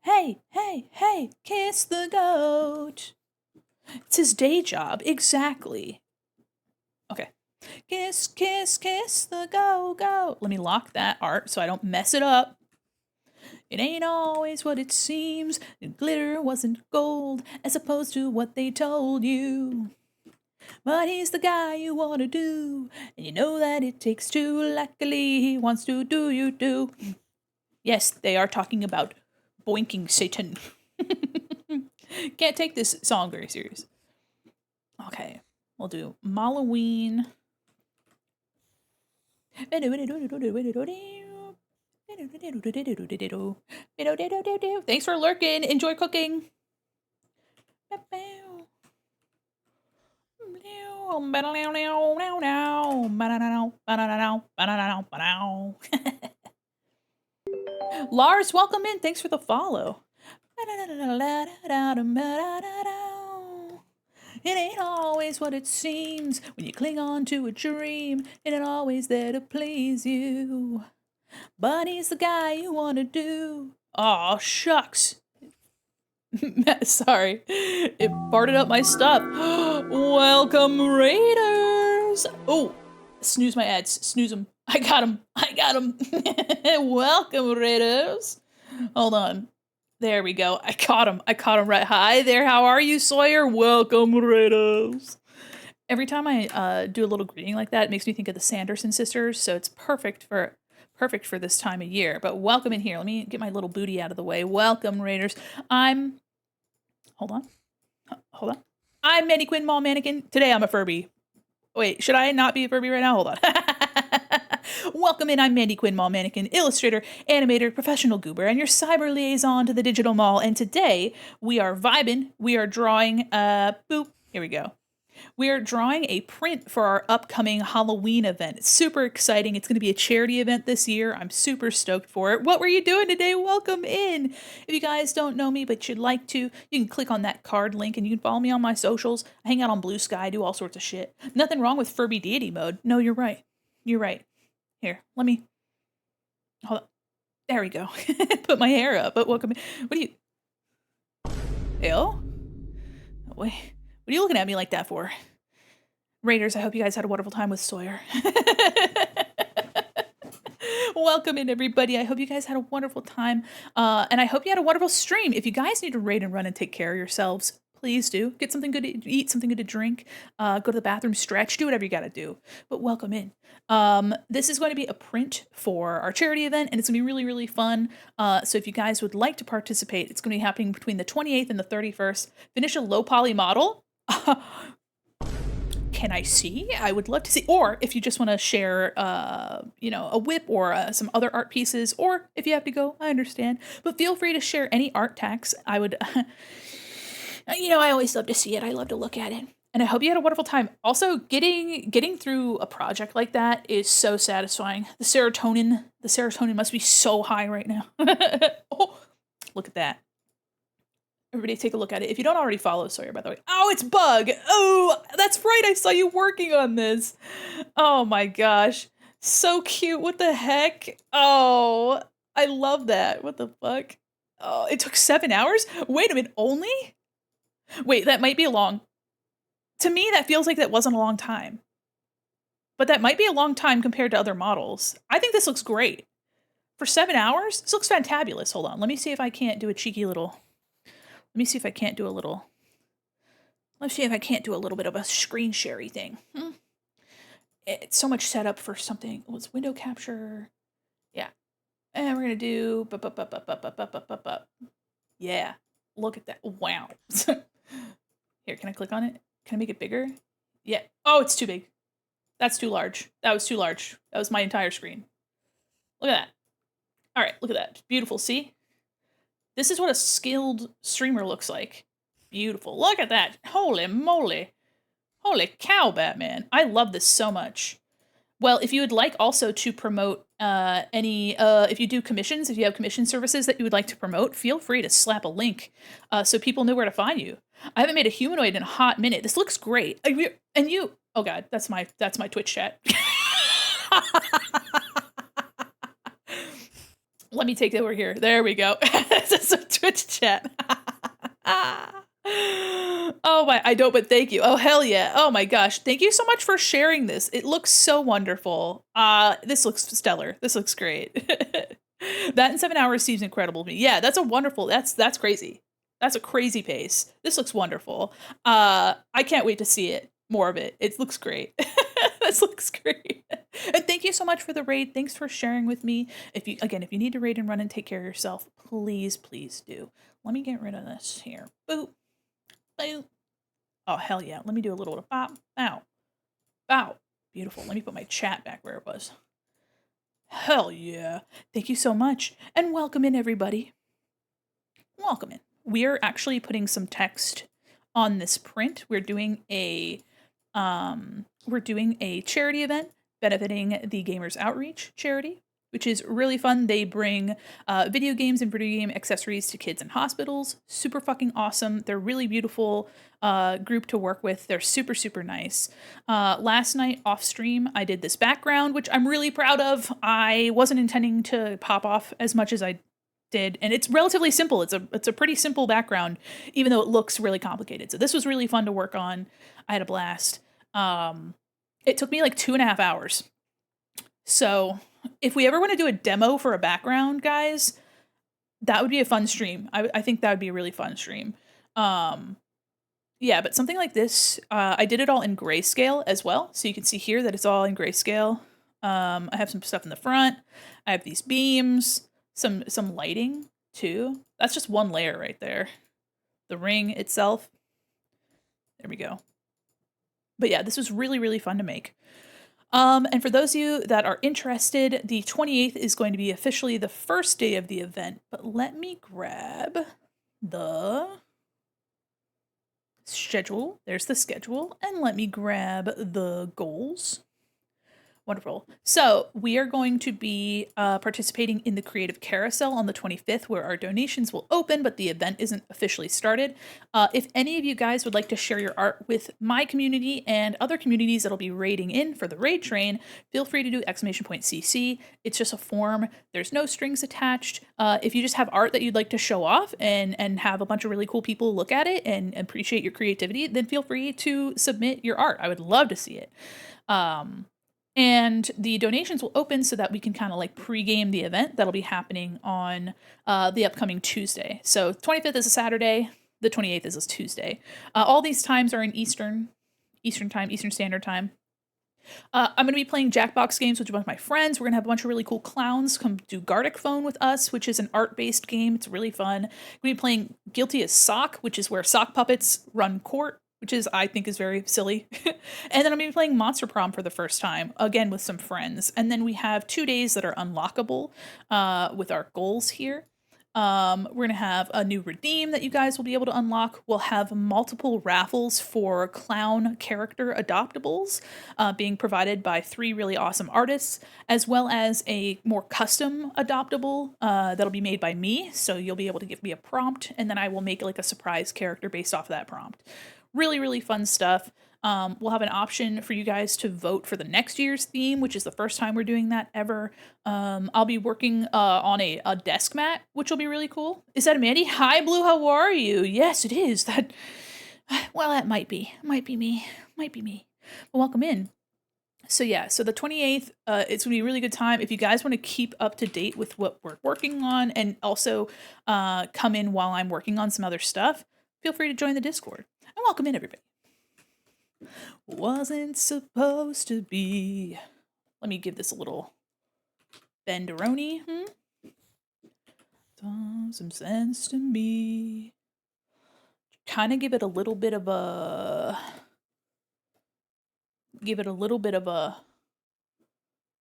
Hey, hey, hey, kiss the goat. It's his day job, exactly. Okay. Kiss, kiss, kiss the go-goat. Let me lock that art so I don't mess it up. It ain't always what it seems. The glitter wasn't gold, as opposed to what they told you. But he's the guy you want to do, and you know that it takes two. Luckily, he wants to do you too. Yes, they are talking about boinking Satan. Can't take this song very serious. Okay, we'll do Malloween. Thanks for lurking. Enjoy cooking. Lars, welcome in. Thanks for the follow. It ain't always what it seems when you cling on to a dream. It ain't always there to please you. But he's the guy you want to do. Aw, shucks. Sorry, it farted up my stuff. Welcome, Raiders. Oh, snooze my ads. Snooze them. I got him. I got him. Welcome, Raiders. Hold on. There we go. I caught him. I caught him right. Hi there. How are you, Sawyer? Welcome, Raiders. Every time I do a little greeting like that, it makes me think of the Sanderson sisters. So it's perfect for this time of year. But welcome in here. Let me get my little booty out of the way. Welcome, Raiders. Hold on. I'm Mandi Quin Mall Mannequin. Today I'm a Furby. Wait, should I not be a Furby right now? Hold on. Welcome in. I'm Mandi Quin Mall Mannequin, illustrator, animator, professional goober, and your cyber liaison to the digital mall. And today we are vibing. We are drawing. Boop. Here we go. We are drawing a print for our upcoming Halloween event. It's super exciting. It's going to be a charity event this year. I'm super stoked for it. What were you doing today? Welcome in. If you guys don't know me, but you'd like to, you can click on that card link and you can follow me on my socials. I hang out on Blue Sky, do all sorts of shit. Nothing wrong with Furby deity mode. No, you're right. You're right. Here, let me, hold on. There we go. Put my hair up, but welcome in. What are you, Ew? Wait. What are you looking at me like that for? Raiders, I hope you guys had a wonderful time with Sawyer. Welcome in, everybody. I hope you guys had a wonderful time. And I hope you had a wonderful stream. If you guys need to raid and run and take care of yourselves, please do. Get something good to eat, something good to drink. Go to the bathroom, stretch, do whatever you got to do. But welcome in. This is going to be a print for our charity event, and it's going to be really, really fun. So if you guys would like to participate, it's going to be happening between the 28th and the 31st. Finish a low poly model. Can I see? I would love to see. Or if you just want to share, a whip or some other art pieces, or if you have to go, I understand. But feel free to share any art tags. I would, I always love to see it. I love to look at it. And I hope you had a wonderful time. Also, getting through a project like that is so satisfying. The serotonin must be so high right now. Oh, look at that. Everybody take a look at it. If you don't already follow Sawyer, by the way. Oh, it's Bug. Oh, that's right. I saw you working on this. Oh my gosh. So cute. What the heck? Oh, I love that. What the fuck? Oh, it took 7 hours? Wait a minute, only? Wait, that might be a long... To me, that feels like that wasn't a long time. But that might be a long time compared to other models. I think this looks great. For 7 hours? This looks fantabulous. Hold on. Let me see if I can't do a cheeky little... Let me see if I can't do a little... Let's see if I can't do a little bit of a screen sharey thing. It's so much setup for something. What's window capture? Yeah. And we're going to do... Yeah. Look at that. Wow. Here, can I click on it? Can I make it bigger? Yeah. Oh, it's too big. That's too large. That was too large. That was my entire screen. Look at that. All right, look at that. Beautiful, see? This is what a skilled streamer looks like. Beautiful. Look at that. Holy moly. Holy cow, Batman. I love this so much. Well, if you would like also to promote if you do commissions, if you have commission services that you would like to promote, feel free to slap a link so people know where to find you. I haven't made a humanoid in a hot minute. This looks great. And you, oh God, that's my Twitch chat. Let me take it over here. There we go. This is a Twitch chat. Oh my, I don't, but thank you. Oh, hell yeah. Oh my gosh. Thank you so much for sharing this. It looks so wonderful. This looks stellar. This looks great. That in 7 hours seems incredible to me. Yeah, that's a wonderful, that's crazy. That's a crazy pace. This looks wonderful. I can't wait to see it. More of it. It looks great. This looks great. And thank you so much for the raid. Thanks for sharing with me. If you need to raid and run and take care of yourself, please do. Let me get rid of this here. Boop. Boop. Oh, hell yeah. Let me do a little bop. Bow. Bow. Beautiful. Let me put my chat back where it was. Hell yeah. Thank you so much. And welcome in, everybody. Welcome in. We are actually putting some text on this print. We're doing a charity event benefiting the Gamers Outreach charity, which is really fun. They bring video games and video game accessories to kids in hospitals. Super fucking awesome. They're really beautiful group to work with. They're super, super nice. Last night off stream, I did this background, which I'm really proud of. I wasn't intending to pop off as much as I did, and it's relatively simple. It's a pretty simple background, even though it looks really complicated. So this was really fun to work on. I had a blast. It took me like 2.5 hours. So if we ever want to do a demo for a background, guys, that would be a fun stream. I think that would be a really fun stream. Yeah, but something like this, I did it all in grayscale as well. So you can see here that it's all in grayscale. I have some stuff in the front. I have these beams, some lighting too. That's just one layer right there. The ring itself. There we go. But yeah, this was really, really fun to make. And for those of you that are interested, the 28th is going to be officially the first day of the event. But let me grab the schedule. There's the schedule. And let me grab the goals. Wonderful. So we are going to be participating in the Creative Carousel on the 25th, where our donations will open, but the event isn't officially started. If any of you guys would like to share your art with my community and other communities that'll be raiding in for the raid train, feel free to do !CC. It's just a form. There's no strings attached. If you just have art that you'd like to show off and have a bunch of really cool people look at it and appreciate your creativity, then feel free to submit your art. I would love to see it. And the donations will open so that we can kind of like pregame the event that'll be happening on the upcoming Tuesday. So 25th is a Saturday, the 28th is a Tuesday. All these times are in Eastern Standard Time. I'm going to be playing Jackbox games with a bunch of my friends. We're going to have a bunch of really cool clowns come do Gartic Phone with us, which is an art-based game. It's really fun. We're going to be playing Guilty as Sock, which is where sock puppets run court, which I think is very silly. And then I'm going to be playing Monster Prom for the first time, again with some friends. And then we have 2 days that are unlockable with our goals here. We're going to have a new redeem that you guys will be able to unlock. We'll have multiple raffles for clown character adoptables being provided by 3 really awesome artists, as well as a more custom adoptable that'll be made by me. So you'll be able to give me a prompt, and then I will make like a surprise character based off of that prompt. Really, really fun stuff. We'll have an option for you guys to vote for the next year's theme, which is the first time we're doing that ever. I'll be working on a desk mat, which will be really cool. Is that Mandy? Hi, Blue. How are you? Yes, it is. Well, that might be me. But welcome in. So yeah, so the 28th, it's gonna be a really good time. If you guys want to keep up to date with what we're working on, and also come in while I'm working on some other stuff, feel free to join the Discord. And welcome in, everybody. Wasn't supposed to be. Let me give this a little benderoni. Does some sense to me. Kind of give it a little bit of a give it a little bit of a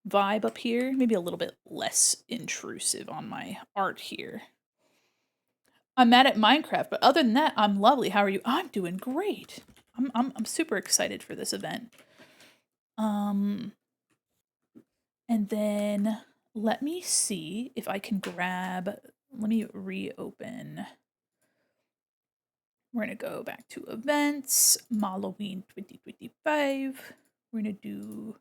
vibe up here. Maybe a little bit less intrusive on my art here. I'm mad at Minecraft, but other than that, I'm lovely. How are you? I'm doing great. I'm super excited for this event. And then let me see if I can grab, let me reopen. We're going to go back to events, Malloween 2025. We're going to do,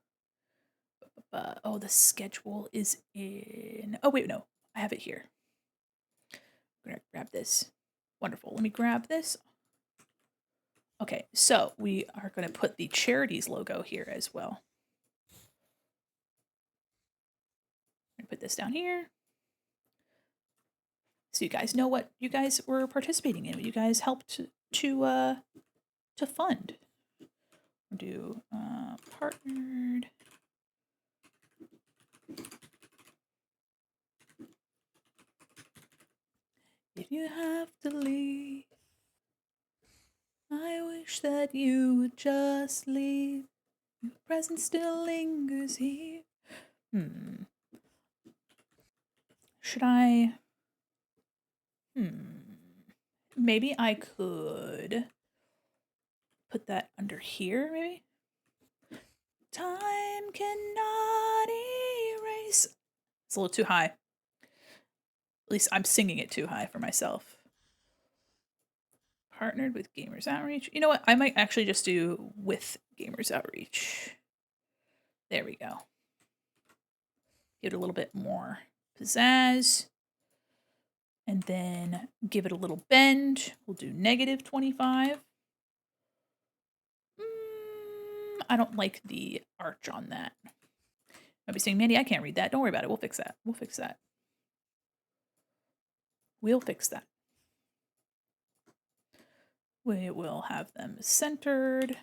oh, the schedule is in, oh, wait, no, I have it here. I'm going to grab this. Wonderful. Let me grab this. Okay, so we are going to put the charities logo here as well. I'm going to put this down here. So you guys know what you guys were participating in, what you guys helped to fund. We'll do partnered. If you have to leave, I wish that you would just leave. Your presence still lingers here. Should I? Maybe I could put that under here, maybe? Time cannot erase. It's a little too high. At least I'm singing it too high for myself. Partnered with Gamers Outreach. You know what? I might actually just do with Gamers Outreach. There we go. Give it a little bit more pizzazz. And then give it a little bend. We'll do -25. I don't like the arch on that. I'll be saying, Mandy, I can't read that. Don't worry about it. We'll fix that. We'll fix that. We'll fix that. We will have them centered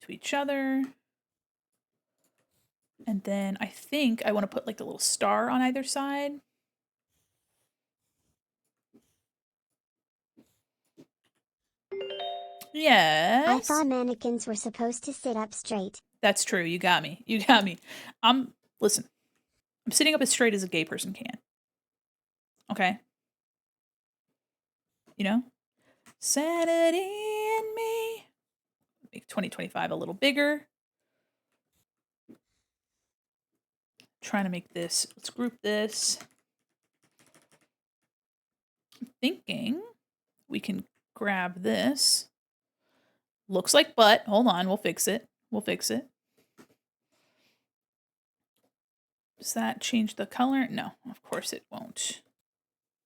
to each other. And then I think I want to put like a little star on either side. Yes. I thought mannequins were supposed to sit up straight. That's true. You got me. You got me. Listen. I'm sitting up as straight as a gay person can. Okay? You know? Sanity in me. Make 2025 a little bigger. Trying to make this, let's group this. I'm thinking we can grab this. Looks like butt. Hold on, we'll fix it. We'll fix it. Does that change the color? No, of course it won't.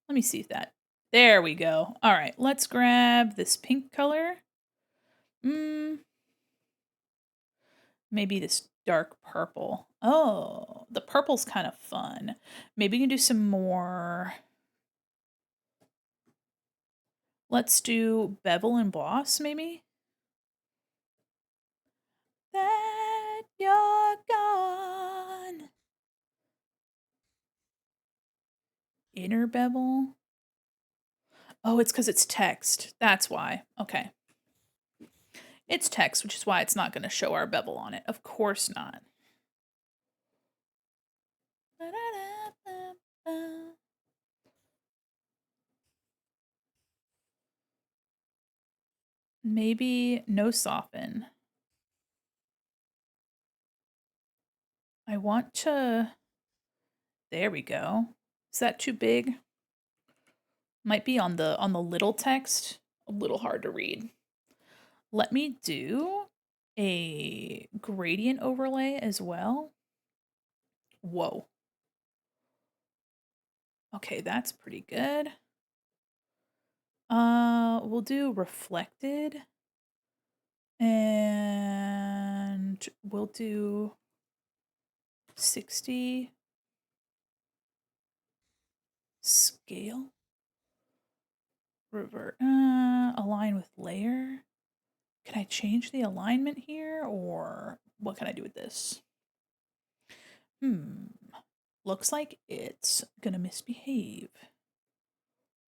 Let me see if that. There we go. All right, let's grab this pink color. Maybe this dark purple. Oh, the purple's kind of fun. Maybe we can do some more. Let's do bevel and boss, maybe. That you're gone. Inner bevel. Oh, it's because it's text. That's why. Okay. It's text, which is why it's not going to show our bevel on it. Of course not. Maybe no soften. I want to... There we go. Is that too big? Might be on the little text. A little hard to read. Let me do a gradient overlay as well. Whoa. Okay, that's pretty good. We'll do reflected. And we'll do 60 scale. Revert. Align with layer. Can I change the alignment here, or what can I do with this? Looks like it's gonna misbehave.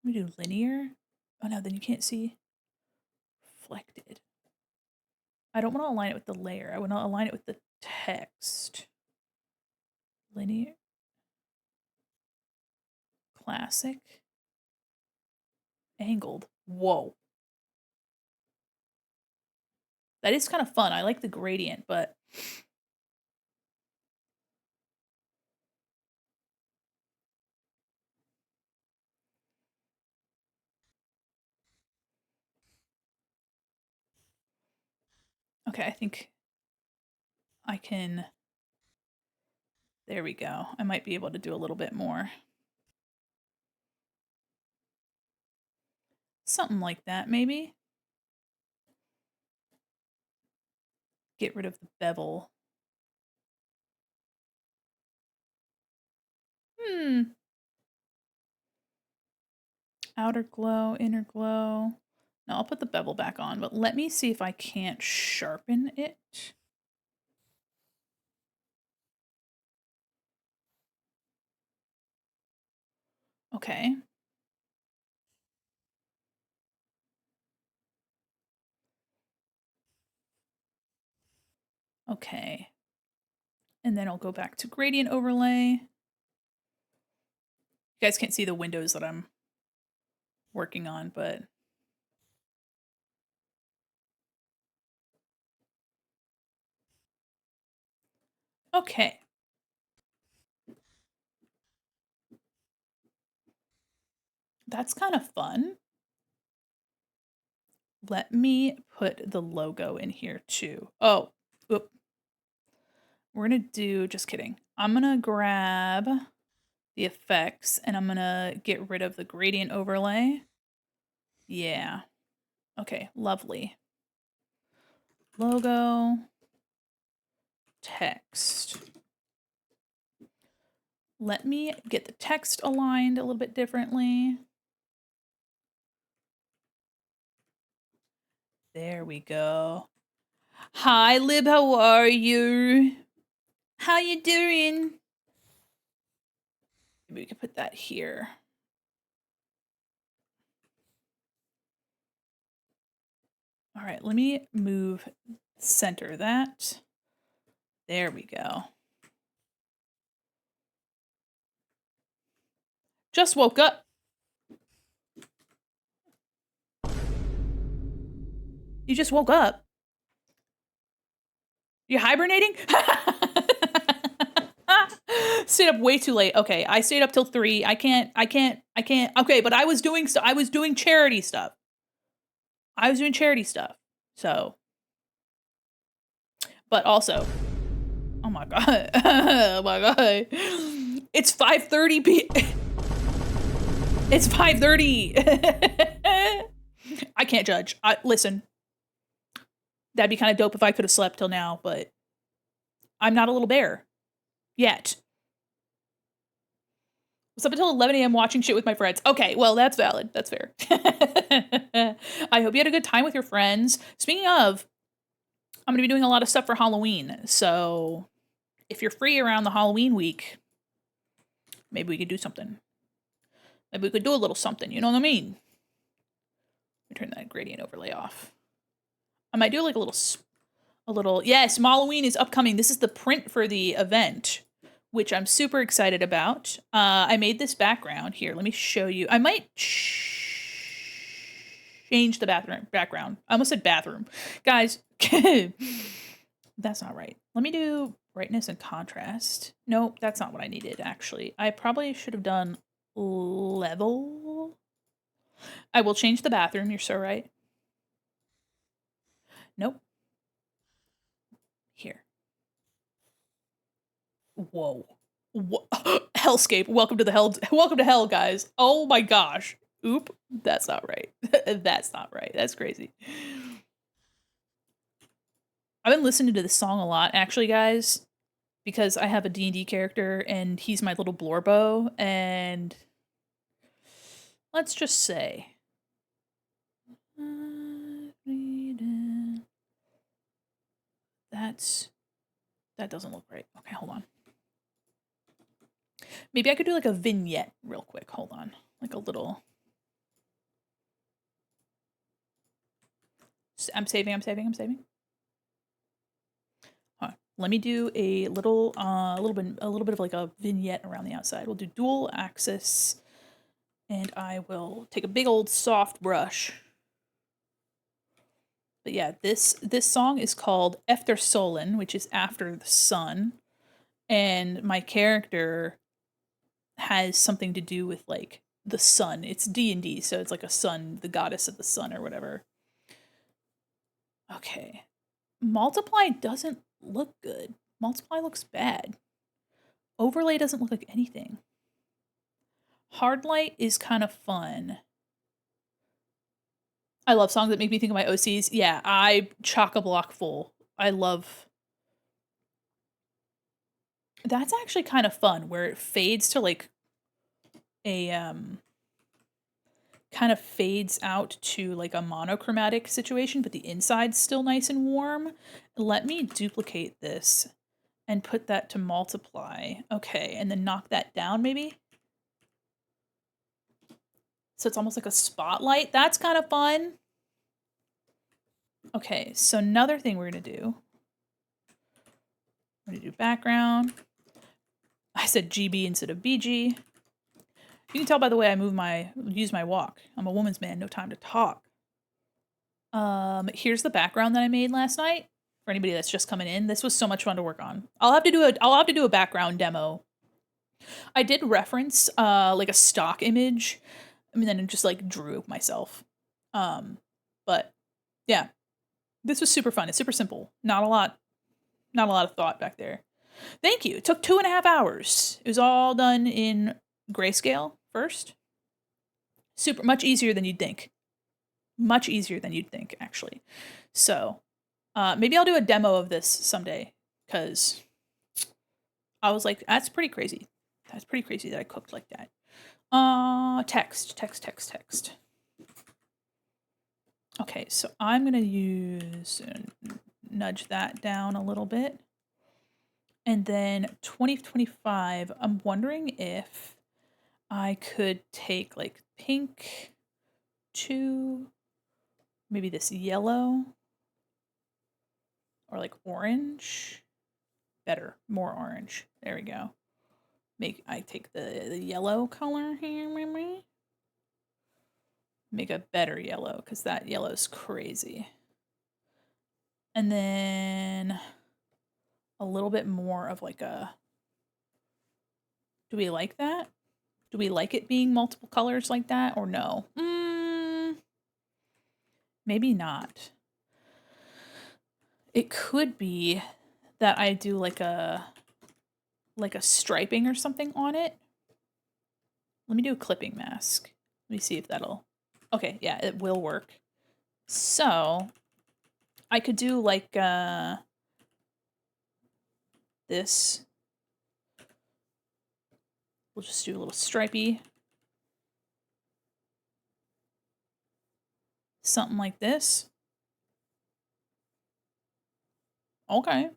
Let me do linear. Oh no, then you can't see reflected. I don't want to align it with the layer. I want to align it with the text. Linear. Classic. Angled. Whoa. That is kind of fun. I like the gradient, but okay, I think I can. There we go. I might be able to do a little bit more. Something like that, maybe. Get rid of the bevel. Outer glow, inner glow. Now I'll put the bevel back on, but let me see if I can't sharpen it. Okay. Okay. And then I'll go back to gradient overlay. You guys can't see the windows that I'm working on, but okay. That's kind of fun. Let me put the logo in here too. Oh, oop. We're gonna do, just kidding. I'm gonna grab the effects and I'm gonna get rid of the gradient overlay. Yeah. Okay, lovely. Logo, text. Let me get the text aligned a little bit differently. There we go. Hi, Lib, how are you? How you doing? Maybe we can put that here. All right, let me center that. There we go. Just woke up. You just woke up. You hibernating? Stayed up way too late. Okay, I stayed up till 3. I can't. Okay, but I was doing charity stuff. So, but also, oh my god. Oh my god. It's 5:30 It's 5:30. I can't judge. Listen. That'd be kind of dope if I could have slept till now, but I'm not a little bear. Yet. Was up until 11 a.m. watching shit with my friends. Okay, well, that's valid. That's fair. I hope you had a good time with your friends. Speaking of, I'm going to be doing a lot of stuff for Halloween. So if you're free around the Halloween week, maybe we could do something. Maybe we could do a little something. You know what I mean? Let me turn that gradient overlay off. I might do like a little, yes, Malloween is upcoming. This is the print for the event, which I'm super excited about. I made this background here. Let me show you. I might change the background. I almost said bathroom. Guys, that's not right. Let me do brightness and contrast. Nope, that's not what I needed, actually. I probably should have done level. I will change the bathroom. You're so right. Nope. Here. Whoa. Hellscape. Welcome to hell, guys. Oh my gosh. Oop. That's not right. That's not right. That's crazy. I've been listening to this song a lot, actually, guys, because I have a D&D character and he's my little Blorbo, and let's just say that doesn't look right. Okay, hold on. Maybe I could do like a vignette real quick. Hold on. Like a little. I'm saving. Let me do a little bit of like a vignette around the outside. We'll do dual axis, and I will take a big old soft brush. But yeah, this song is called Efter Solen, which is after the sun, and my character has something to do with like the sun. It's D&D, so it's like a sun, the goddess of the sun or whatever. Okay. Multiply doesn't look good. Multiply looks bad. Overlay doesn't look like anything. Hard light is kind of fun. I love songs that make me think of my OCs. Yeah, I chock-a-block full. I love... That's actually kind of fun, where it fades to like a, kind of fades out to like a monochromatic situation, but the inside's still nice and warm. Let me duplicate this and put that to multiply. Okay, and then knock that down maybe? So it's almost like a spotlight. That's kind of fun. Okay, so another thing we're gonna do. We're gonna do background. I said GB instead of BG. You can tell by the way I use my walk. I'm a woman's man, no time to talk. Here's the background that I made last night. For anybody that's just coming in, this was so much fun to work on. I'll have to do a background demo. I did reference like a stock image. I mean, then I just like drew myself. But yeah, this was super fun. It's super simple. Not a lot of thought back there. Thank you. It took 2.5 hours. It was all done in grayscale first. Much easier than you'd think. Much easier than you'd think, actually. So, maybe I'll do a demo of this someday, because I was like, that's pretty crazy. That's pretty crazy that I cooked like that. Text. Okay, so I'm gonna nudge that down a little bit. And then 2025, I'm wondering if I could take like pink to maybe this yellow or like orange. Better, more orange. There we go. I take the yellow color here, maybe. Make a better yellow, because that yellow's crazy. And then a little bit more of like a... Do we like that? Do we like it being multiple colors like that, or no? Maybe not. It could be that I do like a striping or something on it. Let me do a clipping mask. Let me see if that'll... Okay, yeah, it will work. So, I could do like this. We'll just do a little stripey. Something like this. Okay.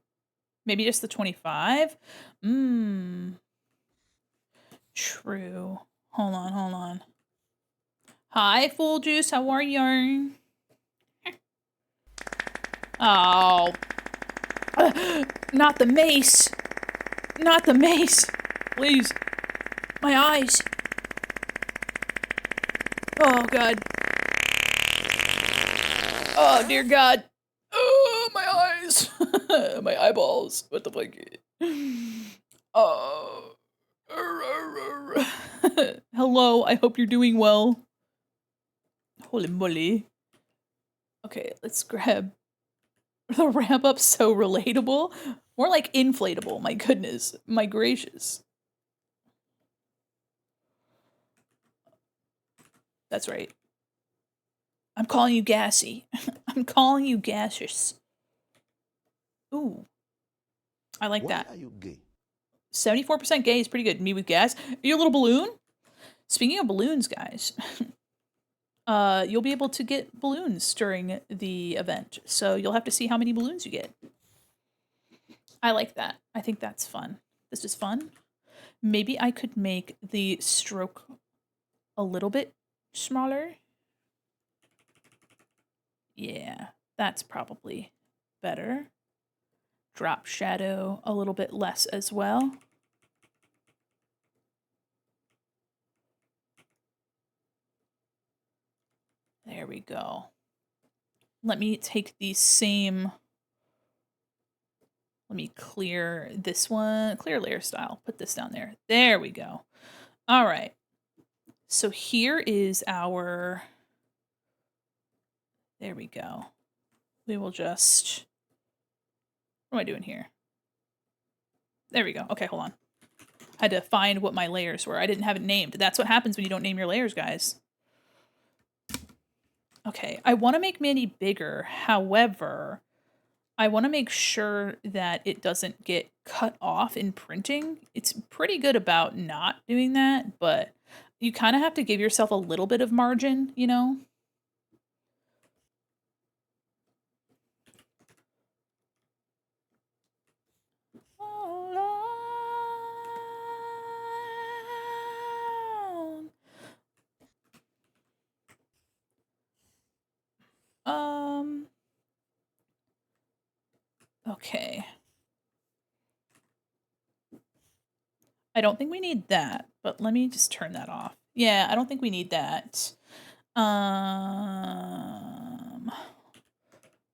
Maybe just the 25. True. Hold on. Hi, Full Juice. How are you? Oh. Not the mace. Not the mace. Please. My eyes. Oh, God. Oh, dear God. Oh, my eyes. My eyeballs. What the fuck? Oh. Hello, I hope you're doing well. Holy moly. Okay, let's grab the wrap up. So relatable. More like inflatable. My goodness. My gracious. That's right. I'm calling you gassy. I'm calling you gaseous. Ooh. I like that. Why are you gay? 74% gay is pretty good. Me with gas. Are you a little balloon? Speaking of balloons, guys, you'll be able to get balloons during the event. So you'll have to see how many balloons you get. I like that. I think that's fun. This is fun. Maybe I could make the stroke a little bit smaller. Yeah, that's probably better. drop shadow a little bit less as well. There we go. Let me take the same, let me clear this one, clear layer style, put this down there. There we go. All right. So here is our, there we go. We will just, what am I doing here? There we go. Okay, hold on. I had to find what my layers were. I didn't have it named. That's what happens when you don't name your layers, guys. Okay, I want to make Mandi bigger. However, I want to make sure that it doesn't get cut off in printing. It's pretty good about not doing that, but you kind of have to give yourself a little bit of margin, you know? Okay. I don't think we need that, but let me just turn that off. Yeah, I don't think we need that.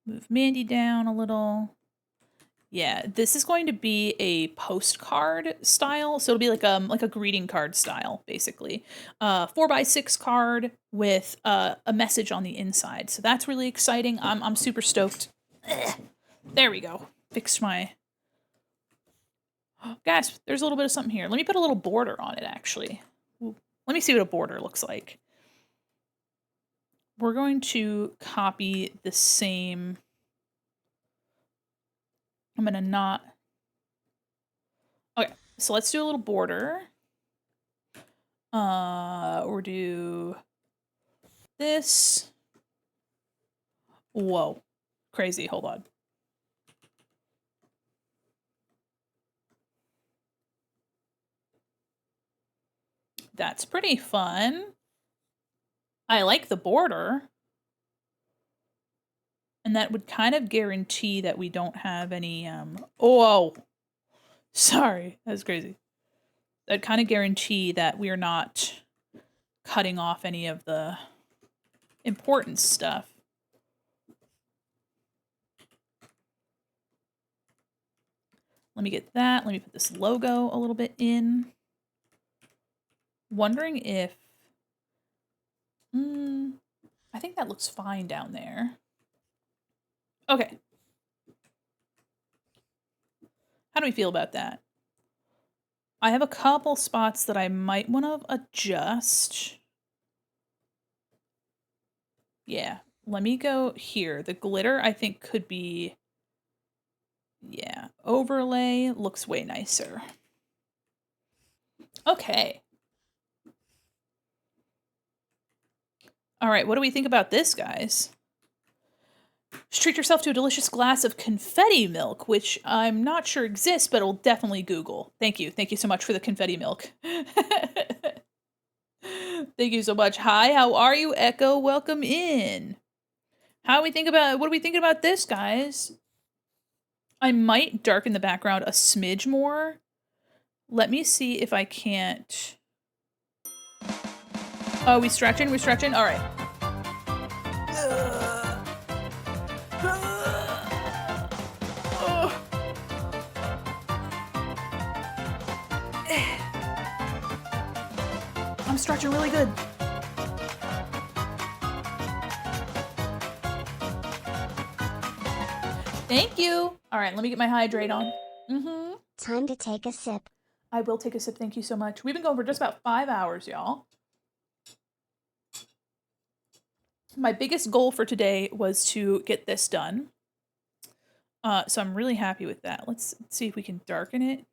Move Mandi down a little. Yeah, this is going to be a postcard style, so it'll be like a greeting card style, basically. 4x6 card with a message on the inside. So that's really exciting. I'm super stoked. There we go. Fixed my. Guys, there's a little bit of something here. Let me put a little border on it, actually. Ooh. Let me see what a border looks like. We're going to copy the same. I'm going to not. Okay, so let's do a little border. Or do this. Whoa. Crazy. Hold on. That's pretty fun. I like the border. And that would kind of guarantee that we don't have any, whoa. Sorry, that was crazy. That'd kind of guarantee that we're not cutting off any of the important stuff. Let me get that. Let me put this logo a little bit in. Wondering if, I think that looks fine down there. Okay. How do we feel about that? I have a couple spots that I might want to adjust. Yeah, let me go here. The glitter, I think, could be, yeah, overlay looks way nicer. Okay. All right, what do we think about this, guys? Just treat yourself to a delicious glass of confetti milk, which I'm not sure exists, but I'll definitely Google. Thank you. Thank you so much for the confetti milk. Thank you so much. Hi, how are you, Echo? Welcome in. What do we think about this, guys? I might darken the background a smidge more. Let me see if I can't. Oh, we stretching? We're stretching? All right. I'm stretching really good. Thank you. All right, let me get my hydrate on. Time to take a sip. I will take a sip. Thank you so much. We've been going for just about 5 hours, y'all. My biggest goal for today was to get this done. So I'm really happy with that. Let's see if we can darken it.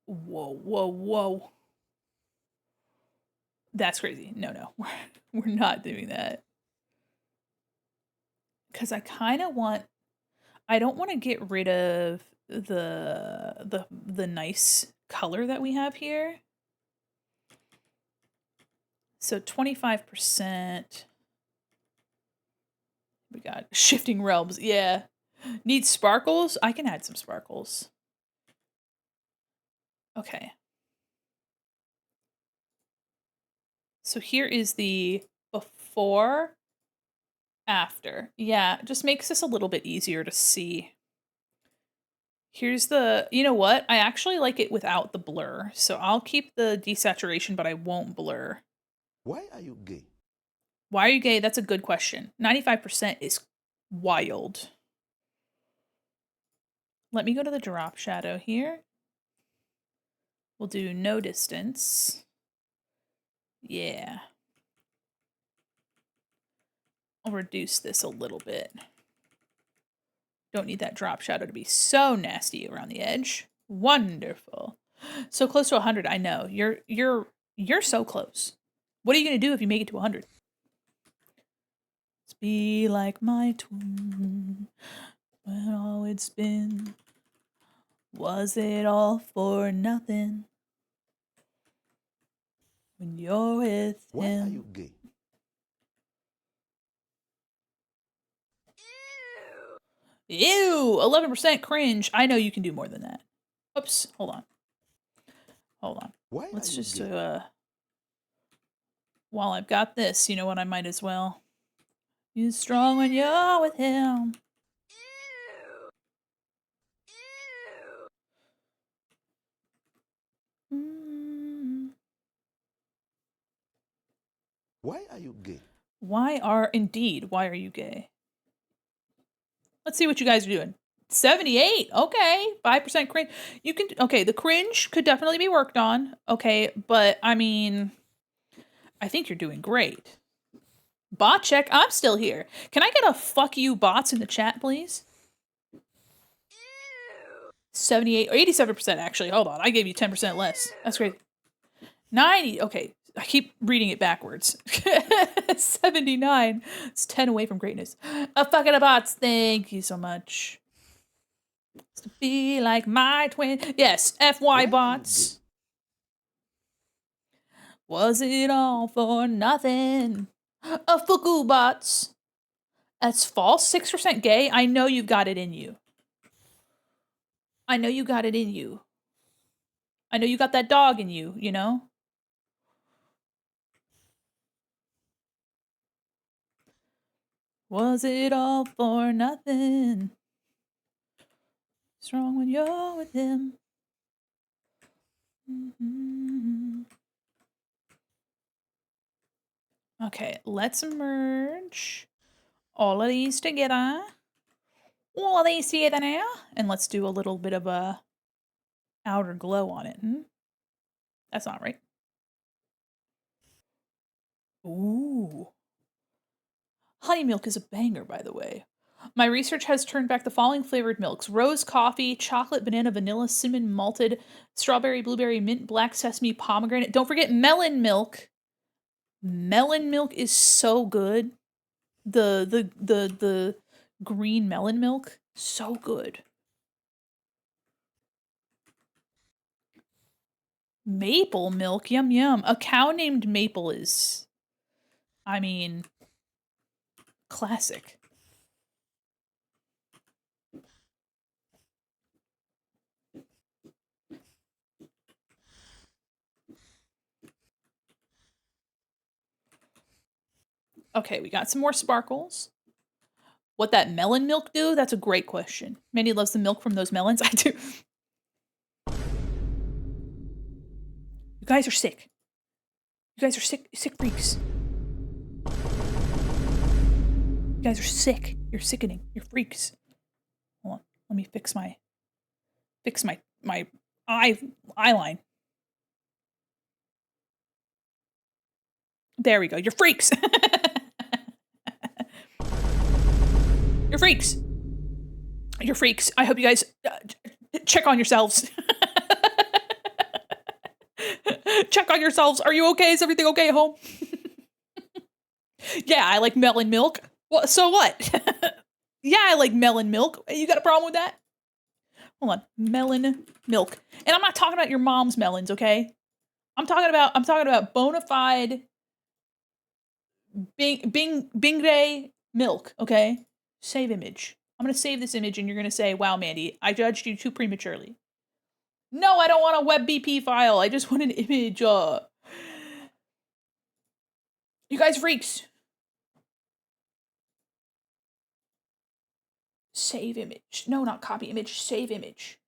Whoa, whoa, whoa. That's crazy. No. We're not doing that. Because I kind of want, I don't want to get rid of the nice color that we have here. So 25%. Here we we got? Shifting realms. Yeah. Need sparkles? I can add some sparkles. Okay. So here is the before, after. Yeah, just makes this a little bit easier to see. Here's the, you know what? I actually like it without the blur. So I'll keep the desaturation, but I won't blur. Why are you gay? Why are you gay? That's a good question. 95% is wild. Let me go to the drop shadow here. We'll do no distance. Yeah. I'll reduce this a little bit. Don't need that drop shadow to be so nasty around the edge. Wonderful. So close to 100, I know. You're so close. What are you going to do if you make it to 100? Let's be like my twin. When all it's been, was it all for nothing? When you're with Why him. are you gay? Ew, 11% cringe. I know you can do more than that. Oops, hold on. Hold on. Why Let's are you just, gay? while I've got this, you know what, I might as well. You're strong when you're with him. Mm. Why are you gay? Why are you gay? Let's see what you guys are doing. 78. Okay. 5% cringe. You can, okay, the cringe could definitely be worked on. Okay, but I mean, I think you're doing great. Bot check. I'm still here. Can I get a fuck you bots in the chat, please? 78 or 87% actually. Hold on. I gave you 10% less. That's great. 90. Okay. I keep reading it backwards. 79. It's 10 away from greatness. A fucking bots. Thank you so much. To be like my twin. Yes, Why FY are you bots. Was it all for nothing? A fuku bots. That's false. 6% gay. I know you've got it in you. I know you got it in you. I know you got that dog in you, you know? Was it all for nothing? Strong when you're with him. Mm-hmm. Okay, let's merge all of these together. All of these together now. And let's do a little bit of a outer glow on it. That's not right. Ooh. Honey milk is a banger, by the way. My research has turned back the following flavored milks: rose coffee, chocolate, banana, vanilla, cinnamon, malted, strawberry, blueberry, mint, black sesame, pomegranate. Don't forget melon milk. Melon milk is so good. The green melon milk, so good. Maple milk, yum yum. A cow named Maple is, I mean, classic. Okay, we got some more sparkles. What that melon milk do? That's a great question. Mandy loves the milk from those melons. I do. You guys are sick. You guys are sick freaks. You guys are sick. You're sickening. You're freaks. Hold on. Let me fix my eye line. There we go. You're freaks. You're freaks. You're freaks. I hope you guys check on yourselves. Check on yourselves. Are you okay? Is everything okay at home? Yeah, I like melon milk. Well, so what? Yeah, I like melon milk. You got a problem with that? Hold on. Melon milk. And I'm not talking about your mom's melons, okay? I'm talking about bona fide Bingray milk, okay? Save image. I'm going to save this image and you're going to say, wow, Mandi, I judged you too prematurely. No, I don't want a WebBP file. I just want an image. You guys freaks. Save image. No, not copy image. Save image.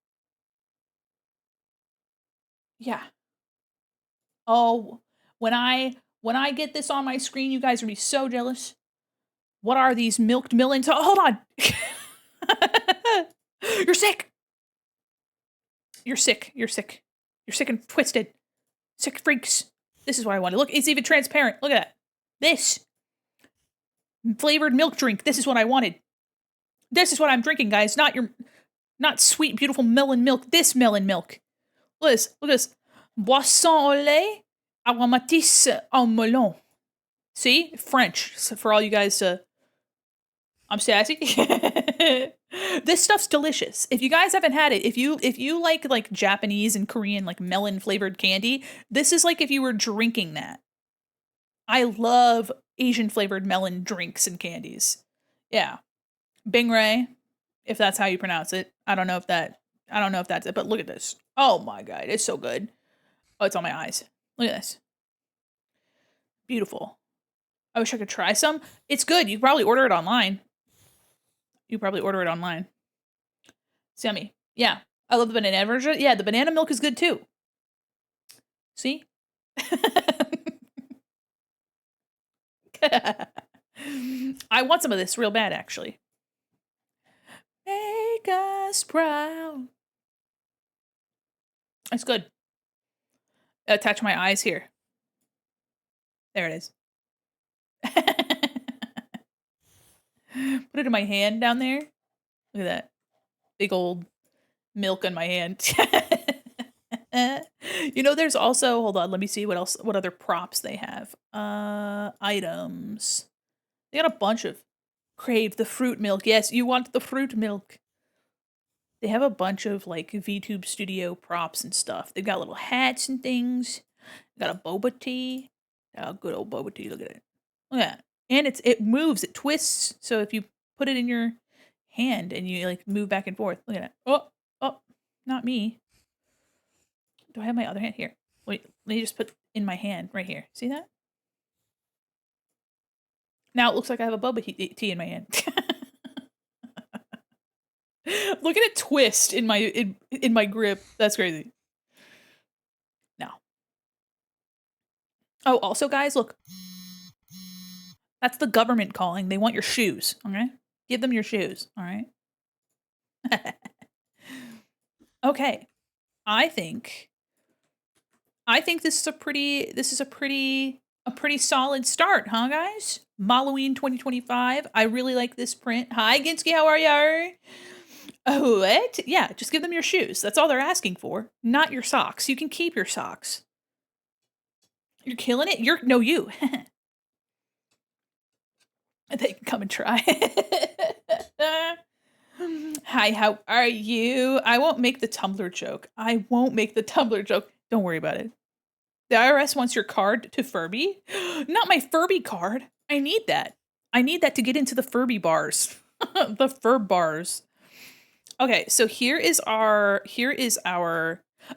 Yeah. Oh, when I get this on my screen, you guys are gonna be so jealous. What are these milked melons? Oh, hold on. You're sick. You're sick. You're sick. You're sick and twisted. Sick freaks. This is what I wanted. Look, it's even transparent. Look at that. This flavored milk drink. This is what I wanted. This is what I'm drinking, guys. Not sweet, beautiful melon milk. This melon milk. Look at this. Look at this. Boisson au lait aromatisse en melon. See? French. So for all you guys, I'm sassy. This stuff's delicious. If you guys haven't had it, if you like Japanese and Korean like melon flavored candy, this is like if you were drinking that. I love Asian flavored melon drinks and candies. Yeah. Bingray, if that's how you pronounce it. I don't know if that's it, but look at this. Oh my god, it's so good. Oh, it's on my eyes. Look at this. Beautiful. I wish I could try some. It's good. You probably order it online. It's yummy. Yeah. I love the banana version. Yeah, the banana milk is good too. See? I want some of this real bad, actually. Make us proud. It's good. Attach my eyes here. There it is. Put it in my hand down there. Look at that. Big old milk on my hand. There's also, hold on, let me see what other props they have. Items. They got a bunch of crave the fruit milk. Yes, you want the fruit milk. They have a bunch of like VTube Studio props and stuff. They've got little hats and things. They got a boba tea. Oh, good old boba tea. Look at it. Look at that. And it moves. It twists. So if you put it in your hand and you like move back and forth. Look at that. Oh, not me. Do I have my other hand here? Wait, let me just put in my hand right here. See that? Now it looks like I have a boba tea in my hand. Look at it twist in my grip. That's crazy. Now. Oh, also guys, look. That's the government calling. They want your shoes, okay? Give them your shoes, all right? Okay. I think this is a pretty solid start, huh, guys? Malloween 2025. I really like this print. Hi, Ginsky, how are you? Oh, what? Yeah, just give them your shoes. That's all they're asking for. Not your socks. You can keep your socks. You're killing it? You. They can come and try. Hi, how are you? I won't make the Tumblr joke. Don't worry about it. The IRS wants your card to Furby? Not my Furby card. I need that. I need that to get into the Furby bars. The fur bars. Okay, so here is our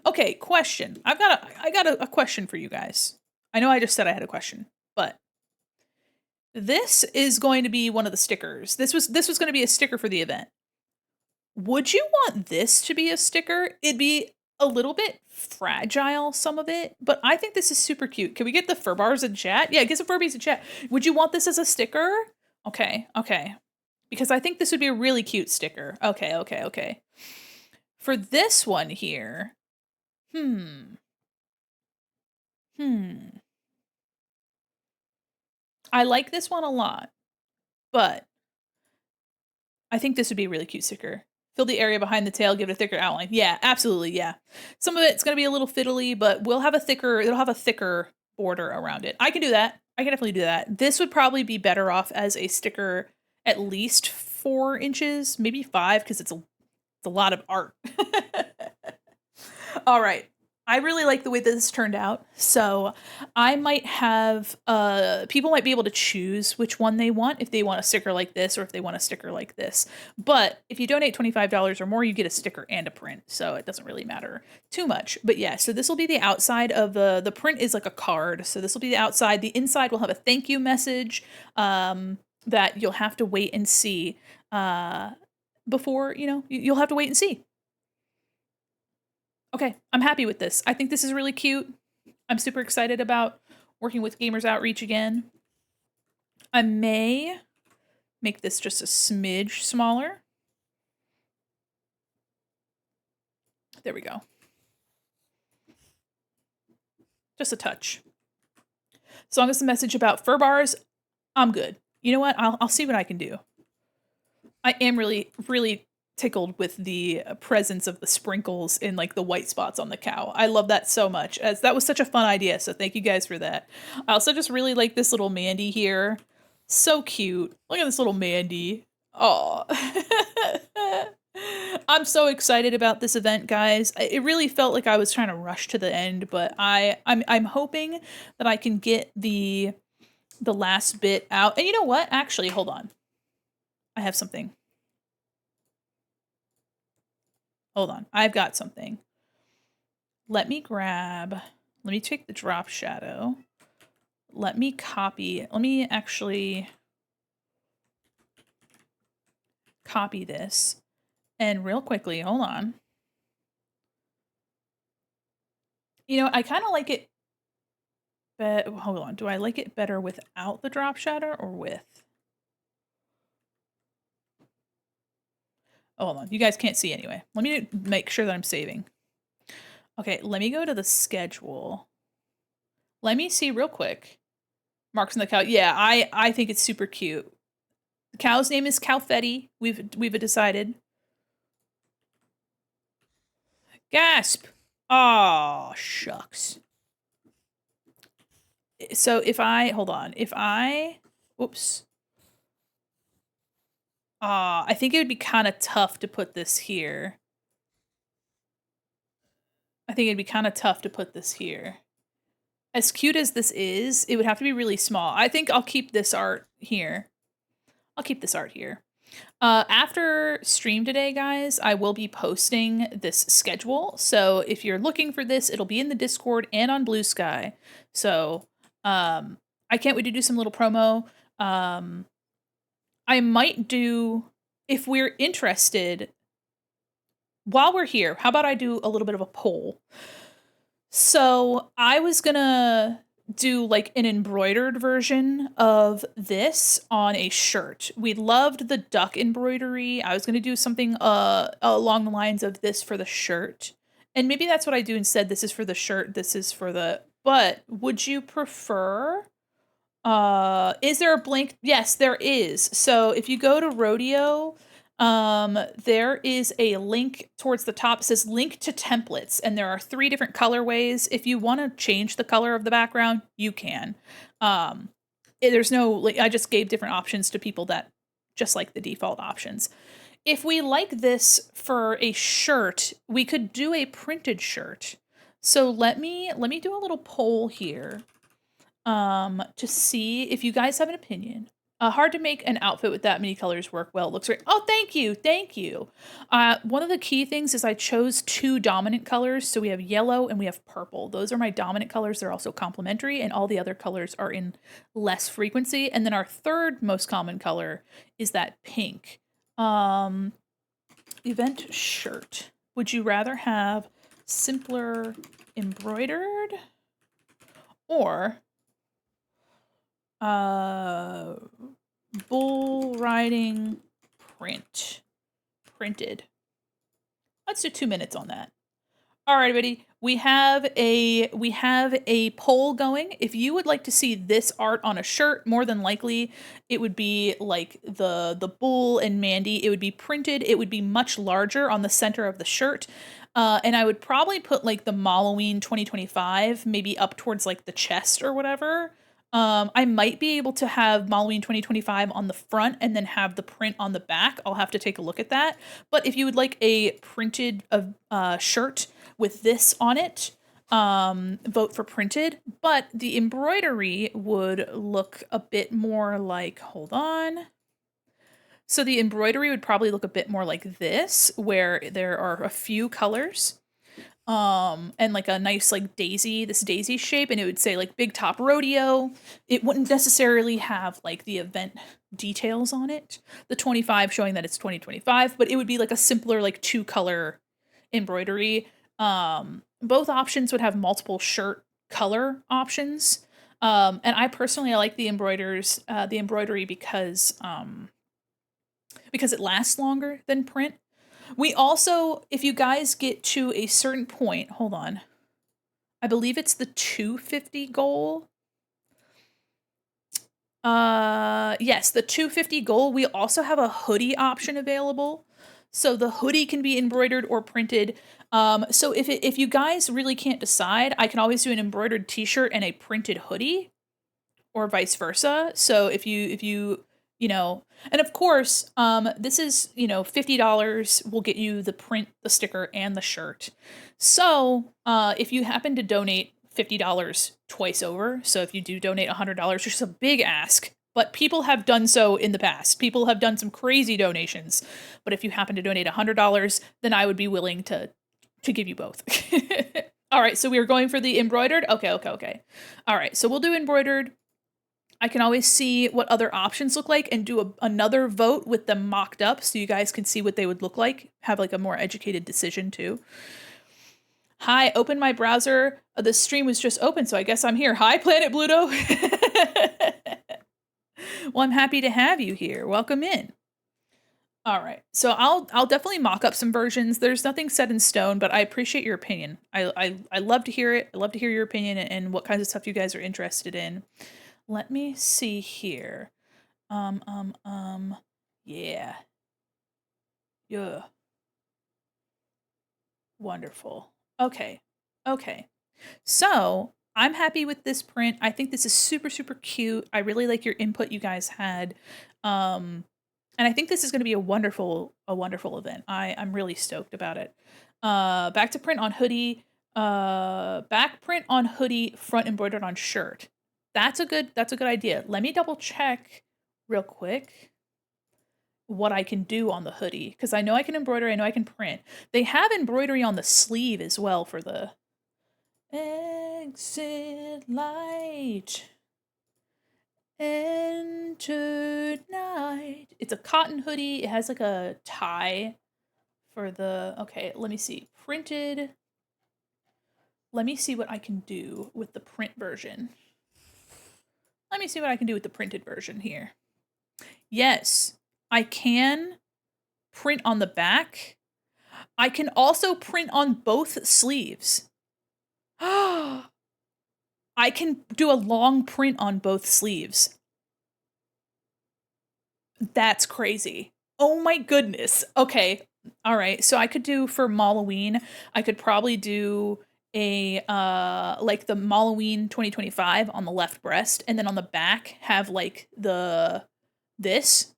okay, question. I got a question for you guys. I know I just said I had a question, but this is going to be one of the stickers. This was going to be a sticker for the event. Would you want this to be a sticker? It'd be a little bit fragile, some of it, but I think this is super cute. Can we get the fur bars in chat? Yeah, get some Furbies in chat. Would you want this as a sticker? Okay. Because I think this would be a really cute sticker. Okay. For this one here, I like this one a lot, but I think this would be a really cute sticker. Fill the area behind the tail, give it a thicker outline. Yeah, absolutely, yeah. Some of it's going to be a little fiddly, but it'll have a thicker border around it. I can do that. I can definitely do that. This would probably be better off as a sticker at least 4 inches, maybe 5, because it's a lot of art. All right. I really like the way that this turned out. So I might have people might be able to choose which one they want, if they want a sticker like this or if they want a sticker like this. But if you donate $25 or more, you get a sticker and a print. So it doesn't really matter too much. But yeah, so this will be the outside of the print is like a card. So this will be the outside. The inside will have a thank you message that you'll have to wait and see before, you'll have to wait and see. Okay, I'm happy with this. I think this is really cute. I'm super excited about working with Gamers Outreach again. I may make this just a smidge smaller. There we go. Just a touch. As long as the message about fur bars, I'm good. You know what? I'll see what I can do. I am really, really tickled with the presence of the sprinkles in like the white spots on the cow. I love that so much, as that was such a fun idea. So thank you guys for that. I also just really like this little Mandi here. So cute. Look at this little Mandi. Oh, I'm so excited about this event, guys. It really felt like I was trying to rush to the end, but I'm hoping that I can get the last bit out. And you know what? Actually, hold on. I have something. Hold on. I've got something. Let me take the drop shadow. Let me actually copy this. And real quickly, hold on. I kind of like it, but hold on. Do I like it better without the drop shadow or with? Oh, hold on. You guys can't see anyway. Let me make sure that I'm saving. Okay, let me go to the schedule. Let me see real quick. Marks on the cow. Yeah, I think it's super cute. The cow's name is Cowfetti. We've decided. Gasp! Oh, shucks. So hold on. Whoops. I think it would be kind of tough to put this here. As cute as this is, it would have to be really small. I think I'll keep this art here. After stream today, guys, I will be posting this schedule. So if you're looking for this, it'll be in the Discord and on Blue Sky. So I can't wait to do some little promo. I might do, if we're interested, while we're here, how about I do a little bit of a poll? So I was gonna do like an embroidered version of this on a shirt. We loved the duck embroidery. I was gonna do something along the lines of this for the shirt. And maybe that's what I do instead. This is for the shirt, this is for the, but would you prefer, is there a blank? Yes, there is. So if you go to Rodeo, there is a link towards the top. It says link to templates, and there are 3 different colorways. If you want to change the color of the background, you can. There's no, I just gave different options to people that just like the default options. If we like this for a shirt, we could do a printed shirt. So let me do a little poll here. To see if you guys have an opinion. Hard to make an outfit with that many colors work well. It looks great. Oh, thank you. One of the key things is I chose 2 dominant colors. So we have yellow and we have purple. Those are my dominant colors. They're also complementary, and all the other colors are in less frequency. And then our third most common color is that pink. Event shirt. Would you rather have simpler embroidered or bull riding printed? Let's do 2 minutes on that. All right, everybody. We have a poll going. If you would like to see this art on a shirt, more than likely it would be like the bull and Mandi. It would be printed. It would be much larger on the center of the shirt. And I would probably put like the Malloween 2025 maybe up towards like the chest or whatever. I might be able to have Malloween 2025 on the front and then have the print on the back. I'll have to take a look at that. But if you would like a printed shirt with this on it, vote for printed, but the embroidery would look a bit more like, hold on. So the embroidery would probably look a bit more like this, where there are a few colors, and like a nice like this daisy shape, and it would say like Big Top Rodeo. It wouldn't necessarily have like the event details on it. The 25 showing that it's 2025, but it would be like a simpler like 2-color embroidery. Both options would have multiple shirt color options. And I personally I like the embroidery because it lasts longer than print. We also, if you guys get to a certain point, hold on. I believe it's the 250 goal. Yes, the 250 goal. We also have a hoodie option available. So the hoodie can be embroidered or printed. So if you guys really can't decide, I can always do an embroidered t-shirt and a printed hoodie, or vice versa. So if you and of course, this is, $50 will get you the print, the sticker, and the shirt. So if you happen to donate $50 twice over, so if you do donate $100, which is a big ask, but people have done so in the past. People have done some crazy donations. But if you happen to donate $100, then I would be willing to give you both. All right, so we are going for the embroidered. Okay. All right, so we'll do embroidered. I can always see what other options look like and do another vote with them mocked up so you guys can see what they would look like. Have like a more educated decision too. Hi, open my browser. The stream was just open, so I guess I'm here. Hi, Planet Bluto. Well, I'm happy to have you here. Welcome in. All right, so I'll definitely mock up some versions. There's nothing set in stone, but I appreciate your opinion. I love to hear it. I love to hear your opinion and what kinds of stuff you guys are interested in. Let me see here. Yeah. Yeah. Wonderful. Okay. So, I'm happy with this print. I think this is super, super cute. I really like your input you guys had. And I think this is going to be a wonderful event. I'm really stoked about it. Back to print on hoodie. Back print on hoodie, front embroidered on shirt. That's a good idea. Let me double check real quick what I can do on the hoodie, because I know I can embroider, I know I can print. They have embroidery on the sleeve as well for the exit light. Enter night. It's a cotton hoodie. It has like a tie for the, okay, let me see. Printed. Let me see what I can do with the print version. Let me see what I can do with the printed version here. Yes, I can print on the back. I can also print on both sleeves. I can do a long print on both sleeves. That's crazy. Oh my goodness. Okay. All right. So I could do for Malloween, I could probably do a like the Malloween 2025 on the left breast, and then on the back have like this.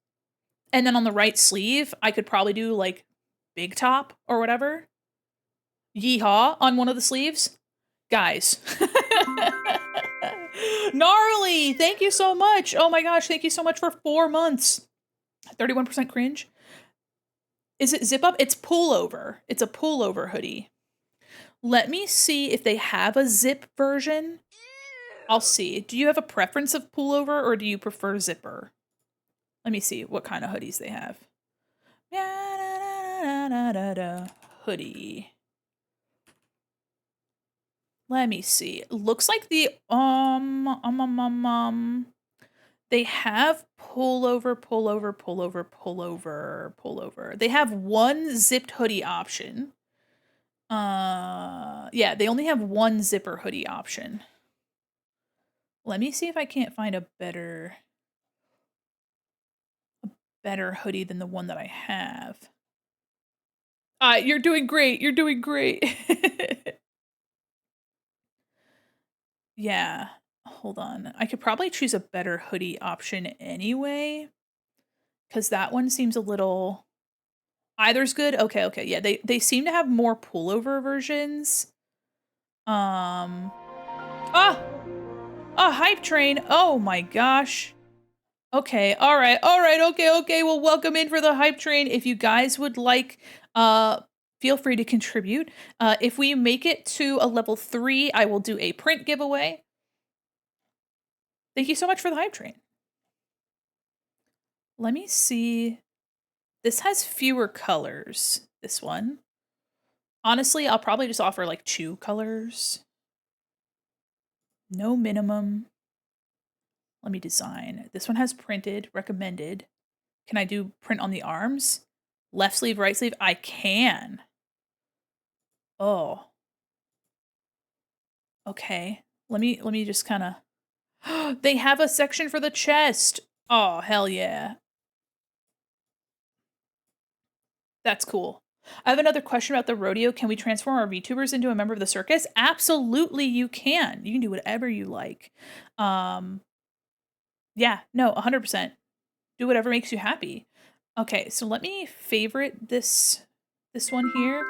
And then on the right sleeve, I could probably do like Big Top or whatever. Yeehaw on one of the sleeves. Guys. Gnarly! Thank you so much. Oh my gosh, thank you so much for 4 months. 31% cringe. Is it zip up? It's pullover. It's a pullover hoodie. Let me see if they have a zip version. I'll see. Do you have a preference of pullover or do you prefer zipper? Let me see what kind of hoodies they have. Hoodie. Let me see. Looks like the they have pullover. They have one zipped hoodie option. Yeah, they only have one zipper hoodie option. Let me see if I can't find a better hoodie than the one that I have. You're doing great. You're doing great. Yeah. Hold on. I could probably choose a better hoodie option anyway, because that one seems a little. Either's good. Okay. Yeah. They seem to have more pullover versions. Ah! A hype train. Oh my gosh. Okay, alright, okay, well, welcome in for the hype train. If you guys would like, feel free to contribute. If we make it to a level 3, I will do a print giveaway. Thank you so much for the hype train. Let me see. This has fewer colors, this one. Honestly, I'll probably just offer like 2 colors. No minimum. Let me design. This one has printed, recommended. Can I do print on the arms? Left sleeve, right sleeve? I can. Oh. Okay. Let me just kind of They have a section for the chest. Oh, hell yeah. That's cool. I have another question about the rodeo. Can we transform our VTubers into a member of the circus? Absolutely you can. You can do whatever you like. Yeah, no, 100%. Do whatever makes you happy. Okay, so let me favorite this one here.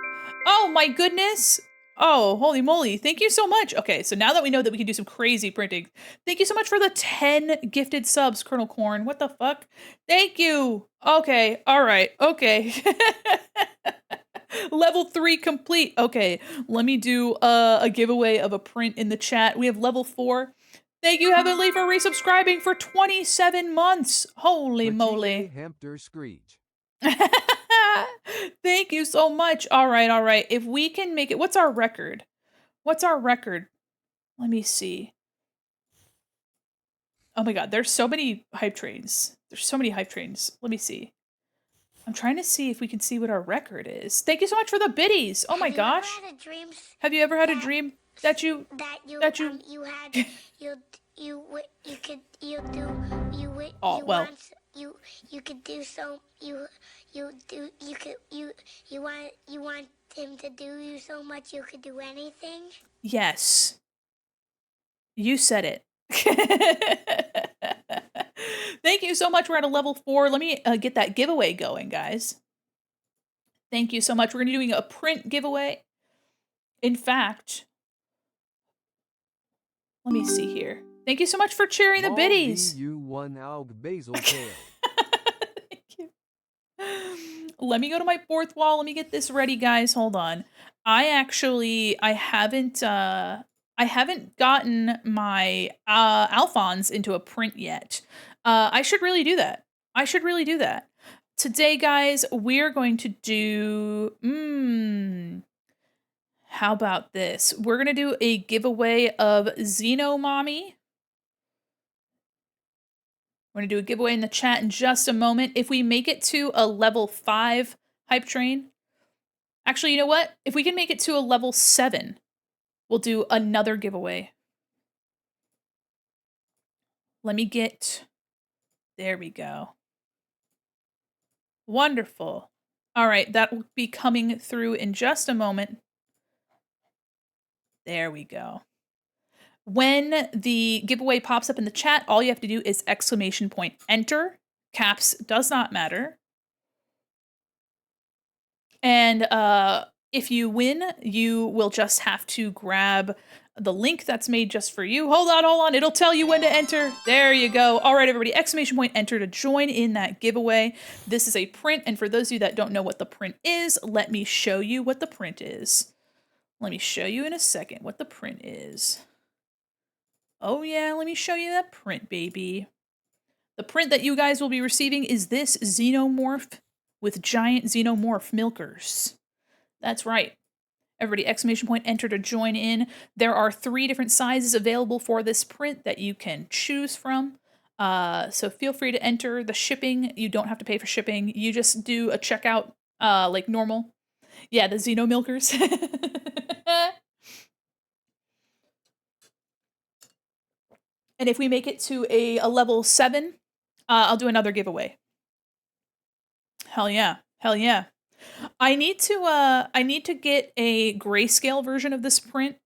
Oh my goodness! Oh, holy moly. Thank you so much. Okay, so now that we know that we can do some crazy printing, thank you so much for the 10 gifted subs, Colonel Corn. What the fuck? Thank you. Okay, all right, okay. Level 3 complete. Okay, let me do a giveaway of a print in the chat. We have level 4. Thank you, Heavenly, for resubscribing for 27 months. Holy moly. Hampter Screech. Thank you so much. All right, all right. If we can make it, what's our record? What's our record? Let me see. Oh my god, there's so many hype trains. There's so many hype trains. Let me see. I'm trying to see if we can see what our record is. Thank you so much for the biddies. Oh my gosh. Have you ever had a dream that you had oh well. You could do so you want him to do you so much you could do anything? Yes. You said it. Thank you so much. We're at a level 4. Let me get that giveaway going, guys. Thank you so much. We're going to be doing a print giveaway. In fact, let me see here. Thank you so much for cheering the biddies. You won Aug Basil Tail. Thank you. Let me go to my 4th wall. Let me get this ready, guys. Hold on. I haven't gotten my Alphons into a print yet. I should really do that. Today, guys, we're going to do how about this? We're going to do a giveaway of Xeno Mommy. We're going to do a giveaway in the chat in just a moment. If we make it to a level 5 hype train, actually, you know what? If we can make it to a level 7, we'll do another giveaway. Let me get, there we go. Wonderful. All right, that will be coming through in just a moment. There we go. When the giveaway pops up in the chat, all you have to do is !enter. Caps does not matter. And if you win, you will just have to grab the link that's made just for you. Hold on. It'll tell you when to enter. There you go. All right, everybody, !enter to join in that giveaway. This is a print, and for those of you that don't know what the print is, let me show you what the print is. Let me show you in a second what the print is. Oh yeah, let me show you that print, baby. The print that you guys will be receiving is this Xenomorph with giant Xenomorph milkers. That's right. Everybody, !enter to join in. There are 3 different sizes available for this print that you can choose from. So feel free to enter the shipping. You don't have to pay for shipping. You just do a checkout like normal. Yeah, the Xeno milkers. And if we make it to a level 7, I'll do another giveaway. Hell yeah. Hell yeah. I need to get a grayscale version of this print.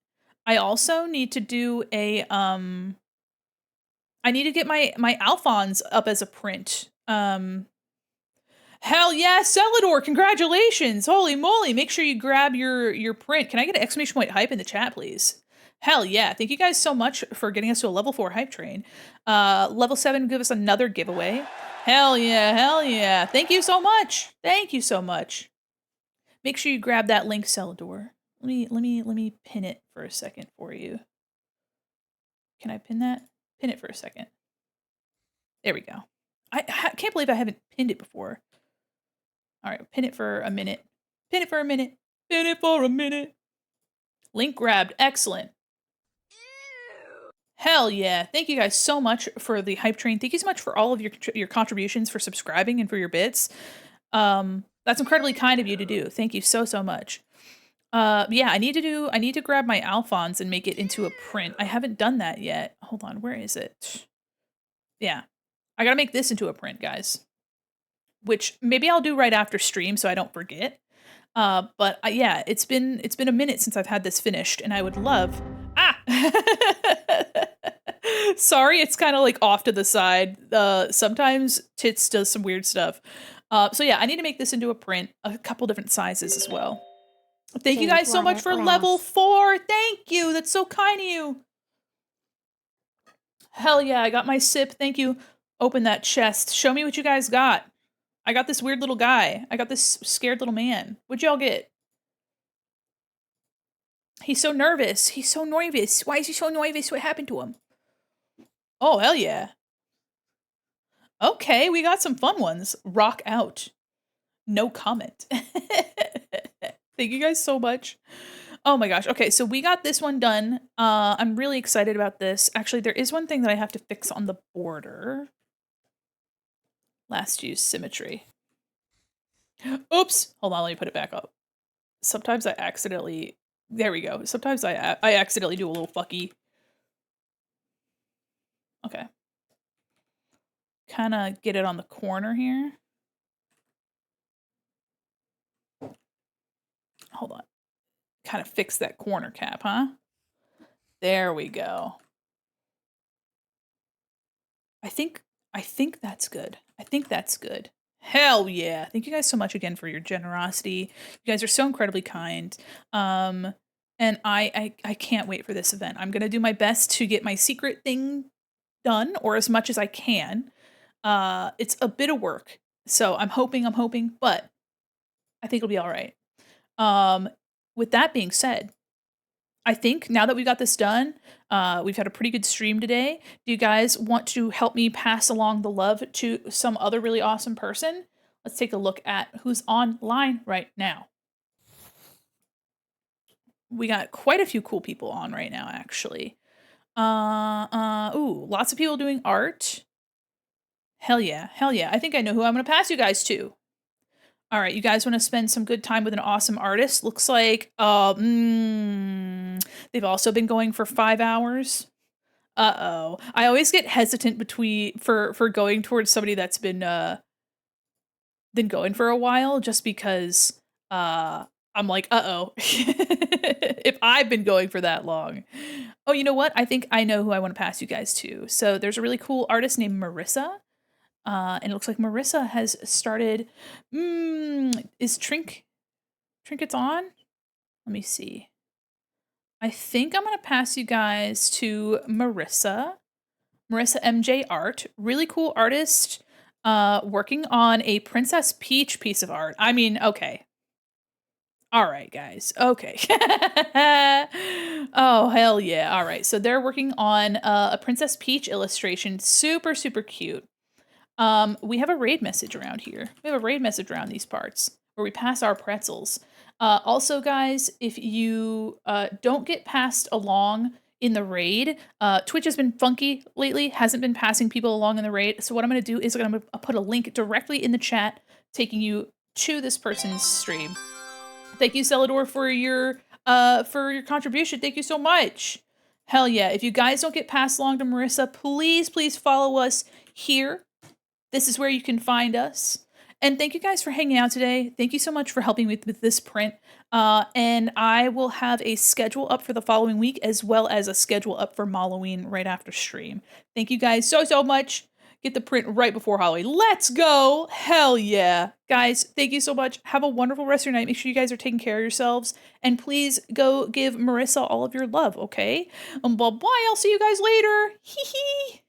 I also need to do a I need to get my Alphons up as a print. Hell yeah, Celador, congratulations. Holy moly, make sure you grab your print. Can I get an !hype in the chat, please? Hell yeah. Thank you guys so much for getting us to a level 4 hype train. Level 7 give us another giveaway. Hell yeah, hell yeah. Thank you so much. Thank you so much. Make sure you grab that link, Celador. Let me pin it for a second for you. Can I pin that? Pin it for a second. There we go. I can't believe I haven't pinned it before. All right, pin it for a minute. Pin it for a minute. Pin it for a minute. Link grabbed. Excellent. Hell yeah. Thank you guys so much for the hype train. Thank you so much for all of your contributions, for subscribing and for your bits. That's incredibly kind of you to do. Thank you so much. Yeah, I need to grab my Alphonse and make it into a print. I haven't done that yet. Hold on, where is it? Yeah. I gotta make this into a print, guys. Which maybe I'll do right after stream so I don't forget. But yeah, it's been a minute since I've had this finished, and I would love. Ah, sorry, it's kind of like off to the side. Sometimes Tits does some weird stuff. So yeah, I need to make this into a print, a couple different sizes as well. Thank you guys so much for level 4. Thank you. That's so kind of you. Hell yeah, I got my sip. Thank you. Open that chest. Show me what you guys got. I got this weird little guy. I got this scared little man. What'd y'all get? He's so nervous. He's so nervous. Why is he so nervous? What happened to him? Oh, hell yeah. Okay, we got some fun ones. Rock out. No comment. Thank you guys so much. Oh my gosh. Okay, so we got this one done. I'm really excited about this. Actually, there is one thing that I have to fix on the border. Last use symmetry. Oops. Hold on, let me put it back up. Sometimes I accidentally... There we go. Sometimes I accidentally do a little fucky. Okay. Kind of get it on the corner here. Hold on. Kind of fix that corner cap, huh? There we go. I think that's good. I think that's good. Hell yeah. Thank you guys so much again for your generosity. You guys are so incredibly kind. And I can't wait for this event. I'm going to do my best to get my secret thing done, or as much as I can. It's a bit of work. So I'm hoping, but I think it'll be all right. With that being said, I think now that we got this done, we've had a pretty good stream today. Do you guys want to help me pass along the love to some other really awesome person? Let's take a look at who's online right now. We got quite a few cool people on right now, actually. Ooh, lots of people doing art. Hell yeah, hell yeah. I think I know who I'm going to pass you guys to. All right, you guys want to spend some good time with an awesome artist? Looks like they've also been going for 5 hours. Uh-oh. I always get hesitant for going towards somebody that's been going for a while, just because I'm like, uh-oh. If I've been going for that long. Oh, you know what? I think I know who I want to pass you guys to. So there's a really cool artist named Marissa. And it looks like Marissa has started. Is Trinkets on? Let me see. I think I'm going to pass you guys to Marissa. Marissa MJ Art. Really cool artist. Working on a Princess Peach piece of art. I mean, okay. All right, guys. Okay. Oh, hell yeah. All right. So they're working on a Princess Peach illustration. Super, super cute. We have a raid message around here. We have a raid message around these parts where we pass our pretzels. Also, guys, if you don't get passed along in the raid, Twitch has been funky lately, hasn't been passing people along in the raid. So what I'm going to do is I'm going to put a link directly in the chat taking you to this person's stream. Thank you, Celador, for your contribution. Thank you so much. Hell yeah. If you guys don't get passed along to Marissa, please, please follow us here. This is where you can find us. And thank you guys for hanging out today. Thank you so much for helping me with this print. And I will have a schedule up for the following week, as well as a schedule up for Malloween right after stream. Thank you guys so, so much. get the print right before Halloween. Let's go. Hell yeah. Guys, thank you so much. Have a wonderful rest of your night. Make sure you guys are taking care of yourselves. And please go give Marissa all of your love, okay? Bye-bye. I'll see you guys later. Hee hee.